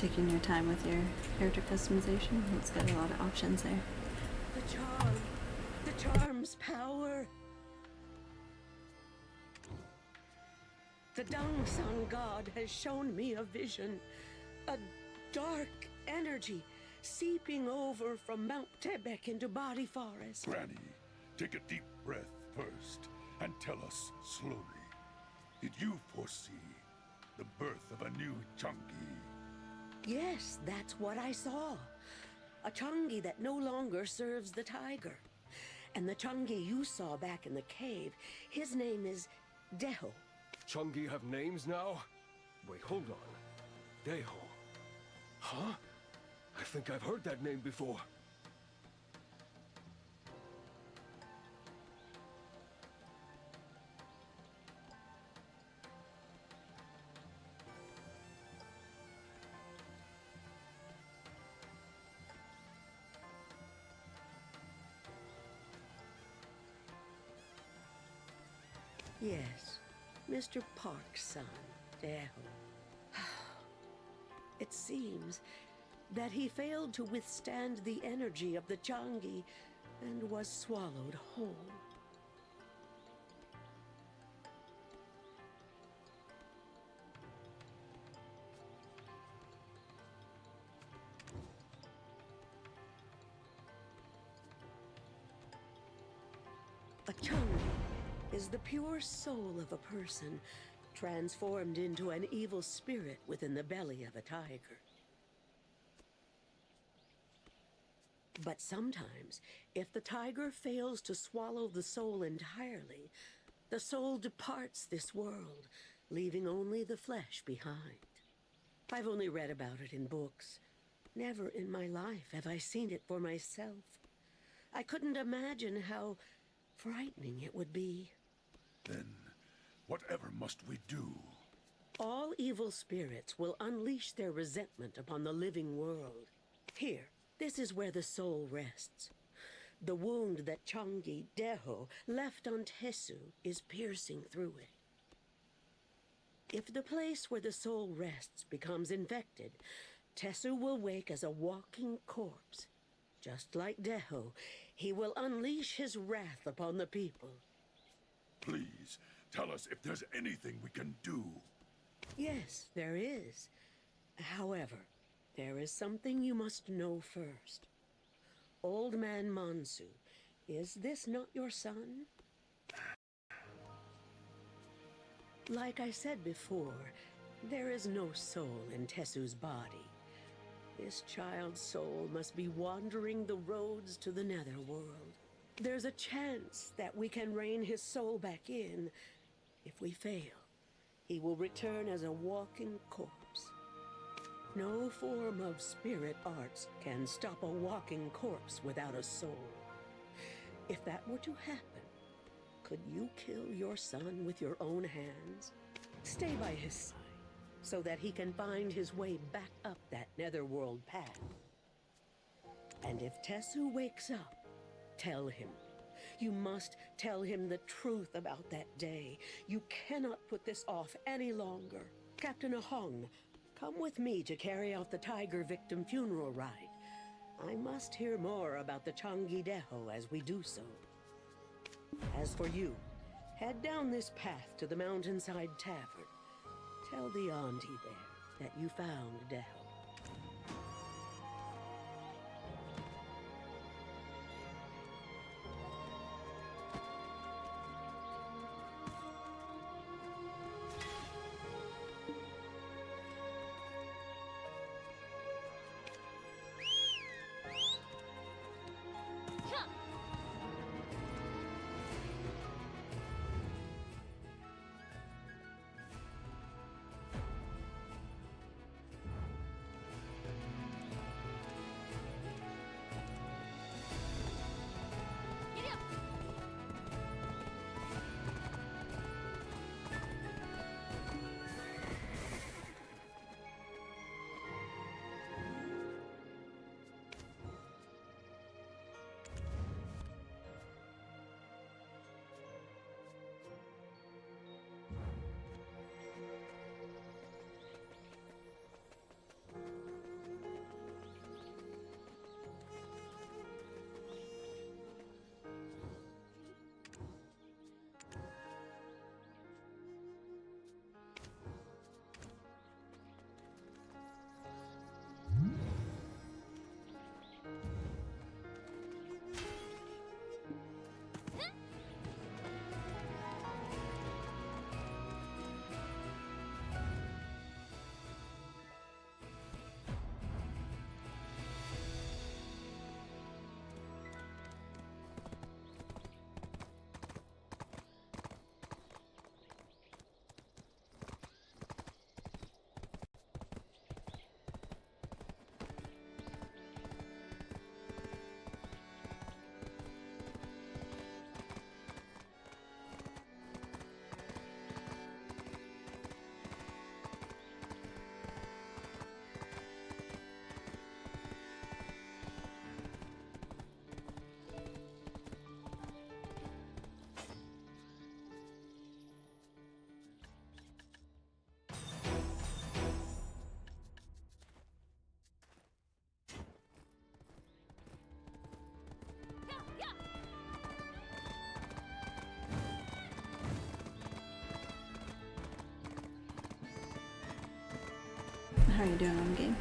taking your time with your character customization. It's got a lot of options there. The charm's power. The Dung Sun God has shown me a vision. A dark energy seeping over from Mount Tebek into Body Forest. Granny, take a deep breath first and tell us slowly. Did you foresee the birth of a new Chungi? Yes, that's what I saw. A Chungi that no longer serves the tiger. And the Chungi you saw back in the cave, his name is Deho. Chungi have names now? Wait, hold on. Deho. Huh? I think I've heard that name before. Yes, Mr. Park's son, Deho. It seems that he failed to withstand the energy of the Changi and was swallowed whole. A Changi is the pure soul of a person transformed into an evil spirit within the belly of a tiger. But sometimes, if the tiger fails to swallow the soul entirely, the soul departs this world, leaving only the flesh behind. I've only read about it in books. Never in my life have I seen it for myself. I couldn't imagine how frightening it would be. Then, whatever must we do? All evil spirits will unleash their resentment upon the living world. Here, this is where the soul rests. The wound that Changi Deho left on Tesu is piercing through it. If the place where the soul rests becomes infected, Tesu will wake as a walking corpse. Just like Deho, he will unleash his wrath upon the people. Please, tell us if there's anything we can do. Yes, there is. However, there is something you must know first. Old Man Mansu, is this not your son? Like I said before, there is no soul in Tesu's body. This child's soul must be wandering the roads to the netherworld. There's a chance that we can rein his soul back in. If we fail, he will return as a walking corpse. No form of spirit arts can stop a walking corpse without a soul. If that were to happen, could you kill your son with your own hands? Stay by his side, so that he can find his way back up that netherworld path. And if Tesu wakes up, tell him. You must tell him the truth about that day. You cannot put this off any longer. Captain Ahong, come with me to carry out the tiger victim funeral rite. I must hear more about the Changi Deho as we do so. As for you, head down this path to the mountainside tavern. Tell the auntie there that you found Deho. How are you doing on the game?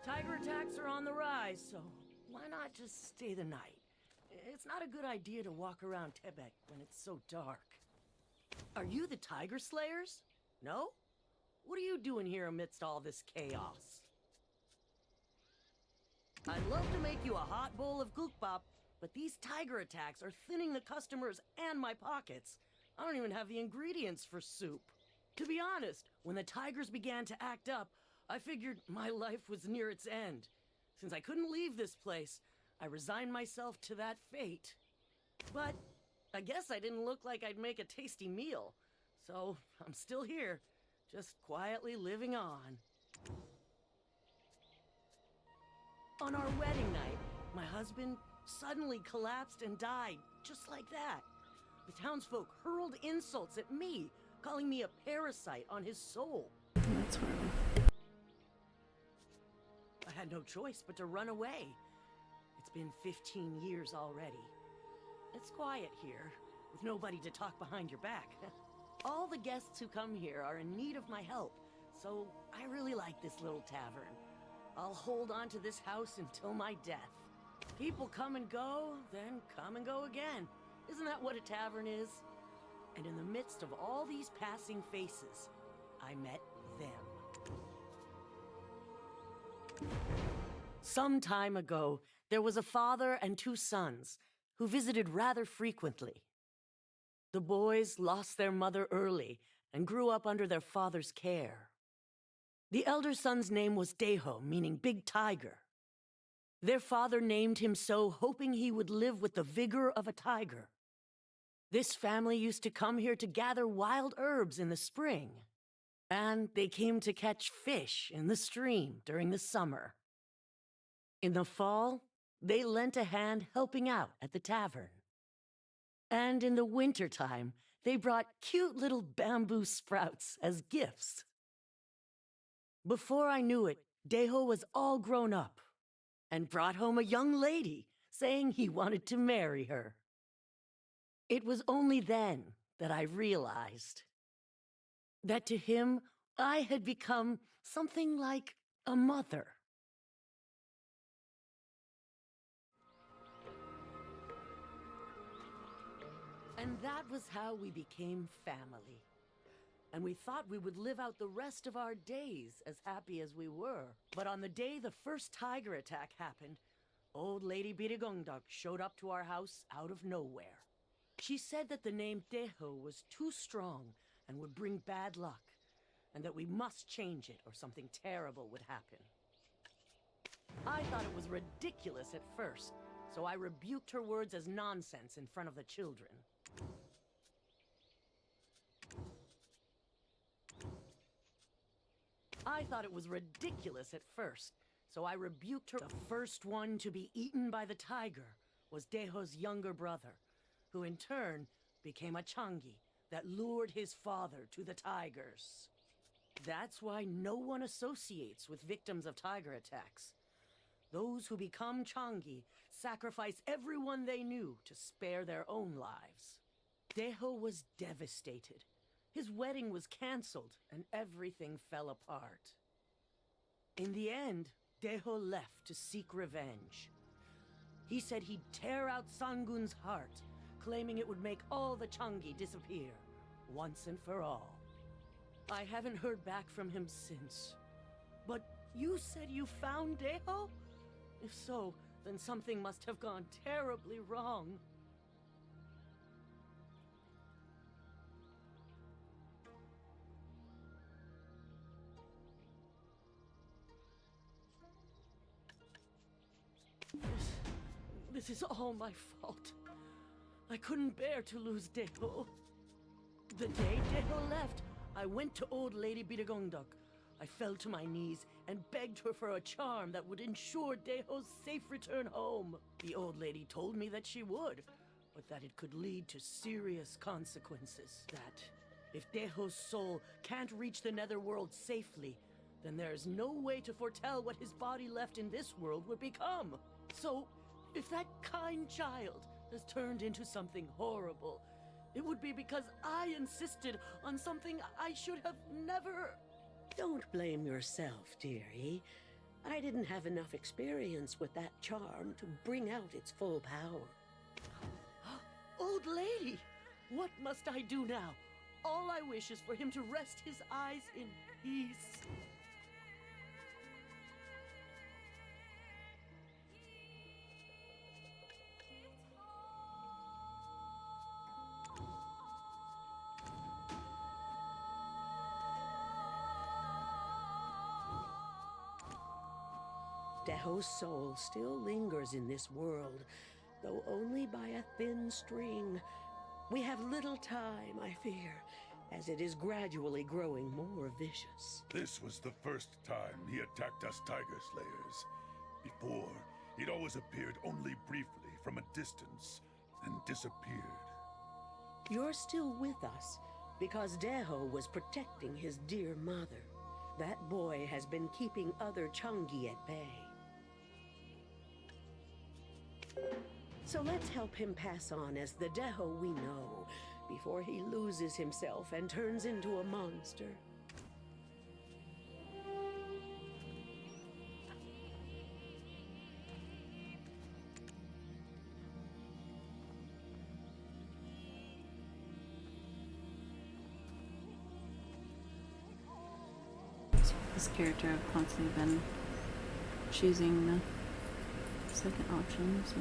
Tiger attacks are on the rise, so why not just stay the night? It's not a good idea to walk around Tebek when it's so dark. Are you the Tiger Slayers? No? What are you doing here amidst all this chaos? I'd love to make you a hot bowl of gukbap, but these tiger attacks are thinning the customers and my pockets. I don't even have the ingredients for soup. To be honest, when the tigers began to act up, I figured my life was near its end. Since I couldn't leave this place, I resigned myself to that fate. But I guess I didn't look like I'd make a tasty meal. So I'm still here, just quietly living on. On our wedding night, my husband suddenly collapsed and died, just like that. The townsfolk hurled insults at me, calling me a parasite on his soul. That's horrible. I had no choice but to run away. It's been 15 years already. It's quiet here, with nobody to talk behind your back. All the guests who come here are in need of my help, so I really like this little tavern. I'll hold on to this house until my death. People come and go, then come and go again. Isn't that what a tavern is? And in the midst of all these passing faces, I met them. Some time ago, there was a father and 2 sons who visited rather frequently. The boys lost their mother early and grew up under their father's care. The elder son's name was Deho, meaning big tiger. Their father named him so, hoping he would live with the vigor of a tiger. This family used to come here to gather wild herbs in the spring, and they came to catch fish in the stream during the summer. In the fall, they lent a hand helping out at the tavern. And in the wintertime, they brought cute little bamboo sprouts as gifts. Before I knew it, Deho was all grown up and brought home a young lady, saying he wanted to marry her. It was only then that I realized that to him, I had become something like a mother. And that was how we became family. And we thought we would live out the rest of our days as happy as we were. But on the day the first tiger attack happened, old Lady Birigongdok showed up to our house out of nowhere. She said that the name Deho was too strong and would bring bad luck, and that we must change it or something terrible would happen. I thought it was ridiculous at first, so I rebuked her words as nonsense in front of the children. I thought it was ridiculous at first, so I rebuked her. The first one to be eaten by the tiger was Deho's younger brother, who in turn became a Changi that lured his father to the tigers. That's why no one associates with victims of tiger attacks. Those who become Changi sacrifice everyone they knew to spare their own lives. Deho was devastated. His wedding was cancelled, and everything fell apart. In the end, Deho left to seek revenge. He said he'd tear out Sangun's heart, claiming it would make all the Changi disappear, once and for all. I haven't heard back from him since. But you said you found Deho? If so, then something must have gone terribly wrong. This is all my fault. I couldn't bear to lose Deho. The day Deho left, I went to old Lady Birigongdok. I fell to my knees and begged her for a charm that would ensure Deho's safe return home. The old lady told me that she would, but that it could lead to serious consequences. That if Deho's soul can't reach the netherworld safely, then there's no way to foretell what his body left in this world would become. So, if that kind child has turned into something horrible, it would be because I insisted on something I should have never... Don't blame yourself, dearie. I didn't have enough experience with that charm to bring out its full power. Old lady! What must I do now? All I wish is for him to rest his eyes in peace. Deho's soul still lingers in this world, though only by a thin string. We have little time, I fear, as it is gradually growing more vicious. This was the first time he attacked us Tiger Slayers. Before, he'd always appeared only briefly from a distance and disappeared. You're still with us, because Deho was protecting his dear mother. That boy has been keeping other Chungi at bay. So let's help him pass on as the Deho we know, before he loses himself and turns into a monster. This character I've constantly been choosing the second option, so...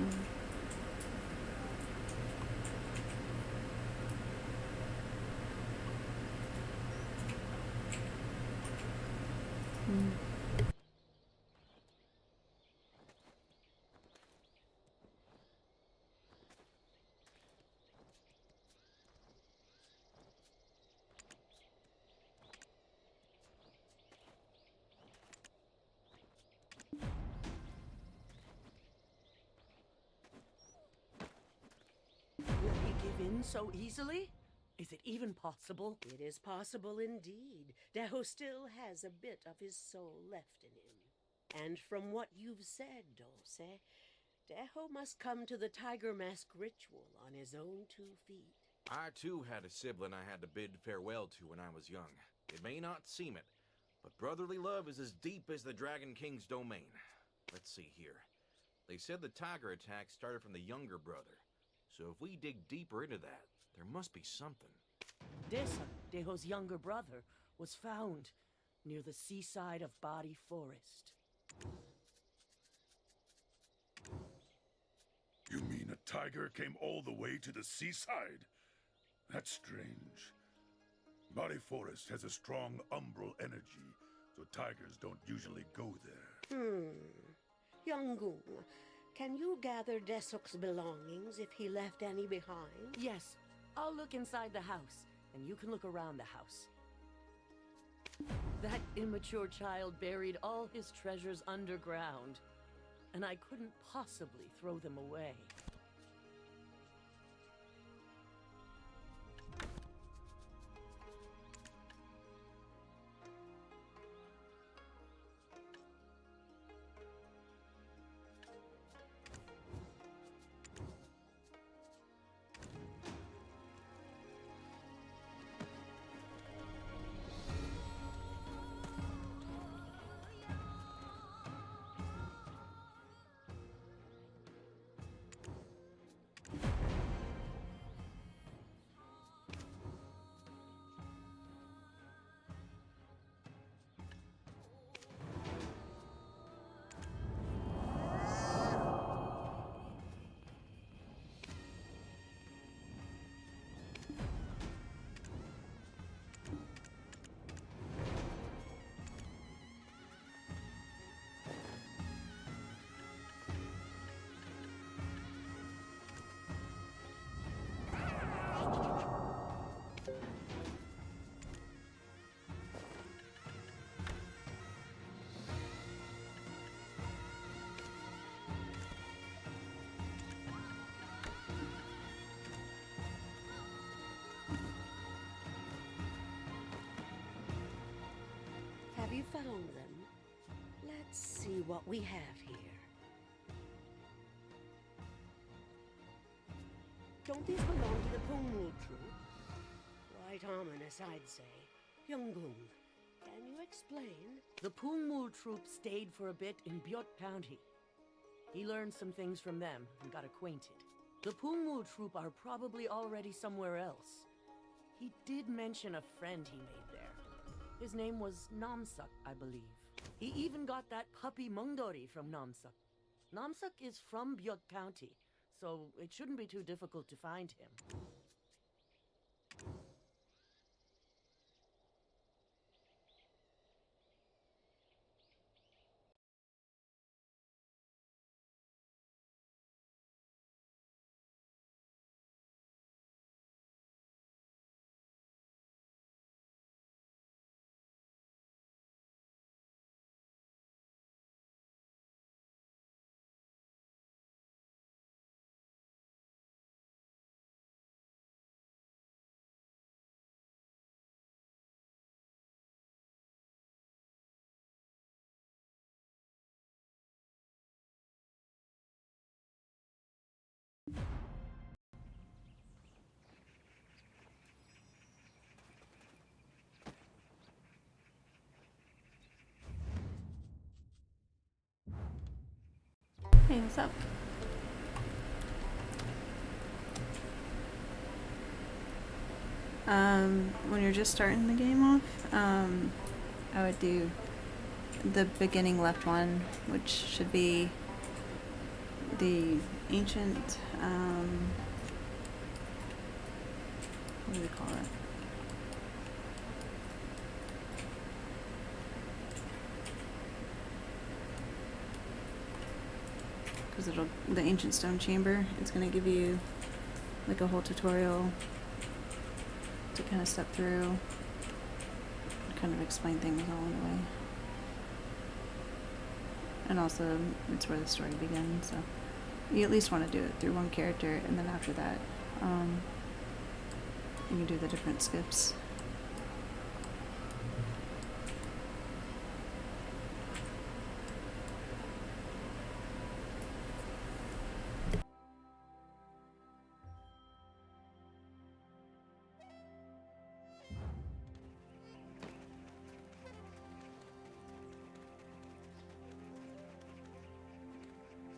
Will he give in so easily? Is it even possible? It is possible indeed. Deho still has a bit of his soul left in him. And from what you've said, Dulce, Deho must come to the Tiger Mask ritual on his own 2 feet. I too had a sibling I had to bid farewell to when I was young. It may not seem it, but brotherly love is as deep as the Dragon King's domain. Let's see here. They said the tiger attack started from the younger brother. So if we dig deeper into that, there must be something. Desa, Deho's younger brother, was found near the seaside of Body Forest. You mean a tiger came all the way to the seaside? That's strange. Body Forest has a strong umbral energy, so tigers don't usually go there. Yongun, can you gather Desok's belongings if he left any behind? Yes, I'll look inside the house, and you can look around the house. That immature child buried all his treasures underground, and I couldn't possibly throw them away. found them. Let's see what we have here. Don't these belong to the Pungmul troop? Quite ominous, I'd say. Yungung, can you explain? The Pungmul troop stayed for a bit in Byot County. He learned some things from them and got acquainted. The Pungmul troop are probably already somewhere else. He did mention a friend he made there. His name was Namsuk, I believe. He even got that puppy Mungdori from Namsuk. Namsuk is from Byot County, so it shouldn't be too difficult to find him. Hey, what's up? When you're just starting the game off, I would do the beginning left one, which should be the ancient, what do we call it? Because the ancient stone chamber, it's going to give you like a whole tutorial to kind of step through and kind of explain things along the way. And also, it's where the story begins, so you at least want to do it through one character, and then after that, you can do the different skips.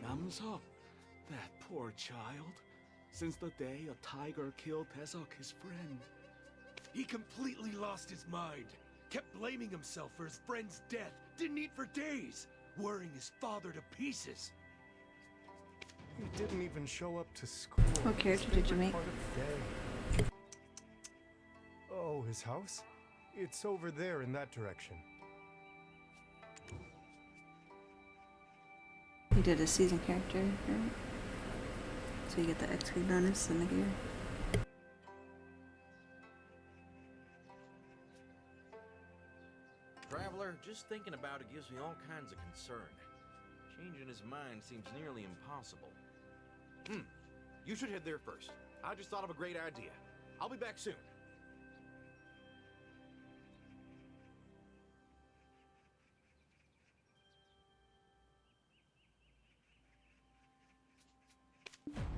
Namsuk, that poor child. Since the day a tiger killed Tezok, his friend, he completely lost his mind. Kept blaming himself for his friend's death. Didn't eat for days, worrying his father to pieces. He didn't even show up to school. What character did you make? Part of the day. Oh, his house? It's over there in that direction. You did a season character, right? So you get the XP bonus and the gear. Traveler, just thinking about it gives me all kinds of concern. Changing his mind seems nearly impossible. You should head there first. I just thought of a great idea. I'll be back soon.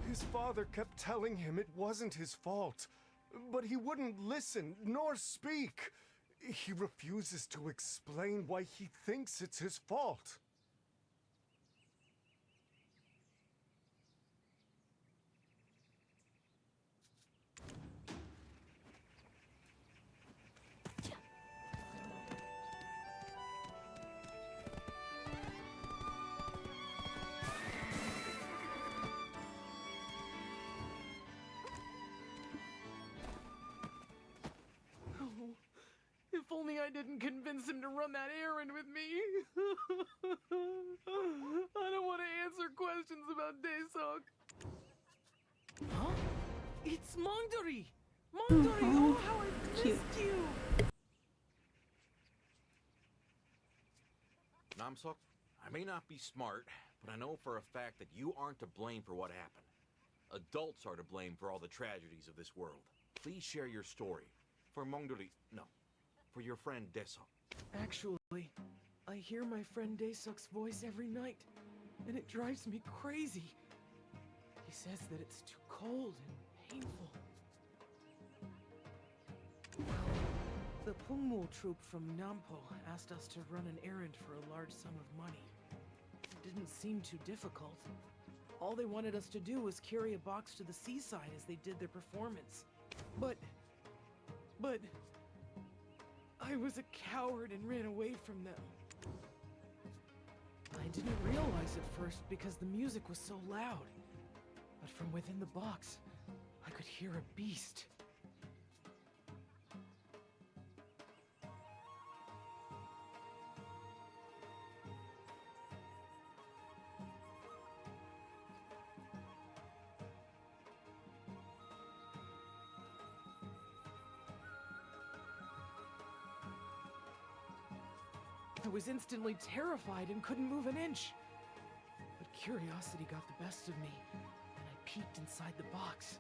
His father kept telling him it wasn't his fault, but he wouldn't listen nor speak. He refuses to explain why he thinks it's his fault. If only I didn't convince him to run that errand with me. I don't want to answer questions about Daesok. Huh? It's Mongdori! Mongdori, oh, how I missed you! Namsuk, I may not be smart, but I know for a fact that you aren't to blame for what happened. Adults are to blame for all the tragedies of this world. Please share your story. For Mongdori, no. For your friend Daesok. Actually, I hear my friend Daesuk's voice every night, and it drives me crazy. He says that it's too cold and painful. Well, the Pungmul troop from Nampo asked us to run an errand for a large sum of money. It didn't seem too difficult. All they wanted us to do was carry a box to the seaside as they did their performance. But I was a coward and ran away from them. I didn't realize at first because the music was so loud. But from within the box, I could hear a beast. I was instantly terrified and couldn't move an inch. But curiosity got the best of me, and I peeked inside the box.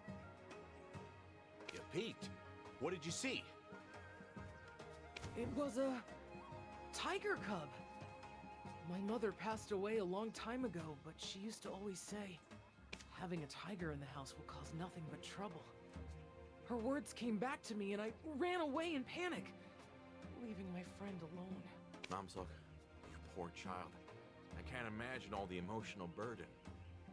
You peeked? What did you see? It was a tiger cub. My mother passed away a long time ago, but she used to always say, having a tiger in the house will cause nothing but trouble. Her words came back to me and I ran away in panic, leaving my friend alone. Namsuk, you poor child. I can't imagine all the emotional burden.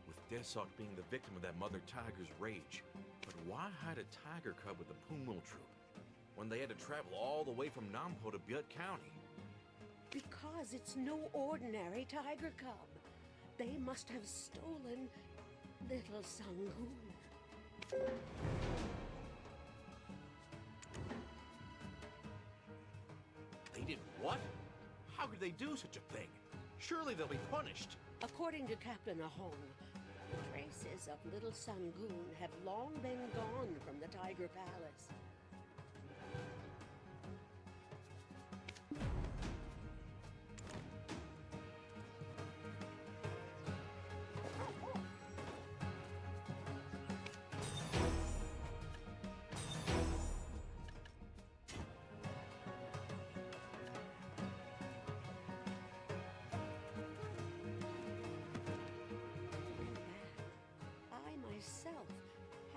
With Daesuk being the victim of that mother tiger's rage. But why hide a tiger cub with the Pungmul troop when they had to travel all the way from Nampo to Butte County? Because it's no ordinary tiger cub. They must have stolen little Sangoon. They did what? How could they do such a thing? Surely they'll be punished. According to Captain Ahong, traces of little Sangoon have long been gone from the Tiger Palace.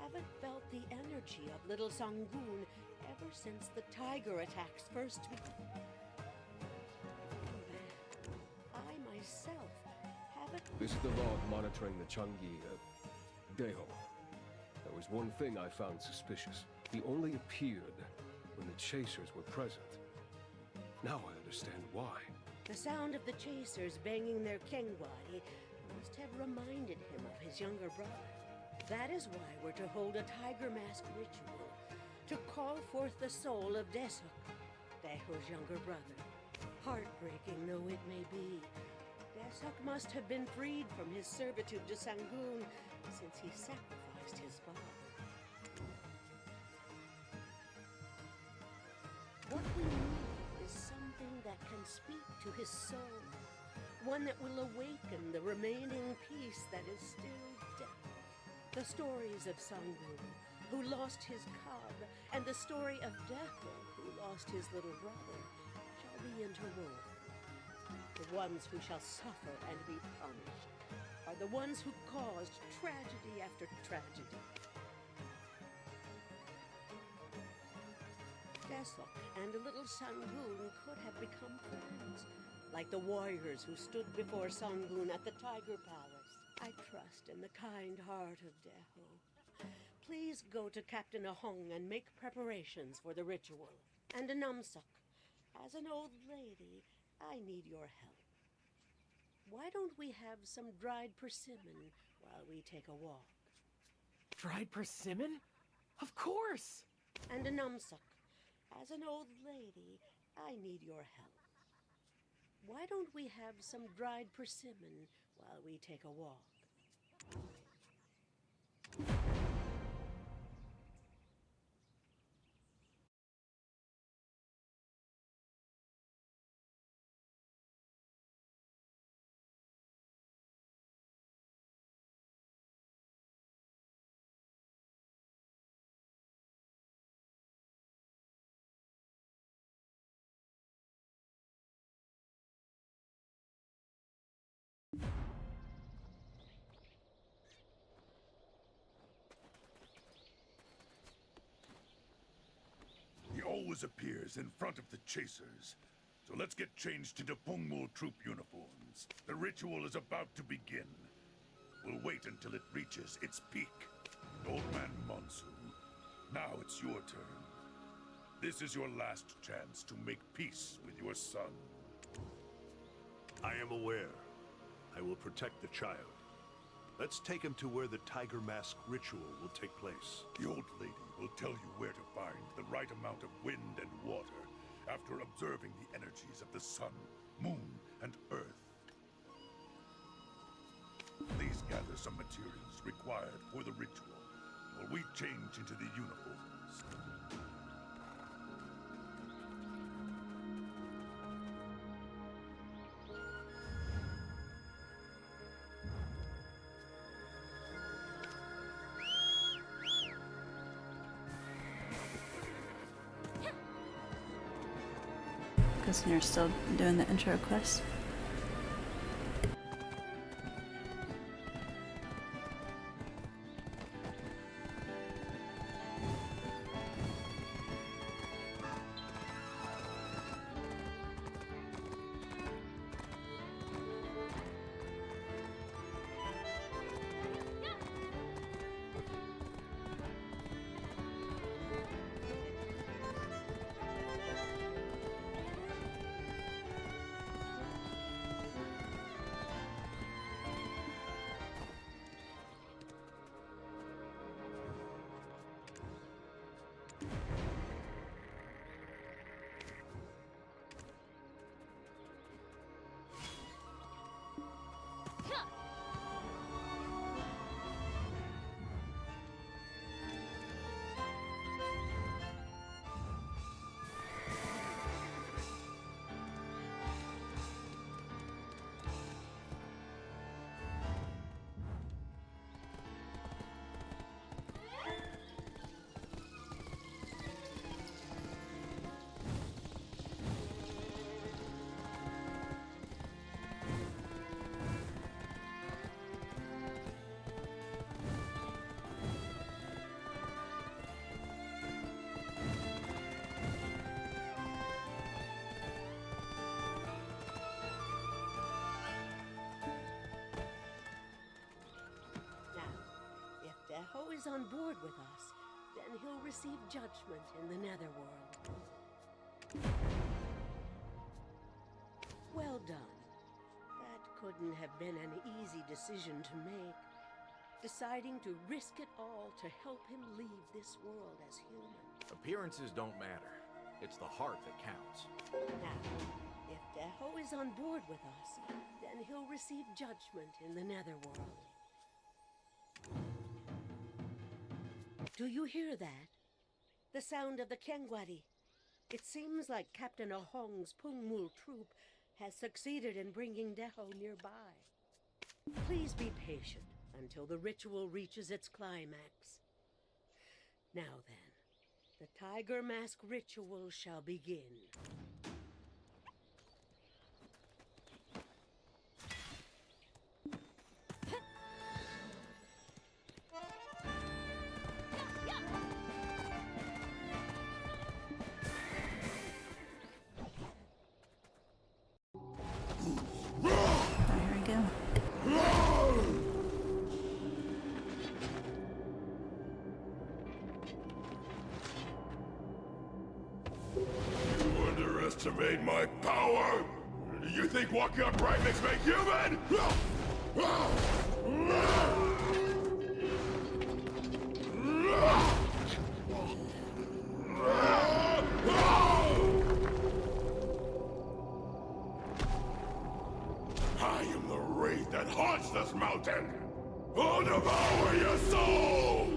Haven't felt the energy of little Sangoon ever since the tiger attacks first began. I myself haven't... This is the log monitoring the Changi, Deho. There was one thing I found suspicious. He only appeared when the chasers were present. Now I understand why. The sound of the chasers banging their kengwari must have reminded him of his younger brother. That is why we're to hold a tiger mask ritual to call forth the soul of Daesuk, Deho's younger brother. Heartbreaking though it may be, Daesuk must have been freed from his servitude to Sangoon since he sacrificed his father. What we need is something that can speak to his soul, one that will awaken the remaining piece that is still dead. The stories of Sangoon, who lost his cub, and the story of Deho, who lost his little brother, shall be interwoven. The ones who shall suffer and be punished are the ones who caused tragedy after tragedy. Daesuk and little Sangoon could have become friends, like the warriors who stood before Sangoon at the Tiger Palace. I trust in the kind heart of Deho. Please go to Captain Ahong and make preparations for the ritual. And Namsuk, as an old lady, I need your help. Why don't we have some dried persimmon while we take a walk? Dried persimmon? Of course! And Namsuk, as an old lady, I need your help. Why don't we have some dried persimmon while we take a walk? appears in front of the chasers. So let's get changed into Pungmul troop uniforms. The ritual is about to begin. We'll wait until it reaches its peak. Old Man Monsoon, now it's your turn. This is your last chance to make peace with your son. I am aware. I will protect the child. Let's take him to where the Tiger Mask ritual will take place. The old lady will tell you where to find the right amount of wind and water after observing the energies of the sun, moon, and earth. Please gather some materials required for the ritual, while we change into the uniforms. Guessing you're still doing the intro quest. Deho is on board with us, then he'll receive judgment in the Netherworld. Well done. That couldn't have been an easy decision to make. Deciding to risk it all to help him leave this world as human. Appearances don't matter. It's the heart that counts. Now, if Deho is on board with us, then he'll receive judgment in the Netherworld. Do you hear that? The sound of the Kengwari. It seems like Captain Ahong's Pungmul troop has succeeded in bringing Deho nearby. Please be patient until the ritual reaches its climax. Now then, the Tiger Mask ritual shall begin. Underestimate my power? You think walking upright makes me human? I am the wraith that haunts this mountain! I'll devour your souls!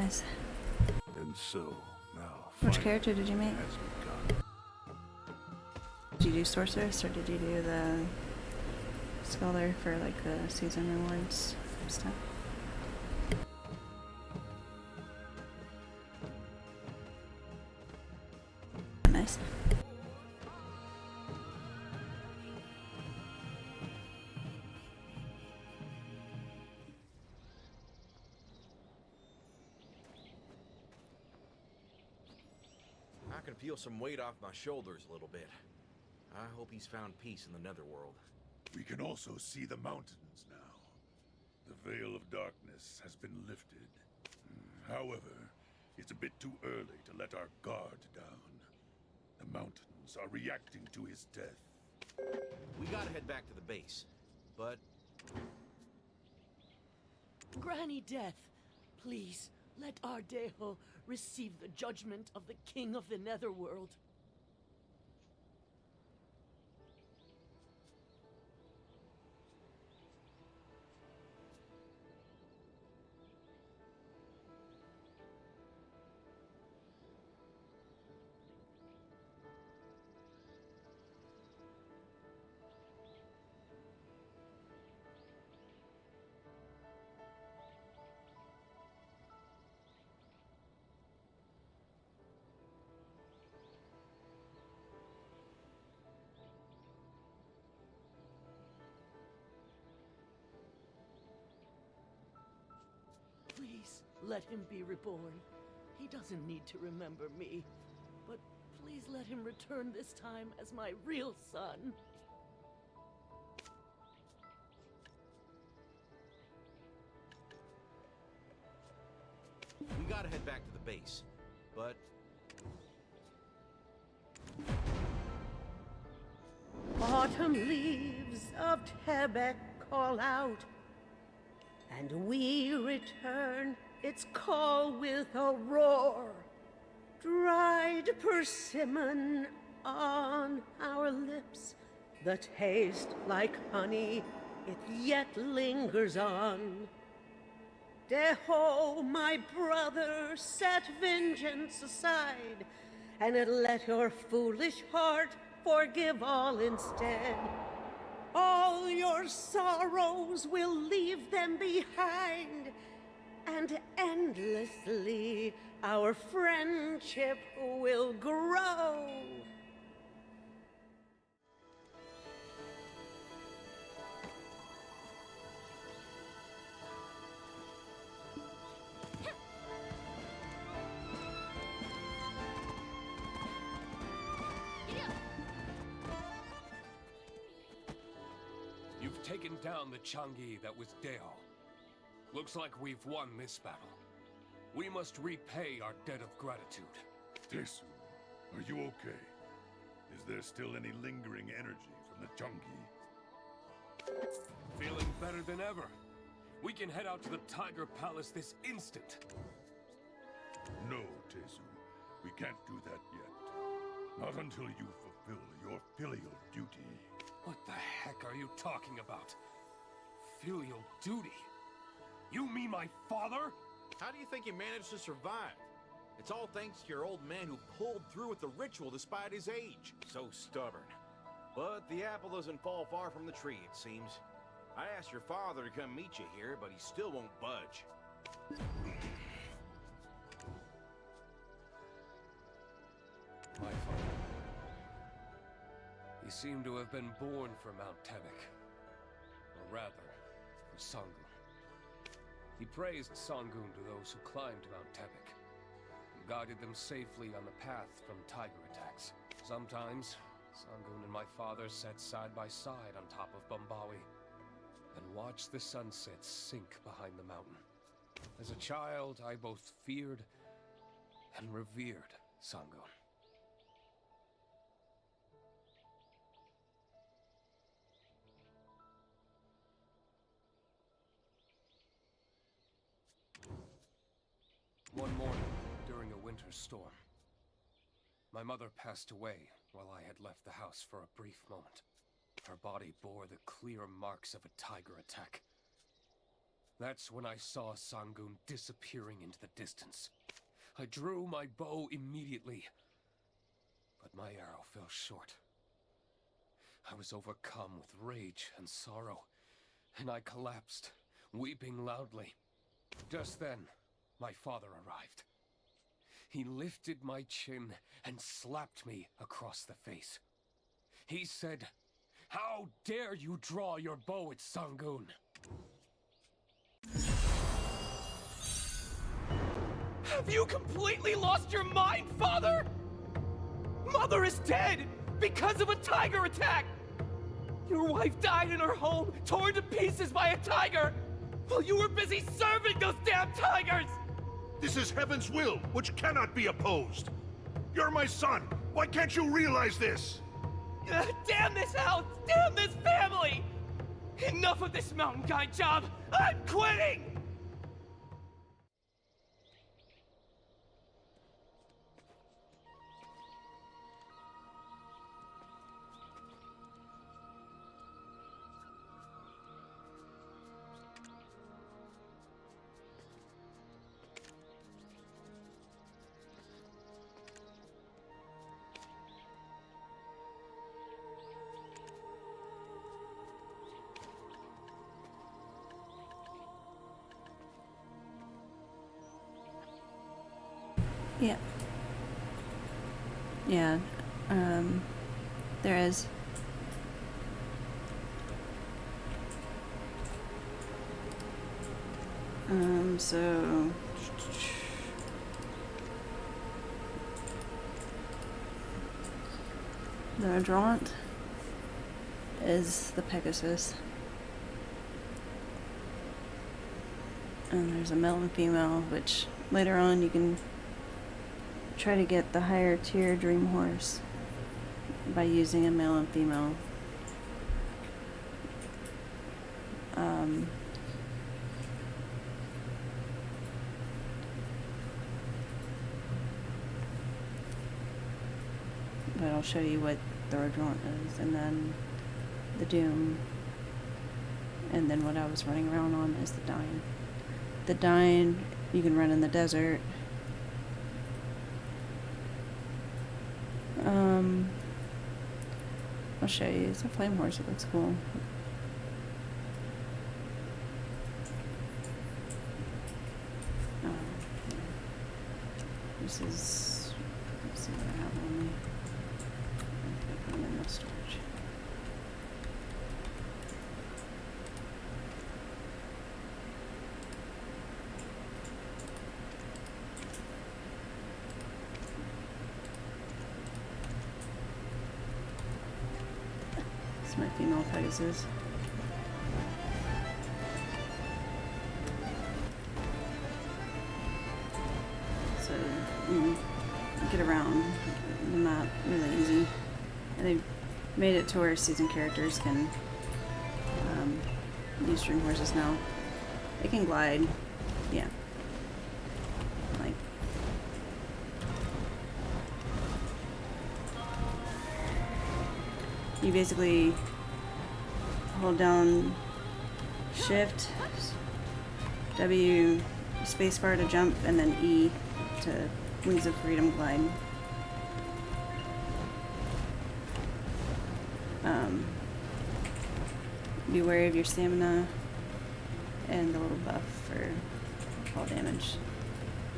Nice. And so, now, Which finally, character did you make? has begun. Did you do Sorceress or did you do the Scholar for like the season rewards stuff? Nice. I can feel some weight off my shoulders a little bit. I hope he's found peace in the Netherworld. We can also see the mountains now. The veil of darkness has been lifted. However, it's a bit too early to let our guard down. The mountains are reacting to his death. We gotta head back to the base, but... Granny Death, please, let Ardejo receive the judgment of the King of the Netherworld. Please, let him be reborn. He doesn't need to remember me. But please let him return this time as my real son. We gotta head back to the base, but... Autumn leaves of Tebek call out, and we return its call with a roar. Dried persimmon on our lips, the taste like honey, it yet lingers on. Deho, my brother, set vengeance aside, and let your foolish heart forgive all instead. All your sorrows will leave them behind, and endlessly our friendship will grow. You've taken down the Changi that was Deho. Looks like we've won this battle. We must repay our debt of gratitude. Tesu, are you okay? Is there still any lingering energy from the Changi? Feeling better than ever. We can head out to the Tiger Palace this instant. No, Tesu. We can't do that yet. Not until you fulfill your filial duty. What the heck are you talking about? Filial duty? You mean my father? How do you think he managed to survive? It's all thanks to your old man who pulled through with the ritual despite his age. So stubborn. But the apple doesn't fall far from the tree, it seems. I asked your father to come meet you here, but he still won't budge. My father. He seemed to have been born for Mount Tebek. Or rather, for Sangun. He praised Sangun to those who climbed Mount Tebek, and guided them safely on the path from tiger attacks. Sometimes, Sangun and my father sat side by side on top of Bombawi, and watched the sunsets sink behind the mountain. As a child, I both feared and revered Sangun. One morning, during a winter storm, my mother passed away while I had left the house for a brief moment. Her body bore the clear marks of a tiger attack. That's when I saw Sangun disappearing into the distance. I drew my bow immediately, but my arrow fell short. I was overcome with rage and sorrow, and I collapsed, weeping loudly. Just then, my father arrived. He lifted my chin and slapped me across the face. He said, "How dare you draw your bow at Sangun?" Have you completely lost your mind, Father? Mother is dead because of a tiger attack! Your wife died in her home, torn to pieces by a tiger, while you were busy serving those damn tigers! This is heaven's will, which cannot be opposed. You're my son. Why can't you realize this? Damn this house! Damn this family! Enough of this mountain guy job! I'm quitting! Yeah. Yeah. There is. So the Adrant is the Pegasus. And there's a male and female, which later on you can try to get the higher tier Dream Horse by using a male and female. But I'll show you what the Adrant is, and then the Doom, and then what I was running around on is the Dyne. The Dyne you can run in the desert. I'll show you. It's a flame horse. It looks cool. This is. Let's see what I have on me. Put them in the storage. It's my female Pegasus. So you get around the map really easy. And they've made it to where season characters can use Dream Horses now. They can glide, yeah. Like you basically hold down Shift, W, spacebar to jump, and then E to Wings of Freedom glide. Be wary of your stamina and the little buff for fall damage.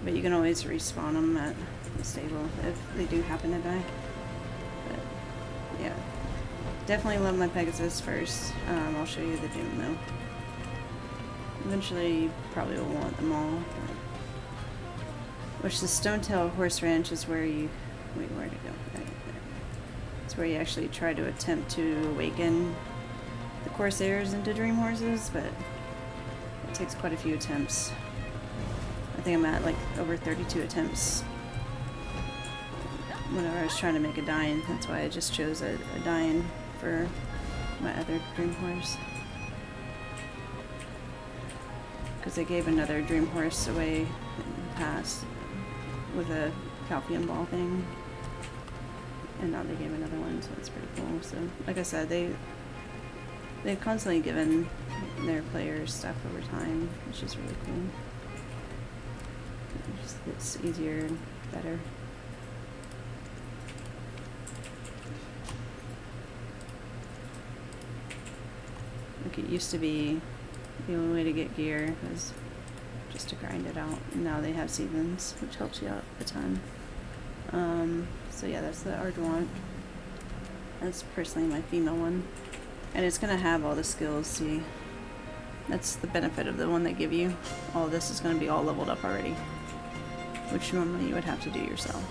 But you can always respawn them at the stable if they do happen to die. But yeah, definitely love my Pegasus first. I'll show you the Doom though. Eventually you probably will want them all. Which the Stonetail Horse Ranch is where you... Wait, where'd it go? Right there. It's where you actually try to attempt to awaken the Corsairs into Dream Horses, but it takes quite a few attempts. I think I'm at like over 32 attempts whenever I was trying to make a Dyne. That's why I just chose a Dyne for my other Dream Horse. Because they gave another Dream Horse away in the past with a Calpheon Ball thing. And now they gave another one, so it's pretty cool. So, like I said, they've constantly given their players stuff over time, which is really cool. It just gets easier and better. Like it used to be, the only way to get gear was just to grind it out. And now they have seasons, which helps you out a ton. So yeah, that's the Ardouant. That's personally my female one. And it's gonna have all the skills, see. That's the benefit of the one they give you. All this is gonna be all leveled up already. Which normally you would have to do yourself.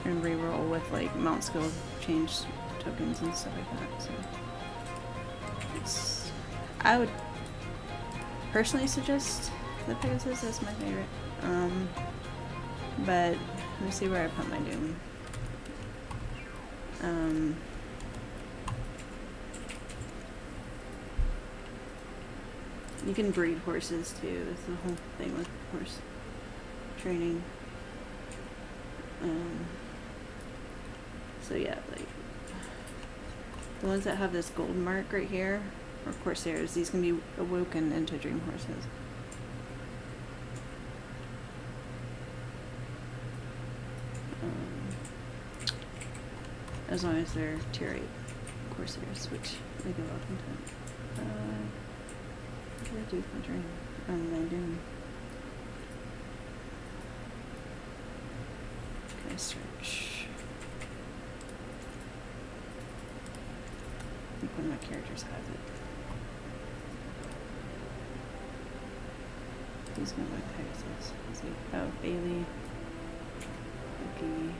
And reroll with like mount skill change tokens and stuff like that. So it's, I would personally suggest the Pegasus as my favorite. But let me see where I put my Doom. You can breed horses too. That's the whole thing with horse training. So yeah, like the ones that have this gold mark right here are Corsairs. These can be awoken into dream horses. As long as they're tier 8 Corsairs, which they go up into. What did I do with my dream? My Doom. Okay, search. I think one of my characters has it. Who's going with Pegasus? Is he? Oh, Bailey. Okay.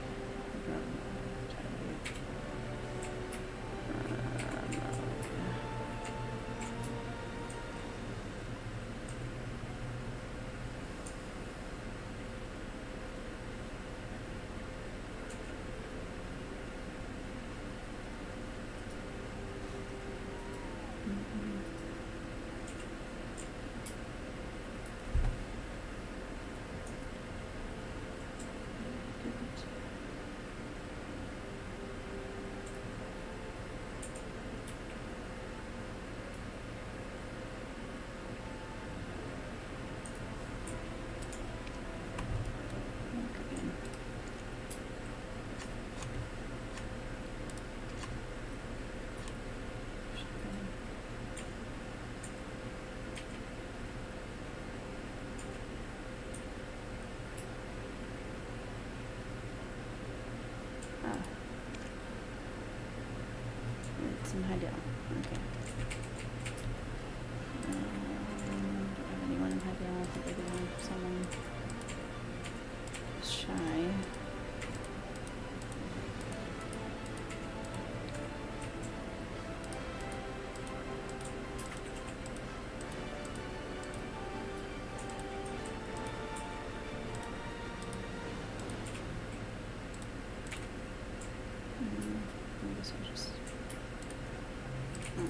Some high down. Okay. Don't have anyone in high down. I think I do have someone shy. I guess I'll just I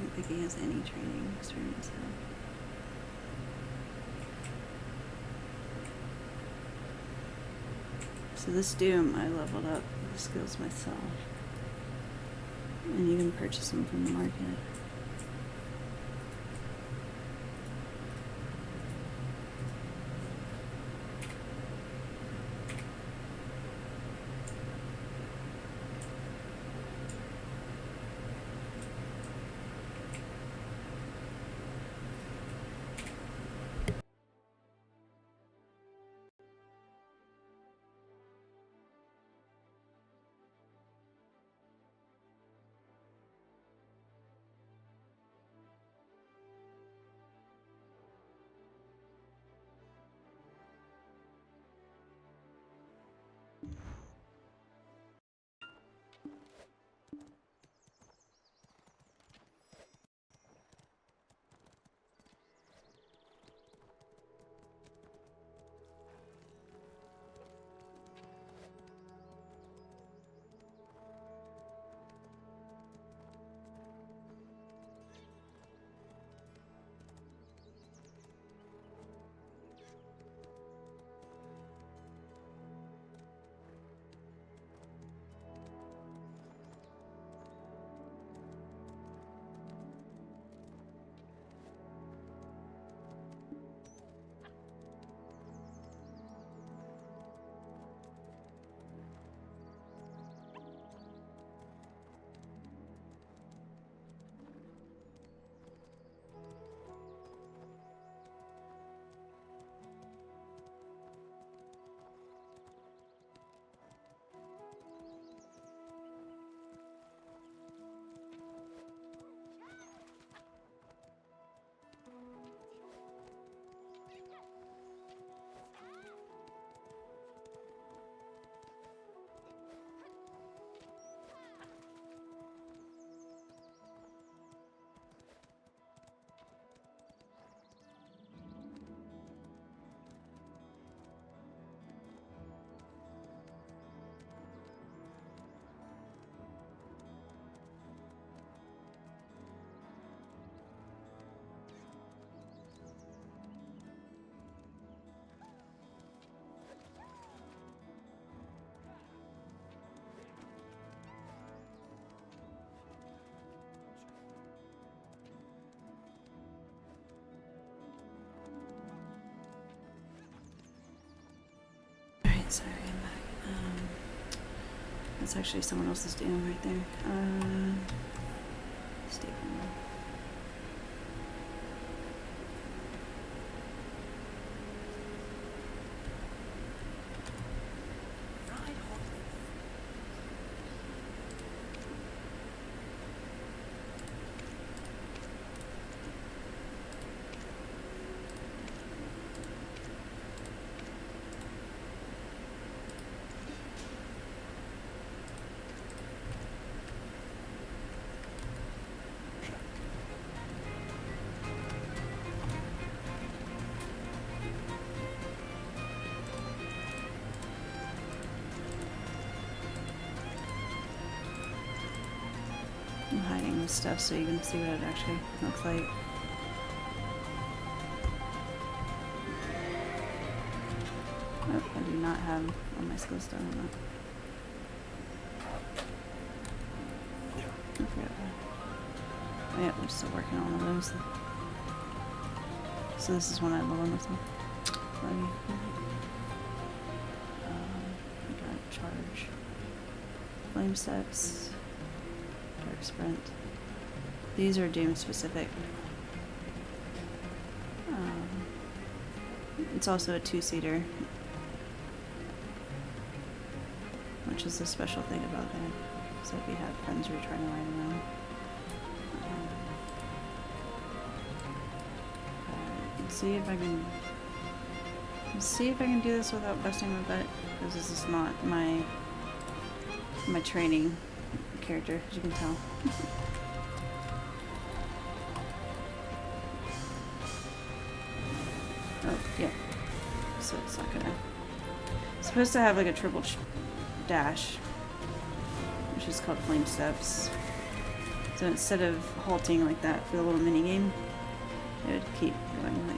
don't think he has any training experience though. So this Doom, I leveled up the skills myself. And you can purchase them from the market. Sorry, I'm back. That's actually someone else's dam right there. Staple. I'm hiding this stuff so you can see what it actually looks like. Oh, I do not have all my skills done on that. I forgot that. Oh, yeah, I'm still working on all of those. So this is one I'm alone with them. I got charge. Flame steps. Dark sprint. These are Doom specific. It's also a two-seater, which is a special thing about it. So if you have friends who are trying to ride around. See if I can do this without busting my butt, because this is not my training character, as you can tell. Oh, yeah. So it's not gonna... It's supposed to have like a triple dash, which is called Flame Steps. So instead of halting like that for the little mini game, it would keep going like...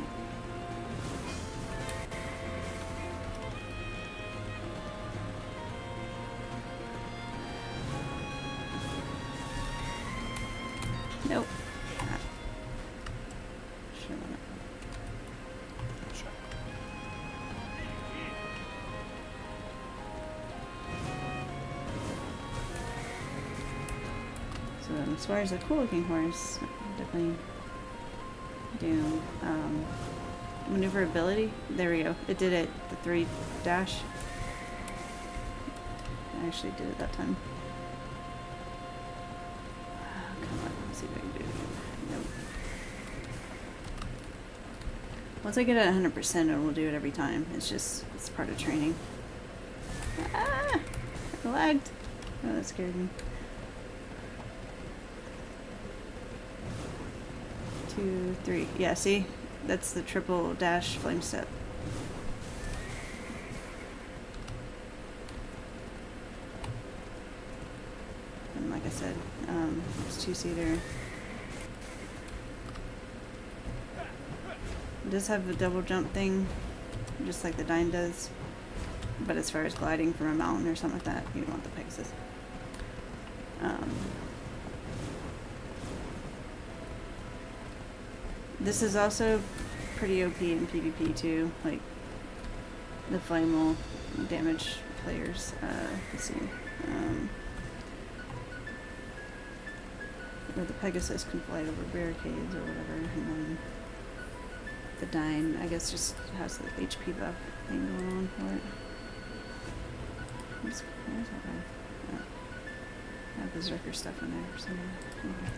Nope. Sure. So as far as a cool looking horse, definitely do maneuverability. There we go. It did it. The 3 dash. I actually did it that time. Come on, let's see if I can do it again. Nope. Once I get it 100%, it will do it every time. It's just, it's part of training. Ah! I lagged. Oh, that scared me. 2, 3. Yeah, see? That's the triple dash flame step. And like I said, it's 2-seater. It does have a double jump thing, just like the Dine does. But as far as gliding from a mountain or something like that, you don't want the Pegasus. This is also pretty OP in PvP too. Like, the flame will damage players. Let's see. Or the Pegasus can fly over barricades or whatever, and then the Dine, I guess, just has the HP buff thing going on for it. Where's that guy? Oh. I have Berserker stuff in there somewhere. Okay.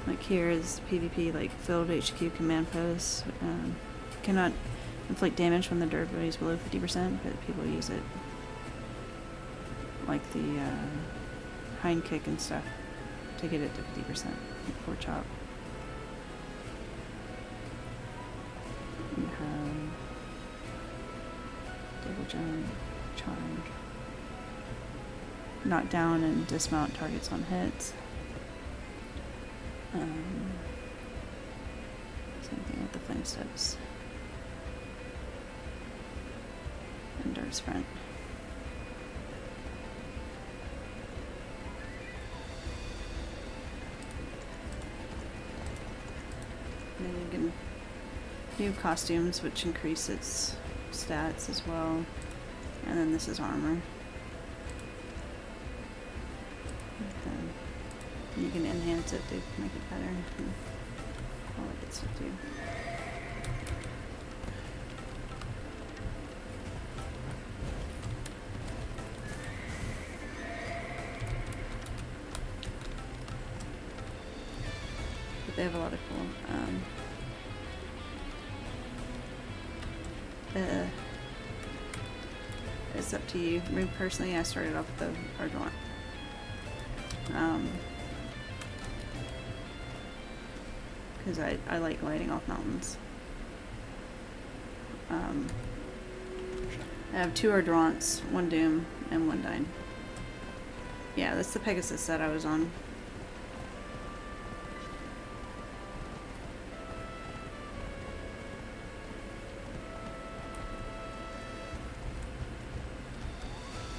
Like here is PvP, like filled HQ command posts. Cannot inflict damage when the durability is below 50%, but people use it. Like the hind kick and stuff to get it to 50% for chop. You have double jump, charge, knock down and dismount targets on hits. Same thing with the flame steps. to sprint. And then you can do costumes, which increase its stats as well. And then this is armor. You can enhance it to make it better. And all that good stuff too. But they have a lot of cool it's up to you. Me personally, I started off with the Ardougne. Because I like gliding off mountains. I have 2 Ardourants, 1 Doom, and 1 Dyne. Yeah, that's the Pegasus that I was on.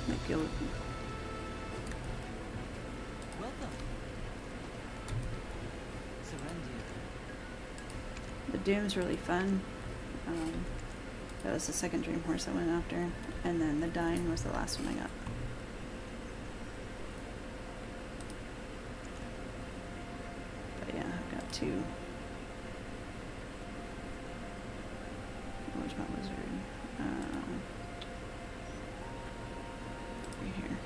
Like you'll... Welcome. Surrender. The Doom's really fun. That was the second Dream Horse I went after, and then the Dyne was the last one I got. But yeah, I've got 2. Where's my wizard? Right here.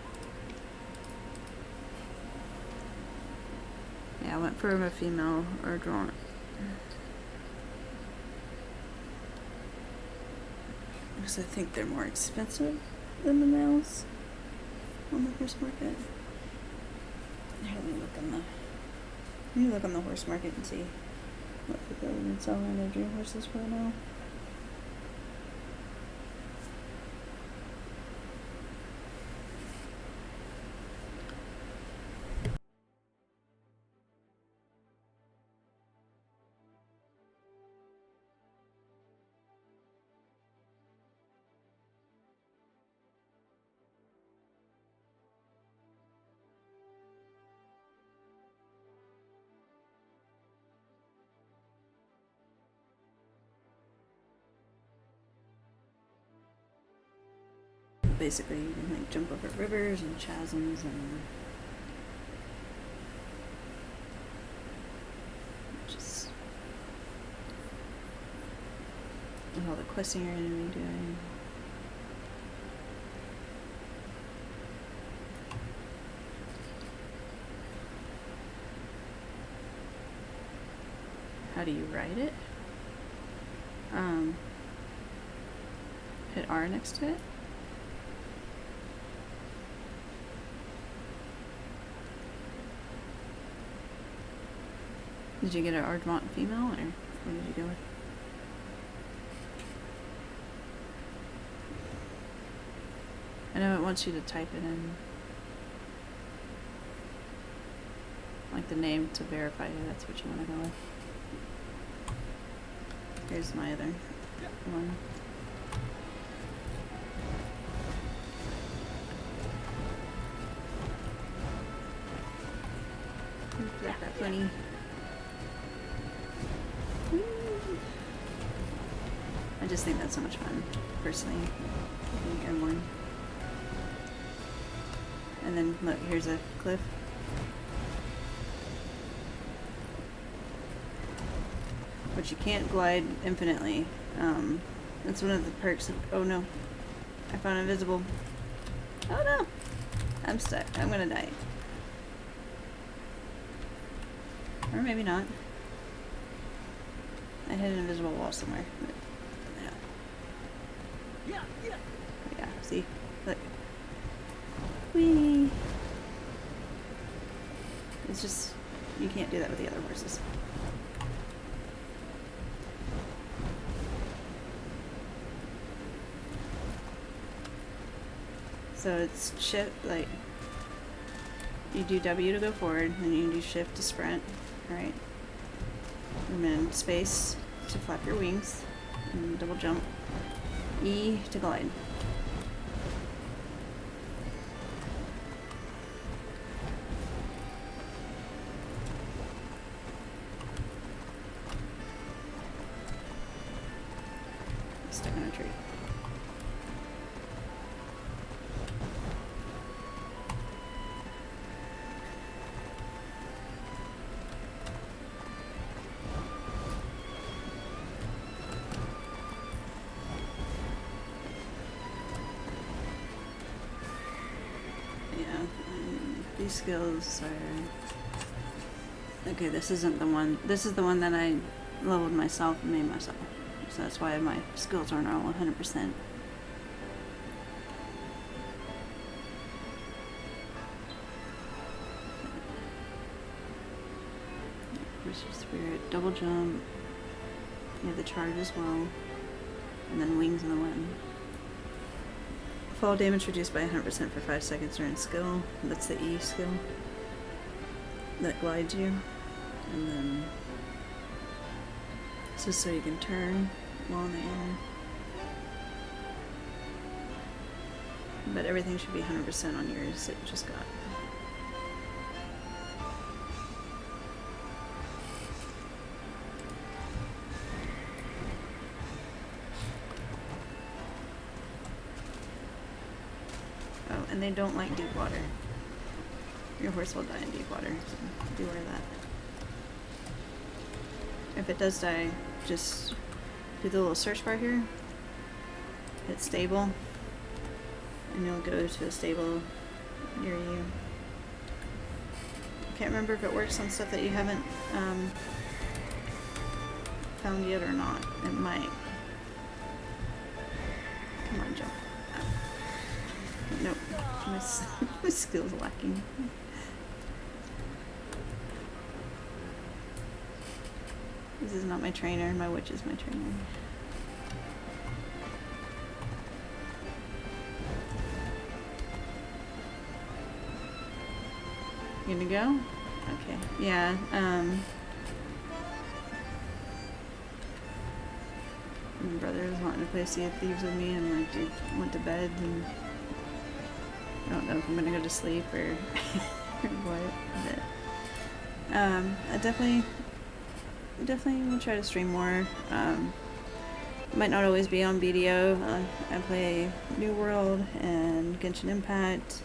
Yeah, I went for a female Ardougne. Because I think they're more expensive than the males on the horse market. Here, let me look on the horse market and see what people have been selling their dream horses for now. Basically, you can like jump over rivers and chasms and just all the questing you're going to be doing. How do you write it? Hit R next to it. Did you get an Ardougne female, or what did you go with? I know it wants you to type it in, like the name to verify that's what you want to go with. Here's my other one. That bunny. I just think that's so much fun, personally, being airborne. And then, look, here's a cliff. But you can't glide infinitely. That's one of the perks of, oh no, I found invisible. Oh no, I'm stuck, I'm gonna die. Or maybe not. I hit an invisible wall somewhere. But yeah, see? Look. Whee! It's just, you can't do that with the other horses. So it's shift, like, you do W to go forward, then you do shift to sprint, right? And then space to flap your wings, and double jump. E to glide. stuck in a tree. These skills are... Okay, this isn't the one. This is the one that I leveled myself and made myself. So that's why my skills aren't all 100%. Where's your spirit? Double jump. You have the charge as well. And then wings in the wind. Fall damage reduced by 100% for 5 seconds during skill. That's the E skill that glides you. And then this is so you can turn while in the air. But everything should be 100% on yours that you just got. And they don't like deep water. Your horse will die in deep water, so be aware of that. If it does die, just do the little search bar here, hit stable, and you'll go to a stable near you. Can't remember if it works on stuff that you haven't found yet or not. It might. Come on, jump. Nope, my skill's lacking. This is not my trainer, my witch is my trainer. You gonna go? Okay, yeah, my brother was wanting to play Sea of Thieves with me and like went to bed and I don't know if I'm gonna go to sleep or, or what, but I definitely will try to stream more. Might not always be on BDO. I play New World and Genshin Impact,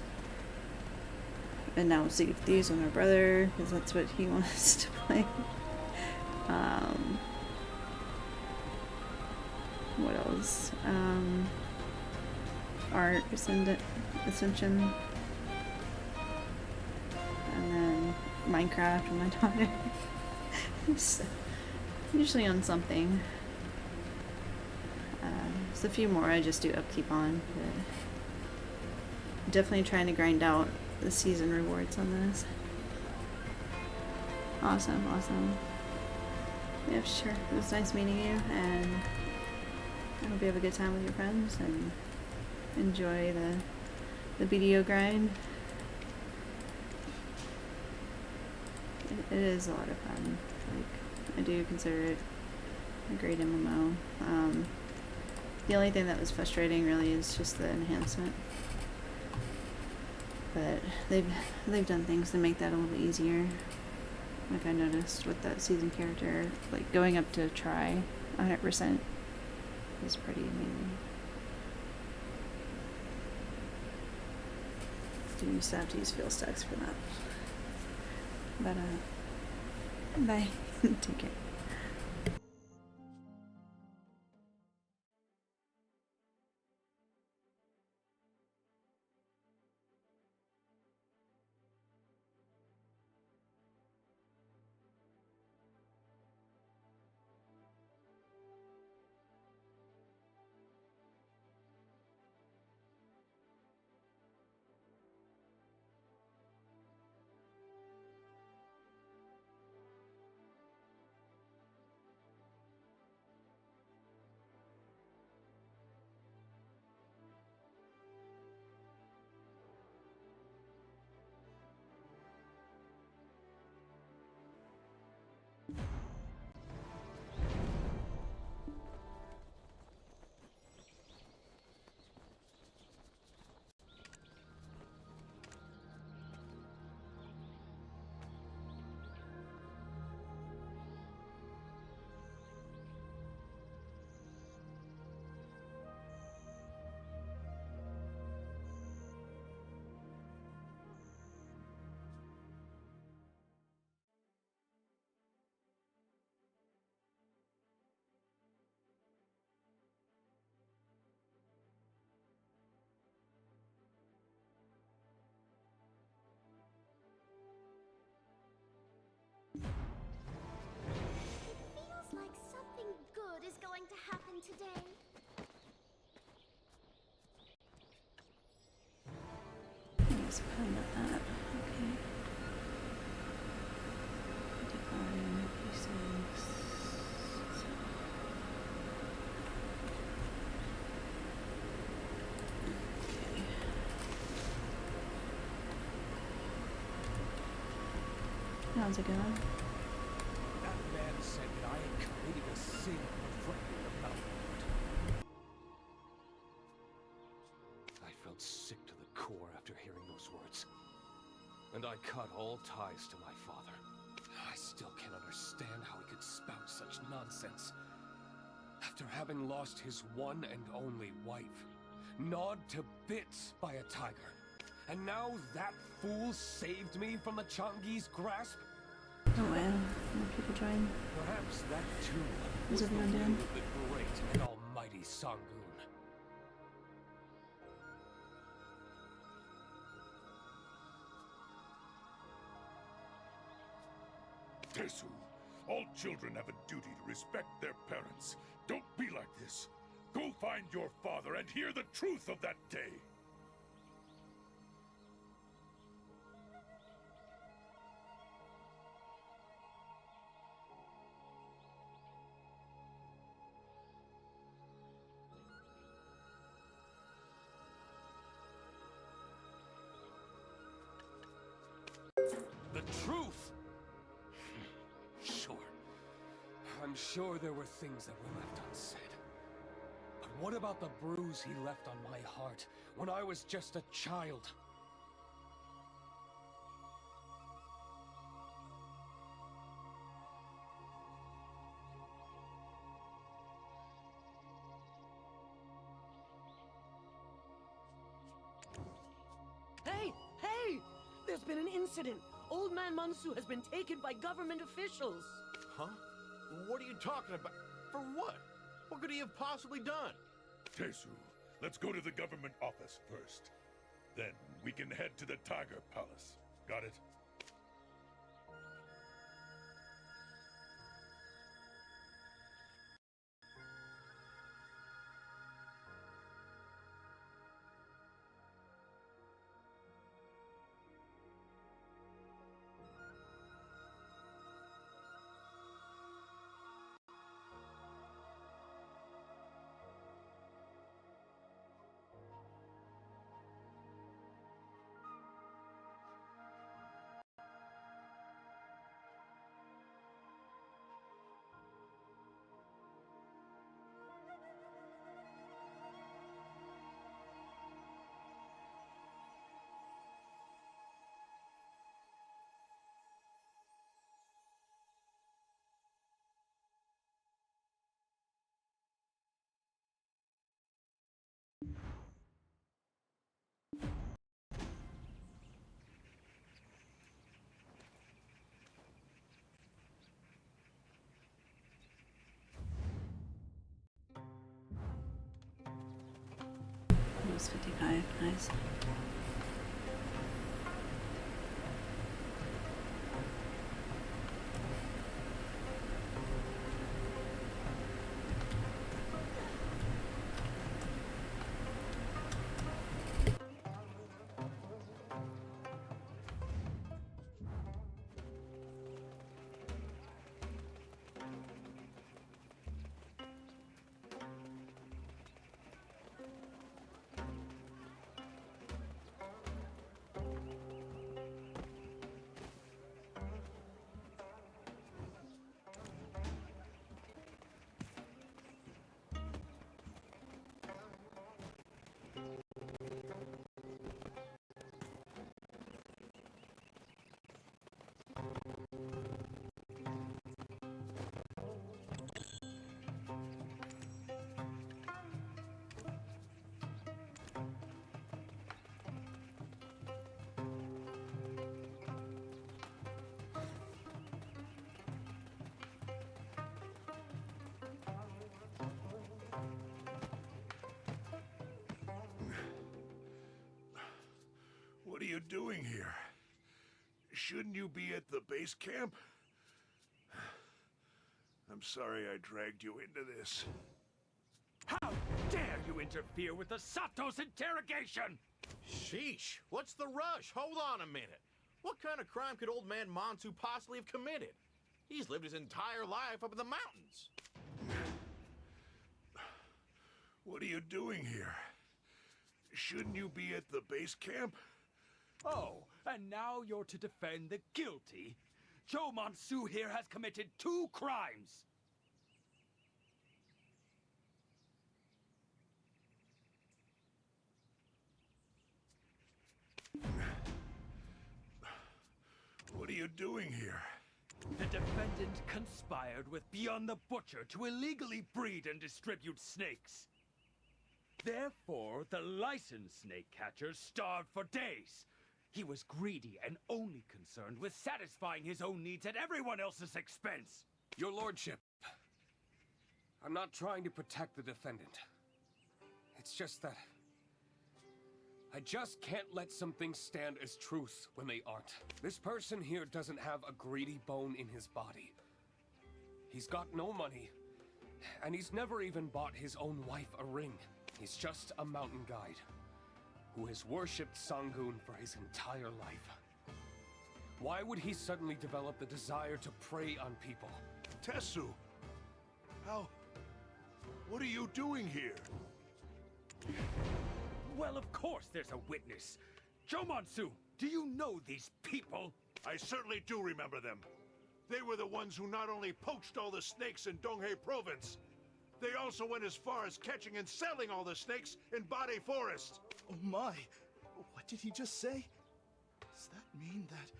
and now Sea of Thieves with my brother because that's what he wants to play. What else? Ark Ascension, and then Minecraft with my daughter. So, usually on something. There's a few more I just do upkeep on, but definitely trying to grind out the season rewards on this. Awesome, awesome. Yeah, sure. It was nice meeting you, and I hope you have a good time with your friends and enjoy the BDO grind. It is a lot of fun. Like, I do consider it a great MMO. The only thing that was frustrating really is just the enhancement. But they've done things to make that a little easier. Like I noticed with that season character, like going up to try 100% is pretty amazing. You used to have to use fuel stacks for that. But bye. Take care. it's probably not that. Okay. 55, 56. Okay. How's it going? That man said that I had committed a sin befriending the Malford. I felt sick to the core after hearing those words. And I cut all ties to my father. I still can't understand how he could spout such nonsense. After having lost his one and only wife, gnawed to bits by a tiger. And now that fool saved me from the Changi's grasp? Oh wow, more people join. Perhaps that too How's was the everyone will doing? of the great and almighty Sangun. Tesu, all children have a duty to respect their parents. Don't be like this. Go find your father and hear the truth of that day. The truth! Sure. I'm sure there were things that were left unsaid. But what about the bruise he left on my heart when I was just a child? Hey! Hey! There's been an incident. Old Man Mansu has been taken by government officials. Huh? What are you talking about? For what? What could he have possibly done? Tesu, let's go to the government office first. Then we can head to the Tiger Palace. Got it? Almost 55, nice. What are you doing here? Shouldn't you be at the base camp? I'm sorry I dragged you into this. How dare dare you interfere with the Sato's interrogation? Sheesh, what's the rush? Hold on a minute. What kind of crime could old man Montu possibly have committed? He's lived his entire life up in the mountains. What are you doing here? Shouldn't you be at the base camp? Oh, and now you're to defend the guilty? Joe Monsu here has committed 2 crimes. What are you doing here? The defendant conspired with Beyond the Butcher to illegally breed and distribute snakes. Therefore, the licensed snake catcher starved for days. He was greedy and only concerned with satisfying his own needs at everyone else's expense. Your lordship, I'm not trying to protect the defendant. It's just that I just can't let some things stand as truth when they aren't. This person here doesn't have a greedy bone in his body. He's got no money, and he's never even bought his own wife a ring. He's just a mountain guide who has worshipped Sangun for his entire life. Why would he suddenly develop the desire to prey on people? Tessu! What are you doing here? Well, of course there's a witness. Joe Monsu, do you know these people? I certainly do remember them. They were the ones who not only poached all the snakes in Donghae Province, they also went as far as catching and selling all the snakes in Bade Forest. Oh my! What did he just say? Does that mean that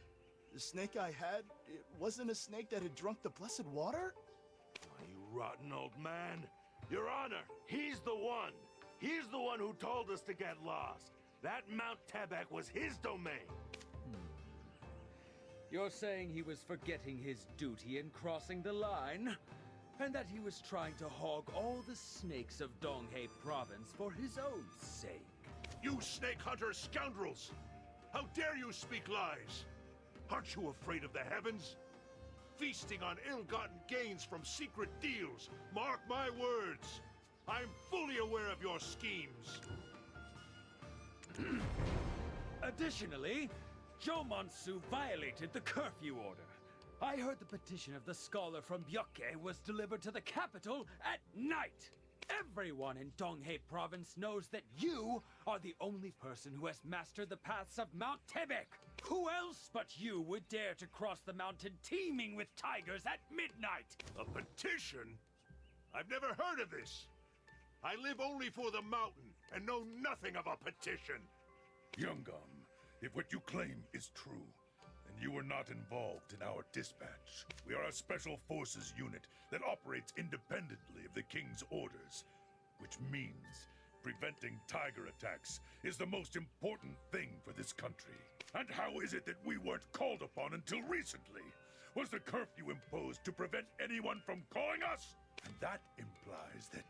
the snake I had, it wasn't a snake that had drunk the blessed water? Oh, you rotten old man. Your Honor, he's the one. He's the one who told us to get lost. That Mount Tebek was his domain. You're saying he was forgetting his duty in crossing the line? And that he was trying to hog all the snakes of Donghae Province for his own sake? You snake hunter scoundrels! How dare you speak lies? Aren't you afraid of the heavens? Feasting on ill-gotten gains from secret deals. Mark my words. I'm fully aware of your schemes. Additionally, Joe Monsu violated the curfew order. I heard the petition of the scholar from Byoke was delivered to the capital at night. Everyone in Donghae Province knows that you are the only person who has mastered the paths of Mount Tebek. Who else but you would dare to cross the mountain teeming with tigers at midnight? A petition? I've never heard of this. I live only for the mountain and know nothing of a petition. Yungam, if what you claim is true, and you were not involved in our dispatch, we are a special forces unit that operates independently of the King's orders, which means preventing tiger attacks is the most important thing for this country. And how is it that we weren't called upon until recently? Was the curfew imposed to prevent anyone from calling us? And that implies that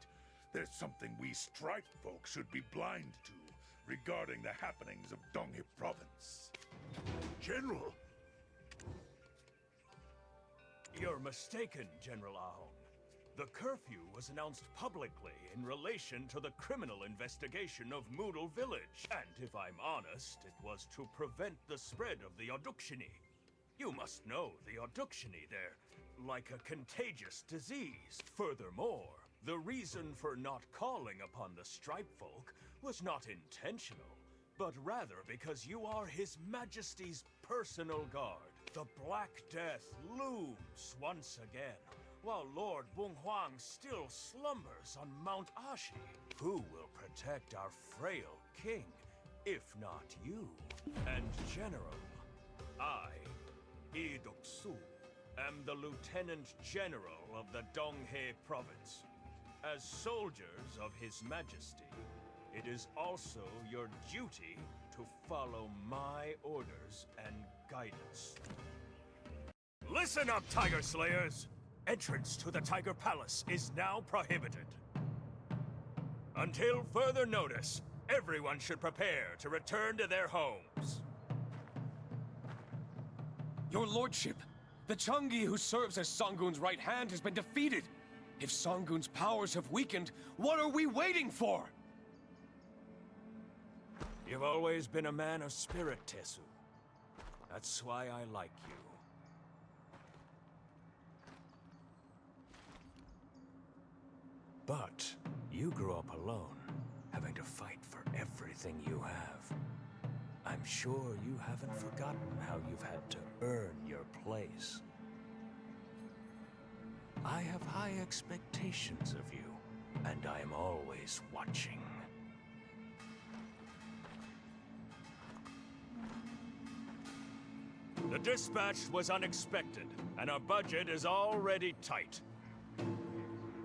there's something we Stripe folk should be blind to regarding the happenings of Donghae Province. General! You're mistaken, General Ahong. The curfew was announced publicly in relation to the criminal investigation of Moodle Village. And if I'm honest, it was to prevent the spread of the Odukshini. You must know the Odukshini, they're like a contagious disease. Furthermore, the reason for not calling upon the Stripe folk was not intentional, but rather because you are His Majesty's personal guard. The Black Death looms once again, while Lord Wunghuang still slumbers on Mount Ashi. Who will protect our frail king, if not you? And General, I, Yi Duk-su, am the Lieutenant General of the Donghae Province. As soldiers of His Majesty, it is also your duty to follow my orders and guidance. Listen up, Tiger Slayers! Entrance to the Tiger Palace is now prohibited. Until further notice, everyone should prepare to return to their homes. Your lordship, the Changi who serves as Sangun's right hand has been defeated. If Sangun's powers have weakened, what are we waiting for? You've always been a man of spirit, Tesu. That's why I like you. But you grew up alone, having to fight for everything you have. I'm sure you haven't forgotten how you've had to earn your place. I have high expectations of you, and I am always watching. The dispatch was unexpected, and our budget is already tight.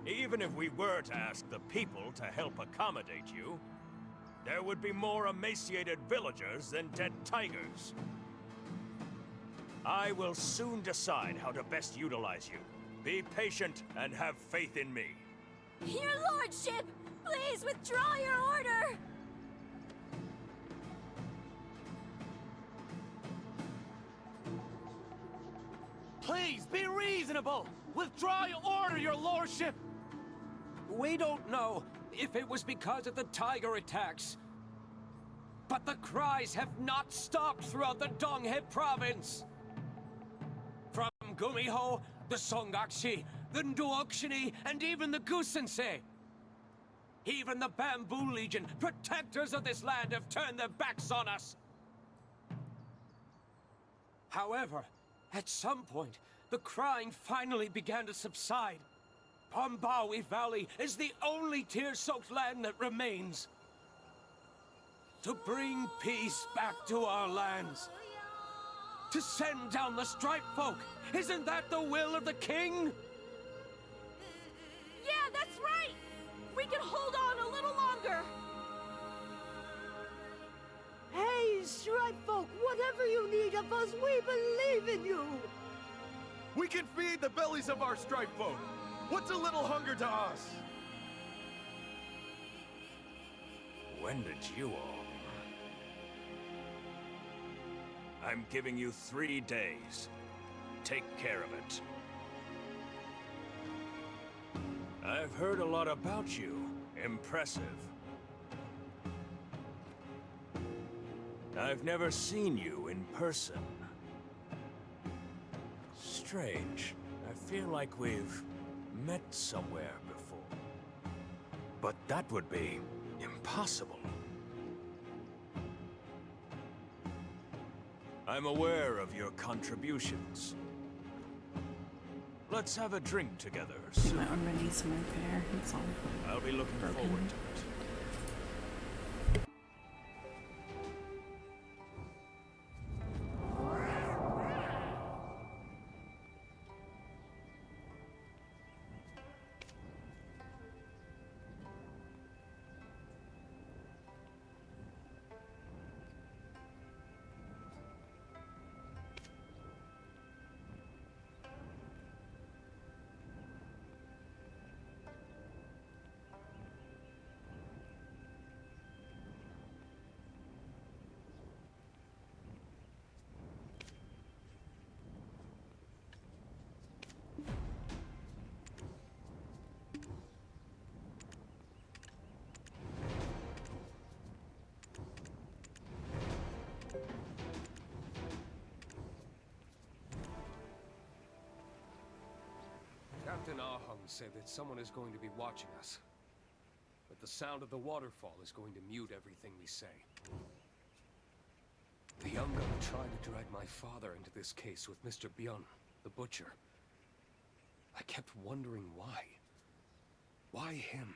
Even if we were to ask the people to help accommodate you, there would be more emaciated villagers than dead tigers. I will soon decide how to best utilize you. Be patient and have faith in me. Your lordship, please withdraw your order! Please, be reasonable! Withdraw your order, your lordship! We don't know if it was because of the tiger attacks, but the cries have not stopped throughout the Donghae province. From Gumiho, the Songakshi, the Nduokshini, and even the Gusensei. Even the Bamboo Legion, protectors of this land, have turned their backs on us. However, at some point, the crying finally began to subside. Pambawi Valley is the only tear-soaked land that remains. To bring peace back to our lands. To send down the Stripe Folk. Isn't that the will of the king? Yeah, that's right! We can hold on a little longer! Hey, Stripe Folk, whatever you need of us, we believe in you! We can feed the bellies of our Stripe Folk! What's a little hunger to us? When did you all? I'm giving you 3 days. Take care of it. I've heard a lot about you. Impressive. I've never seen you in person. Strange. I feel like we've met somewhere before. But that would be impossible. I'm aware of your contributions. Let's have a drink together soon. My arm needs some repair. It's all I'll be looking broken. forward to it. Captain Ahung said that someone is going to be watching us. But the sound of the waterfall is going to mute everything we say. The Yungam tried to drag my father into this case with Mr. Byun, the butcher. I kept wondering why. Why him?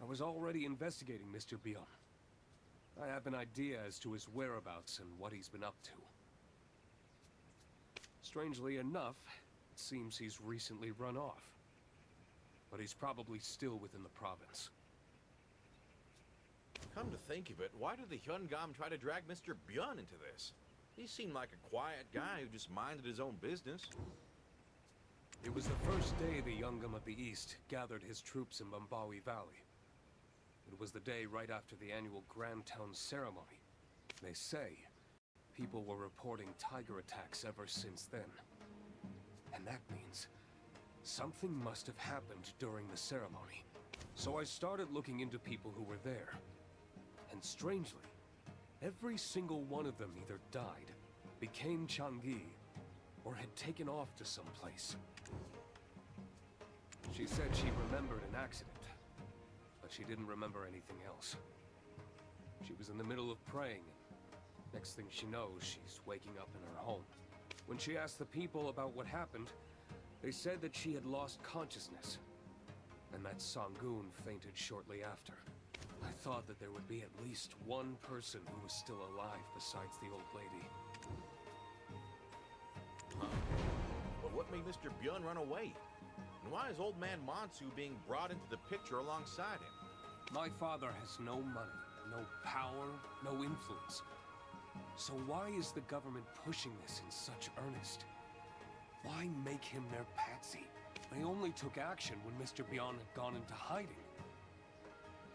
I was already investigating Mr. Byun. I have an idea as to his whereabouts and what he's been up to. Strangely enough, it seems he's recently run off. But he's probably still within the province. Come to think of it, why did the Hyungam try to drag Mr. Byun into this? He seemed like a quiet guy who just minded his own business. It was the first day the Yungam of the East gathered his troops in Bambawi Valley. It was the day right after the annual Grand Town ceremony. They say people were reporting tiger attacks ever since then. And that means Something must have happened during the ceremony. So I started looking into people who were there. And strangely, every single one of them either died, became Changi, or had taken off to some place. She said she remembered an accident, but she didn't remember anything else. She was in the middle of praying, and next thing she knows, she's waking up in her home. When she asked the people about what happened, they said that she had lost consciousness, and that Sangun fainted shortly after. I thought that there would be at least one person who was still alive besides the old lady. Huh. But what made Mr. Byun run away? And why is Old Man Mansu being brought into the picture alongside him? My father has no money, no power, no influence. So why is the government pushing this in such earnest? Why make him their patsy? They only took action when Mr. Byun had gone into hiding.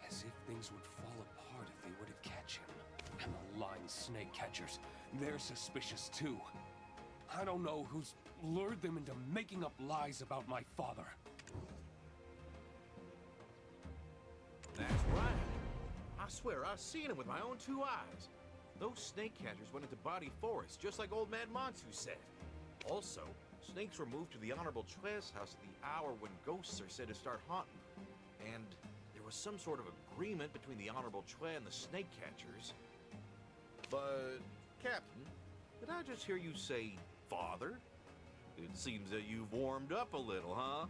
As if things would fall apart if they were to catch him. And the lying snake catchers, they're suspicious too. I don't know who's lured them into making up lies about my father. That's right. I swear, I've seen him with my own 2 eyes. Those snake catchers went into Body Forest, just like Old Man Mansu said. Also, snakes were moved to the Honorable Chue's house at the hour when ghosts are said to start haunting. And there was some sort of agreement between the Honorable Chue and the snake catchers. But, Captain, did I just hear you say father? It seems that you've warmed up a little, huh?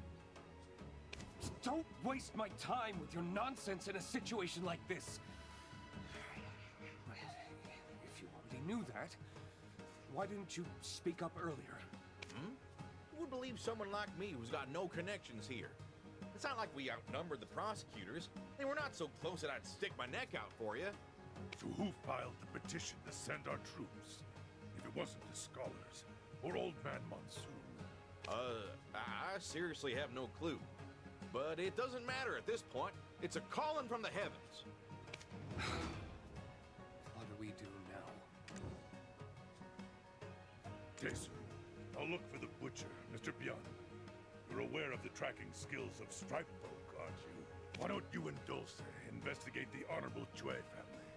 Don't waste my time with your nonsense in a situation like this. If you already knew that, why didn't you speak up earlier? Who would believe someone like me who's got no connections here? It's not like we outnumbered the prosecutors. They were not so close that I'd stick my neck out for you. So who filed the petition to send our troops? If it wasn't the scholars, or Old Man Mansu. I seriously have no clue. But it doesn't matter at this point. It's a calling from the heavens. What do we do now? Tesu, I'll look for the butcher, Mr. Byun. You're aware of the tracking skills of Stripe Folk, aren't you? Why don't you and Dulce investigate the Honorable Chue family?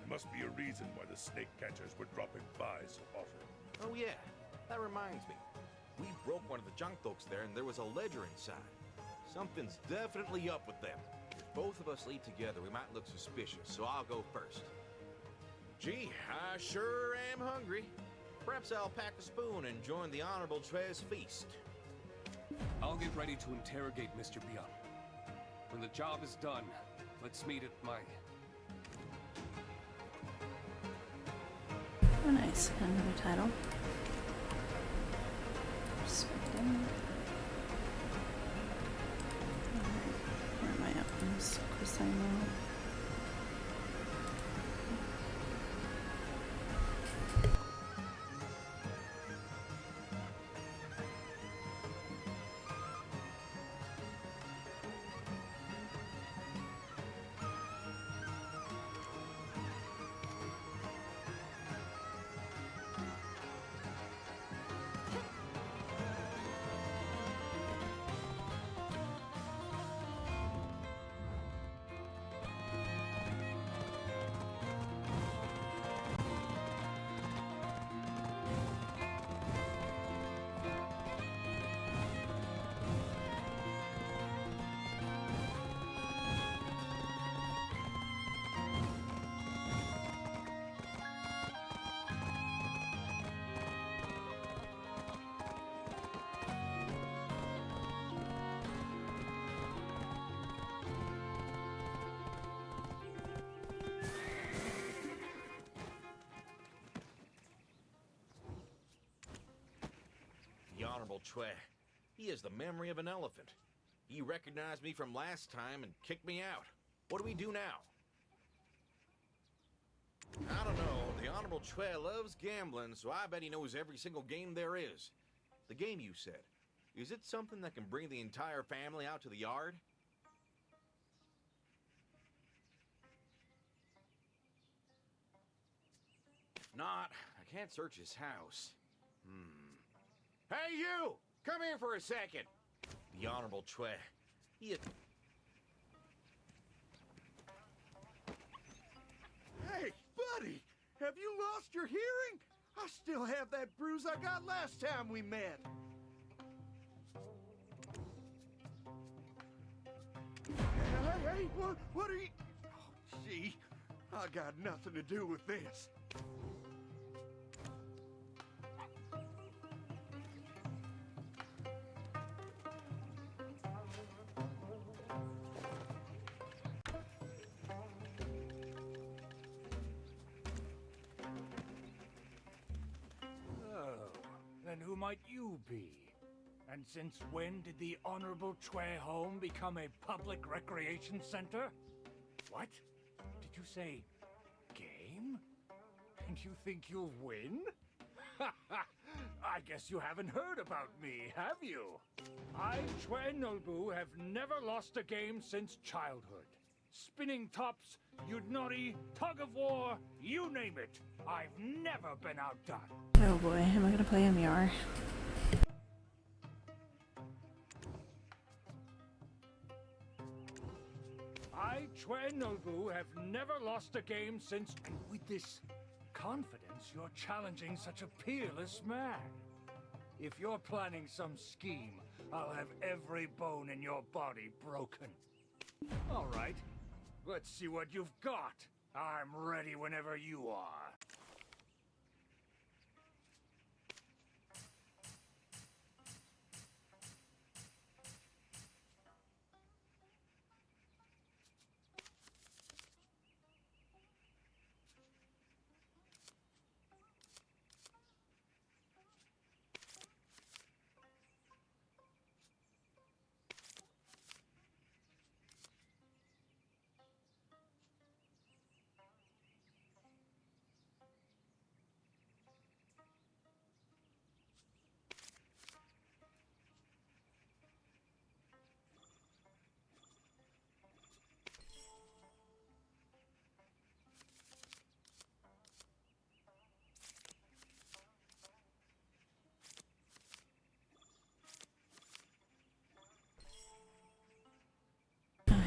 There must be a reason why the snake catchers were dropping by so often. Oh yeah, that reminds me. We broke one of the junk folks there and there was a ledger inside. Something's definitely up with them. If both of us leave together, we might look suspicious, so I'll go first. Gee, I sure am hungry. Perhaps I'll pack a spoon and join the Honorable Chue's feast. I'll get ready to interrogate Mr. Byun. When the job is done, let's meet at my... Oh nice, another title. Respecting. Where am I at on this? Cosimo. Honorable Chue. He has the memory of an elephant. He recognized me from last time and kicked me out. What do we do now? I don't know. The Honorable Chue loves gambling, so I bet he knows every single game there is. The game you said. Is it something that can bring the entire family out to the yard? If not, I can't search his house. Hey, you! Come here for a second! The Honorable Chue. He had... Hey, buddy! Have you lost your hearing? I still have that bruise I got last time we met. Hey, what are you... Oh, gee, I got nothing to do with this. Then who might you be? And since when did the Honorable Chue home become a public recreation center? What? Did you say game? And you think you'll win? I guess you haven't heard about me, have you? I, Chue Nolbu, have never lost a game since childhood. Spinning tops, Yudnori, tug of war, you name it. I've never been outdone. Oh boy, am I gonna play Ymir? I, Chue Nolbu, have never lost a game since... And with this confidence, you're challenging such a peerless man. If you're planning some scheme, I'll have every bone in your body broken. All right, let's see what you've got. I'm ready whenever you are.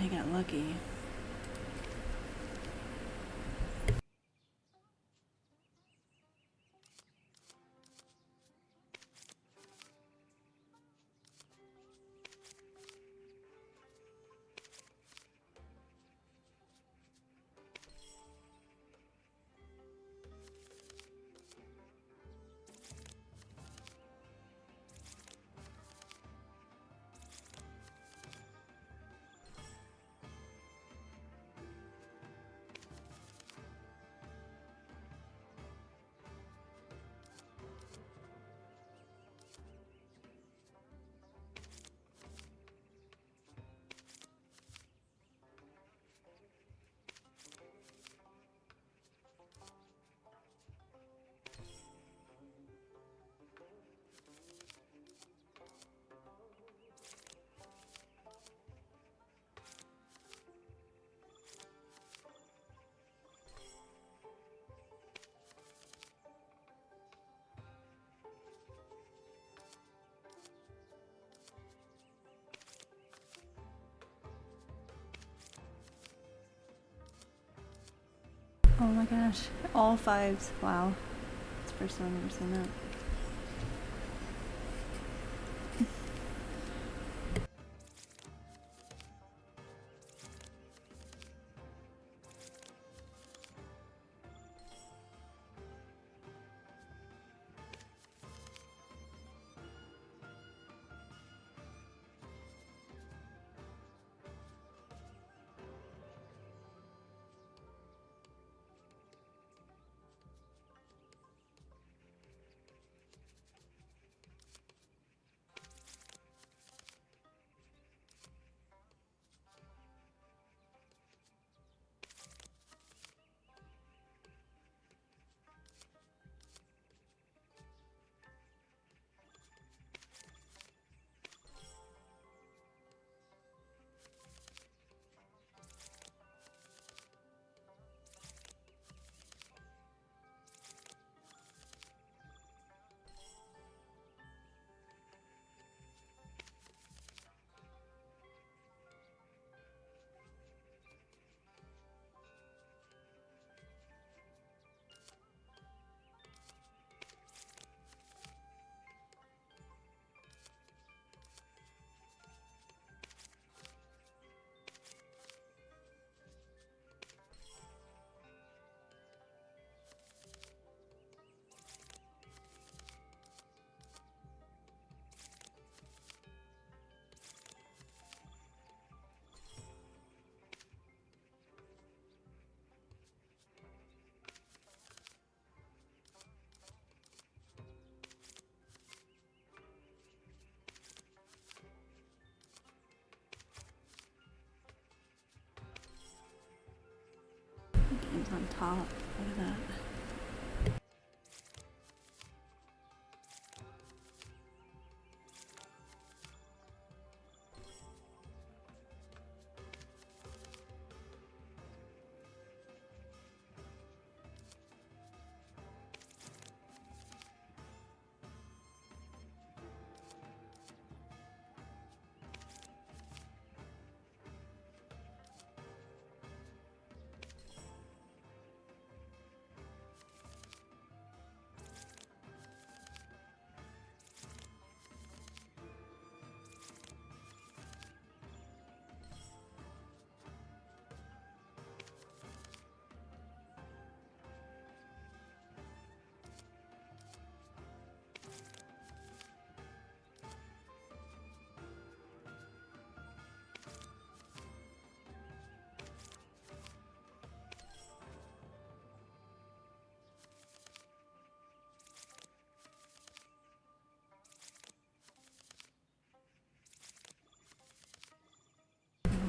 I got lucky. Oh my gosh, all fives. Wow. It's the first time I've ever seen that. Something's on top. Look at that.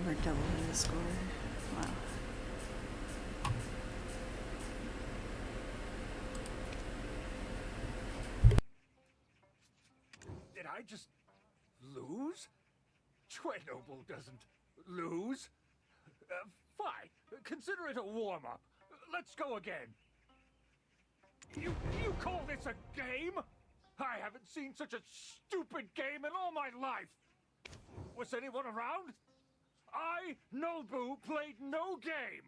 We're doubling the score. Wow. Did I just lose? Chernobyl doesn't lose. Fine. Consider it a warm-up. Let's go again. You call this a game? I haven't seen such a stupid game in all my life. Was anyone around? I, Nobu, played no game.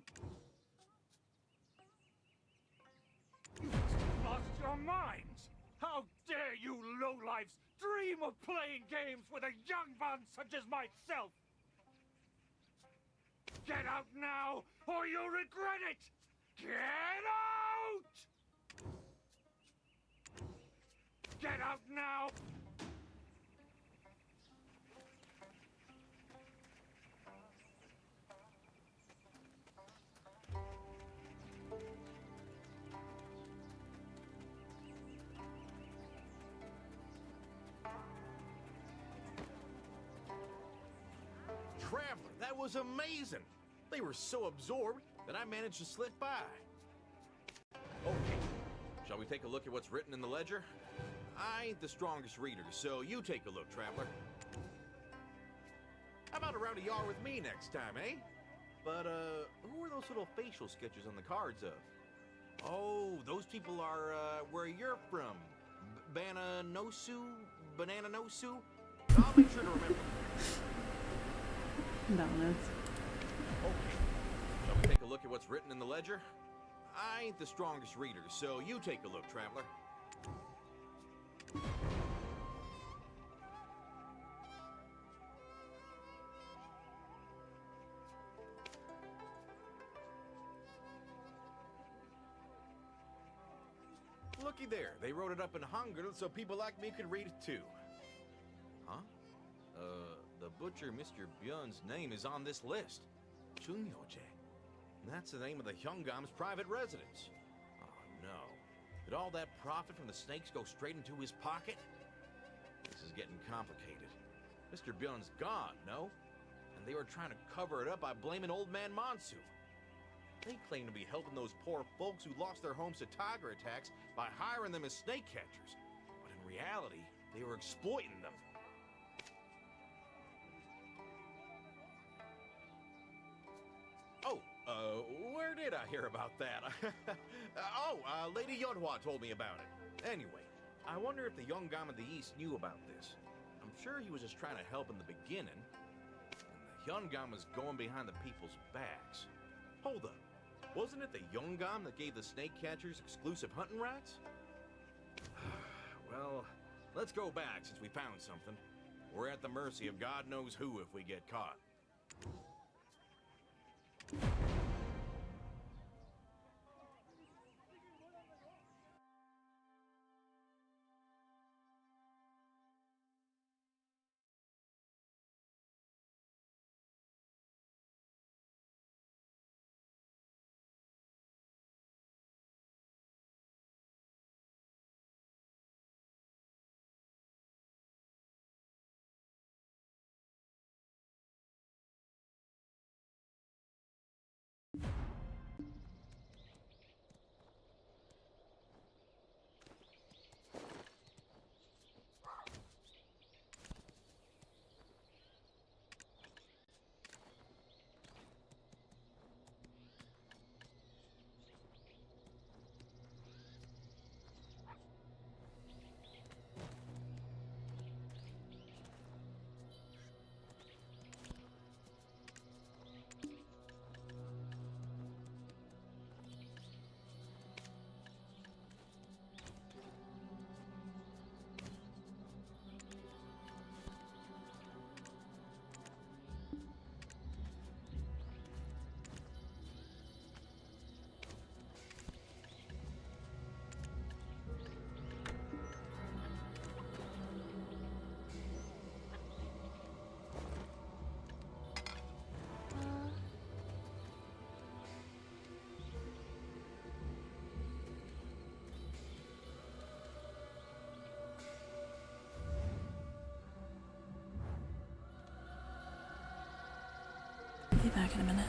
You must have lost your minds. How dare you lowlifes dream of playing games with a young bun such as myself? Get out now, or you'll regret it! Get out! Get out now! Traveler, that was amazing! They were so absorbed that I managed to slip by. Okay, shall we take a look at what's written in the ledger? I ain't the strongest reader, so you take a look, Traveler. How about a round of yard with me next time, eh? But, who are those little facial sketches on the cards of? Oh, those people are, where you're from. Bananosu? Banana-nosu? I'll make sure to remember. Donuts. Okay. Shall we take a look at what's written in the ledger? I ain't the strongest reader, so you take a look, Traveler. Looky there, they wrote it up in Hangul so people like me could read it too. Huh? The butcher Mr. Byun's name is on this list. Chunyoje. That's the name of the Hyungam's private residence. Oh no. Did all that profit from the snakes go straight into his pocket? This is getting complicated. Mr. Byun's gone, no? And they were trying to cover it up by blaming Old Man Monsu. They claim to be helping those poor folks who lost their homes to tiger attacks by hiring them as snake catchers. But in reality, they were exploiting them. Where did I hear about that? Lady Yodhwa told me about it. Anyway, I wonder if the Yongam of the East knew about this. I'm sure he was just trying to help in the beginning. And the Yongam was going behind the people's backs. Hold up. Wasn't it the Yongam that gave the snake catchers exclusive hunting rights? Well, let's go back since we found something. We're at the mercy of God knows who if we get caught. back in a minute.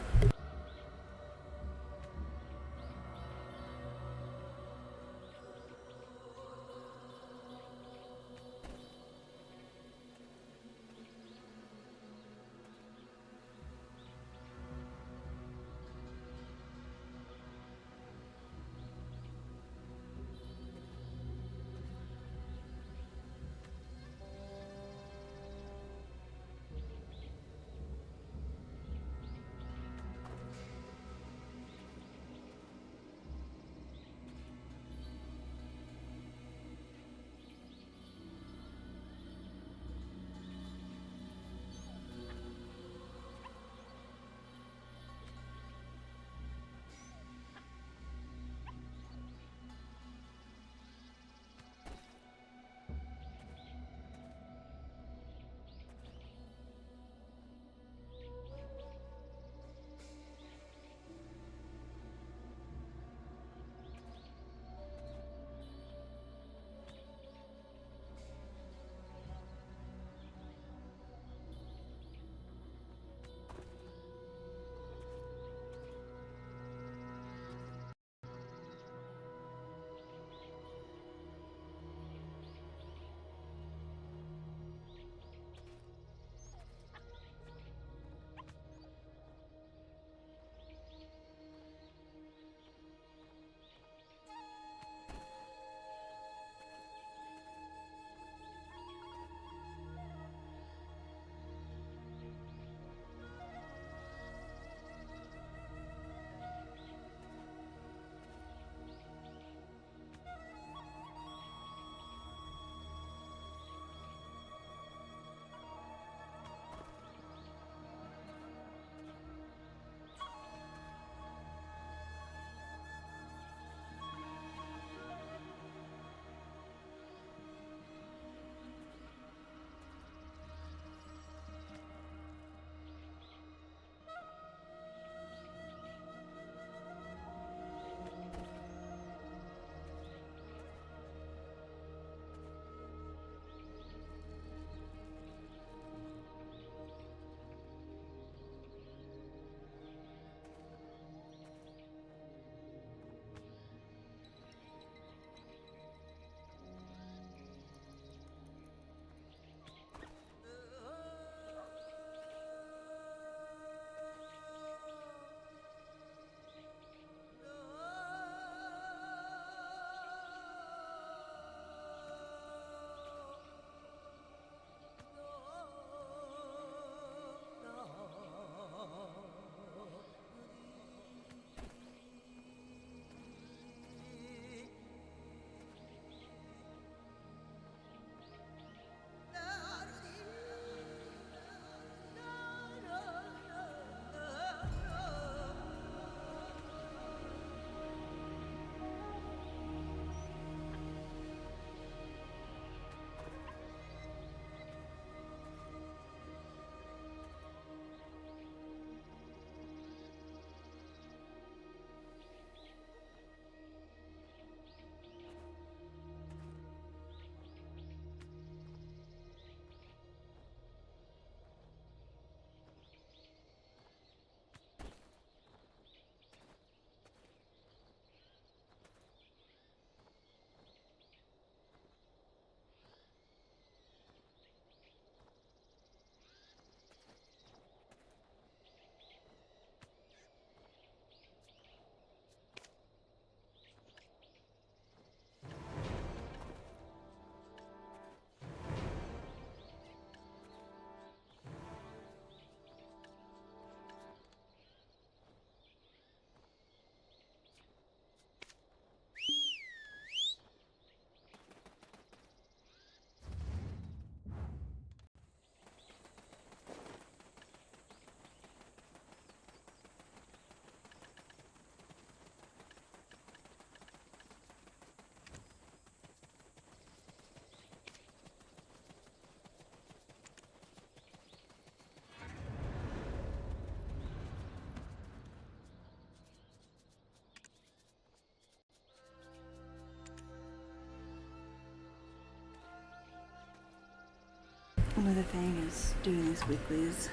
Another thing is doing these weeklies.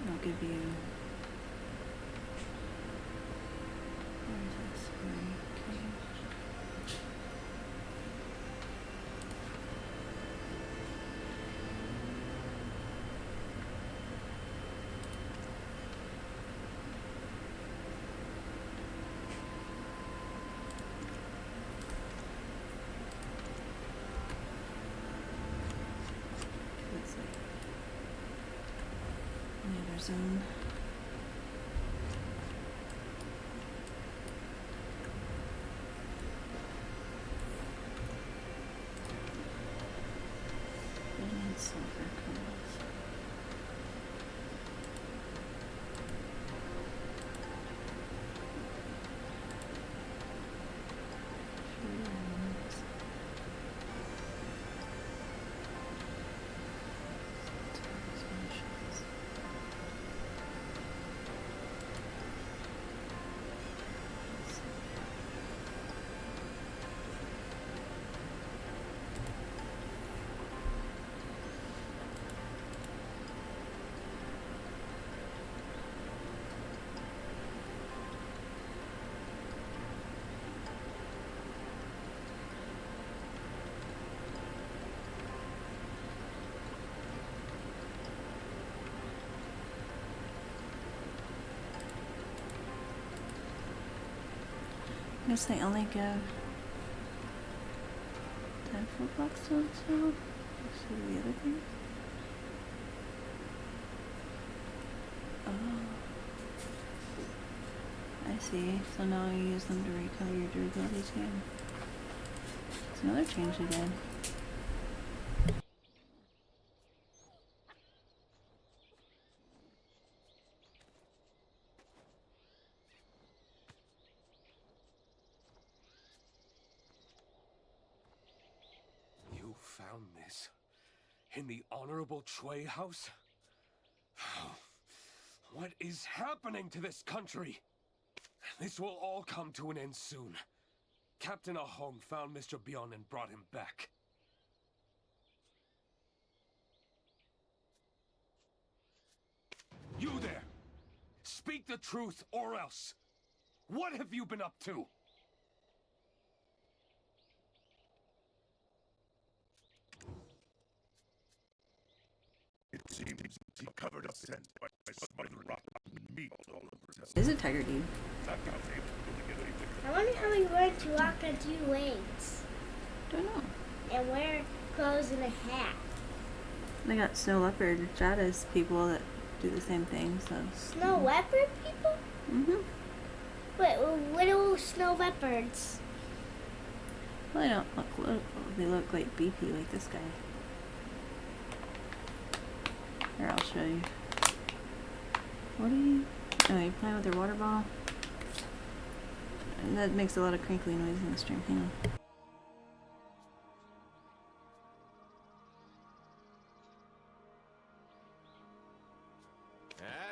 I'll give you. Where is this? Okay. Let's see. The other zone. And sulfur coils. Shrooms. Transmissions. I guess they only give 10 full blocks to themselves. Let's see the other things. Oh. I see. So now you use them to recover your durability too. It's another change again. You found this in the Honorable Chue house? What is happening to this country? This will all come to an end soon. Captain Ahong found Mr. Bion and brought him back. You there! Speak the truth or else! What have you been up to? It seems he covered a scent by smuggling rotten meat all over his. Is it Tiger Dude? I wonder how he learned to walk on two legs. Don't know. And wear clothes and a hat. They got snow leopard Jada's people that do the same thing, so. Snow leopard people? Mm-hmm. Wait, little snow leopards. Well, they don't look little. They look like beefy like this guy. Here, I'll show you. What are you? Oh, you're playing with your water bottle? And that makes a lot of crinkly noise in the stream. Hang on.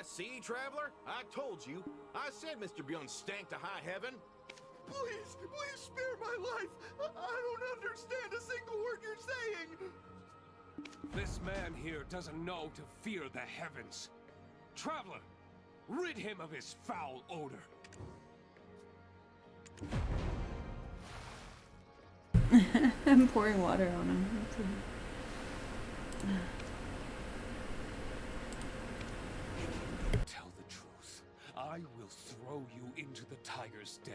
See, Traveler? I told you. I said Mr. Bjorn stank to high heaven. Please, please spare my life. I don't understand a single word you're saying. This man here doesn't know to fear the heavens. Traveler, rid him of his foul odor. I'm pouring water on him. Tell the truth. I will throw you into the tiger's den.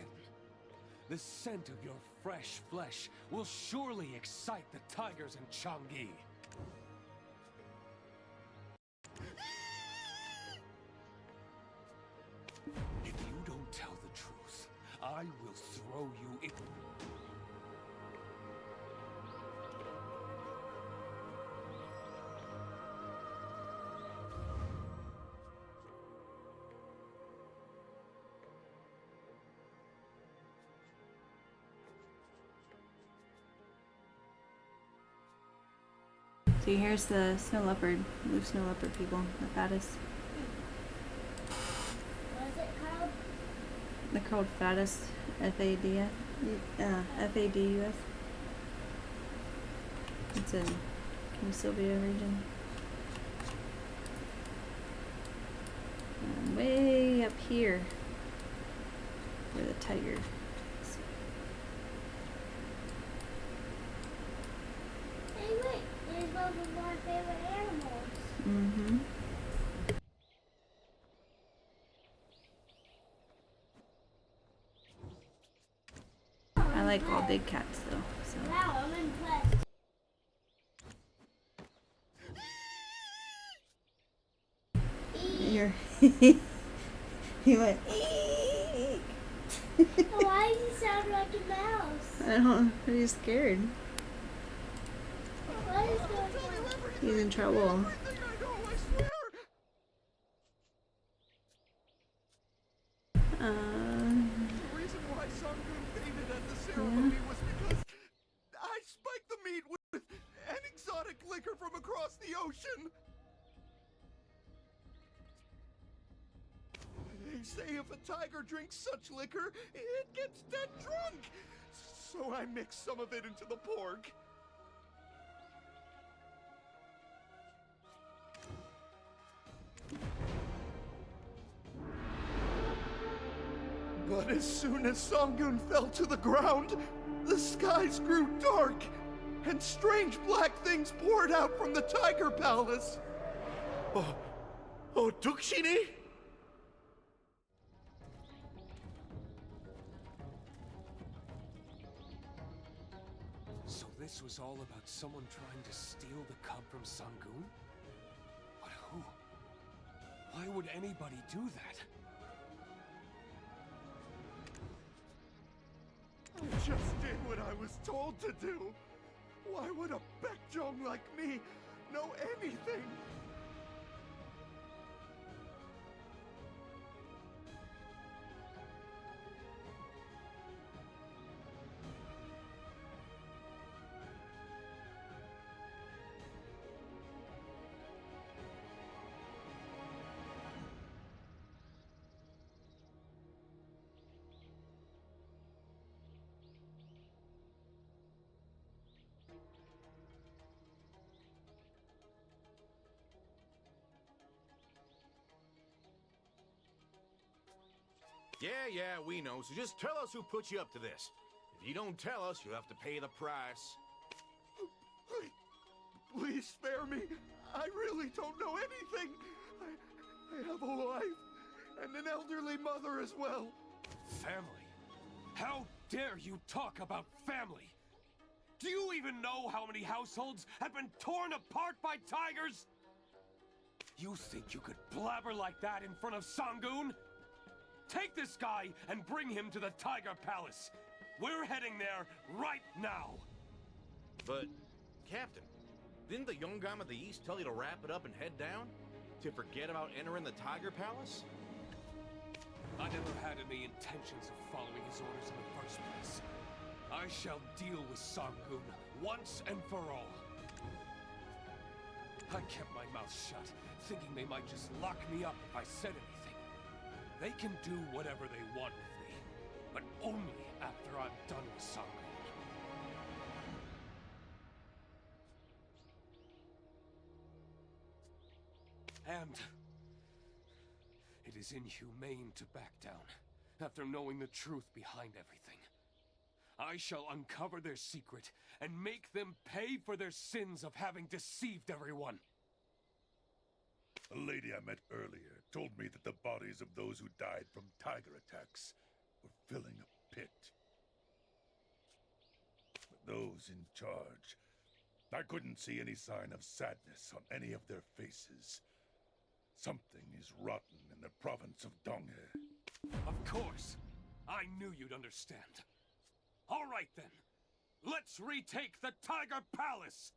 The scent of your fresh flesh will surely excite the tigers in Changi. If you don't tell the truth, I will throw you in. See, here's the snow leopard, blue snow leopard people, the fattest. What's it called? They're called fattest, F-A-D-S. F-A-D-U-S. It's in Sylvia region. way up here where the tiger is. Hey, wait, there's one of my favorite animals. Mm-hmm. I like all big cats though, so. Wow, I'm impressed. You're he went Why does he sound like a mouse? I don't know, he's scared. What is going on? He's in trouble. The reason why Sangun fainted at the ceremony was because I spiked the meat with an exotic liquor from across the ocean. They say if a tiger drinks such liquor, it gets dead drunk. So I mixed some of it into the pork. But as soon as Sangun fell to the ground, the skies grew dark, and strange black things poured out from the Tiger Palace. Oh, Dukshini? So this was all about someone trying to steal the cub from Sangun? But who? Why would anybody do that? I just did what I was told to do. Why would a Baekjong like me know anything? Yeah, we know. So just tell us who put you up to this. If you don't tell us, you'll have to pay the price. Please spare me. I really don't know anything. I have a wife and an elderly mother as well. Family? How dare you talk about family? Do you even know how many households have been torn apart by tigers? You think you could blabber like that in front of Sangun? Take this guy and bring him to the Tiger Palace. We're heading there right now. But, Captain, didn't the Yongam of the East tell you to wrap it up and head down? To forget about entering the Tiger Palace? I never had any intentions of following his orders in the first place. I shall deal with Sangun once and for all. I kept my mouth shut, thinking they might just lock me up if I said anything. They can do whatever they want with me, but only after I'm done with Sangun. And it is inhumane to back down after knowing the truth behind everything. I shall uncover their secret and make them pay for their sins of having deceived everyone. A lady I met earlier told me that the bodies of those who died from tiger attacks were filling a pit. But those in charge, I couldn't see any sign of sadness on any of their faces. Something is rotten in the province of Donghe. Of course! I knew you'd understand. All right then, let's retake the Tiger Palace!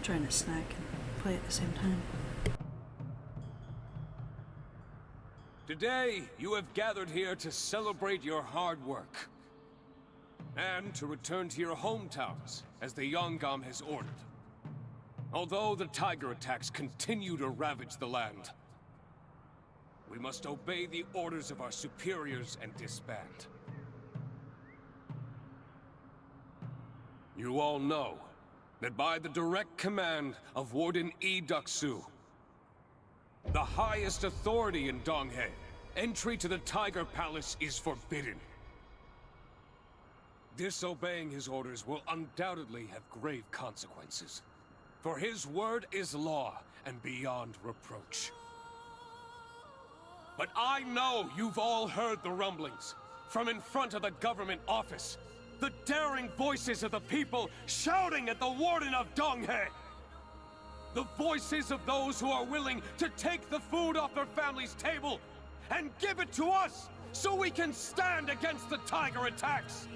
trying to snack and play at the same time. Today, you have gathered here to celebrate your hard work. And to return to your hometowns, as the Yongam has ordered. Although the tiger attacks continue to ravage the land, we must obey the orders of our superiors and disband. You all know that by the direct command of Warden Yi Duxu, the highest authority in Donghae, entry to the Tiger Palace is forbidden. Disobeying his orders will undoubtedly have grave consequences. For his word is law and beyond reproach. But I know you've all heard the rumblings from in front of the government office. The daring voices of the people shouting at the Warden of Donghae. The voices of those who are willing to take the food off their family's table and give it to us so we can stand against the tiger attacks.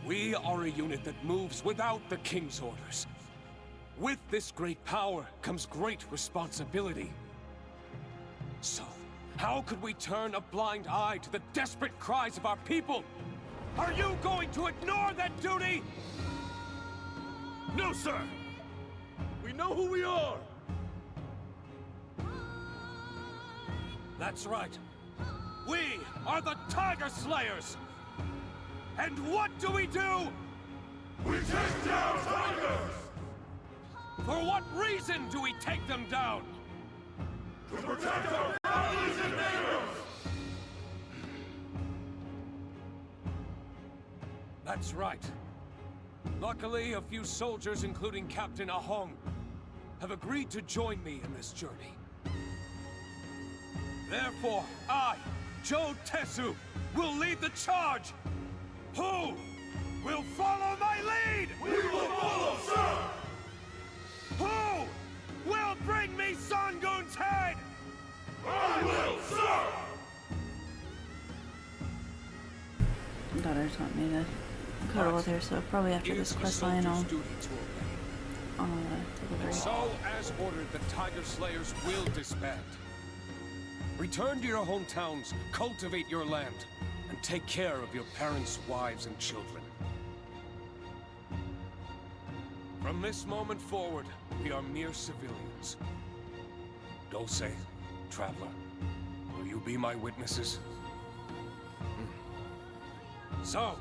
We are a unit that moves without the King's orders. With this great power comes great responsibility. So, how could we turn a blind eye to the desperate cries of our people? Are you going to ignore that duty? No, sir! We know who we are! That's right. We are the Tiger Slayers! And what do? We take down tigers! For what reason do we take them down? To protect our families and neighbors! That's right. Luckily, a few soldiers, including Captain Ahong, have agreed to join me in this journey. Therefore, I, Joe Tesu, will lead the charge! Who will follow my lead? We will follow, sir! Who will bring me Sangun's head? I will, sir! Daughters want me to cuddle with her, so probably after this quest line I'll take a break. So, as ordered, the Tiger Slayers will disband. Return to your hometowns, cultivate your land, and take care of your parents, wives, and children. From this moment forward, we are mere civilians. Dulce, Traveler, will you be my witnesses? So,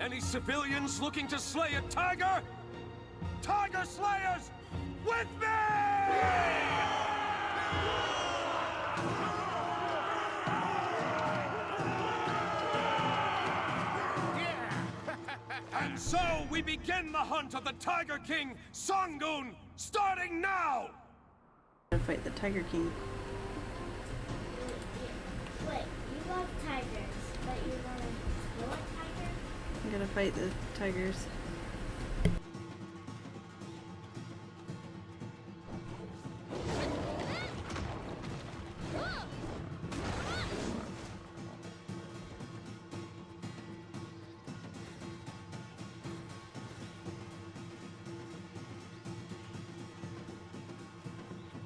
any civilians looking to slay a tiger? Tiger Slayers, with me! And so we begin the hunt of the Tiger King, Sangun, starting now! To fight the Tiger King. Wait, you love tigers, but you want to kill a tiger? I'm gonna fight the tigers.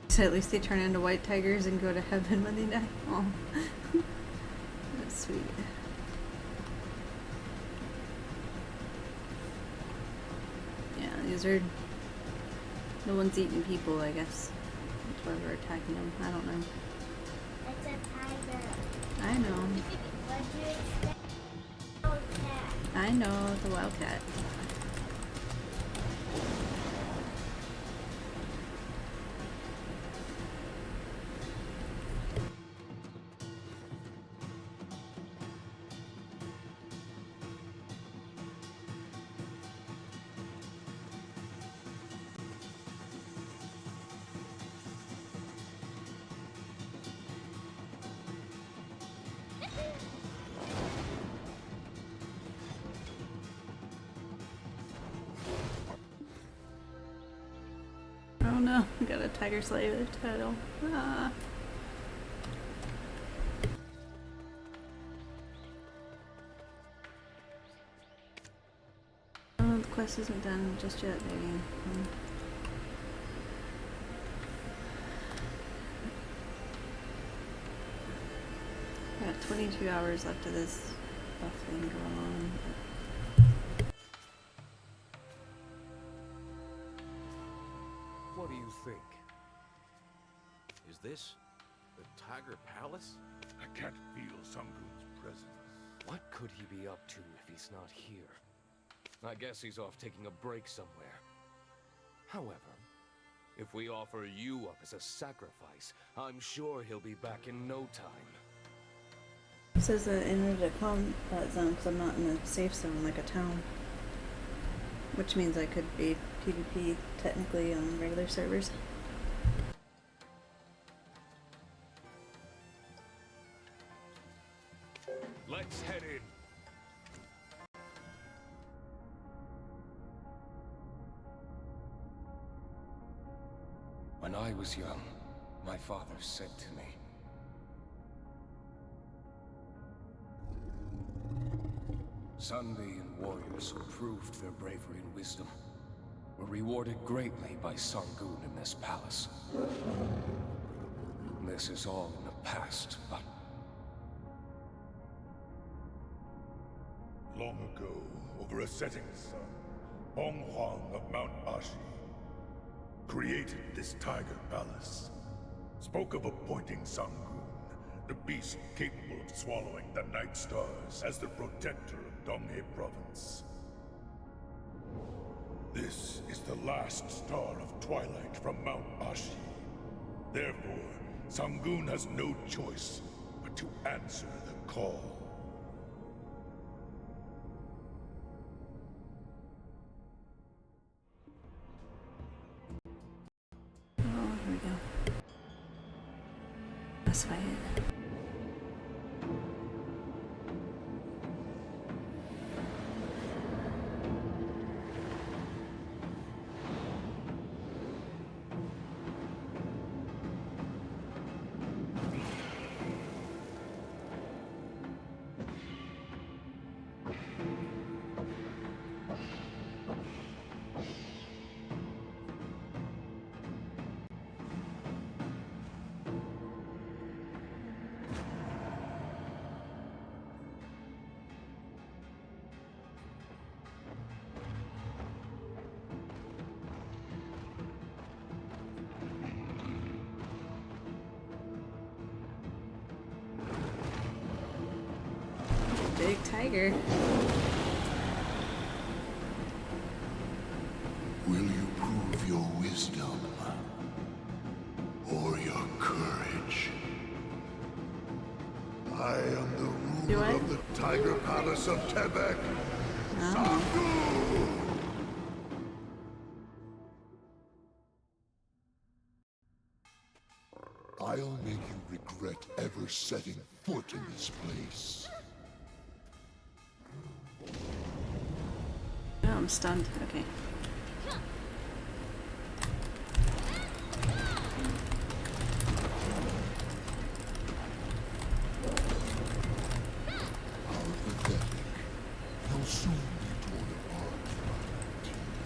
So at least they turn into white tigers and go to heaven when they die. Oh, that's sweet. Yeah, these are the ones eating people, I guess. That's why we're attacking them. I don't know. It's a tiger. I know. What do you expect? Wildcat. I know, the wildcat. Oh no, we got a Tiger Slayer title. Ah. The quest isn't done just yet, baby. I got 22 hours left of this buff thing going on. What do you think? Is this the Tiger Palace? I can't feel Sangun's presence. What could he be up to if he's not here? I guess he's off taking a break somewhere. However, if we offer you up as a sacrifice, I'm sure he'll be back in no time. It says that entered a combat zone because I'm not in a safe zone like a town. Which means I could be PvP technically on regular servers. Let's head in. When I was young, my father said to me, Sunbeam warriors who proved their bravery and wisdom were rewarded greatly by Sangun in this palace. This is all in the past, but Long ago, over a setting sun, Hong Huang of Mount Ashi created this Tiger Palace. Spoke of appointing Sangun, the beast capable of swallowing the Night Stars, as the protector of Donghe Province. This is the last star of twilight from Mount Ashi. Therefore, Sangun has no choice but to answer the call. Oh, here we go. Let's fight it. Big tiger. Will you prove your wisdom or your courage? I am the ruler of the Tiger Palace of Tebek, Sangun! I'll make you regret ever setting foot in this place. Oh, I'm stunned. Okay. How pathetic. You'll soon be torn apart by teeth.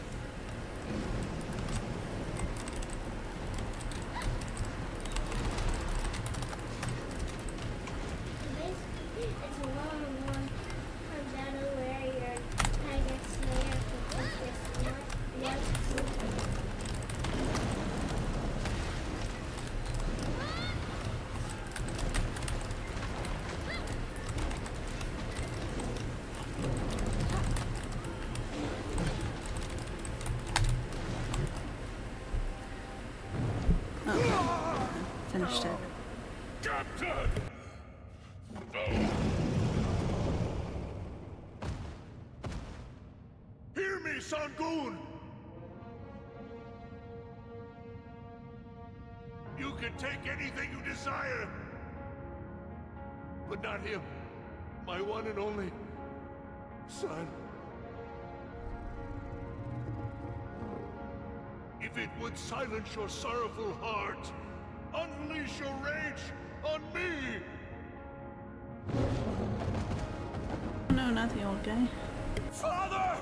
It's a one-on-one battle where your Tiger Slayer can focus not Oh, finished it. Captain! Hear me, Sangun! You can take anything you desire, but not him, my one and only son. If it would silence your sorrowful heart, unleash your rage on me! No, not the old guy. Father!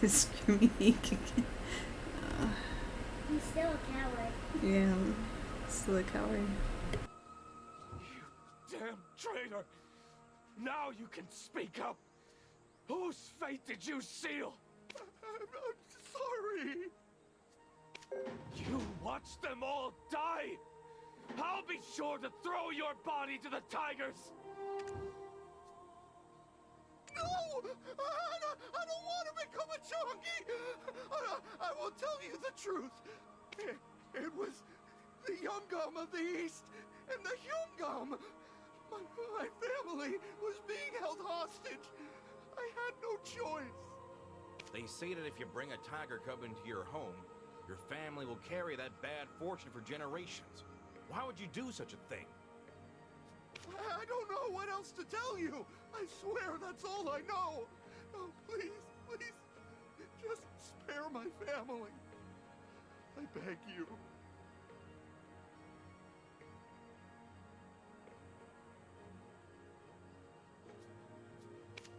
Screaming again. He's still a coward. Yeah, still a coward. Damn traitor! Now you can speak up! Whose fate did you seal? I'm sorry. You watched them all die! I'll be sure to throw your body to the tigers! No! I don't want to become a Chongi! I will tell you the truth. It was the Yungam of the East and the Hyungam. My family was being held hostage. I had no choice. They say that if you bring a tiger cub into your home, your family will carry that bad fortune for generations. Why would you do such a thing? I don't know what else to tell you. I swear that's all I know. Oh, please, please, just spare my family. I beg you.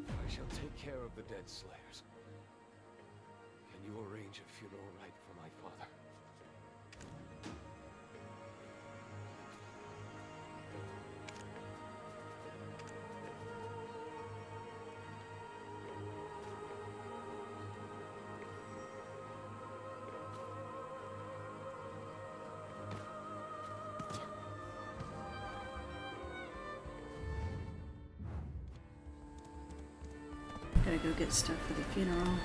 I shall take care of the dead slayers. Can you arrange a funeral rite for my father? Gotta go get stuff for the funeral.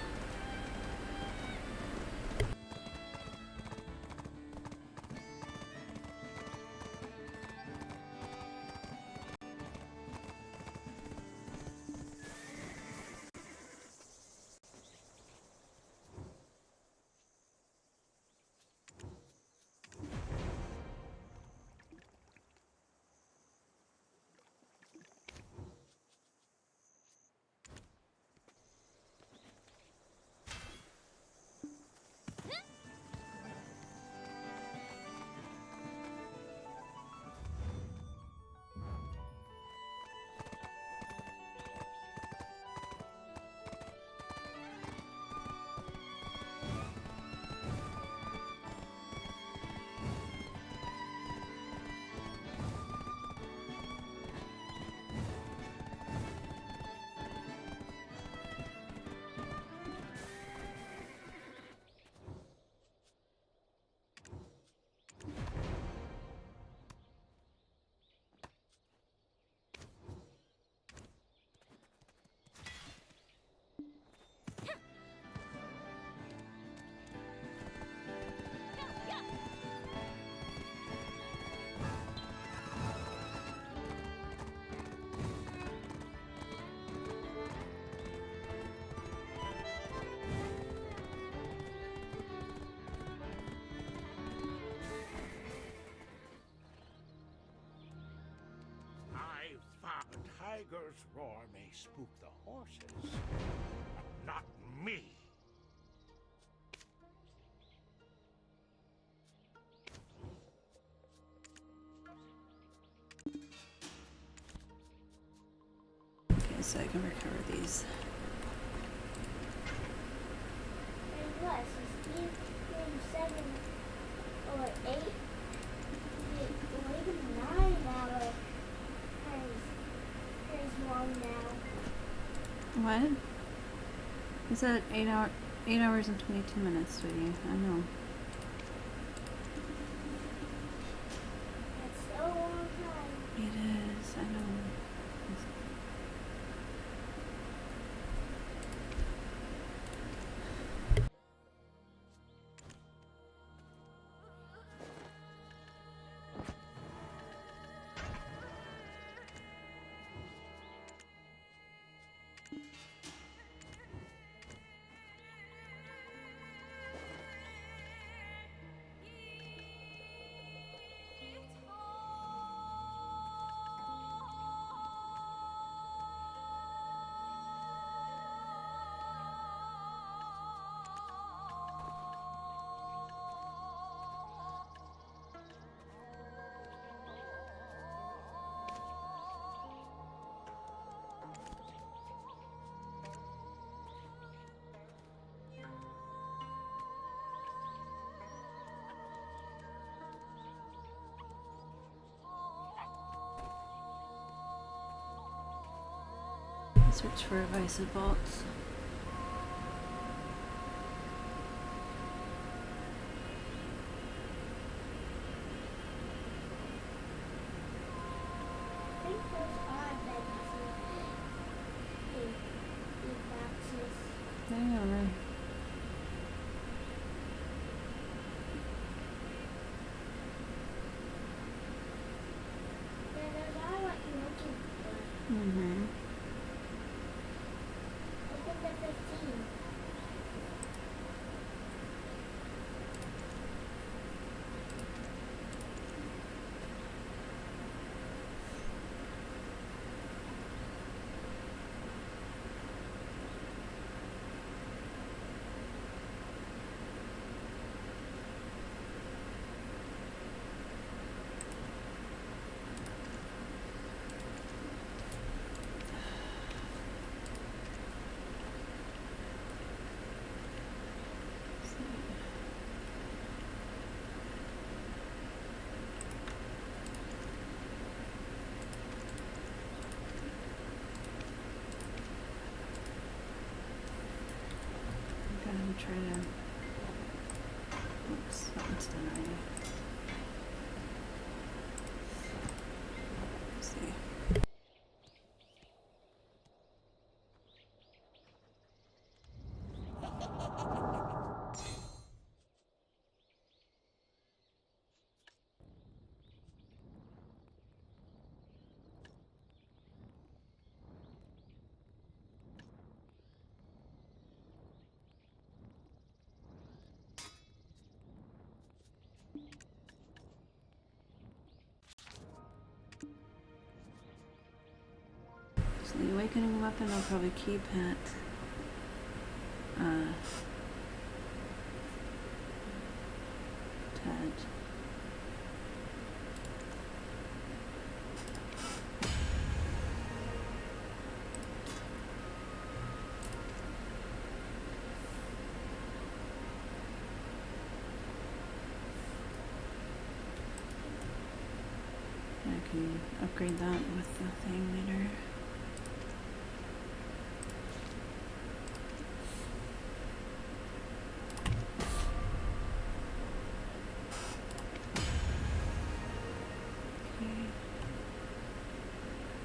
A tiger's roar may spook the horses, but not me. Okay, so I can recover these. And what? 16, 7, or 8? Or even 9 hours. There's one now. What? Is that 8 hours and 22 minutes, sweetie? I know. That's so long time. It is, I know. Search for evasive vaults. I think those are evasive boxes. Hang on, right? Yeah, those are what you're looking for. Mm-hmm. Open the 15. Gotta try to. Oops, that one's done already. Let's see. So the awakening weapon I'll probably keep at Ted. I can upgrade that with the thing later.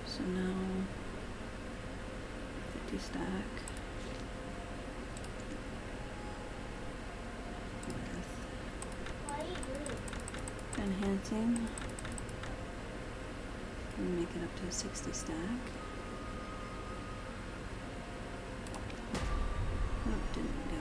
So now 50 stack What are you doing? enhancing and make it up to a 60 stack. Oh, didn't go.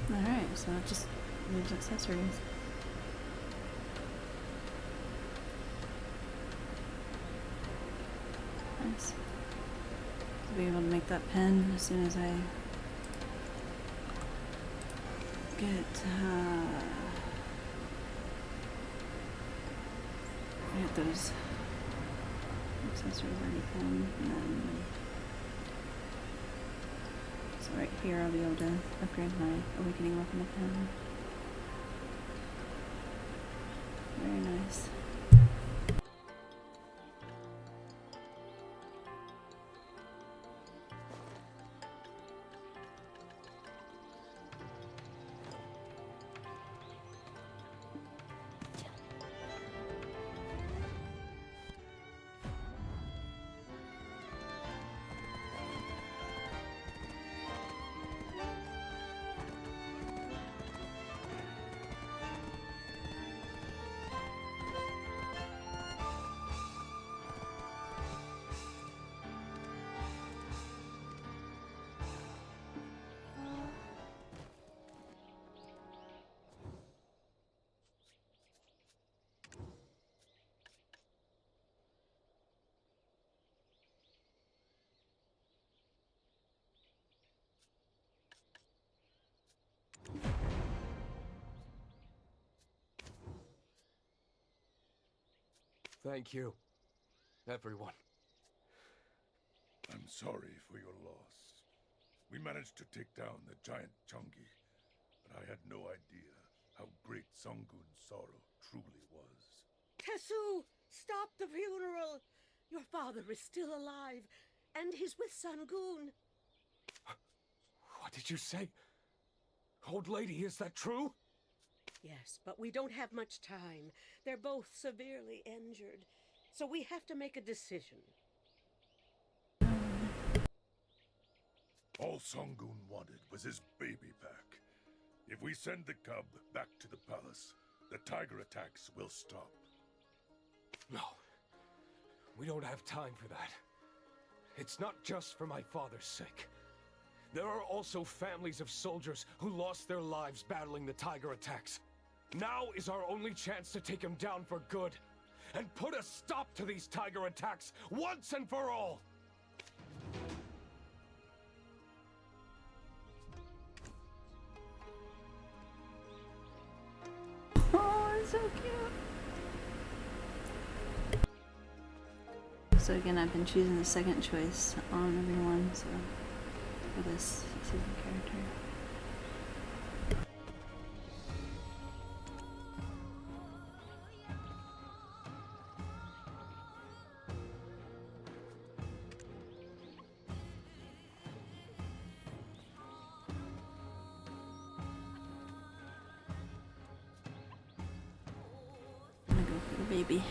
Alright, so it just moves accessories. Nice. To be able to make that pen as soon as I get those accessories already pen, and then so right here I'll be able to upgrade my awakening weapon to pen. Very nice. Thank you, everyone. I'm sorry for your loss. We managed to take down the giant Chungi, but I had no idea how great Sangun's sorrow truly was. Tesu, stop the funeral! Your father is still alive, and he's with Sangun. What did you say? Old lady, is that true? Yes, but we don't have much time. They're both severely injured, so we have to make a decision. All Sangun wanted was his baby back. If we send the cub back to the palace, the tiger attacks will stop. No. We don't have time for that. It's not just for my father's sake. There are also families of soldiers who lost their lives battling the tiger attacks. Now is our only chance to take him down for good, and put a stop to these tiger attacks once and for all! Oh, it's so cute. So again, I've been choosing the second choice on everyone, so for this season character. baby.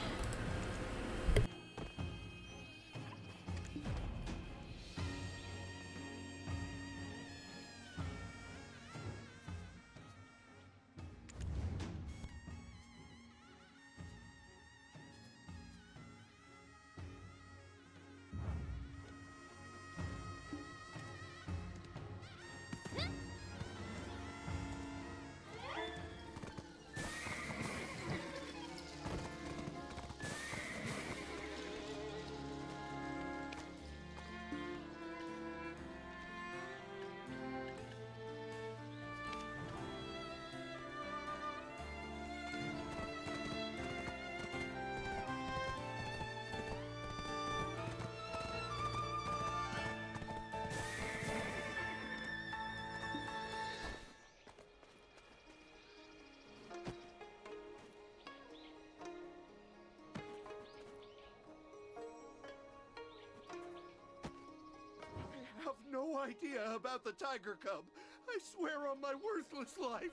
I have no idea about the tiger cub. I swear on my worthless life.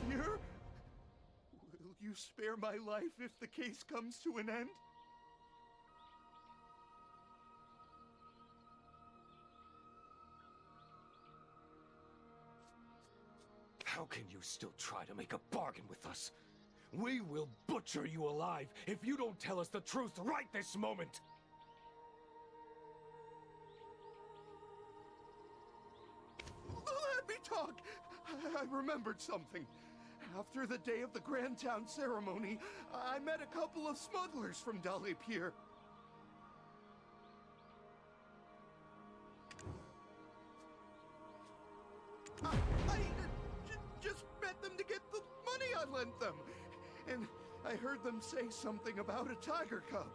Here? Will you spare my life if the case comes to an end? How can you still try to make a bargain with us? We will butcher you alive if you don't tell us the truth right this moment! Let me talk! I remembered something. After the day of the Grand Town ceremony, I met a couple of smugglers from Dali Pier. I just met them to get the money I lent them. And I heard them say something about a tiger cub.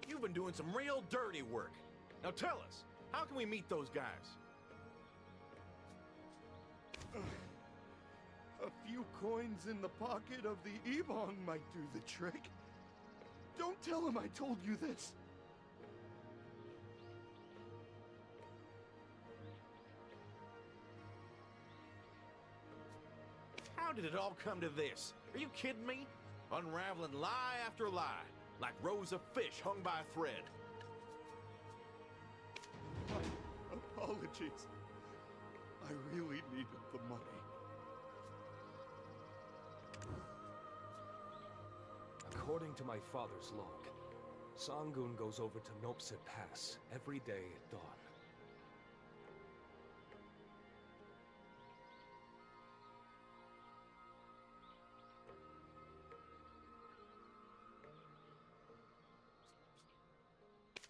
You've been doing some real dirty work. Now tell us, how can we meet those guys? A few coins in the pocket of the Ebong might do the trick. Don't tell him I told you this. How did it all come to this? Are you kidding me? Unraveling lie after lie, like rows of fish hung by a thread. My apologies. I really needed the money. According to my father's log, Sangun goes over to Nopsit Pass every day at dawn.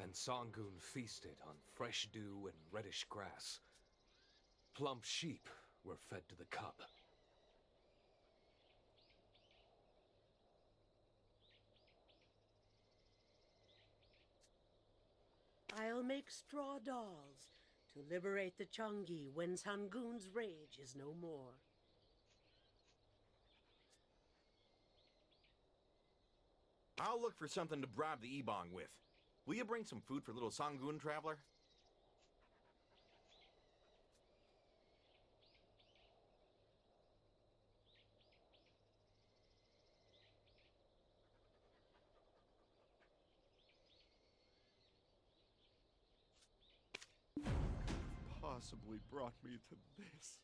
And Sangun feasted on fresh dew and reddish grass. Plump sheep were fed to the cub. I'll make straw dolls to liberate the Changi when Sangun's rage is no more. I'll look for something to bribe the Ebong with. Will you bring some food for little Sangun, traveler? possibly brought me to this?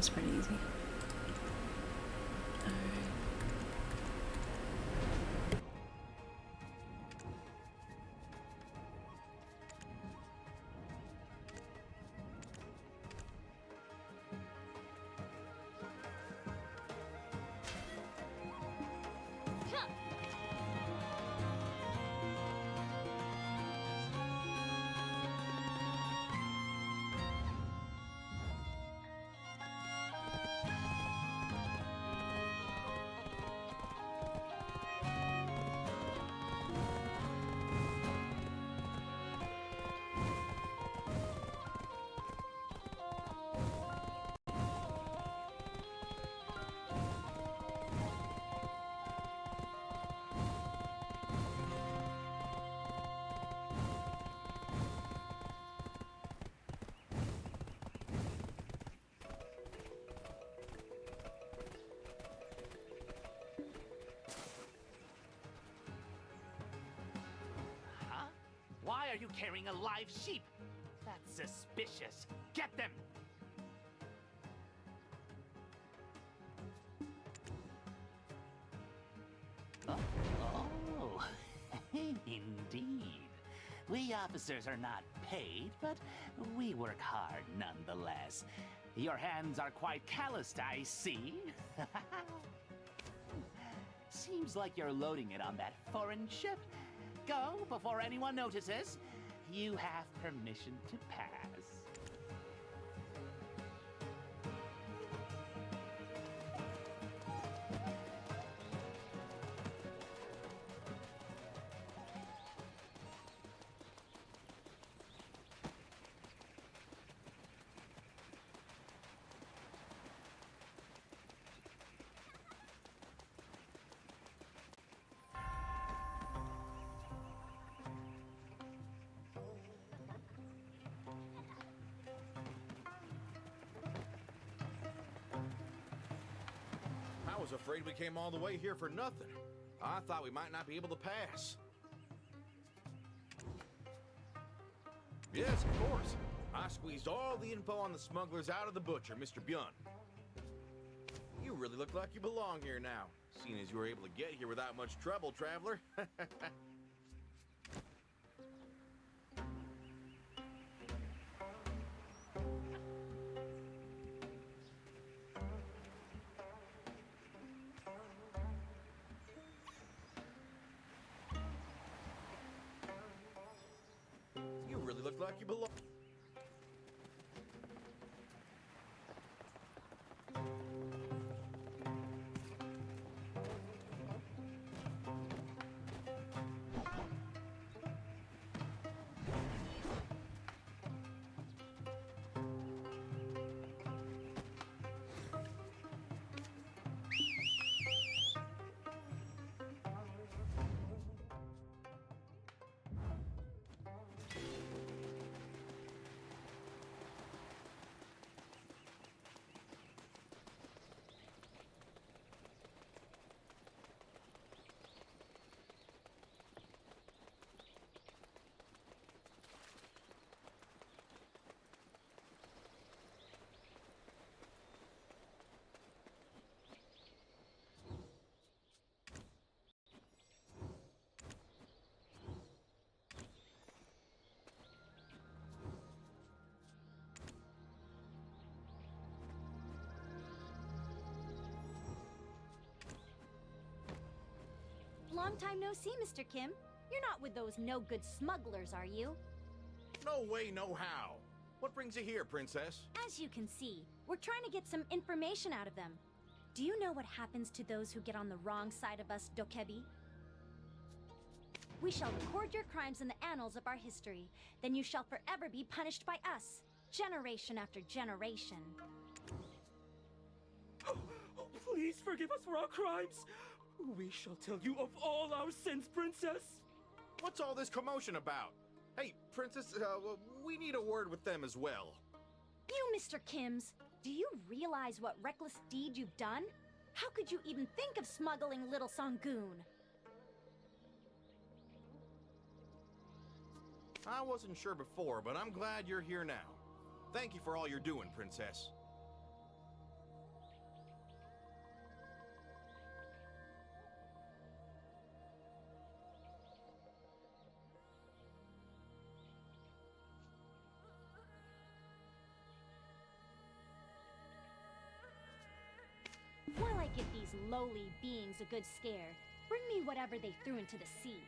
one's pretty easy. Alright. Huh? Why are you carrying a live sheep? That's suspicious. Get them! Oh, indeed. We officers are not paid, but we work hard nonetheless. Your hands are quite calloused, I see. Seems like you're loading it on that foreign ship. Go before anyone notices. You have permission to pass. I was afraid we came all the way here for nothing. I thought we might not be able to pass. Yes, of course. I squeezed all the info on the smugglers out of the butcher, Mr. Byun. You really look like you belong here now, seeing as you were able to get here without much trouble, traveler. You really look like you belong. Long time no see, Mr. Kim. You're not with those no-good smugglers, are you? No way, no how. What brings you here, Princess? As you can see, we're trying to get some information out of them. Do you know what happens to those who get on the wrong side of us, Dokebi? We shall record your crimes in the annals of our history. Then you shall forever be punished by us, generation after generation. Oh, please forgive us for our crimes. We shall tell you of all our sins, Princess. What's all this commotion about? Hey, Princess, we need a word with them as well. You, Mr. Kims, do you realize what reckless deed you've done? How could you even think of smuggling little Sangoon? I wasn't sure before, but I'm glad you're here now. Thank you for all you're doing, Princess. give these lowly beings a good scare. Bring me whatever they threw into the sea.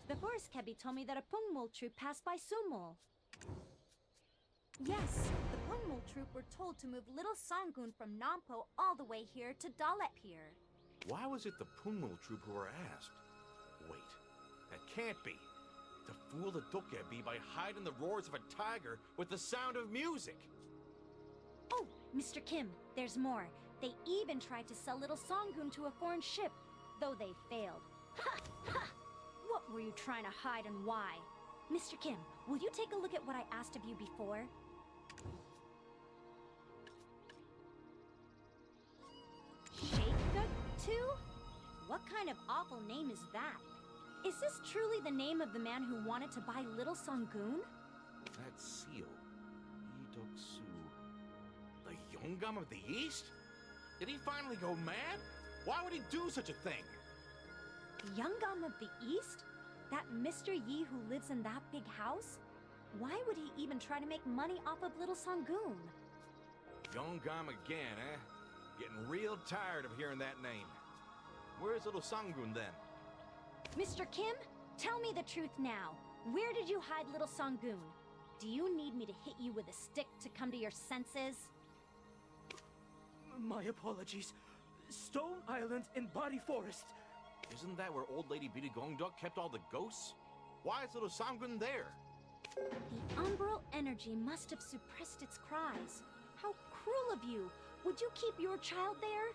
The forest Kebi told me that a Pungmul troop passed by Sumul. Yes, the Pungmul troop were told to move little Sangun from Nampo all the way here to Dalep here. Why was it the Pungmul troop who were asked? Wait, that can't be. To fool the Dokkaebi by hiding the roars of a tiger with the sound of music. Oh, Mr. Kim, there's more. They even tried to sell little Sangun to a foreign ship, though they failed. Ha! Ha! What were you trying to hide and why? Mr. Kim, will you take a look at what I asked of you before? Shake-Gu-Tu? What kind of awful name is that? Is this truly the name of the man who wanted to buy little Sangun? That seal. Idoksu. The Yongam of the East? Did he finally go mad? Why would he do such a thing? Yungam of the East? That Mr. Yi who lives in that big house? Why would he even try to make money off of little Sangun? Yongam again, eh? Getting real tired of hearing that name. Where's little Sangun then? Mr. Kim, tell me the truth now. Where did you hide little Sangun? Do you need me to hit you with a stick to come to your senses? My apologies. Stone Island in Body Forest. Isn't that where old lady Bidi Gongduk kept all the ghosts? Why is little Sangun there? The umbral energy must have suppressed its cries. How cruel of you! Would you keep your child there?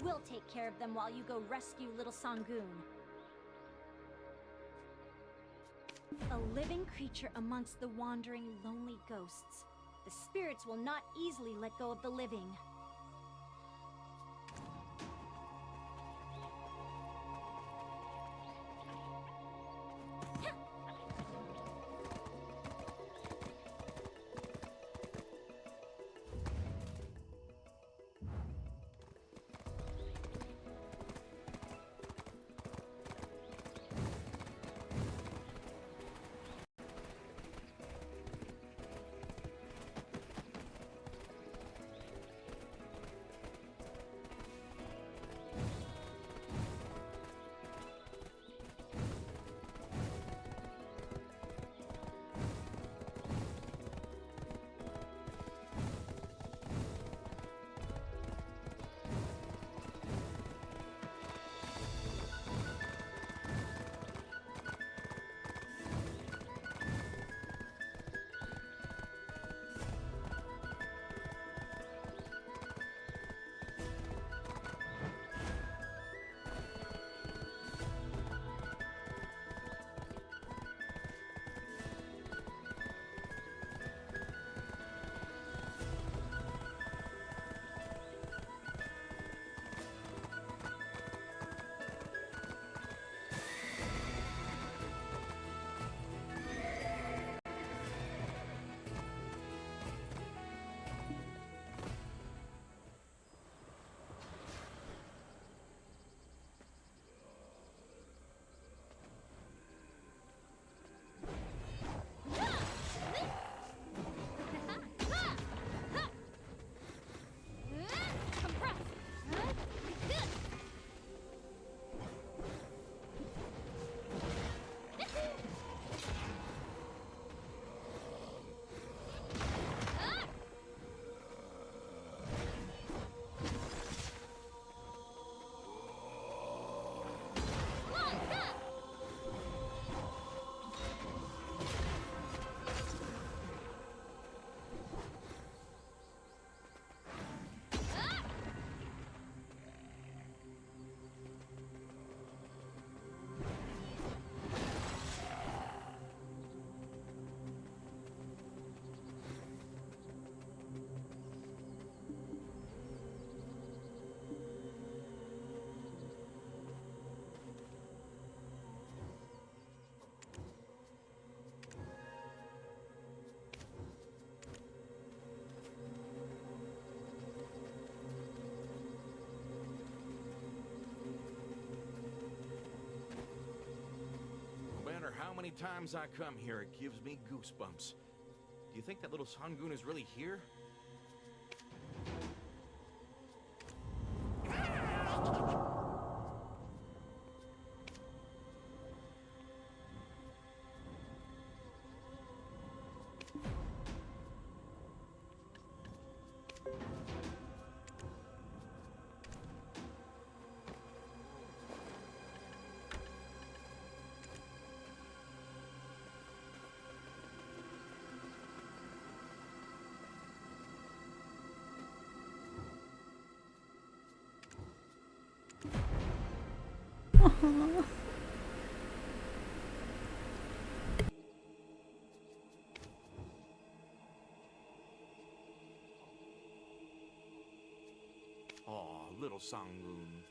We'll take care of them while you go rescue little Sangun. A living creature amongst the wandering, lonely ghosts. The spirits will not easily let go of the living. many times I come here, it gives me goosebumps. Do you think that little Sangoon is really here? Aww. Aw, little Sangoon.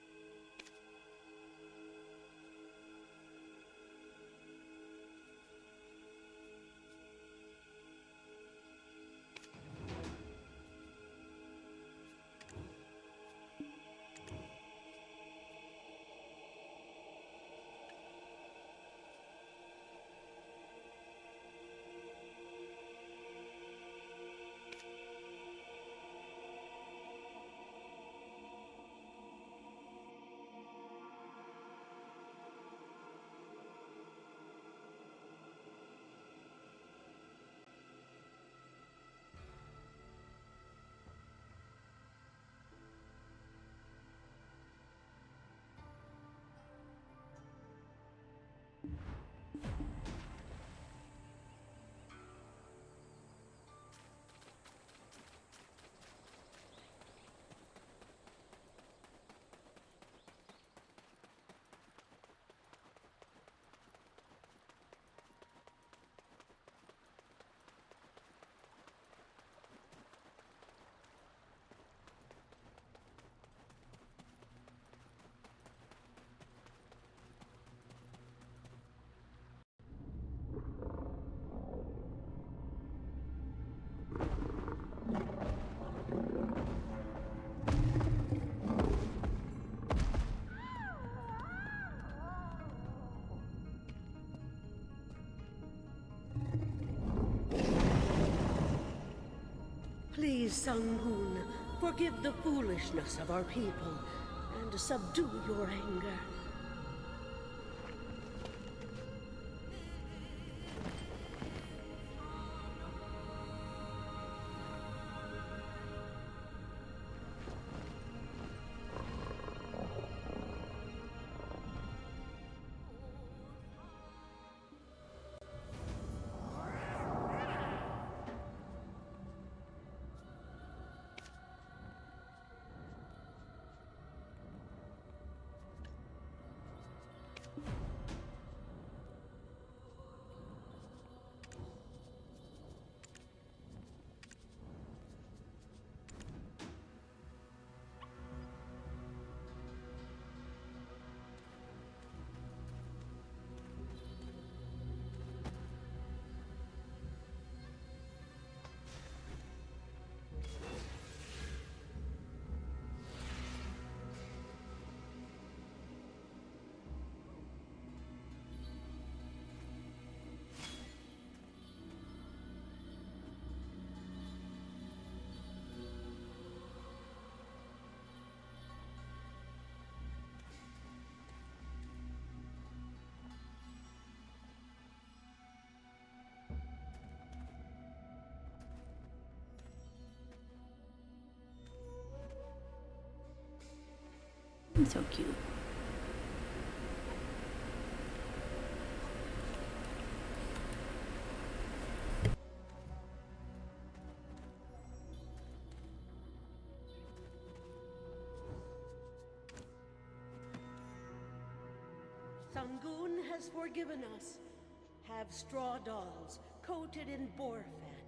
Please, Sangoon, forgive the foolishness of our people and subdue your anger. He's so cute. Sangoon has forgiven us. Have straw dolls coated in boar fat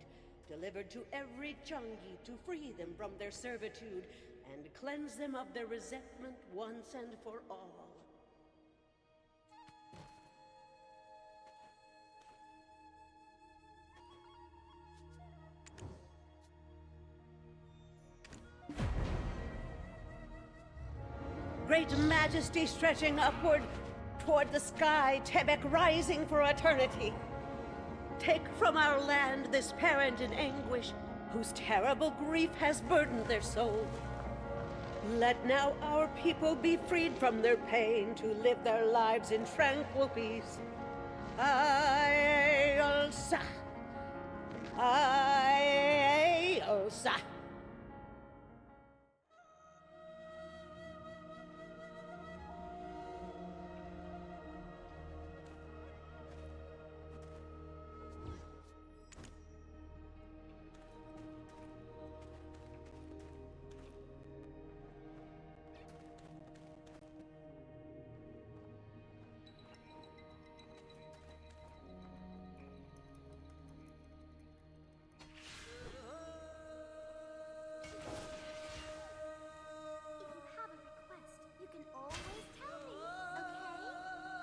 delivered to every Chungi to free them from their servitude and cleanse them of their resentment once and for all. Great Majesty stretching upward, toward the sky, Tebek rising for eternity. Take from our land this parent in anguish, whose terrible grief has burdened their soul. Let now our people be freed from their pain to live their lives in tranquil peace. Aye-Elsa! Aye-Elsa! You can always tell me, okay?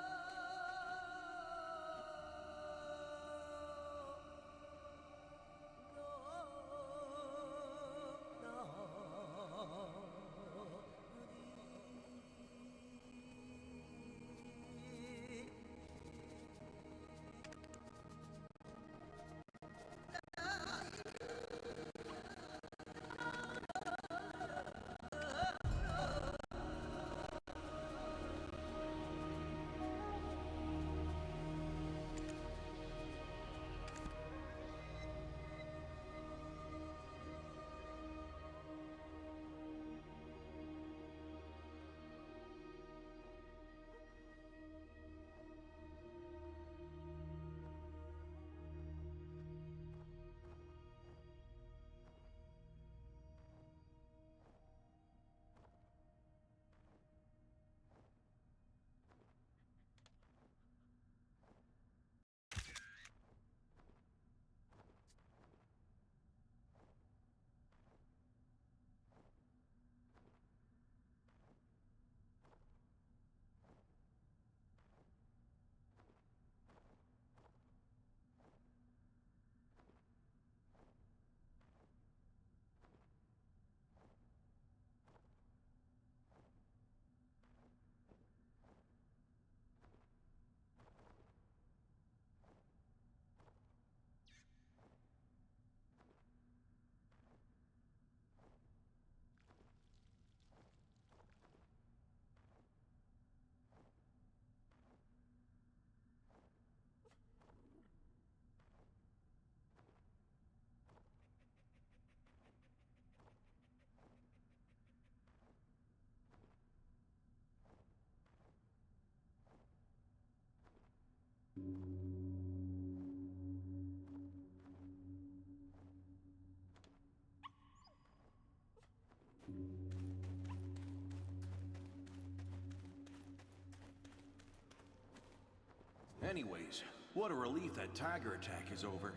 Anyways, what a relief that tiger attack is over.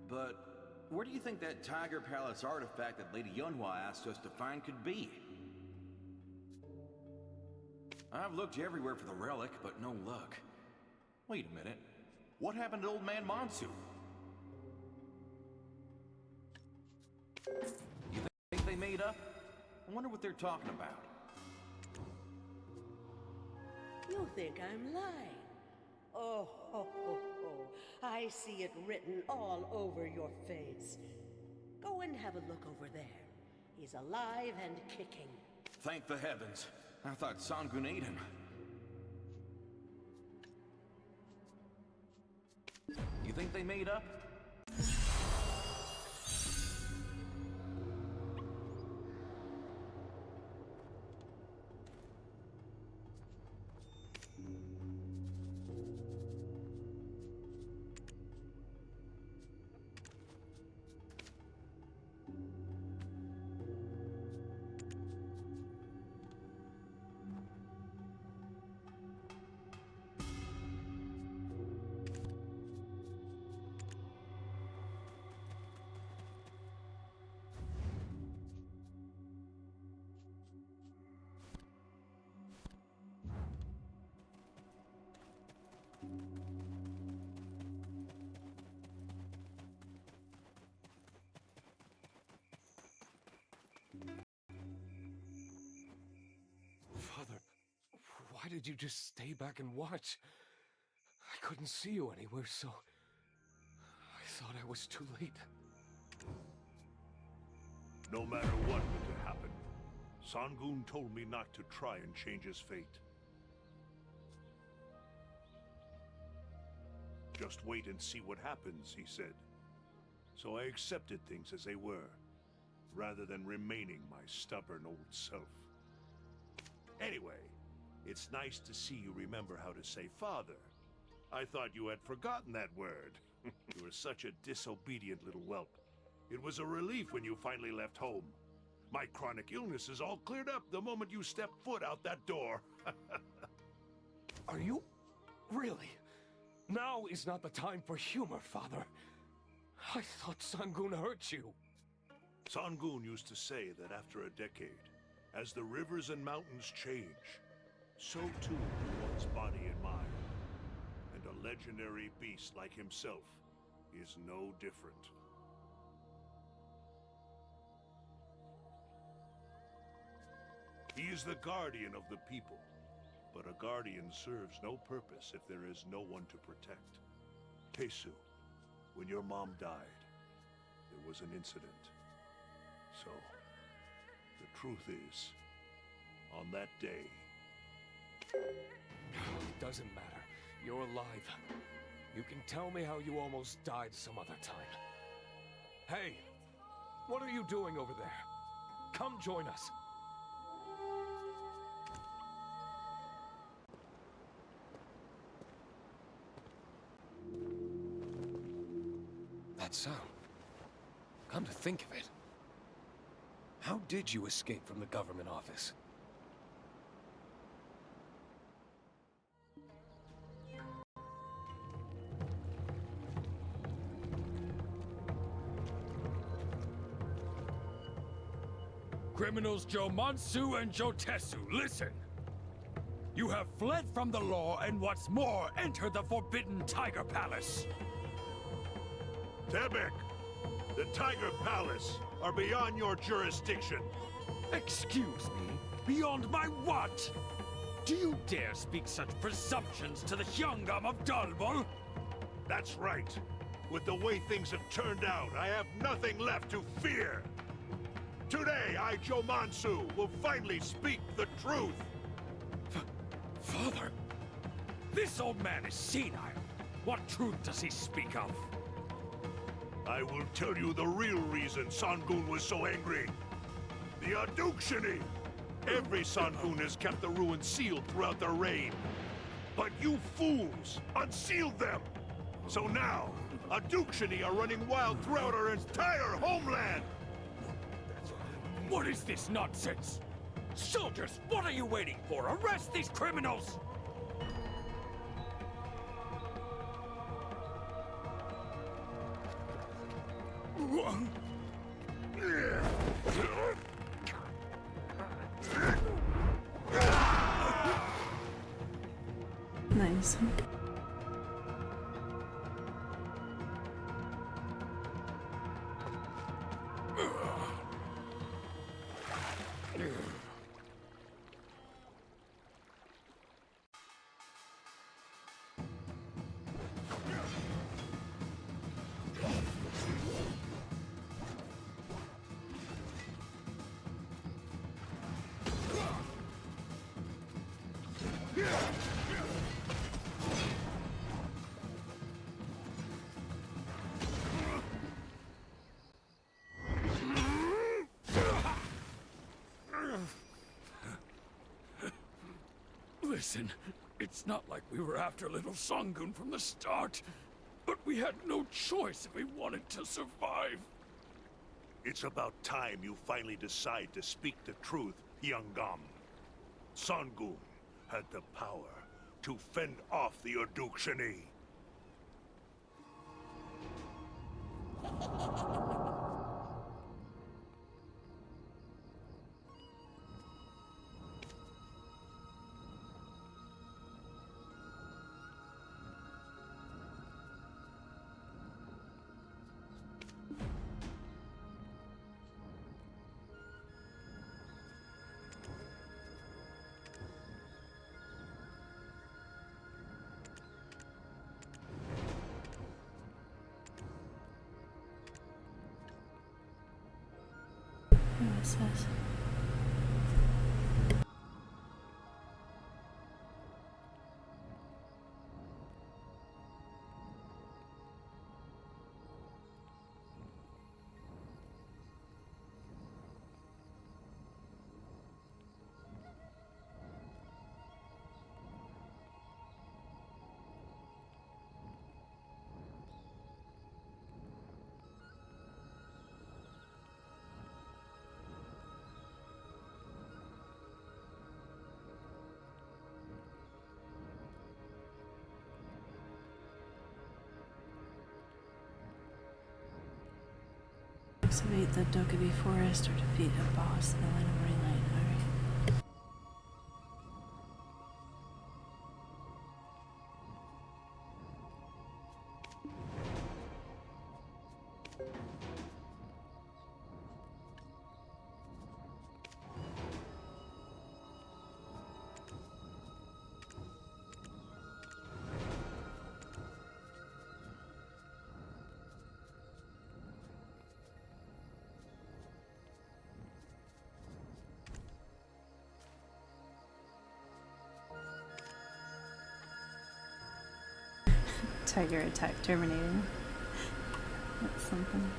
But where do you think that Tiger Palace artifact that Lady Yunhua asked us to find could be? I've looked everywhere for the relic, but no luck. Wait a minute. What happened to Old Man Monsu? You think they made up? I wonder what they're talking about. You think I'm lying? Oh, ho, ho, ho. I see it written all over your face. Go and have a look over there. He's alive and kicking. Thank the heavens. I thought Sangun ate him. You think they made up? did you just stay back and watch? I couldn't see you anywhere, so I thought I was too late. No matter what were to happen, Sangun told me not to try and change his fate. Just wait and see what happens, he said. So I accepted things as they were, rather than remaining my stubborn old self. Anyway, it's nice to see you remember how to say father. I thought you had forgotten that word. You were such a disobedient little whelp. It was a relief when you finally left home. My chronic illness is all cleared up the moment you stepped foot out that door. Are you... really? Now is not the time for humor, Father. I thought Sangun hurt you. Sangun used to say that after a decade, as the rivers and mountains change, so too do one's body and mind. And a legendary beast like himself is no different. He is the guardian of the people, but a guardian serves no purpose if there is no one to protect. Tesu, when your mom died, there was an incident. So, the truth is, on that day... It doesn't matter. You're alive. You can tell me how you almost died some other time. Hey! What are you doing over there? Come join us. That sound. Come to think of it. How did you escape from the government office? Criminals Jomansu and Jotesu, listen! You have fled from the law and what's more, entered the Forbidden Tiger Palace! Tebek! The Tiger Palace are beyond your jurisdiction! Excuse me? Beyond my what? Do you dare speak such presumptions to the Hyungam of Dalbol? That's right. With the way things have turned out, I have nothing left to fear! Today, I, Jomansu, will finally speak the truth! Father! This old man is senile! What truth does he speak of? I will tell you the real reason Sangun was so angry. The Adukshini! Every Sangun has kept the ruins sealed throughout their reign. But you fools unsealed them! So now, Adukshini are running wild throughout our entire homeland! What is this nonsense? Soldiers, what are you waiting for? Arrest these criminals! Nice. Listen, it's not like we were after little Sangun from the start, but we had no choice if we wanted to survive. It's about time you finally decide to speak the truth, Hyungam. Sangun had the power to fend off the Adukshini. What's this? Excavate the Dokkaebi Forest or defeat a boss in the Land of Rainlight. Alright. Tiger attack terminating. That's something.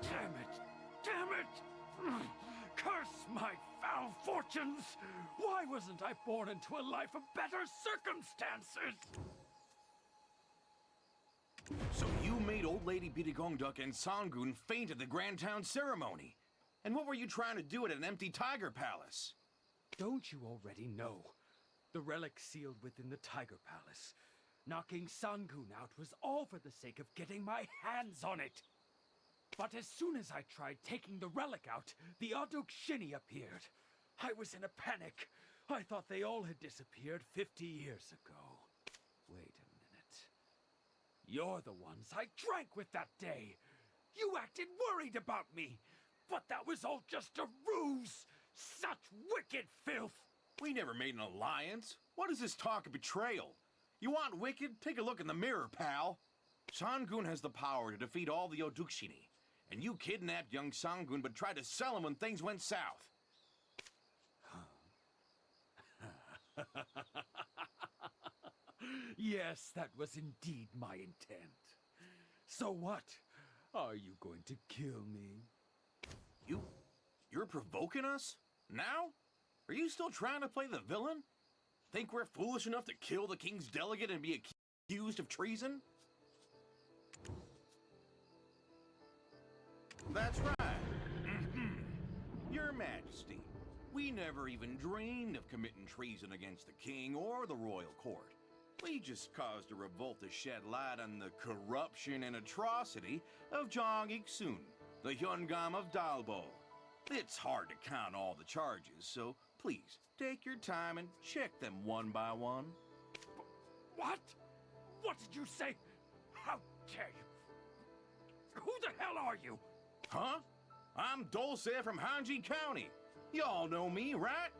Damn it! Damn it! Curse my foul fortunes! Why wasn't I born into a life of better circumstances? So you made old lady Bitagongduk and Sangun faint at the Grand Town ceremony. And what were you trying to do at an empty tiger palace? Don't you already know? The relic sealed within the Tiger Palace. Knocking Sangun out was all for the sake of getting my hands on it. But as soon as I tried taking the relic out, the Aduk Shini appeared. I was in a panic. I thought they all had disappeared 50 years ago. Wait a minute. You're the ones I drank with that day. You acted worried about me. But that was all just a ruse. Such wicked filth. We never made an alliance. What is this talk of betrayal? You want wicked? Take a look in the mirror, pal. Sangun has the power to defeat all the Odukshini. And you kidnapped young Sangun but tried to sell him when things went south. Yes, that was indeed my intent. So what? Are you going to kill me? You're provoking us? Now? Are you still trying to play the villain? Think we're foolish enough to kill the king's delegate and be accused of treason? That's right. Your Majesty, we never even dreamed of committing treason against the king or the royal court. We just caused a revolt to shed light on the corruption and atrocity of Jong Ik-sun, the Hyungam of Dalbo. It's hard to count all the charges, so please, take your time and check them one by one. What? What did you say? How dare you? Who the hell are you? Huh? I'm Dulce from Hanji County. Y'all know me, right?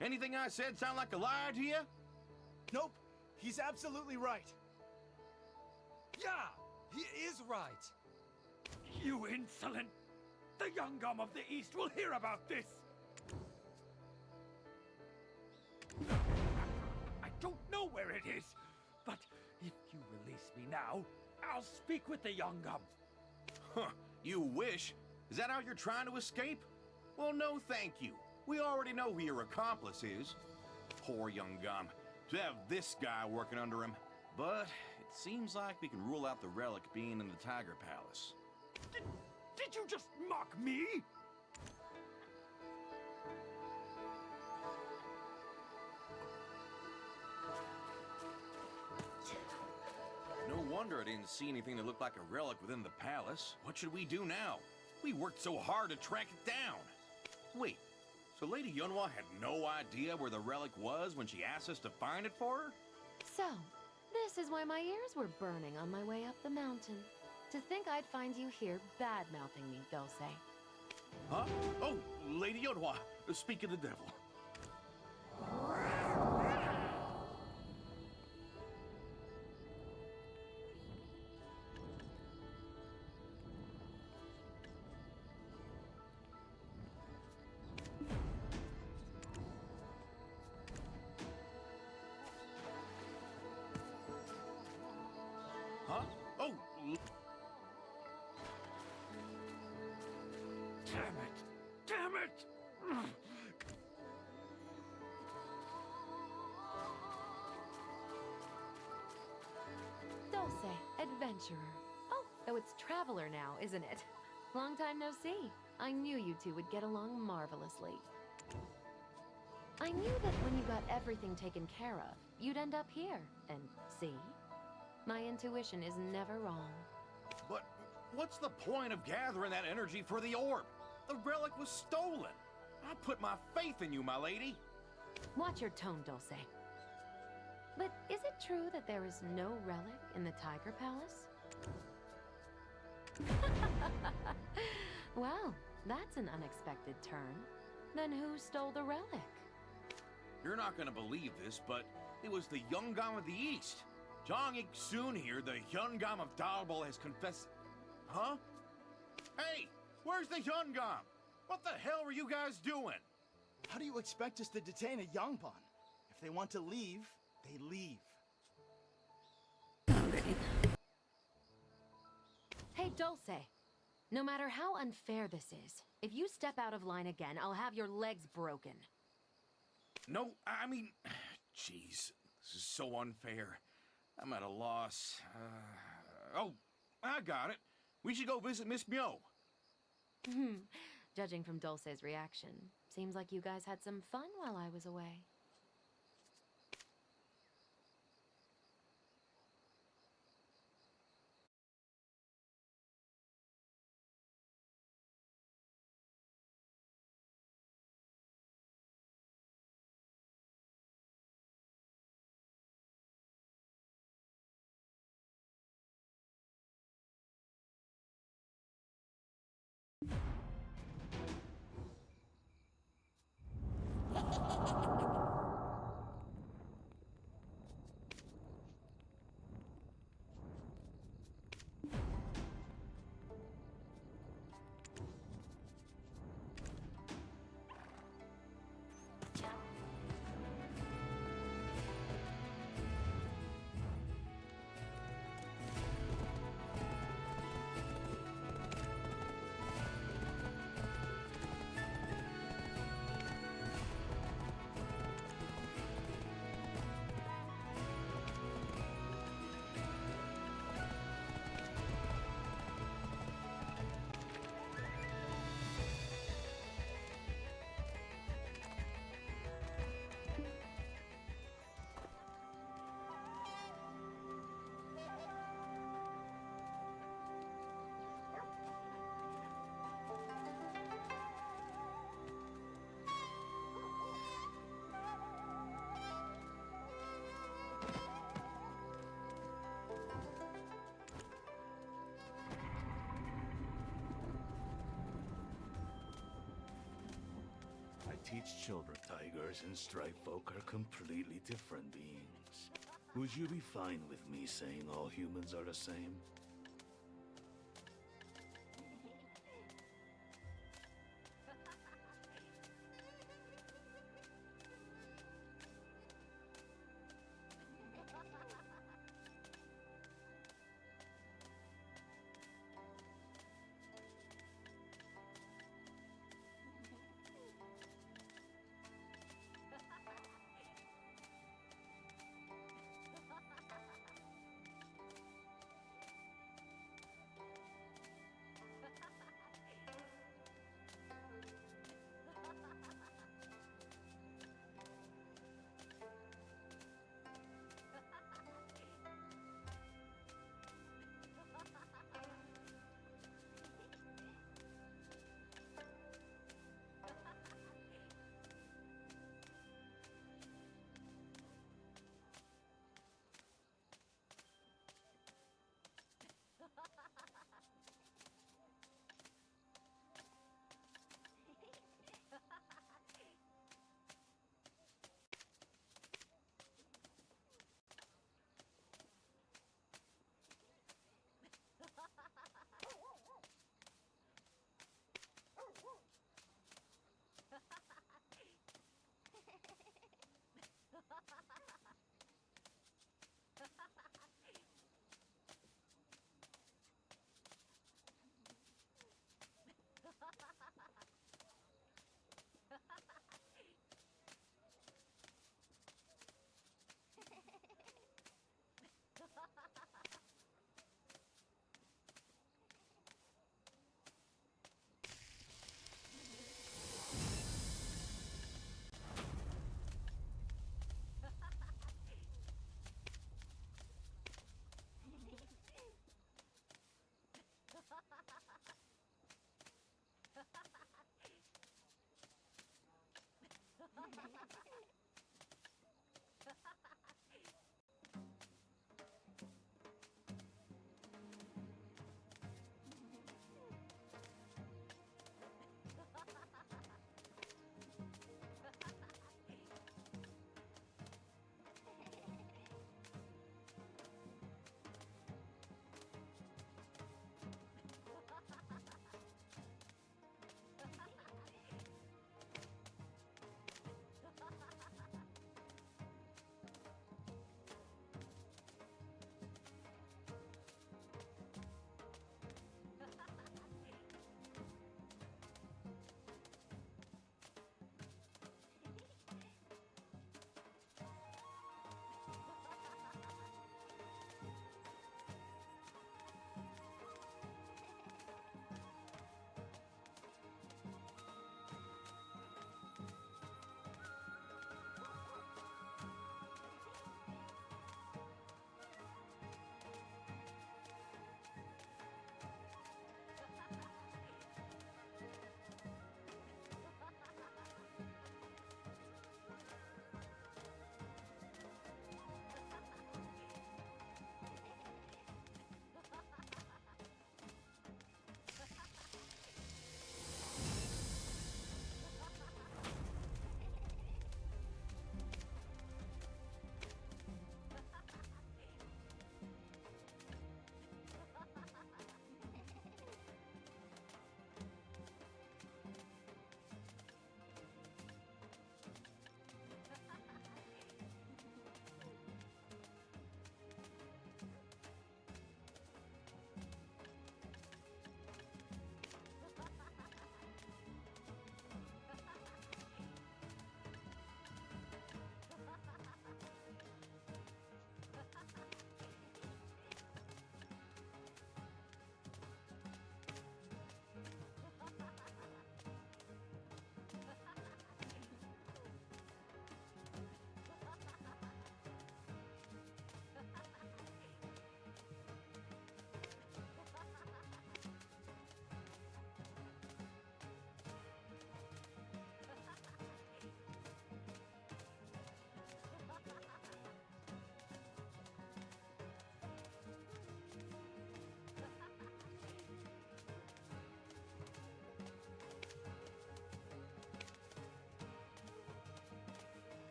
Anything I said sound like a lie to you? Nope. He's absolutely right. Yeah, he is right. You insolent! The Hyungam of the East will hear about this! I don't know where it is, but if you release me now, I'll speak with the Hyungam. Huh, you wish? Is that how you're trying to escape? Well, no thank you. We already know who your accomplice is. Poor Hyungam. To have this guy working under him. But it seems like we can rule out the relic being in the Tiger Palace. Did you just mock me? No wonder I didn't see anything that looked like a relic within the palace. What should we do now? We worked so hard to track it down. Wait, So Lady Yunhua had no idea where the relic was when she asked us to find it for her? So, this is why my ears were burning on my way up the mountain. To think I'd find you here bad-mouthing me, Dulce. Huh? Oh, Lady Yunhua, speak of the devil. Huh? Oh! Damn it! Damn it! Dulce, adventurer. Oh, though it's traveler now, isn't it? Long time no see. I knew you two would get along marvelously. I knew that when you got everything taken care of, you'd end up here. And see? My intuition is never wrong. But what's the point of gathering that energy for the orb? The relic was stolen. I put my faith in you, my lady. Watch your tone, Dulce. But is it true that there is no relic in the Tiger Palace? Well, that's an unexpected turn. Then who stole the relic? You're not gonna believe this, but it was the Yungam of the East. Zhang Yixun here, the Yungam of Dalbol, has confessed... Huh? Hey! Where's the Yungam? What the hell were you guys doing? How do you expect us to detain a Yangban? If they want to leave, they leave. Hey, Dulce. No matter how unfair this is, if you step out of line again, I'll have your legs broken. No, I mean... Jeez, this is so unfair. I'm at a loss. Oh, I got it. We should go visit Miss Myo. Judging from Dulce's reaction, seems like you guys had some fun while I was away. Teach children. Tigers and stripe folk are completely different beings. Would you be fine with me saying all humans are the same?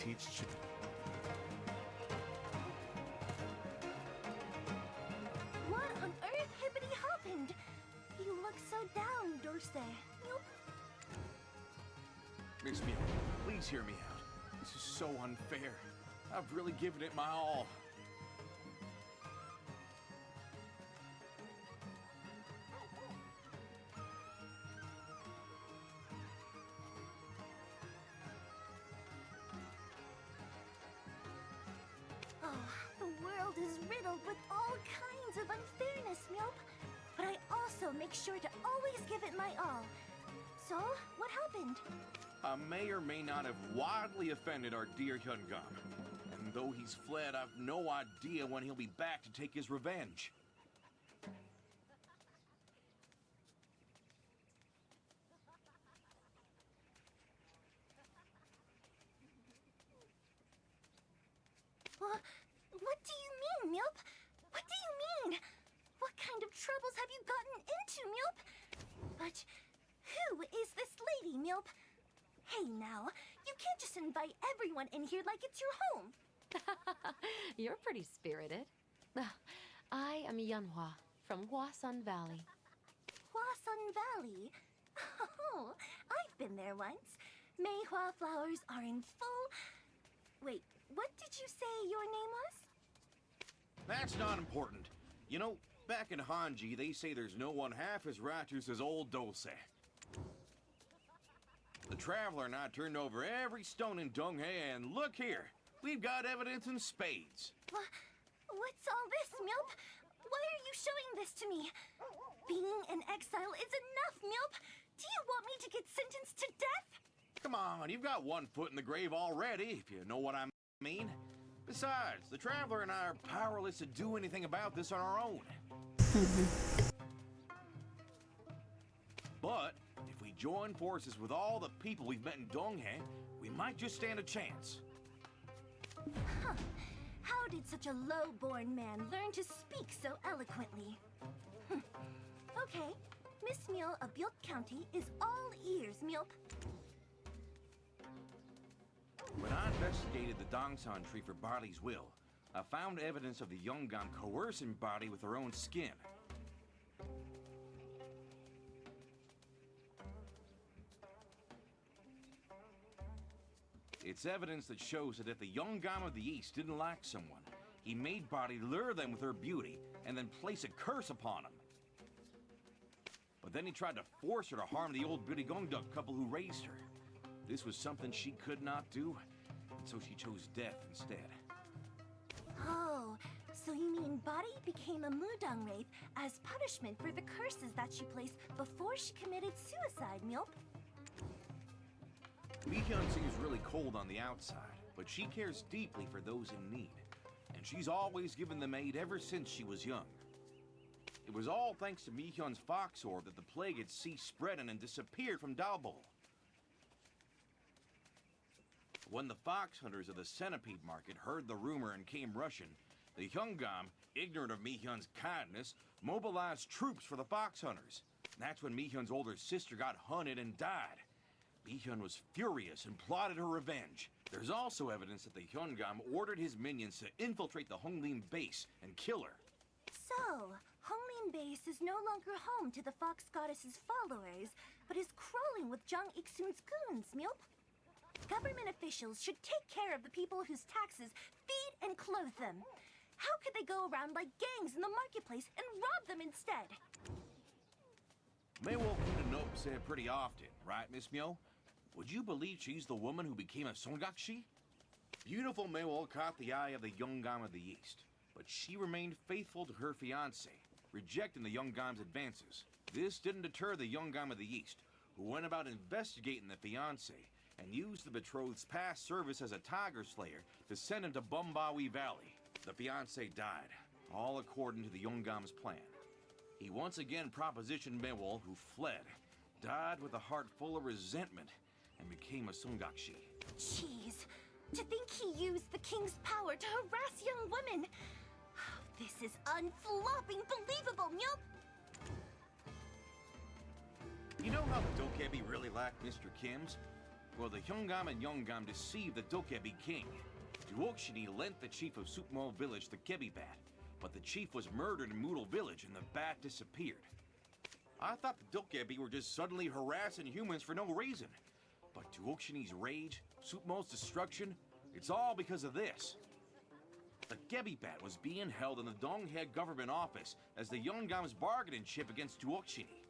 teach children. What on earth hippity happened? You look so down, Dorsey. Nope. Miss Mew, please hear me out. This is so unfair. I've really given it my all. Oh, the world is riddled with all kinds of unfairness, Meowp. But I also make sure to always give it my all. So, what happened? I may or may not have wildly offended our dear Hyungam. And though he's fled, I've no idea when he'll be back to take his revenge. What do you mean, Meowp? What do you mean? What kind of troubles have you gotten into, Meowp? But who is this lady, Meowp? Hey now, you can't just invite everyone in here like it's your home. You're pretty spirited. I am Yunhua from Hwasun Valley. Hwasun Valley? Oh, I've been there once. Meihua flowers are in full... Wait, what did you say your name was? That's not important. You know, back in Hanji, they say there's no one half as righteous as old Dulce. The Traveler and I turned over every stone in Donghae, and look here. We've got evidence in spades. What's all this, Milp? Why are you showing this to me? Being an exile is enough, Milp. Do you want me to get sentenced to death? Come on, you've got one foot in the grave already, if you know what I mean. Besides, the Traveler and I are powerless to do anything about this on our own. But if we join forces with all the people we've met in Donghae, we might just stand a chance. Huh. How did such a low-born man learn to speak so eloquently? Okay, Miss Mule of Bylk County is all ears, Milp. When I investigated the Dongsan tree for Bodi's will, I found evidence of the Yongam coercing Body with her own skin. It's evidence that shows that if the Yongam of the East didn't like someone, he made Body lure them with her beauty and then place a curse upon him. But then he tried to force her to harm the old Birigongduk couple who raised her. This was something she could not do, and so she chose death instead. Oh, so you mean Body became a Mudang wraith as punishment for the curses that she placed before she committed suicide, Milp? Mi-hyun seems really cold on the outside, but she cares deeply for those in need, and she's always given them aid ever since she was young. It was all thanks to Mi-hyun's fox orb that the plague had ceased spreading and disappeared from Dalbol. When the fox hunters of the centipede market heard the rumor and came rushing, the Hyungam, ignorant of Mi-hyun's kindness, mobilized troops for the fox hunters. That's when Mi-hyun's older sister got hunted and died. Mi-hyun was furious and plotted her revenge. There's also evidence that the Hyungam ordered his minions to infiltrate the Honglin base and kill her. So, Honglin base is no longer home to the fox goddess's followers, but is crawling with Jang Ik-soon's goons, Milp. Government officials should take care of the people whose taxes feed and clothe them. How could they go around like gangs in the marketplace and rob them instead? Maywol come to Nopse pretty often, right, Miss Myo? Would you believe she's the woman who became a Songakshi? Beautiful Maywol caught the eye of the Yongam of the East, but she remained faithful to her fiancé, rejecting the Yongam's advances. This didn't deter the Yongam of the East, who went about investigating the fiancé and used the betrothed's past service as a tiger slayer to send him to Bumbawi Valley. The fiancé died, all according to the Yongam's plan. He once again propositioned Maywol, who fled, died with a heart full of resentment, and became a Songakshi. Jeez, to think he used the king's power to harass young women. This is unflopping believable, Milp. You know how the Dokkaebi really lacked Mr. Kim's? Well, the Hyungam and Yongam deceived the Dokkaebi king. Duokshini lent the chief of Sukmo village the Kebi bat, but the chief was murdered in Moodle village and the bat disappeared. I thought the Dokkaebi were just suddenly harassing humans for no reason. But Duokshini's rage, Sukmo's destruction, it's all because of this. The Kebi bat was being held in the Donghae government office as the Yongam's bargaining chip against Duokshini.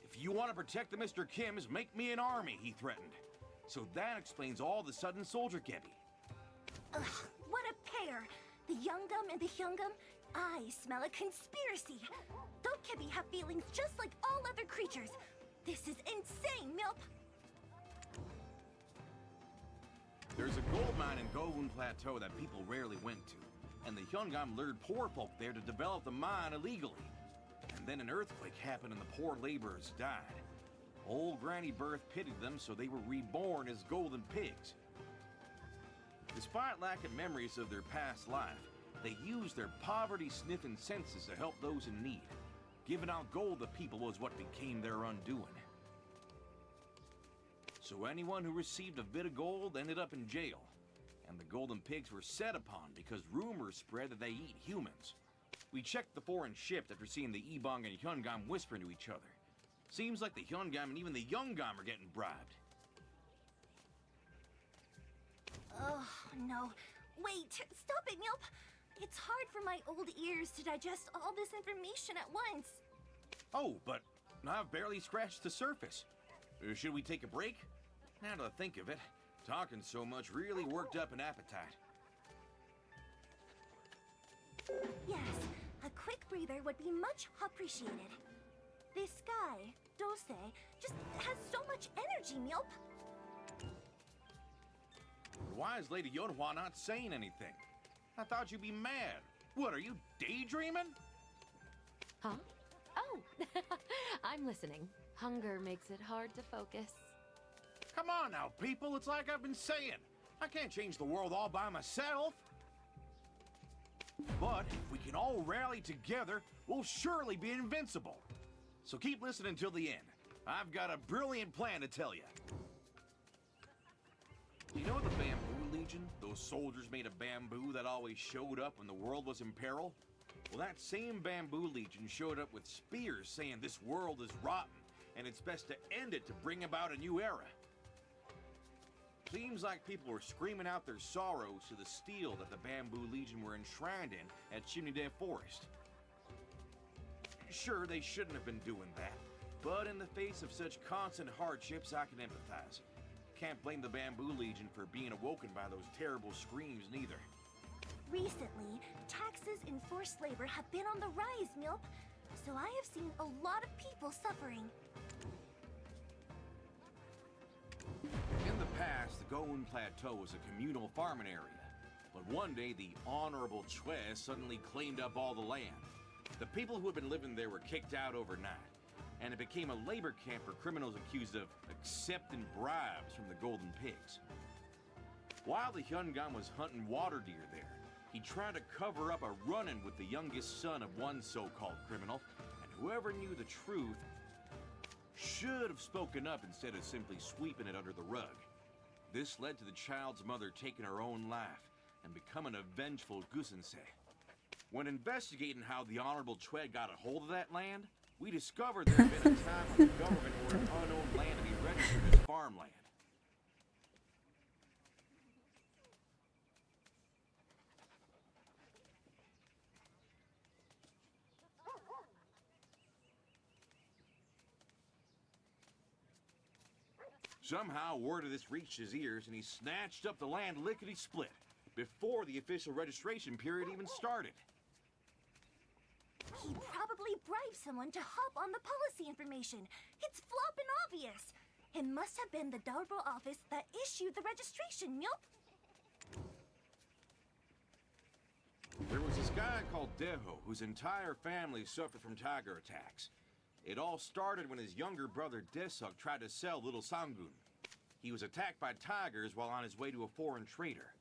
If you want to protect the Mr. Kims, make me an army, he threatened. So that explains all the sudden soldier Kebi. Ugh, what a pair! The Yongam and the Hyungam, I smell a conspiracy. Dokkaebi have feelings just like all other creatures. This is insane, Milp! There's a gold mine in Govun Plateau that people rarely went to, and the Hyungam lured poor folk there to develop the mine illegally. And then an earthquake happened and the poor laborers died. Old Granny Birth pitied them, so they were reborn as golden pigs. Despite lacking memories of their past life, they used their poverty-sniffing senses to help those in need. Giving out gold to people was what became their undoing. So anyone who received a bit of gold ended up in jail, and the golden pigs were set upon because rumors spread that they eat humans. We checked the foreign ships after seeing the Ebong and Hyungam whispering to each other. Seems like the Hyungam and even the Yongam are getting bribed. Oh, no. Wait, stop it, Milp! It's hard for my old ears to digest all this information at once. Oh, but I've barely scratched the surface. Should we take a break? Now to think of it, talking so much really worked up an appetite. Yes, a quick breather would be much appreciated. This guy, Dose, just has so much energy, Milp. Why is Lady Yonhua not saying anything? I thought you'd be mad. What, are you daydreaming? Huh? Oh, I'm listening. Hunger makes it hard to focus. Come on now, people. It's like I've been saying. I can't change the world all by myself. But if we can all rally together, we'll surely be invincible. So keep listening till the end. I've got a brilliant plan to tell you. You know the Bamboo Legion? Those soldiers made of bamboo that always showed up when the world was in peril? Well, that same Bamboo Legion showed up with spears saying this world is rotten and it's best to end it to bring about a new era. Seems like people were screaming out their sorrows to the steel that the Bamboo Legion were enshrined in at Chimney Day Forest. Sure, they shouldn't have been doing that, but in the face of such constant hardships, I can empathize. Can't blame the Bamboo Legion for being awoken by those terrible screams, neither. Recently, taxes and forced labor have been on the rise, Milp, so I have seen a lot of people suffering. In the past, the Goun Plateau was a communal farming area, but one day the Honorable Chue suddenly claimed up all the land. The people who had been living there were kicked out overnight, and it became a labor camp for criminals accused of accepting bribes from the Golden Pigs. While the Hyungam was hunting water deer there, he tried to cover up a run-in with the youngest son of one so-called criminal, and whoever knew the truth should have spoken up instead of simply sweeping it under the rug. This led to the child's mother taking her own life and becoming a vengeful Gusensei. When investigating how the Honorable Chue got a hold of that land, we discovered there had been a time when the government ordered unowned land to be registered as farmland. Somehow, word of this reached his ears, and he snatched up the land lickety-split, before the official registration period even started. He probably bribed someone to hop on the policy information. It's floppin' obvious. It must have been the Dalbo office that issued the registration, Milp. There was this guy called Deho, whose entire family suffered from tiger attacks. It all started when his younger brother Desuk tried to sell little Sangun. He was attacked by tigers while on his way to a foreign trader.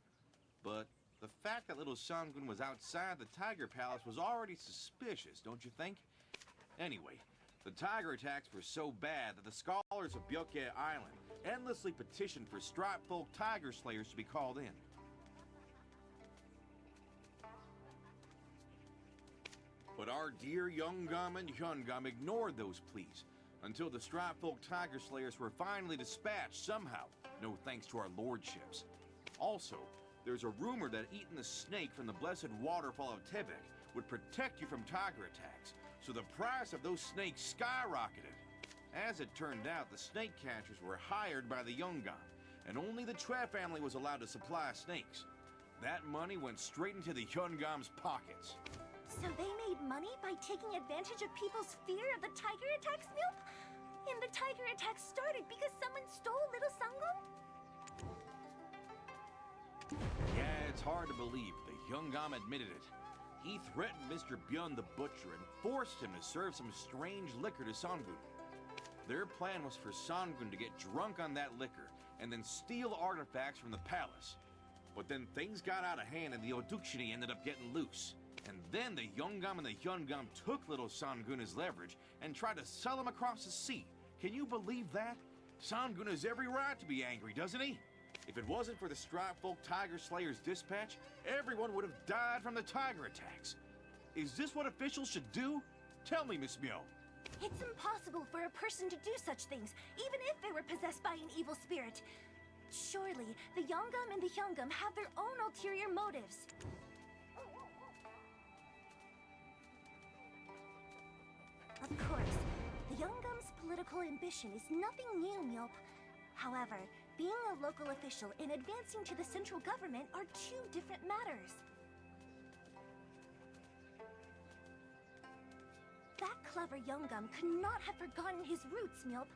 But the fact that little Sangun was outside the Tiger Palace was already suspicious, don't you think? Anyway, the tiger attacks were so bad that the scholars of Byoke Island endlessly petitioned for Stripe Folk Tiger Slayers to be called in. But our dear Yongam and Hyungam ignored those pleas, until the Stripe Folk Tiger Slayers were finally dispatched somehow, no thanks to our lordships. Also, there's a rumor that eating the snake from the blessed waterfall of Tebek would protect you from tiger attacks, so the price of those snakes skyrocketed. As it turned out, the snake catchers were hired by the Yongam, and only the Chue family was allowed to supply snakes. That money went straight into the Hyungam's pockets. So they made money by taking advantage of people's fear of the tiger attacks, Milp? And the tiger attacks started because someone stole little Sangun? Yeah, it's hard to believe. The Hyungam admitted it. He threatened Mr. Byun the Butcher and forced him to serve some strange liquor to Sangun. Their plan was for Sangun to get drunk on that liquor and then steal artifacts from the palace. But then things got out of hand and the Odukshini ended up getting loose. And then the Yongam and the Hyungam took little Sangun as leverage and tried to sell him across the sea. Can you believe that? Sangun has every right to be angry, doesn't he? If it wasn't for the Stripe Folk Tiger Slayer's dispatch, everyone would have died from the tiger attacks. Is this what officials should do? Tell me, Miss Myo. It's impossible for a person to do such things, even if they were possessed by an evil spirit. Surely, the Yongam and the Hyungam have their own ulterior motives. Of course, the Yongam's political ambition is nothing new, Mjolp. However, being a local official and advancing to the central government are two different matters. That clever Youngum could not have forgotten his roots, Mjolp.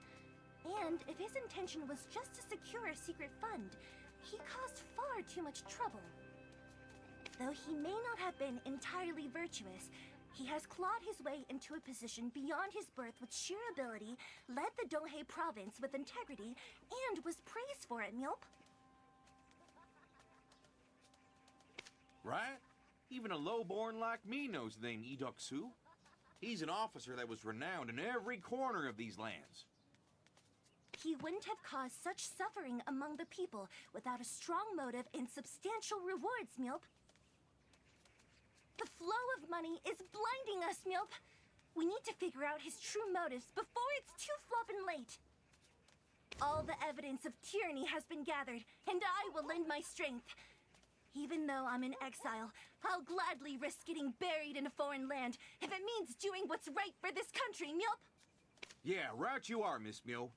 And if his intention was just to secure a secret fund, he caused far too much trouble. Though he may not have been entirely virtuous, he has clawed his way into a position beyond his birth with sheer ability, led the Donghae province with integrity, and was praised for it, Mjolp. Right? Even a lowborn like me knows the name Idok-su. He's an officer that was renowned in every corner of these lands. He wouldn't have caused such suffering among the people without a strong motive and substantial rewards, Mjolp. The flow of money is blinding us, Mjolp. We need to figure out his true motives before it's too floppin' late. All the evidence of tyranny has been gathered, and I will lend my strength. Even though I'm in exile, I'll gladly risk getting buried in a foreign land if it means doing what's right for this country, Mjolp. Yeah, right you are, Miss Mio.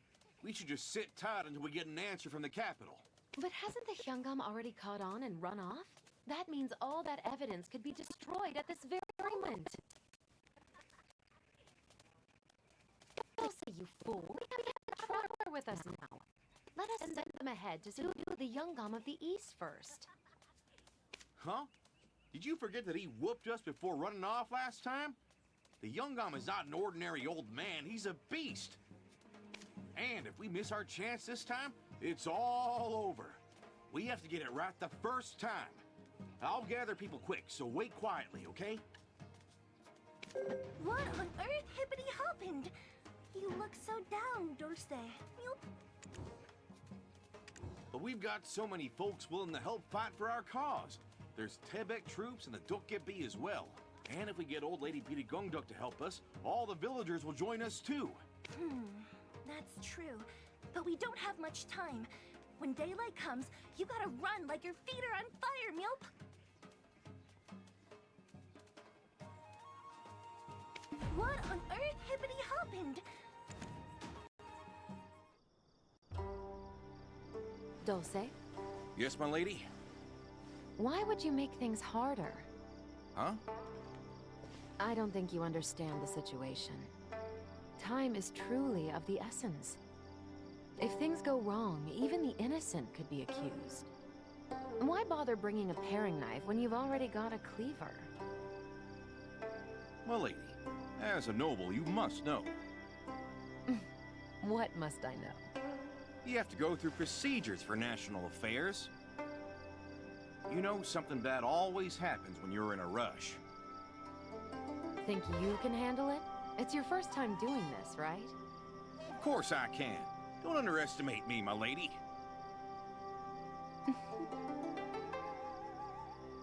We should just sit tight until we get an answer from the capital. But hasn't the Hyungam already caught on and run off? That means all that evidence could be destroyed at this very moment. Don't say, you fool. We have the traveler with us now. Let us send them ahead to subdue the Youngam of the East first. Huh? Did you forget that he whooped us before running off last time? The Youngam is not an ordinary old man. He's a beast. And if we miss our chance this time, it's all over. We have to get it right the first time. I'll gather people quick, so wait quietly, okay? What on earth hippity-happened? You look so down, Dulce. Mjolp. But we've got so many folks willing to help fight for our cause. There's Tebek troops and the Dokgebi as well. And if we get old lady Peter Gungduk to help us, all the villagers will join us too. That's true. But we don't have much time. When daylight comes, you gotta run like your feet are on fire, Mjolp. What on earth hippity-happened? Dulce, Yes, my lady? why would you make things harder? Huh? I don't think you understand the situation. Time is truly of the essence. If things go wrong, even the innocent could be accused. Why bother bringing a paring knife when you've already got a cleaver? My lady, as a noble, you must know. What must I know? You have to go through procedures for national affairs. You know, something bad always happens when you're in a rush. Think you can handle it? It's your first time doing this, right? Of course I can. Don't underestimate me, my lady.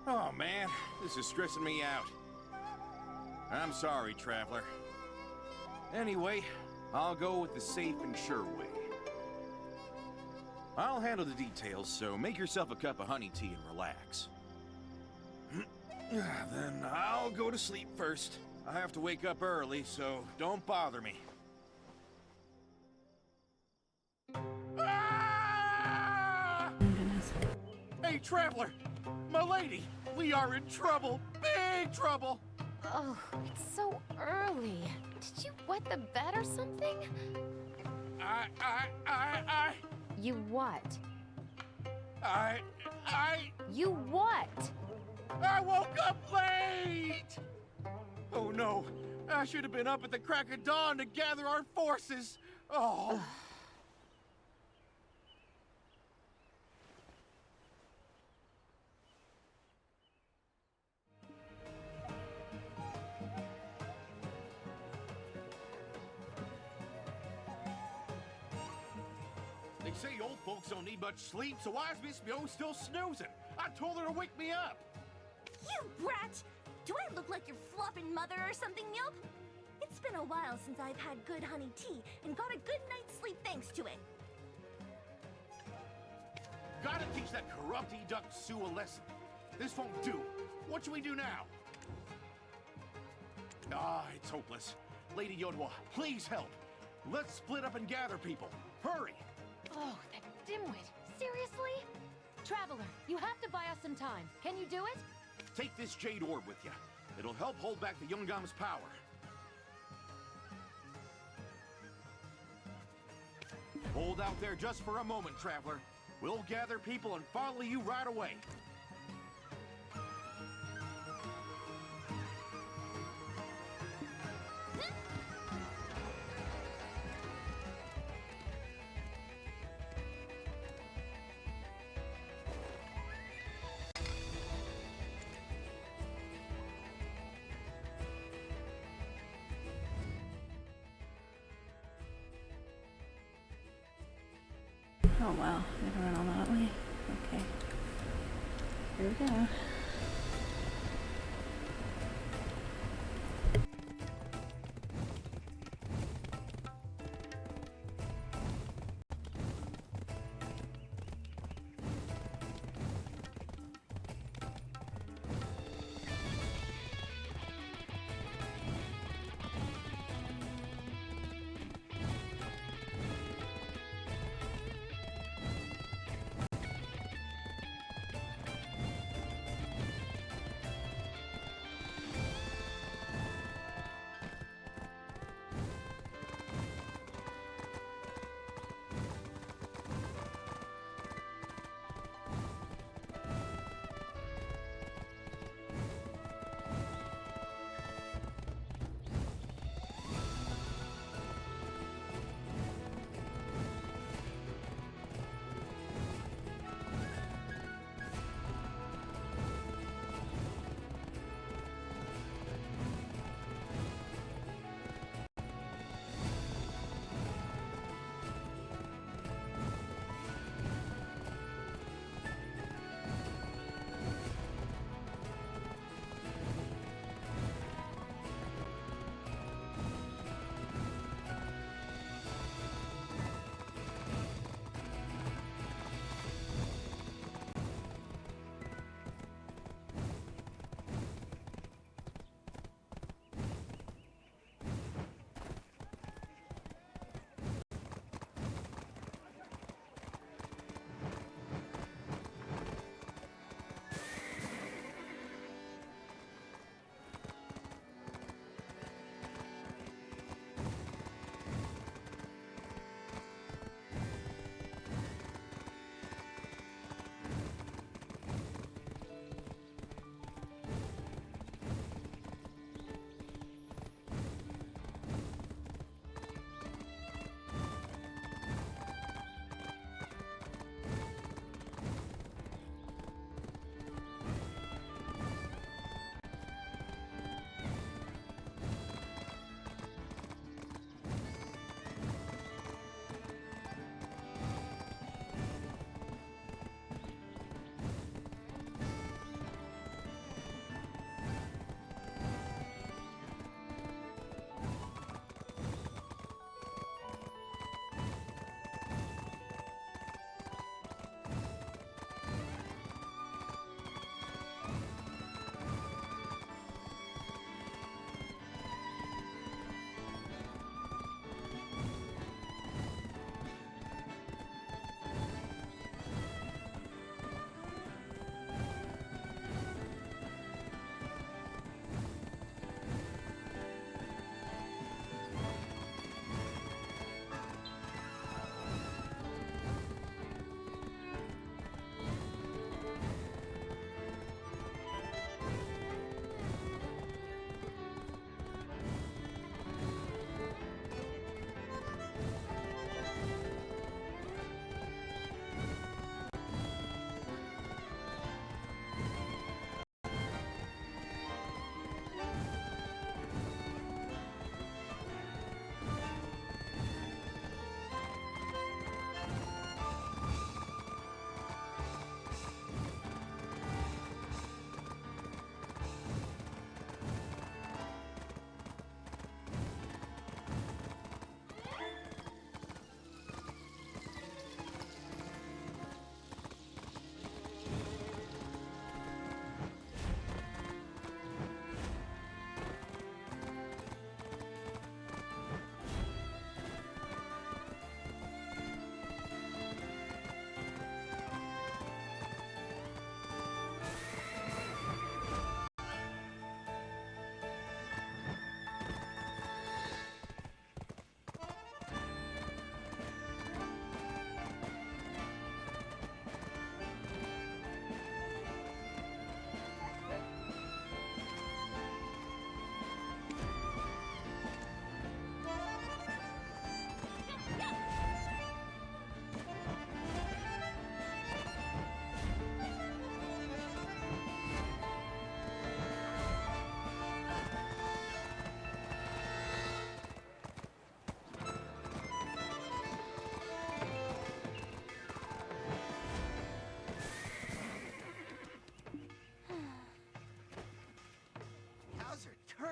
Oh, man, this is stressing me out. I'm sorry, traveler. Anyway, I'll go with the safe and sure way. I'll handle the details, so make yourself a cup of honey tea and relax. Then I'll go to sleep first. I have to wake up early, so don't bother me. Hey, traveler! My lady! We are in trouble! Big trouble! Oh, it's so early. Did you wet the bed or something? You what? You what? I woke up late! Oh no, I should have been up at the crack of dawn to gather our forces. Oh. They say old folks don't need much sleep, so why is Miss Mio still snoozing? I told her to wake me up. You brat! Do I look like your flopping mother or something, Mjolp? It's been a while since I've had good honey tea and got a good night's sleep thanks to it. Gotta teach that corrupt Idok-su a lesson. This won't do. What should we do now? It's hopeless. Lady Yodwa, please help. Let's split up and gather people. Hurry! Oh, that dimwit. Seriously? Traveler, you have to buy us some time. Can you do it? Take this jade orb with you. It'll help hold back the Yungam's power. Hold out there just for a moment, Traveler. We'll gather people and follow you right away. Oh wow, I gotta run all that way. Okay. Here we go.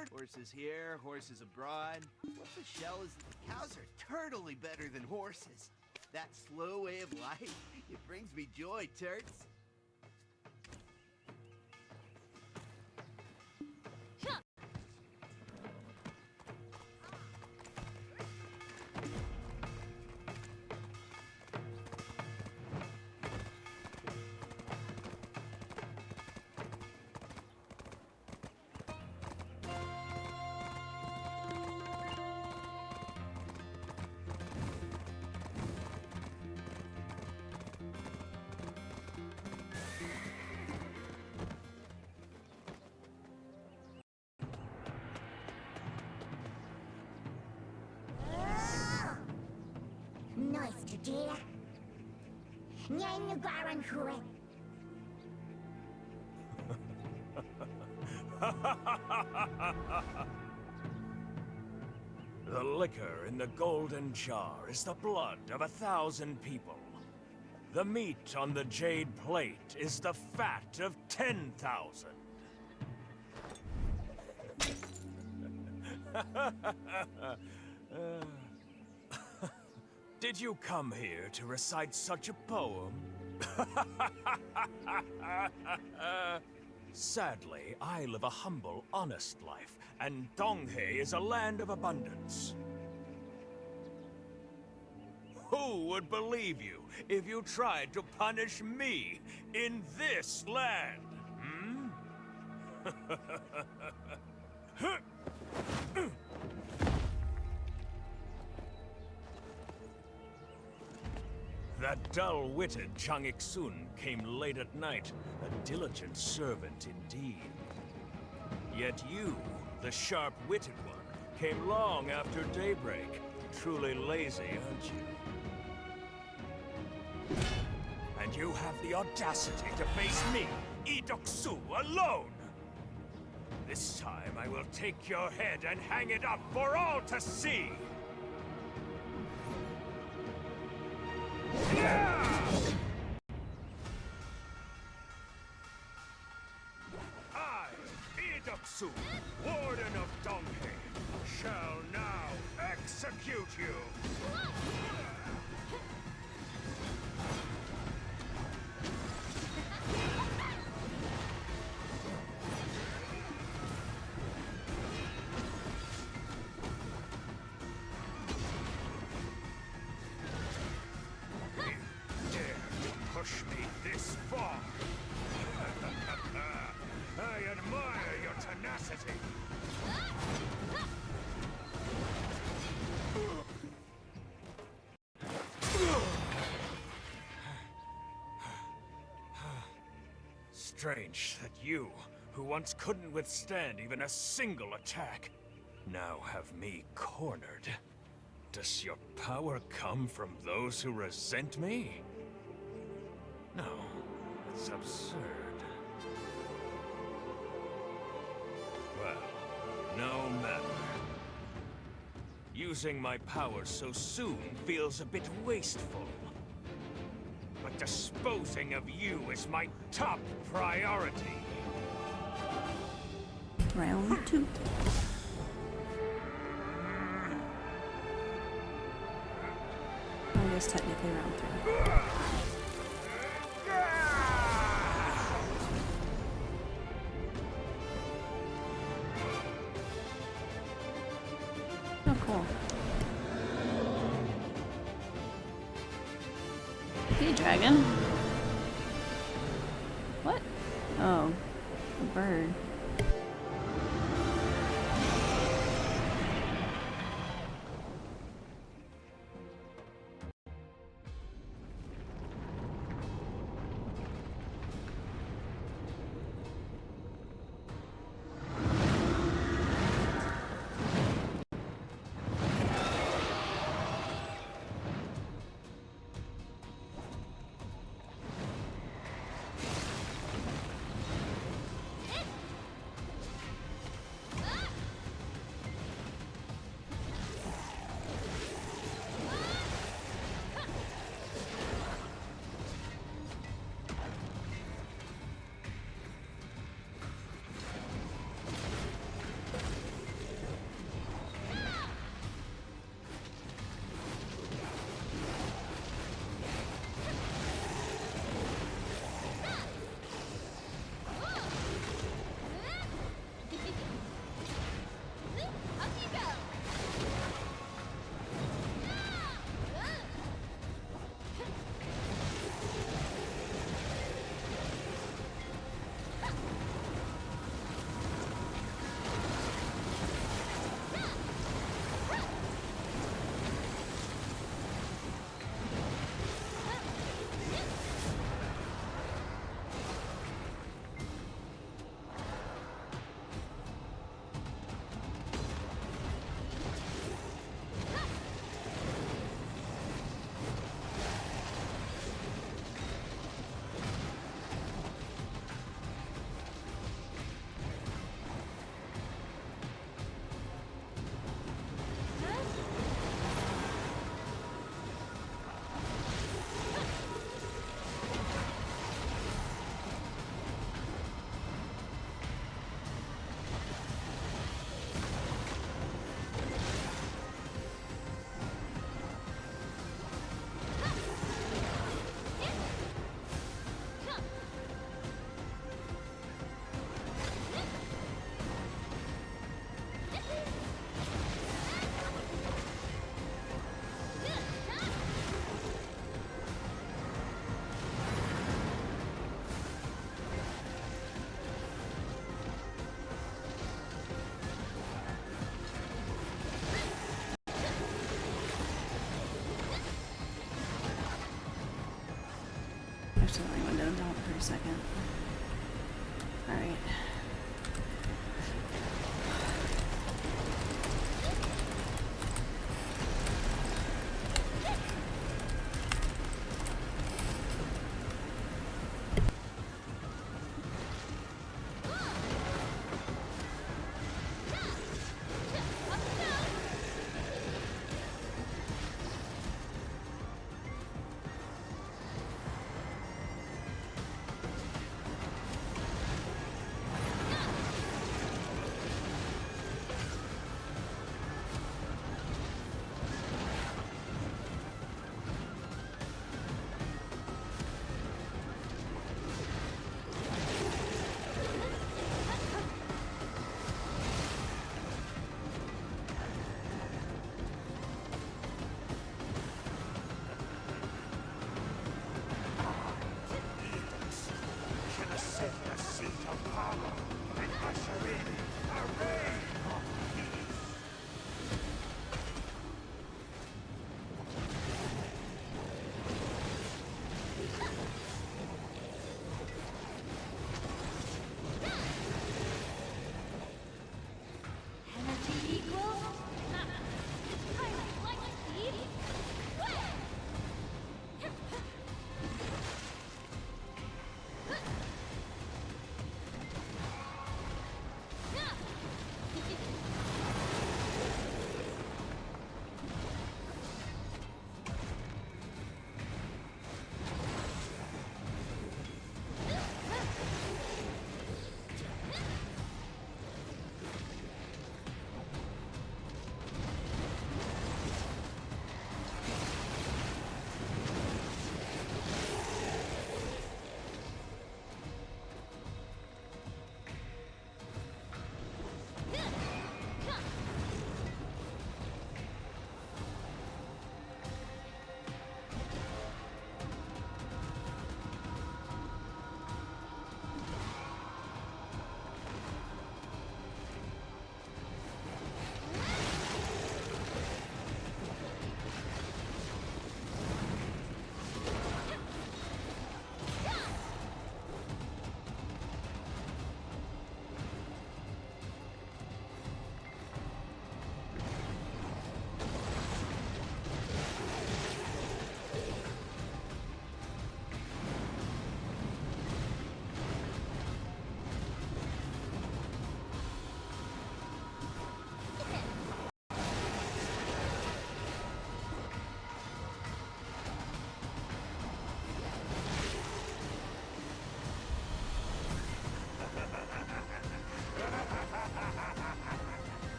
heard horses here, horses abroad. What the shell is cows are turtly better than horses. That slow way of life, it brings me joy, Turts. Nice to do. Name Baron Huet. The liquor in the golden jar is the blood of 1,000 people. The meat on the jade plate is the fat of 10,000. Did you come here to recite such a poem? Sadly, I live a humble, honest life, and Donghae is a land of abundance. Who would believe you if you tried to punish me in this land? That dull-witted Chang Ik-sun came late at night, a diligent servant indeed. Yet you, the sharp-witted one, came long after daybreak. Truly lazy, aren't you? And you have the audacity to face me, Lee Doksu, alone! This time I will take your head and hang it up for all to see! I, Lee Doksu, Warden of Donghae, shall now execute you! Push me this far. I admire your tenacity. Strange that you, who once couldn't withstand even a single attack, now have me cornered. Does your power come from those who resent me? No, it's absurd. Well, no matter. Using my power so soon feels a bit wasteful. But disposing of you is my top priority. Round 2. I guess technically round 3. Oh, cool. Hey, dragon. What? Oh, a bird. a second. Alright.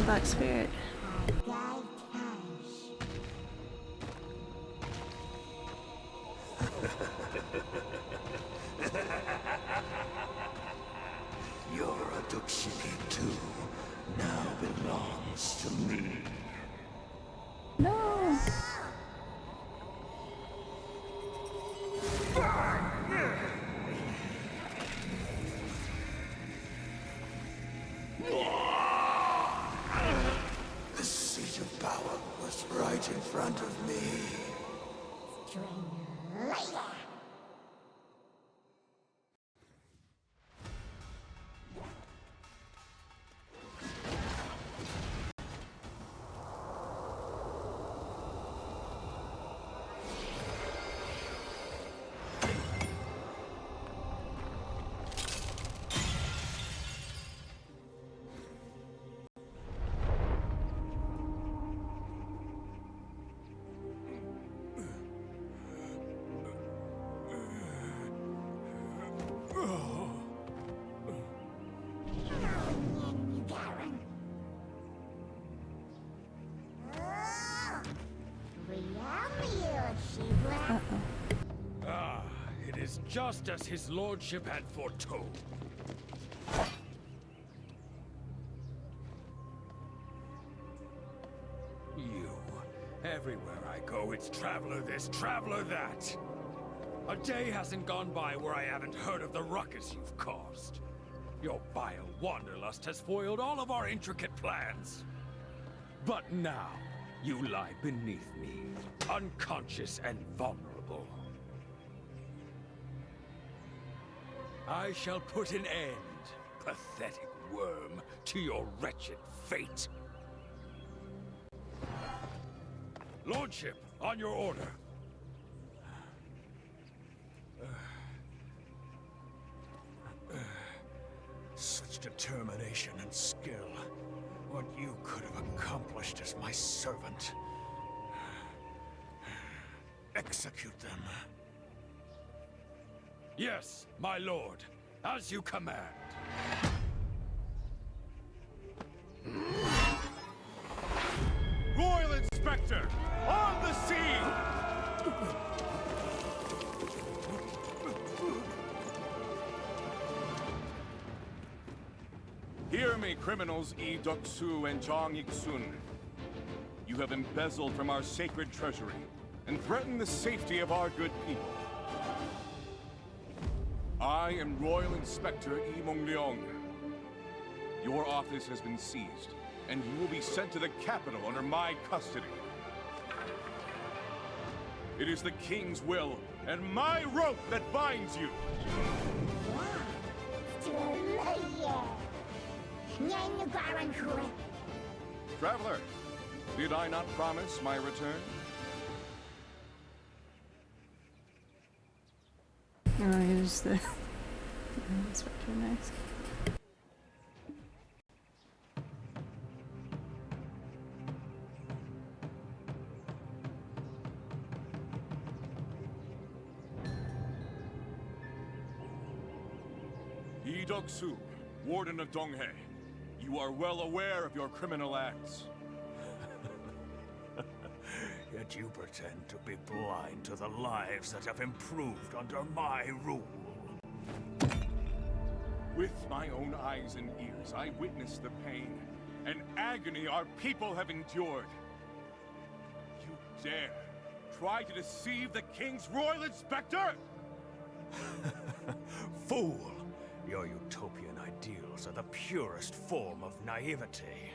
Black Spirit. Your Aduksiki too now belongs to me. No. The seat of power was right in front of me. Ah, it is just as his lordship had foretold. You. Everywhere I go, it's traveler this, traveler that. A day hasn't gone by where I haven't heard of the ruckus you've caused. Your vile wanderlust has foiled all of our intricate plans. But now, you lie beneath me, unconscious and vulnerable. I shall put an end, pathetic worm, to your wretched fate. Lordship, on your order. Such determination and skill. What you could have accomplished as my servant. Execute them. Yes, my lord. As you command. Royal Inspector, on the scene! Hear me, criminals Yi Duk-su and Jong Ik-sun. You have embezzled from our sacred treasury and threatened the safety of our good people. I am Royal Inspector Yi Mong-leong. Your office has been seized, and you will be sent to the capital under my custody. It is the King's will and my rope that binds you. Traveler, did I not promise my return? I'll use the inspector next. Yi Duk-su, Warden of Donghae. You are well aware of your criminal acts. Yet you pretend to be blind to the lives that have improved under my rule. With my own eyes and ears, I witnessed the pain and agony our people have endured. You dare try to deceive the King's Royal Inspector? Fool! Your utopian ideals are the purest form of naivety.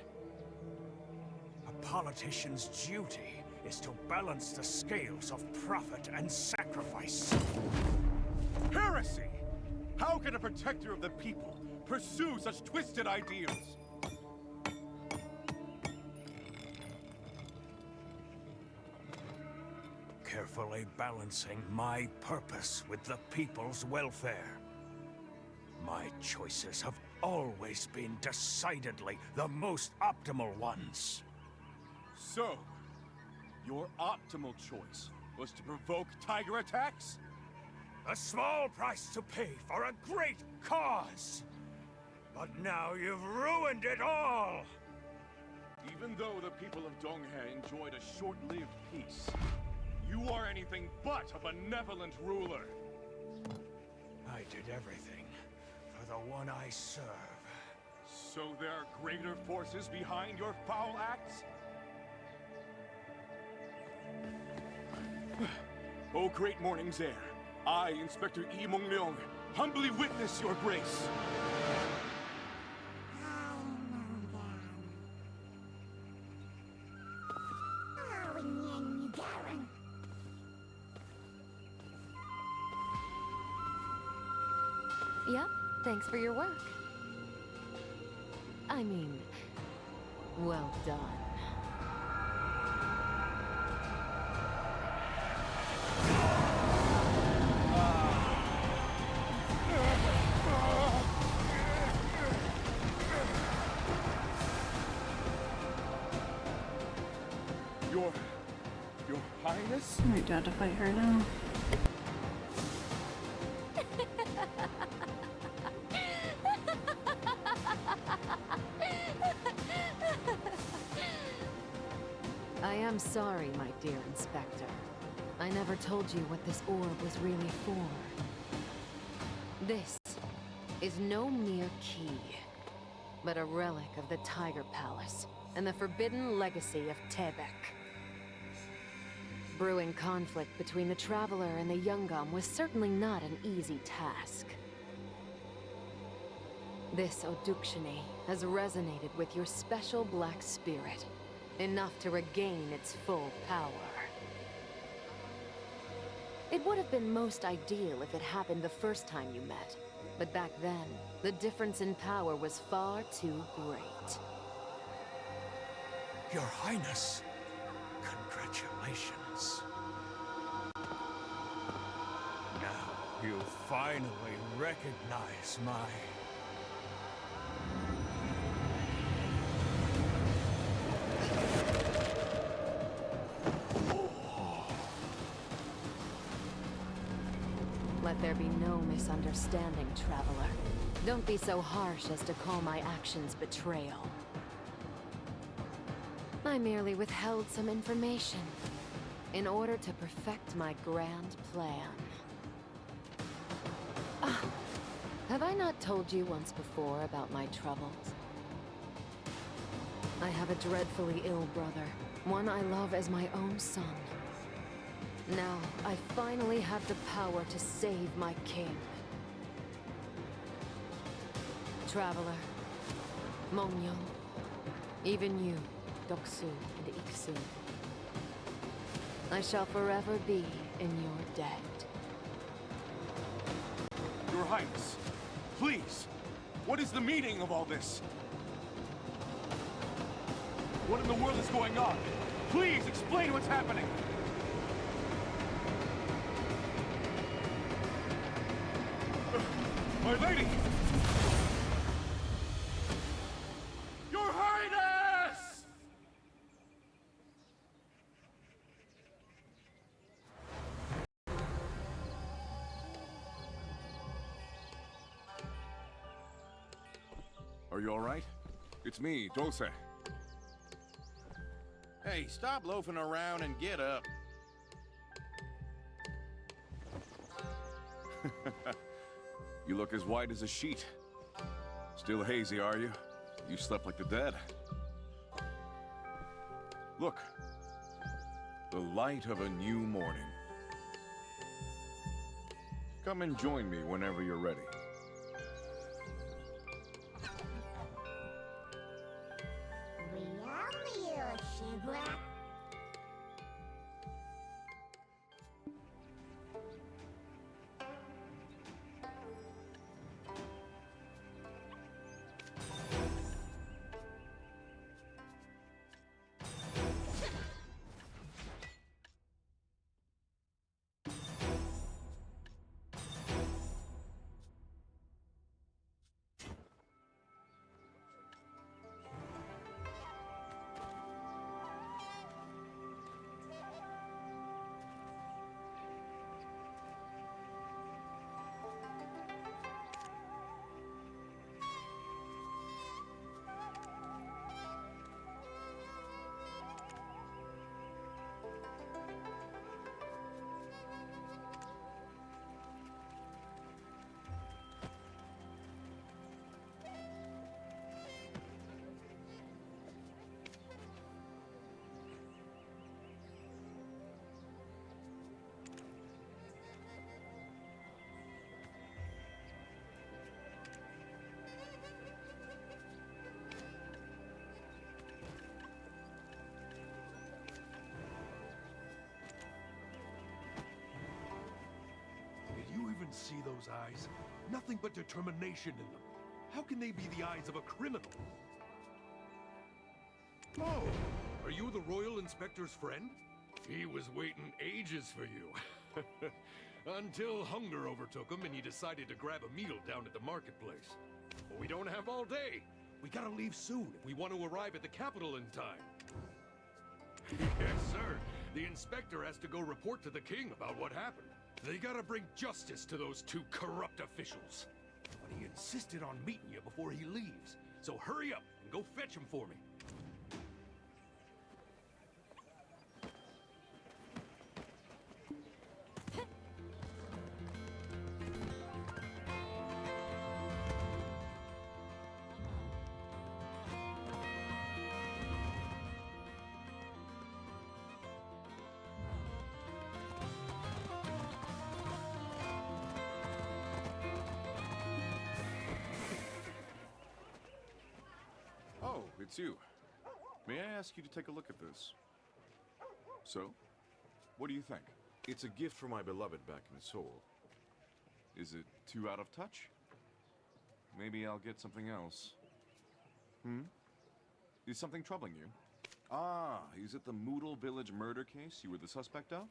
A politician's duty is to balance the scales of profit and sacrifice. Heresy! How can a protector of the people pursue such twisted ideals? Carefully balancing my purpose with the people's welfare. My choices have always been decidedly the most optimal ones. So, your optimal choice was to provoke tiger attacks? A small price to pay for a great cause! But now you've ruined it all! Even though the people of Donghae enjoyed a short-lived peace, you are anything but a benevolent ruler. I did everything for the one I serve. So there are greater forces behind your foul acts? O great morning's heir, I, Inspector Yi Mong-leong, humbly witness your grace. Yep, thanks for your work. I mean, well done. Your Highness? I might have to fight her now. I am sorry, my dear Inspector. I never told you what this orb was really for. This is no mere key, but a relic of the Tiger Palace and the forbidden legacy of Tebek. Brewing conflict between the Traveler and the Yungam was certainly not an easy task. This Odukshini has resonated with your special black spirit, enough to regain its full power. It would have been most ideal if it happened the first time you met, but back then, the difference in power was far too great. Your Highness, congratulations. Now you finally recognize my... Let there be no misunderstanding, Traveler. Don't be so harsh as to call my actions betrayal. I merely withheld some information in order to perfect my grand plan. Ah, have I not told you once before about my troubles? I have a dreadfully ill brother, one I love as my own son. Now, I finally have the power to save my king. Traveler, Mongyang, even you, Doksu and Iksu. I shall forever be in your debt. Your Highness, please! What is the meaning of all this? What in the world is going on? Please explain what's happening! My lady! Your Highness! Are you all right? It's me, Dulce. Hey, stop loafing around and get up. You look as white as a sheet. Still hazy, are you? You slept like the dead. Look. The light of a new morning. Come and join me whenever you're ready. See those eyes? Nothing but determination in them. How can they be the eyes of a criminal? Oh, are you the Royal Inspector's friend? He was waiting ages for you. Until hunger overtook him and he decided to grab a meal down at the marketplace. But we don't have all day. We gotta leave soon if we want to arrive at the capital in time. Yes, sir. The inspector has to go report to the king about what happened. They gotta bring justice to those two corrupt officials. But he insisted on meeting you before he leaves. So hurry up and go fetch him for me. it's you. May I ask you to take a look at this? So, what do you think? It's a gift for my beloved back in Seoul. Is it too out of touch? Maybe I'll get something else. Is something troubling you? Ah, is it the Moodle Village murder case you were the suspect of?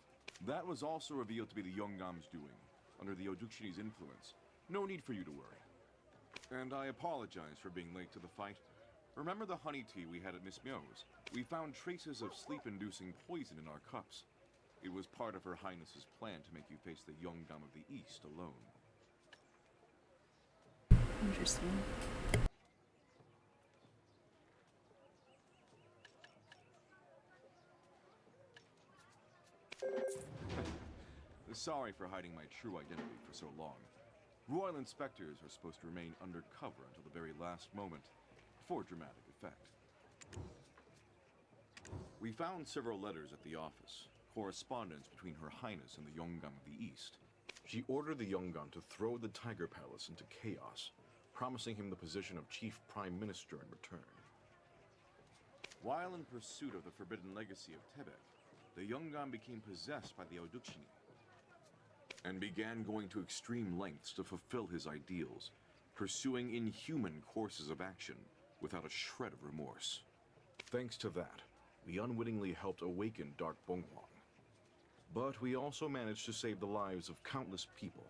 That was also revealed to be the Yongam's doing, under the Odukshi's influence. No need for you to worry. And I apologize for being late to the fight. Remember the honey tea we had at Miss Myo's? We found traces of sleep-inducing poison in our cups. It was part of Her Highness's plan to make you face the Yongam of the East alone. Interesting. Sorry for hiding my true identity for so long. Royal inspectors are supposed to remain undercover until the very last moment, for dramatic effect. We found several letters at the office, correspondence between Her Highness and the Yongam of the East. She ordered the Yongam to throw the Tiger Palace into chaos, promising him the position of Chief Prime Minister in return. While in pursuit of the forbidden legacy of Tebek, the Yongam became possessed by the Oduksini, and began going to extreme lengths to fulfill his ideals, pursuing inhuman courses of action without a shred of remorse. Thanks to that, we unwittingly helped awaken Dark Bonghwang. But we also managed to save the lives of countless people,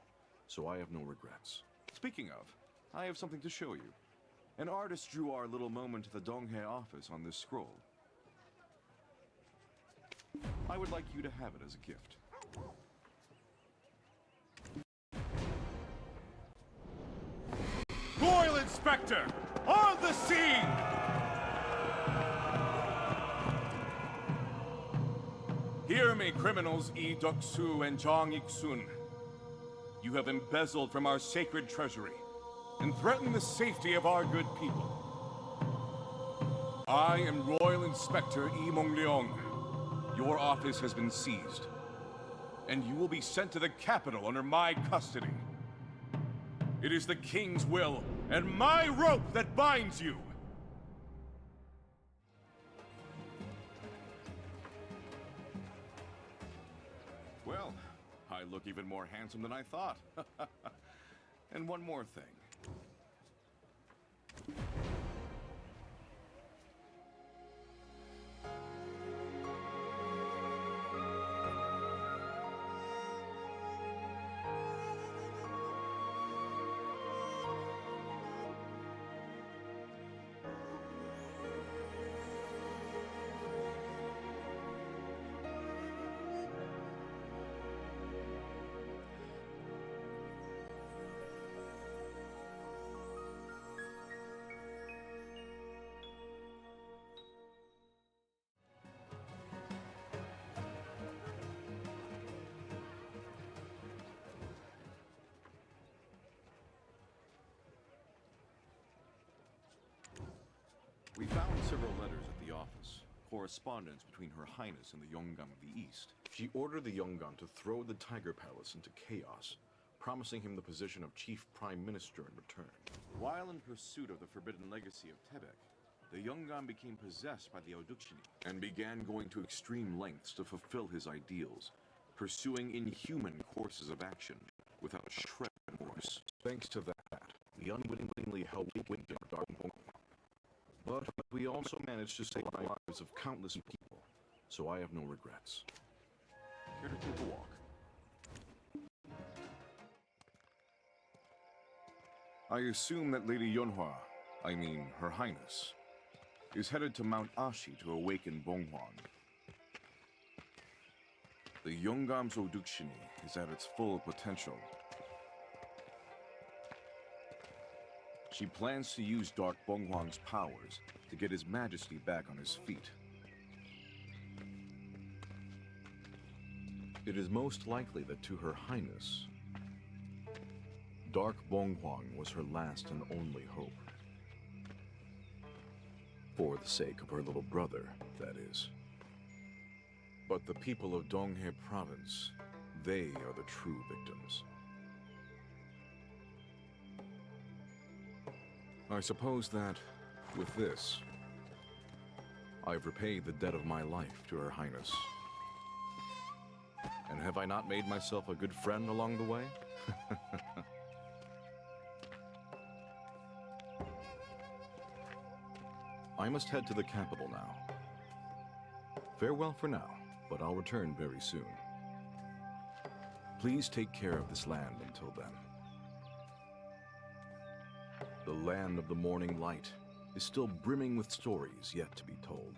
so I have no regrets. Speaking of, I have something to show you. An artist drew our little moment at the Donghae office on this scroll. I would like you to have it as a gift. Royal Inspector, on the scene! Hear me, criminals Lee Duk-soo and Jang Ik-sun. You have embezzled from our sacred treasury and threatened the safety of our good people. I am Royal Inspector Lee Mong-leong. Your office has been seized, and you will be sent to the capital under my custody. It is the king's will and my rope that binds you! Well, I look even more handsome than I thought. And one more thing. We found several letters at the office, correspondence between Her Highness and the Yongam of the East. She ordered the Yongam to throw the Tiger Palace into chaos, promising him the position of Chief Prime Minister in return. While in pursuit of the forbidden legacy of Tebek, the Yongam became possessed by the Oduksini and began going to extreme lengths to fulfill his ideals, pursuing inhuman courses of action without a shred of remorse. Thanks to that, we unwittingly helped awaken Dark Bonghwang. But we also managed to save the lives of countless people, so I have no regrets. Here to take a walk. I assume that Lady Yonhua, I mean Her Highness, is headed to Mount Ashi to awaken Bonghwang. The Yongam's Oduksini is at its full potential. She plans to use Dark Bonghwang's powers to get His Majesty back on his feet. It is most likely that to Her Highness, Dark Bonghwang was her last and only hope. For the sake of her little brother, that is. But the people of Donghae Province, they are the true victims. I suppose that, with this, I've repaid the debt of my life to Her Highness. And have I not made myself a good friend along the way? I must head to the capital now. Farewell for now, but I'll return very soon. Please take care of this land until then. The land of the morning light is still brimming with stories yet to be told.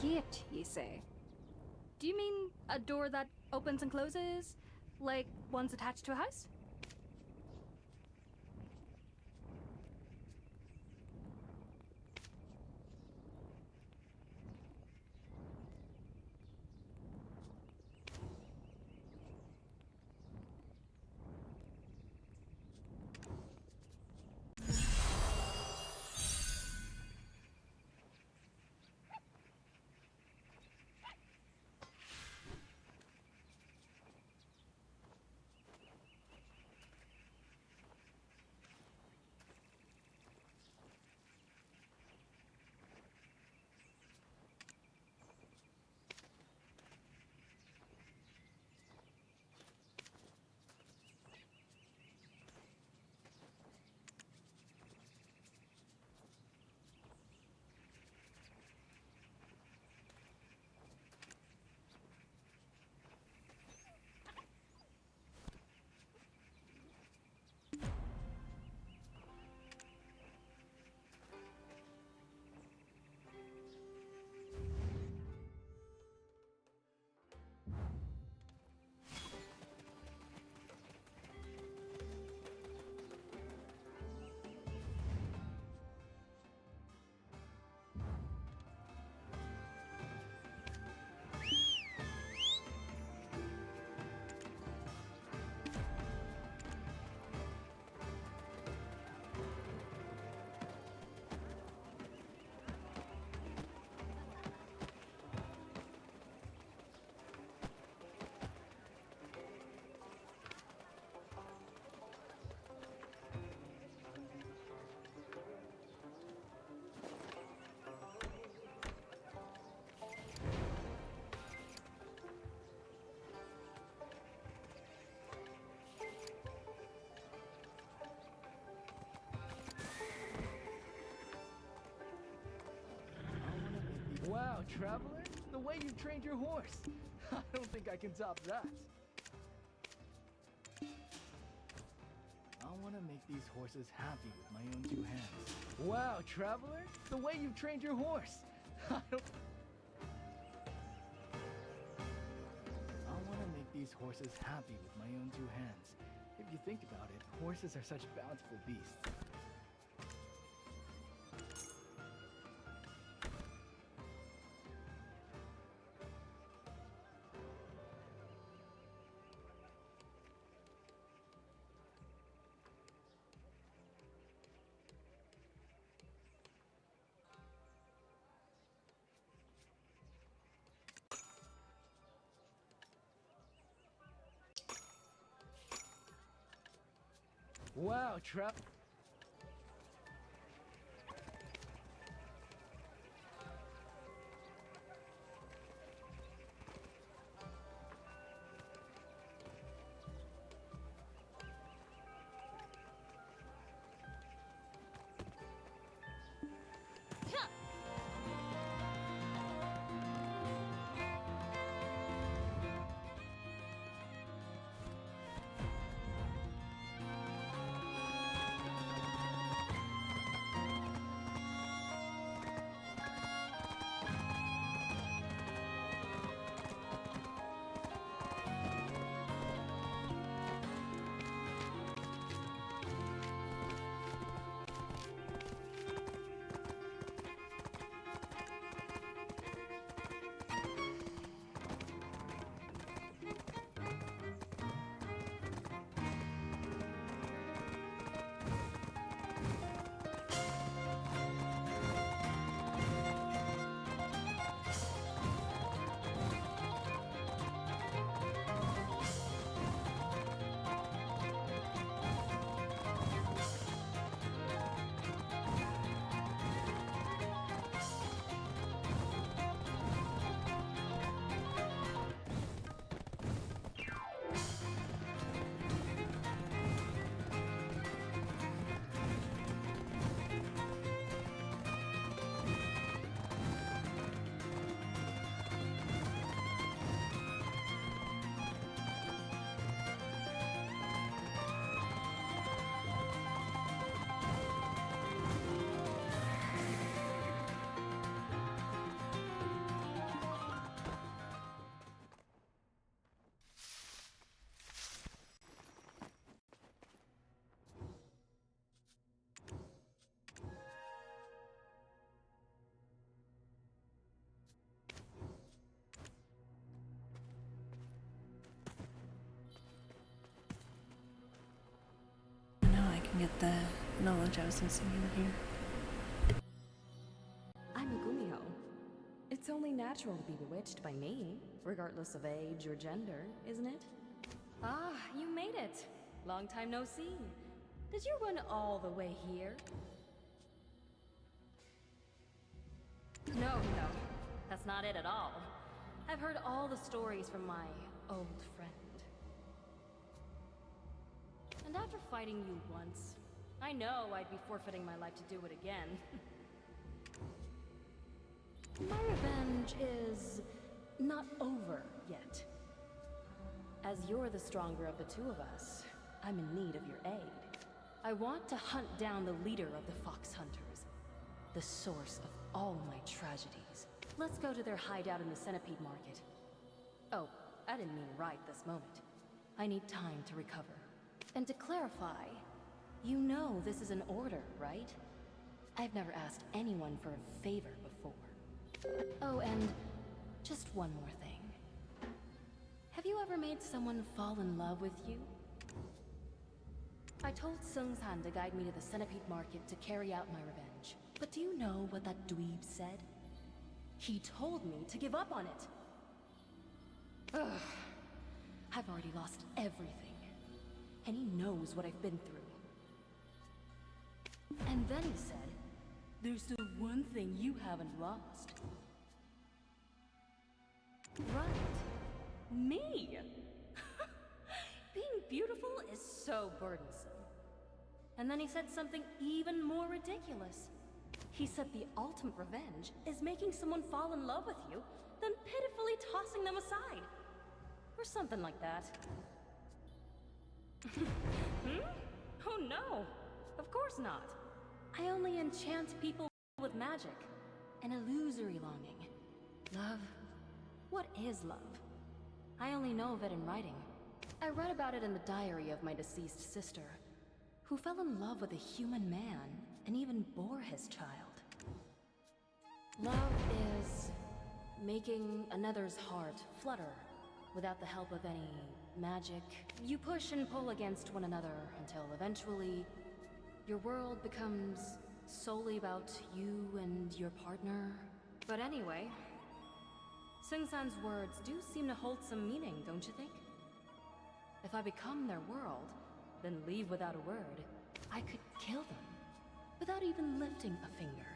Gift, you say? Do you mean a door that opens and closes? Like one's attached to a house? Wow, Traveler, the way you trained your horse. I don't think I can top that. I want to make these horses happy with my own two hands. Wow, Traveler, the way you trained your horse. I want to make these horses happy with my own two hands. If you think about it, horses are such bountiful beasts. Wow, Trap. Get the knowledge I was missing in here. I'm Megumio. It's only natural to be bewitched by me, regardless of age or gender, isn't it? Ah, you made it. Long time no see. Did you run all the way here? No, that's not it at all. I've heard all the stories from my old friend. And after fighting you once, I know I'd be forfeiting my life to do it again. My revenge is not over yet. As you're the stronger of the two of us, I'm in need of your aid. I want to hunt down the leader of the Fox Hunters, the source of all my tragedies. Let's go to their hideout in the Centipede Market. Oh, I didn't mean right this moment. I need time to recover. And to clarify, you know this is an order, right? I've never asked anyone for a favor before. Oh, and just one more thing. Have you ever made someone fall in love with you? I told Sungshan to guide me to the Centipede Market to carry out my revenge. But do you know what that dweeb said? He told me to give up on it. Ugh. I've already lost everything. And he knows what I've been through. And then he said, there's the one thing you haven't lost. Right. Me! Being beautiful is so burdensome. And then he said something even more ridiculous. He said the ultimate revenge is making someone fall in love with you, then pitifully tossing them aside. Or something like that. Oh no! Of course not. I only enchant people with magic. An illusory longing. Love? What is love? I only know of it in writing. I read about it in the diary of my deceased sister, who fell in love with a human man and even bore his child. Love is making another's heart flutter without the help of any magic. You push and pull against one another until eventually your world becomes solely about you and your partner. But anyway, Sing-san's words do seem to hold some meaning, don't you think? If I become their world, then leave without a word, I could kill them without even lifting a finger.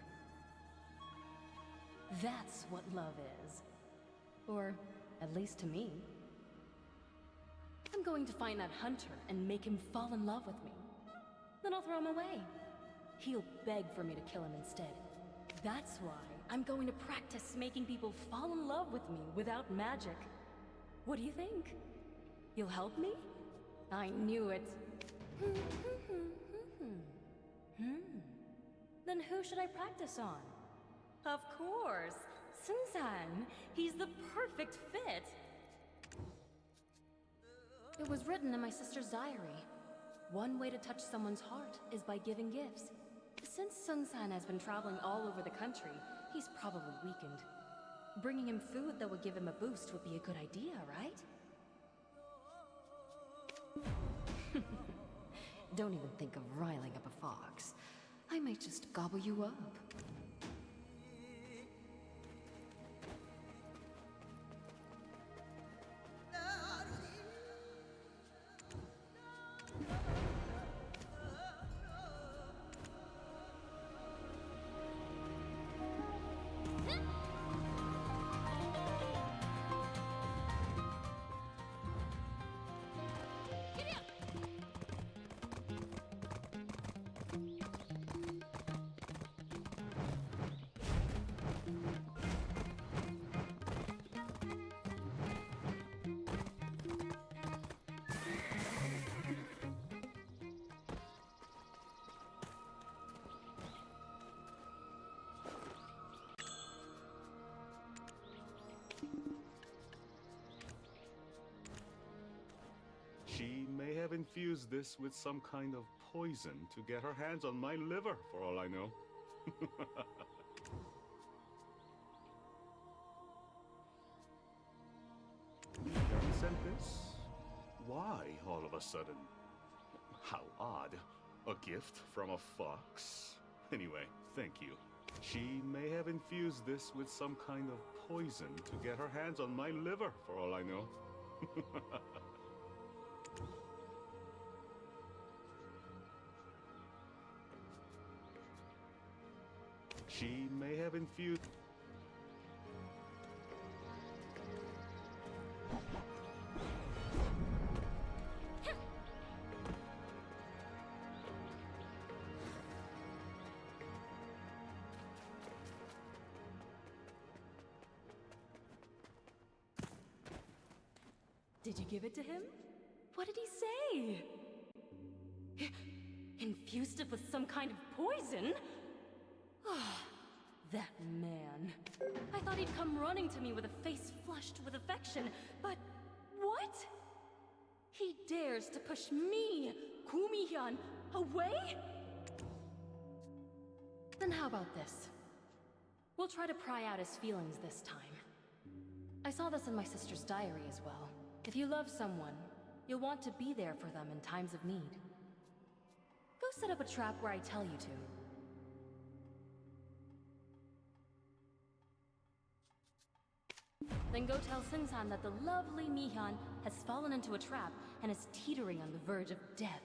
That's what love is. Or, at least to me. I'm going to find that hunter and make him fall in love with me. Then I'll throw him away. He'll beg for me to kill him instead. That's why I'm going to practice making people fall in love with me without magic. What do you think? You'll help me? I knew it. Then who should I practice on? Of course, Sing-san. He's the perfect fit. It was written in my sister's diary. One way to touch someone's heart is by giving gifts. Since Sing-san has been traveling all over the country, he's probably weakened. Bringing him food that would give him a boost would be a good idea, right? Don't even think of riling up a fox. I might just gobble you up. She may have infused this with some kind of poison to get her hands on my liver, for all I know. Mikan sent this? Why, all of a sudden? How odd. A gift from a fox? Anyway, thank you. She may have infused this with some kind of poison to get her hands on my liver, for all I know. She may have infused... Did you give it to him? What did he say? Infused it with some kind of poison? That man. I thought he'd come running to me with a face flushed with affection, but what? He dares to push me, Kumihyun, away? Then how about this? We'll try to pry out his feelings this time. I saw this in my sister's diary as well. If you love someone, you'll want to be there for them in times of need. Go set up a trap where I tell you to. Then go tell Sing-san that the lovely Mihyun has fallen into a trap and is teetering on the verge of death.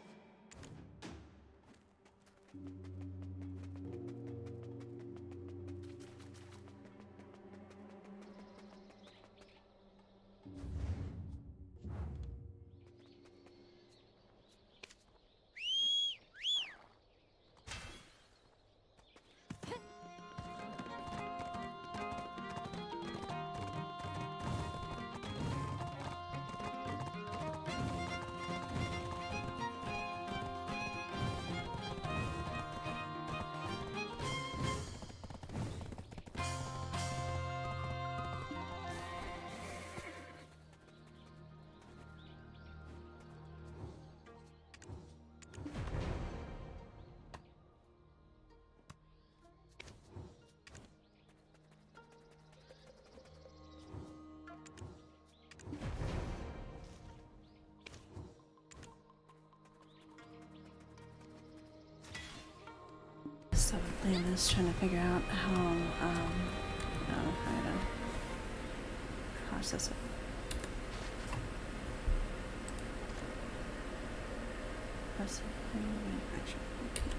So Lena's trying to figure out how to process it. Press manufacture. Okay.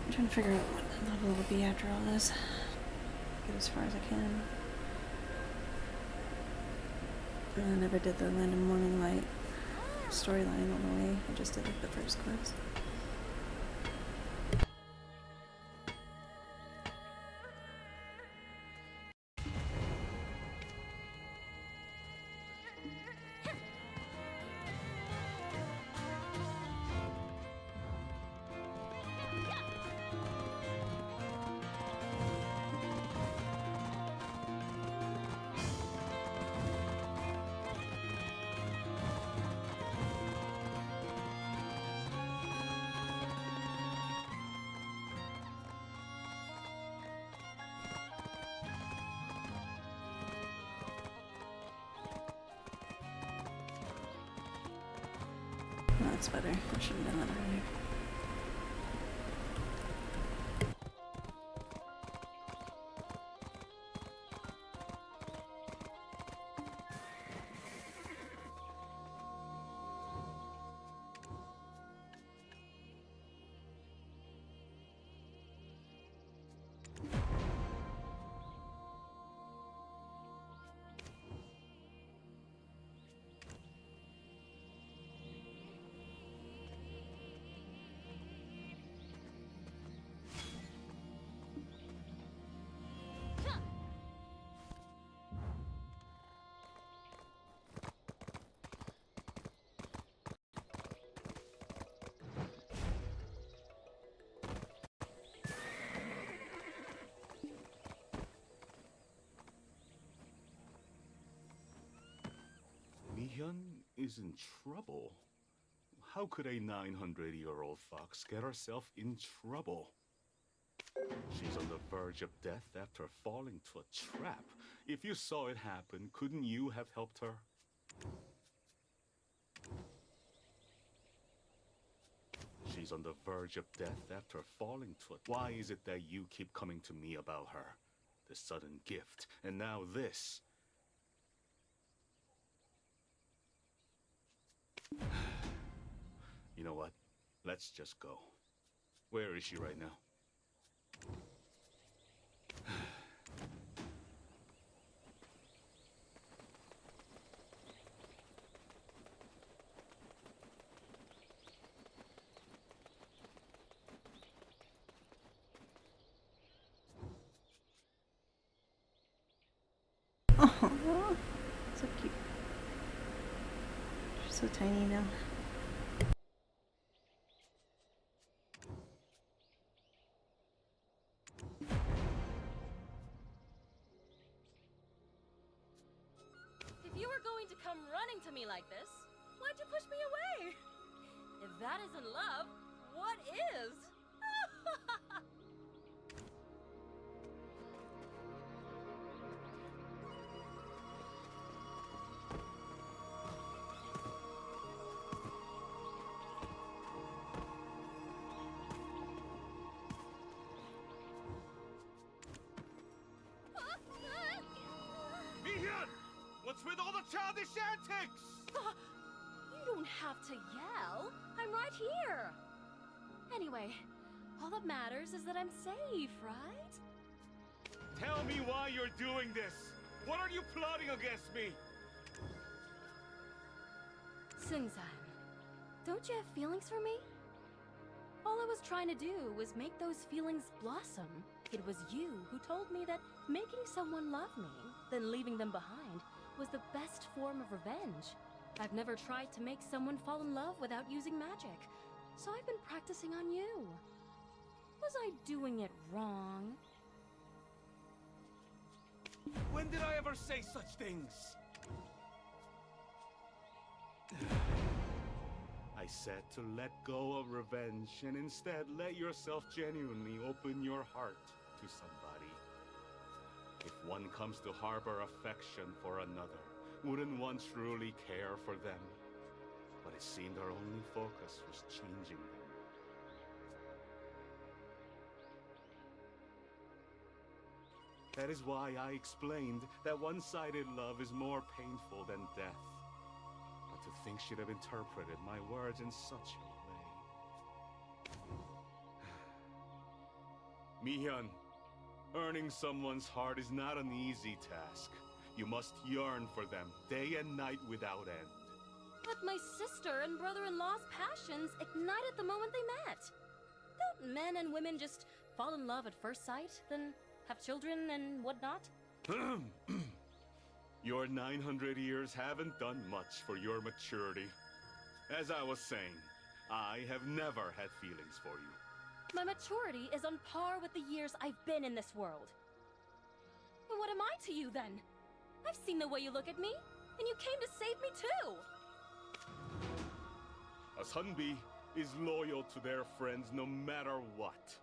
I'm trying to figure out what level will be after all this. Get as far as I can. I never did the Land of Morning Light storyline all the way. I just did like the first quest. That's better. I should have done that earlier. Mihyun is in trouble. How could a 900-year-old fox get herself in trouble? She's on the verge of death after falling to a trap. If you saw it happen, couldn't you have helped her? She's on the verge of death after falling to a... Why is it that you keep coming to me about her? The sudden gift, and now this. You know what? Let's just go. Where is she right now? Oh, so cute. She's so tiny now. If you were going to come running to me like this, why'd you push me away? If that isn't love, what is? Mihyun! What's with all the childish antics? You don't have to yell. I'm right here. Anyway, all that matters is that I'm safe, right? Tell me why you're doing this. What are you plotting against me? Sing-san, don't you have feelings for me? All I was trying to do was make those feelings blossom. It was you who told me that making someone love me, then leaving them behind, was the best form of revenge. I've never tried to make someone fall in love without using magic, so I've been practicing on you. Was I doing it wrong? When did I ever say such things? I said to let go of revenge and instead let yourself genuinely open your heart to somebody. If one comes to harbor affection for another, wouldn't one truly care for them? but it seemed our only focus was changing them. That is why I explained that one-sided love is more painful than death. But to think she'd have interpreted my words in such a way. Mihyun, earning someone's heart is not an easy task. You must yearn for them day and night without end. But my sister and brother-in-law's passions ignited the moment they met. Don't men and women just fall in love at first sight, then have children and whatnot? Your 900 years haven't done much for your maturity. As I was saying, I have never had feelings for you. My maturity is on par with the years I've been in this world. But what am I to you then? I've seen the way you look at me, and you came to save me too! A Sunbi is loyal to their friends no matter what.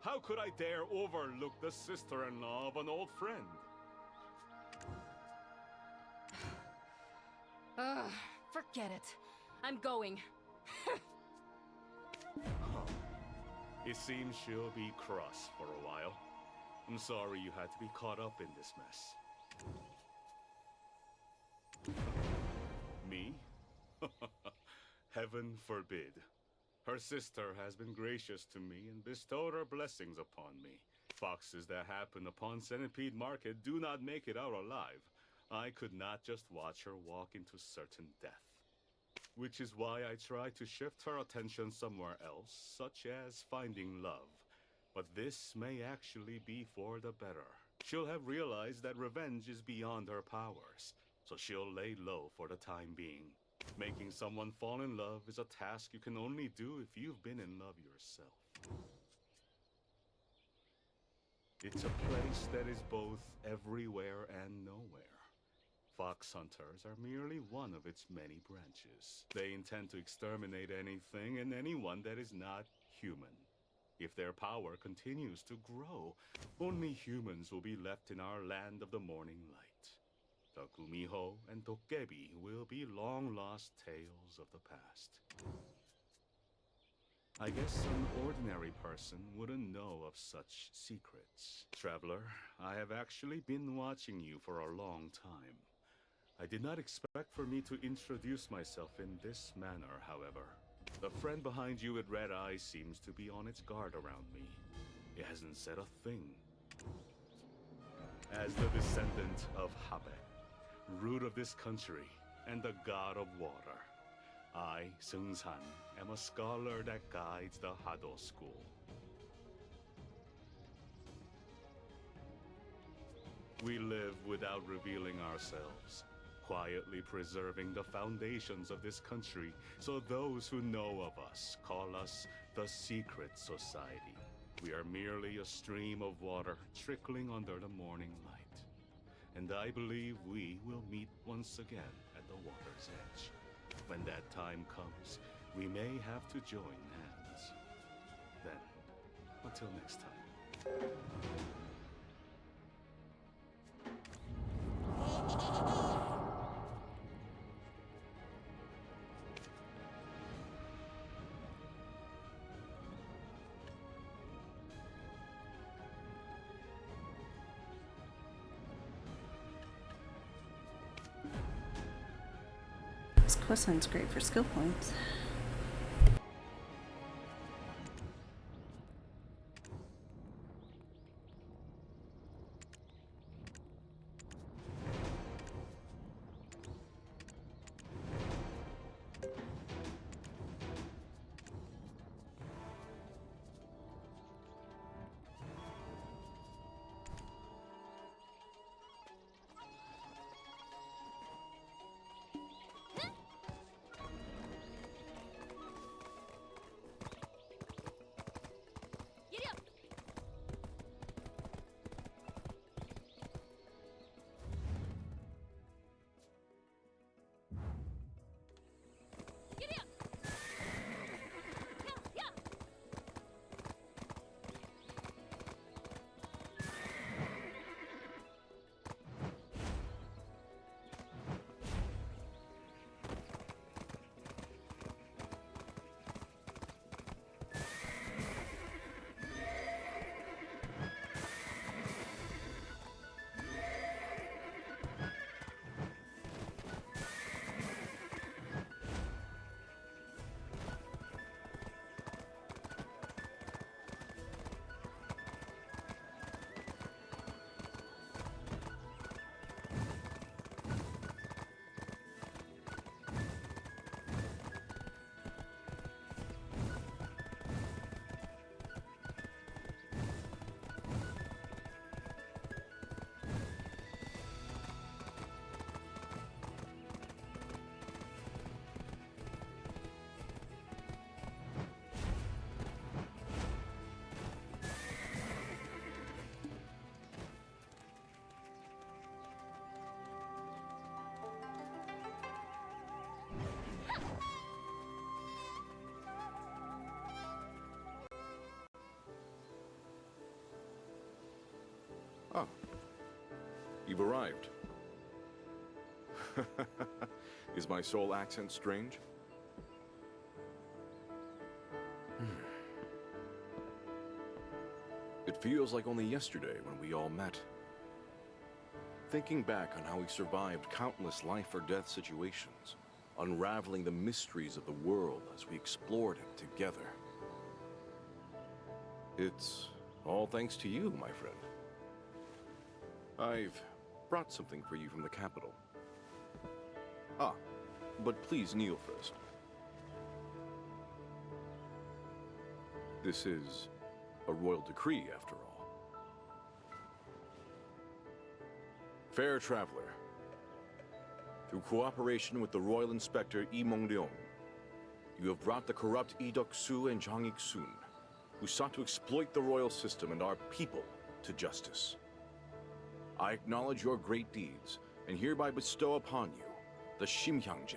How could I dare overlook the sister-in-law of an old friend? Ugh, forget it. I'm going. It seems she'll be cross for a while. I'm sorry you had to be caught up in this mess. Me? Heaven forbid. Her sister has been gracious to me and bestowed her blessings upon me. Foxes that happen upon Centipede Market do not make it out alive. I could not just watch her walk into certain death. Which is why I try to shift her attention somewhere else, such as finding love. But this may actually be for the better. She'll have realized that revenge is beyond her powers, so she'll lay low for the time being. Making someone fall in love is a task you can only do if you've been in love yourself. It's a place that is both everywhere and nowhere. Fox hunters are merely one of its many branches. They intend to exterminate anything and anyone that is not human. If their power continues to grow, only humans will be left in our land of the morning light. The Gumiho and Dokebi will be long-lost tales of the past. I guess some ordinary person wouldn't know of such secrets. Traveler, I have actually been watching you for a long time. I did not expect for me to introduce myself in this manner, however. The friend behind you with red eyes seems to be on its guard around me. It hasn't said a thing. As the descendant of Habe, root of this country, and the god of water, I, Seung-san, am a scholar that guides the Hado school. We live without revealing ourselves, quietly preserving the foundations of this country, so those who know of us call us the Secret Society. We are merely a stream of water trickling under the morning light. And I believe we will meet once again at the water's edge. When that time comes, we may have to join hands. Then, until next time. This questline's great for skill points. Oh. You've arrived. Is my soul accent strange? It feels like only yesterday when we all met. Thinking back on how we survived countless life or death situations, unraveling the mysteries of the world as we explored it together. It's all thanks to you, my friend. I've brought something for you from the capital. Ah, but please kneel first. This is a royal decree, after all. Fair traveler, through cooperation with the Royal Inspector Yi Mengleong, you have brought the corrupt Yi Deok-su and Zhang Ik-sun, who sought to exploit the royal system and our people, to justice. I acknowledge your great deeds, and hereby bestow upon you the Ximyangje,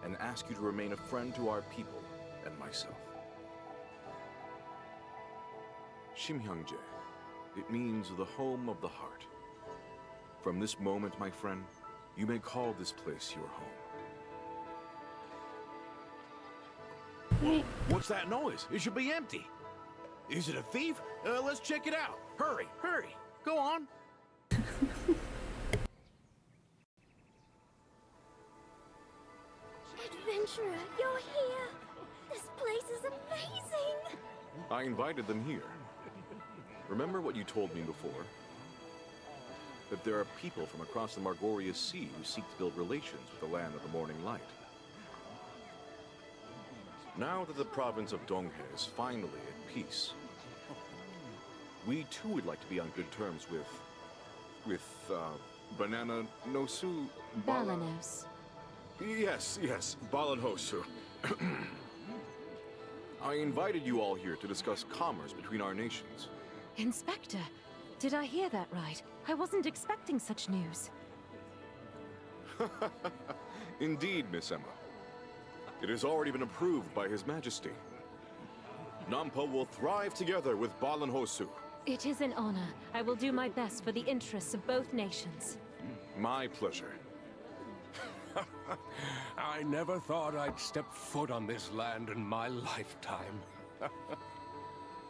and ask you to remain a friend to our people and myself. Ximyangje, it means the home of the heart. From this moment, my friend, you may call this place your home. What's that noise? It should be empty. Is it a thief? Let's check it out. Hurry, hurry. Go on. Adventurer, you're here! This place is amazing! I invited them here. Remember what you told me before? That there are people from across the Margoria Sea who seek to build relations with the land of the morning light. Now that the province of Donghe is finally at peace, we too would like to be on good terms with Banana Nosu... Balanos. Yes, Balanhosu. I invited you all here to discuss commerce between our nations. Inspector, did I hear that right? I wasn't expecting such news. Indeed, Miss Emma. It has already been approved by His Majesty. Nampa will thrive together with Balanhosu. It is an honor. I will do my best for the interests of both nations. My pleasure. I never thought I'd step foot on this land in my lifetime.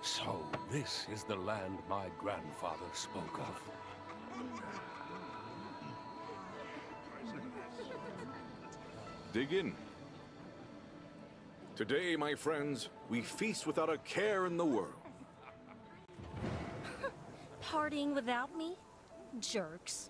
So, this is the land my grandfather spoke of. Dig in. Today, my friends, we feast without a care in the world. Partying without me? Jerks.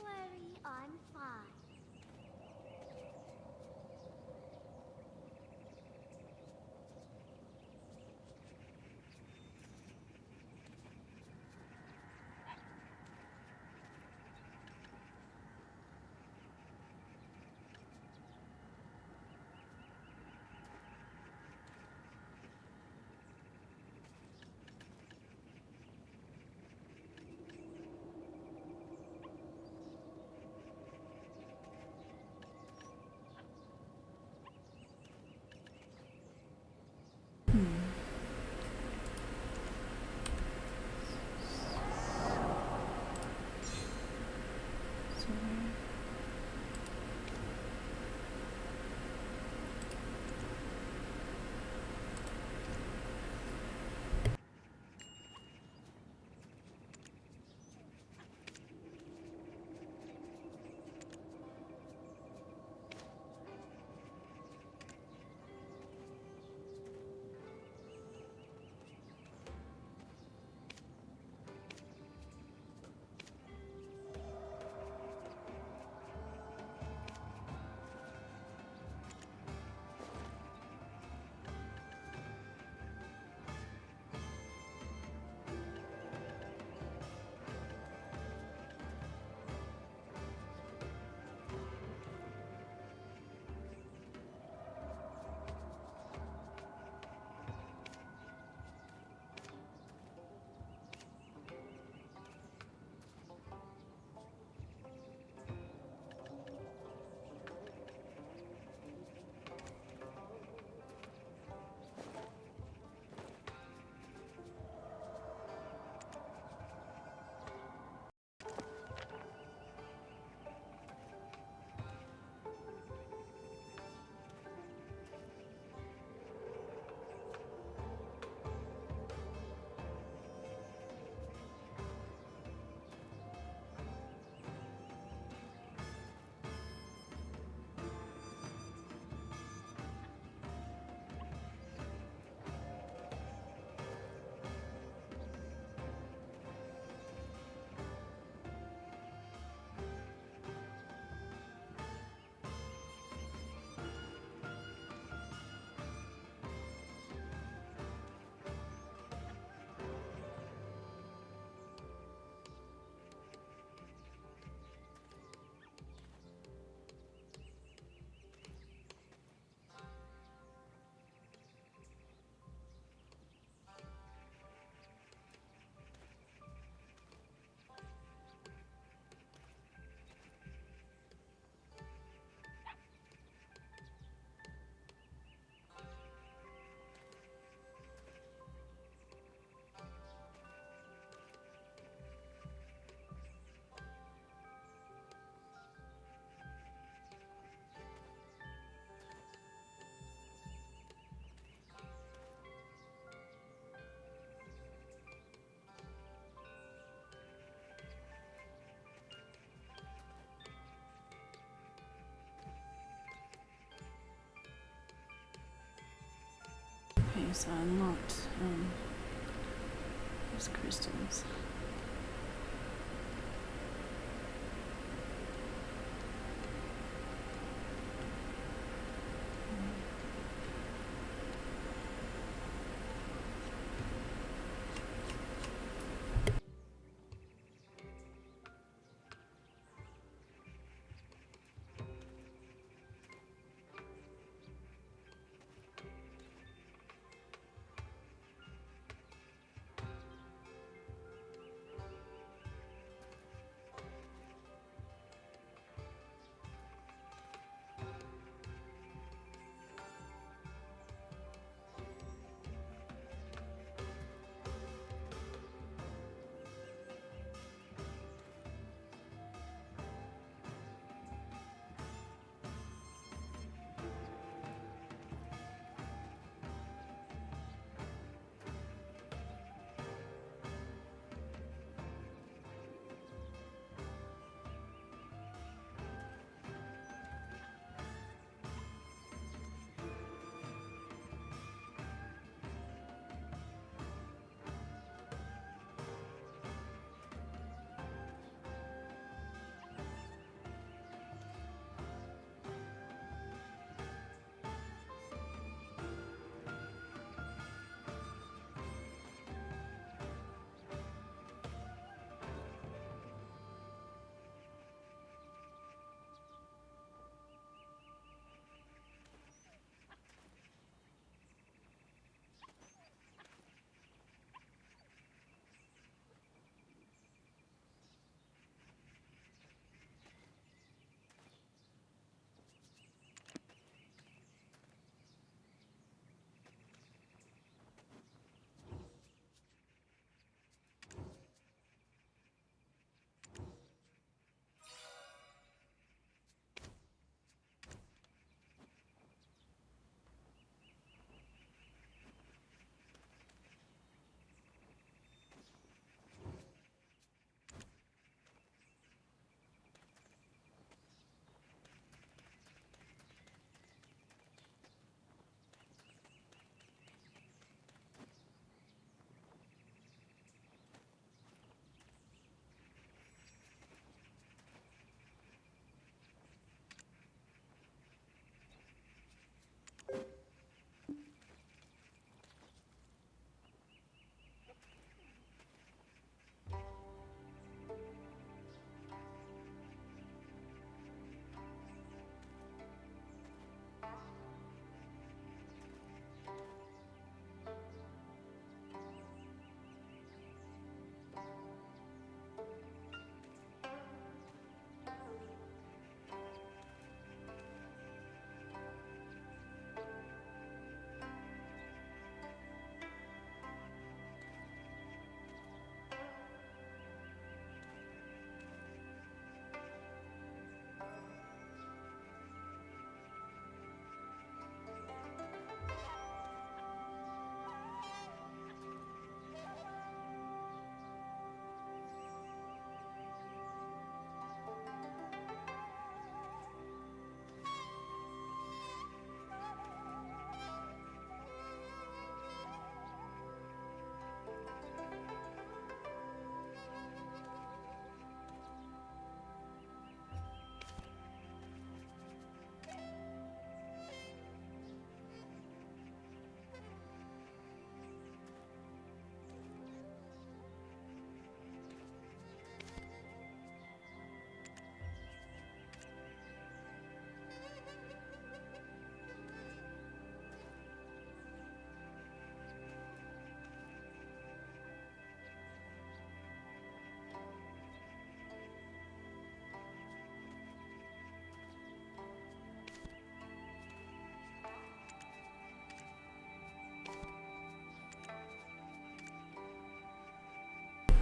worry, I'm fine. Okay, so I unlocked those crystals.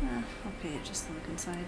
I'll pay it just to look inside.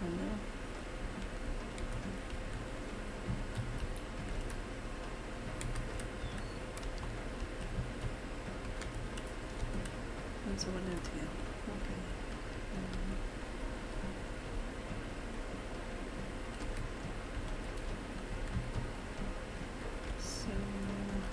Window. There's a window too. Okay. So really?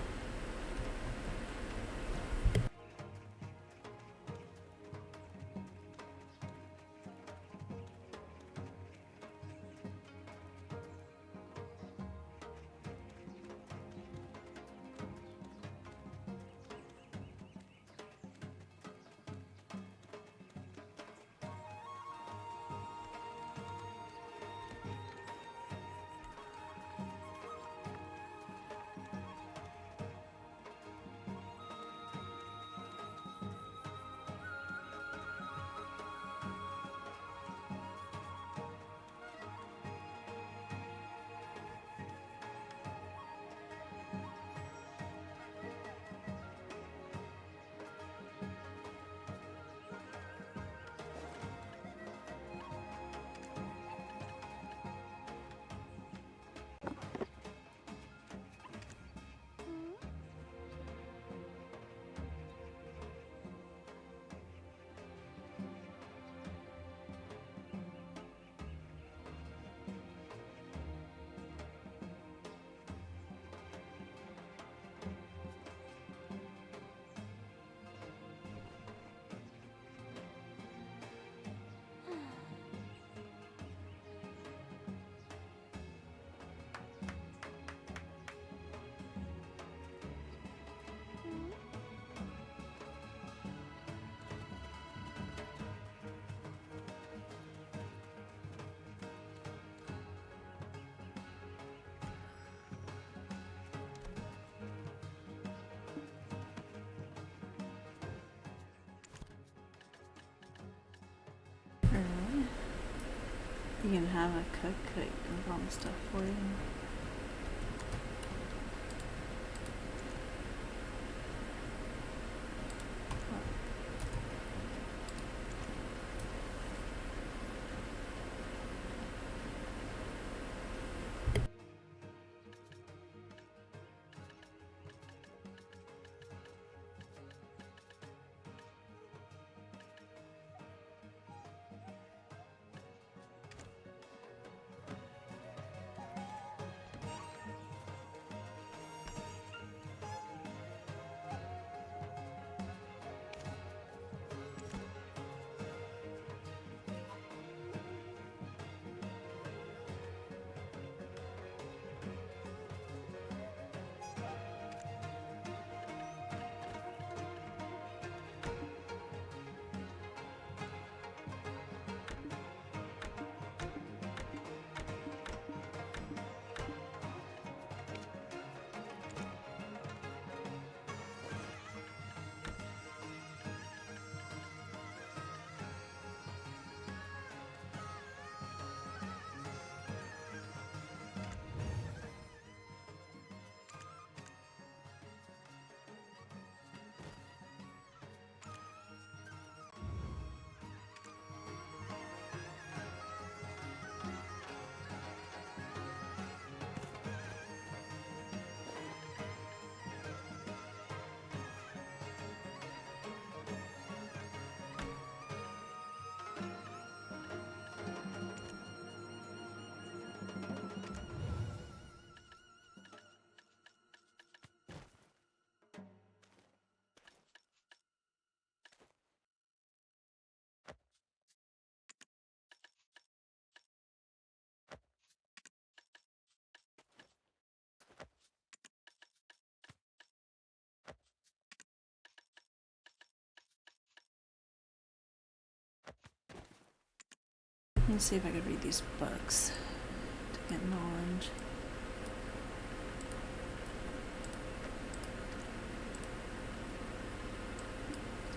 You can have a cook cook with all the stuff for you. Let's see if I could read these books to get knowledge.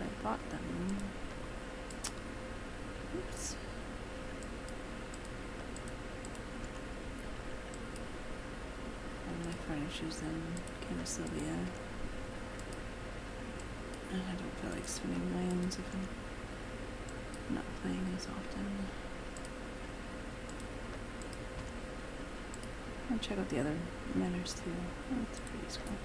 I bought them. Oops. And my furniture's in Camp Sylvia. And I don't feel like spending millions if I'm not playing as often. I'll check out the other manors too. Oh, it's pretty cool.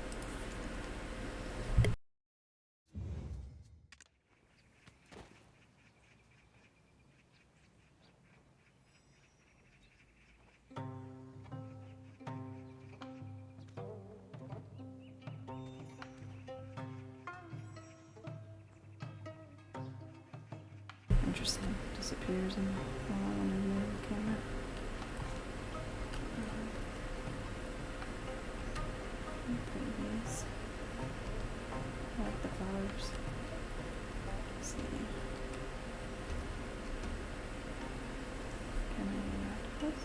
Interesting. Disappears in the camera. Pretty nice. I like the flowers. Let's see. Can I interact with this?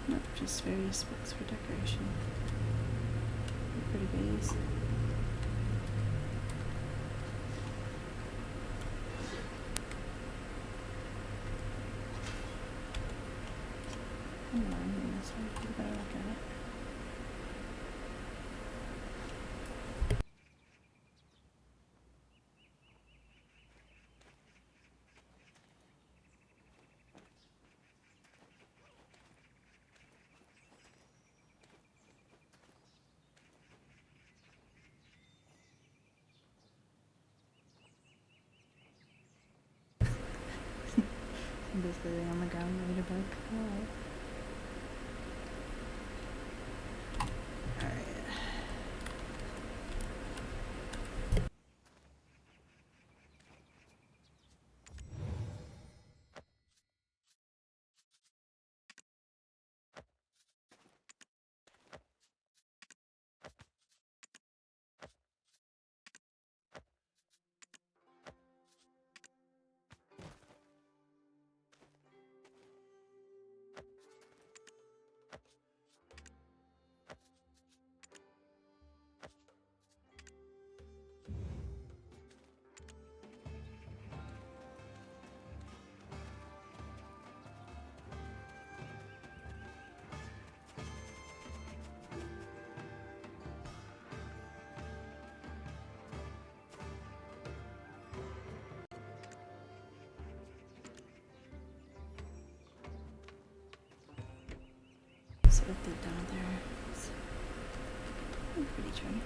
Nope, just various books for decoration. Pretty vase. Come on, this one, you better look at it. I'm just sitting on the ground reading a book. Alright. So what they've done there is pretty trendy.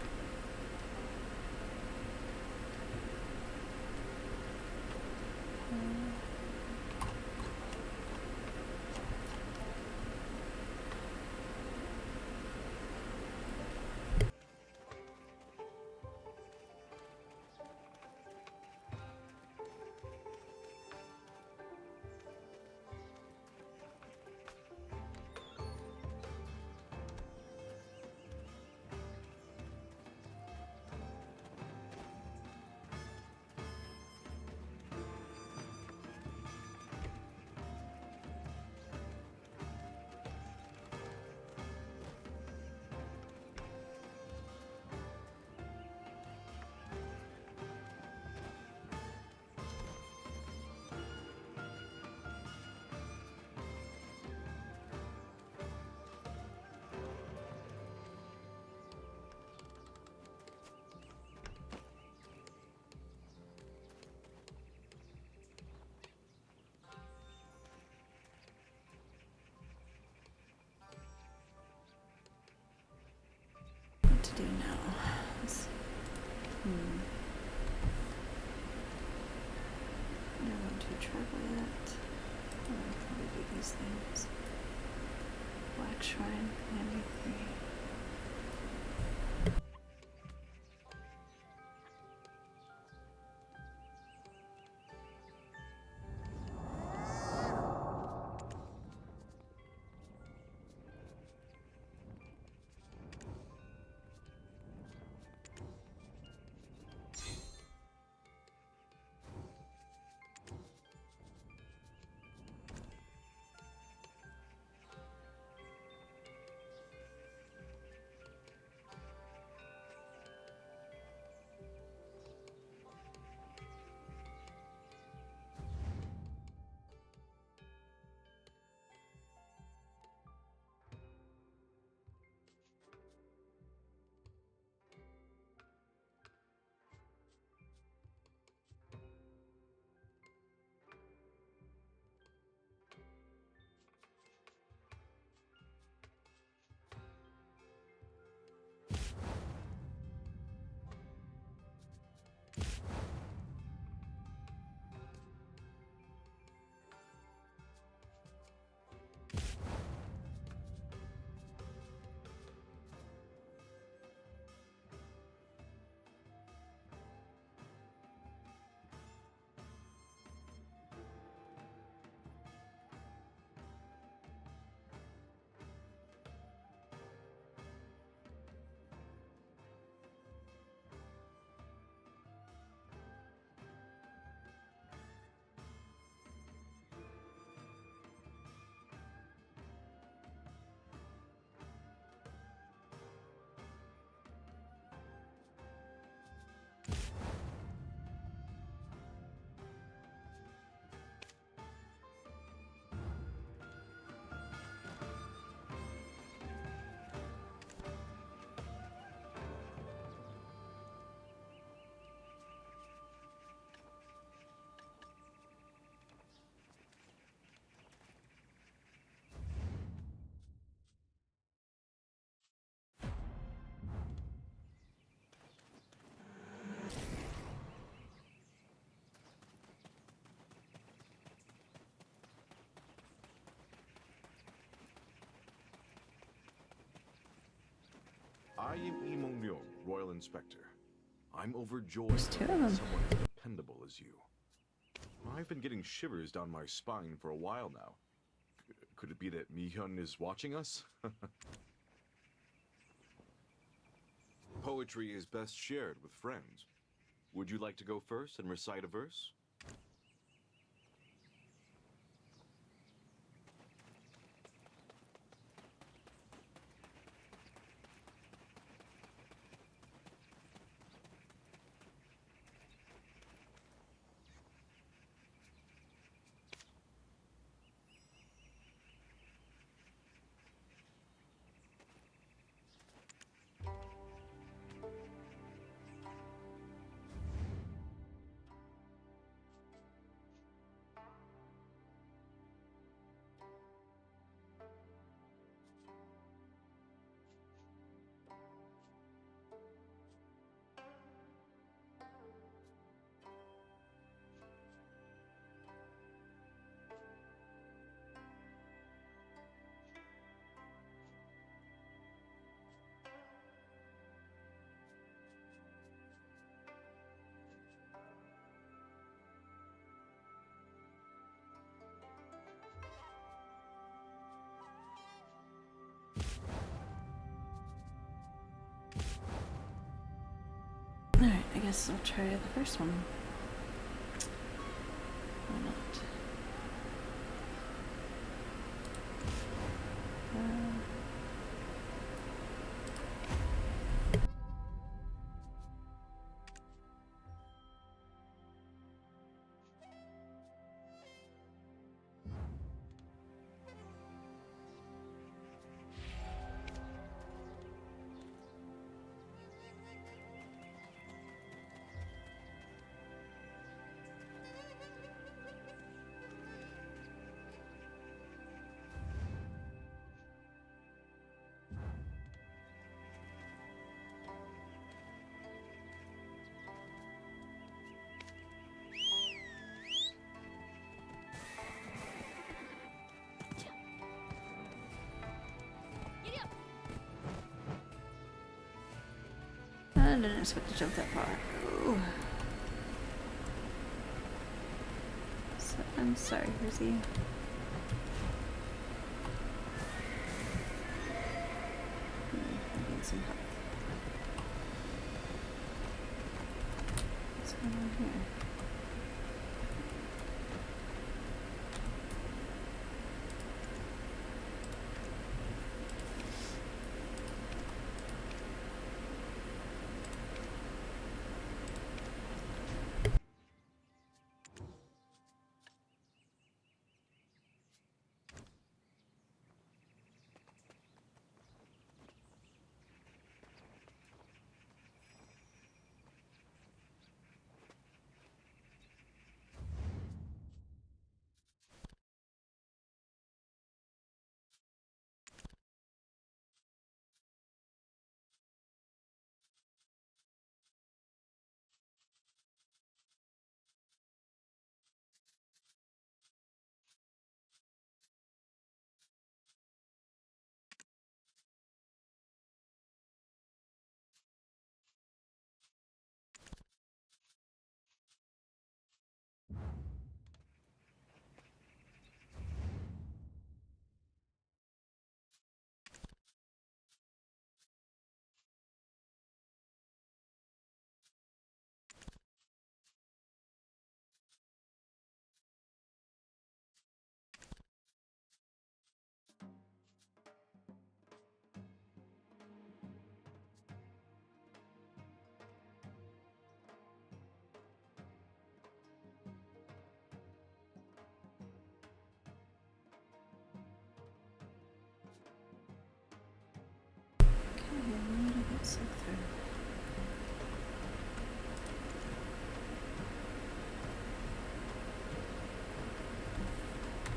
Never went to travel yet. I'll probably do these things. Black Shrine, Commander 3. I am Yimeng Ryong, Royal Inspector. I'm overjoyed There's two of them. someone as dependable as you. I've been getting shivers down my spine for a while now. Could it be that Mi-hyun is watching us? Poetry is best shared with friends. Would you like to go first and recite a verse? Alright, I guess I'll try the first one. Why not? didn't expect to jump that far. Ooh. So, I'm sorry, Hersey. I need some help. What's going on here?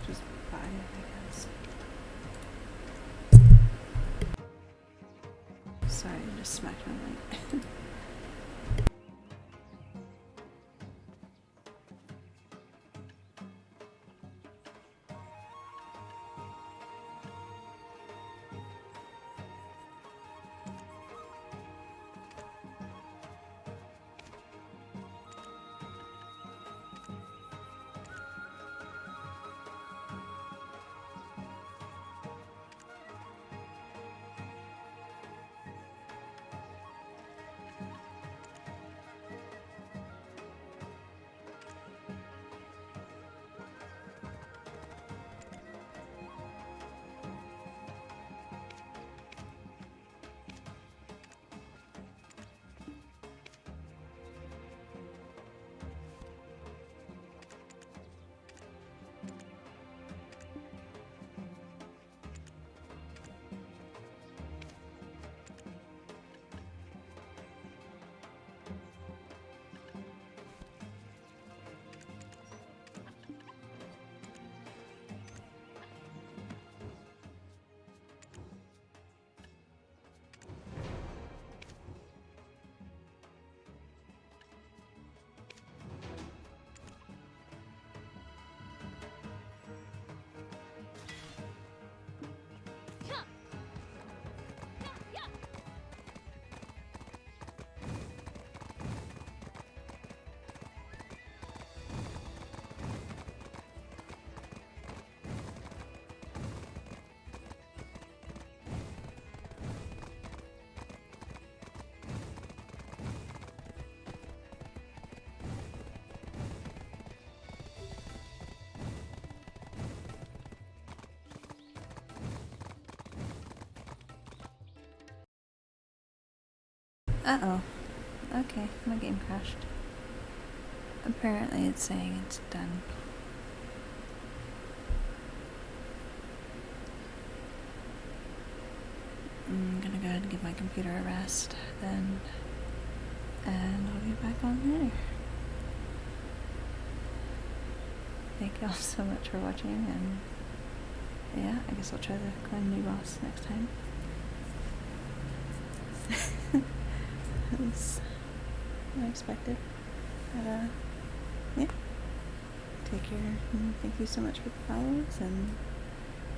Just buy it, I guess. Sorry, I just smacked my mic. Uh-oh. Okay, my game crashed. Apparently it's saying it's done. I'm gonna go ahead and give my computer a rest then, and I'll be back on later. Thank y'all so much for watching, and yeah, I guess I'll try the climb new boss next time. That was unexpected, but yeah, take care, and thank you so much for the follows, and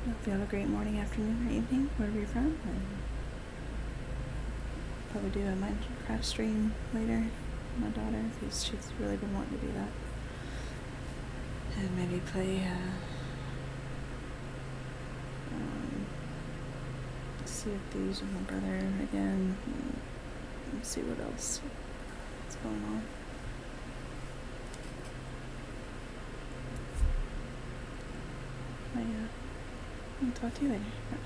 I hope you have a great morning, afternoon, or evening, wherever you're from, and probably do a Minecraft stream later with my daughter because she's really been wanting to do that. And maybe play Sea of Thieves with my brother again. And see what else is going on. But yeah, I'll talk to you later. Bye.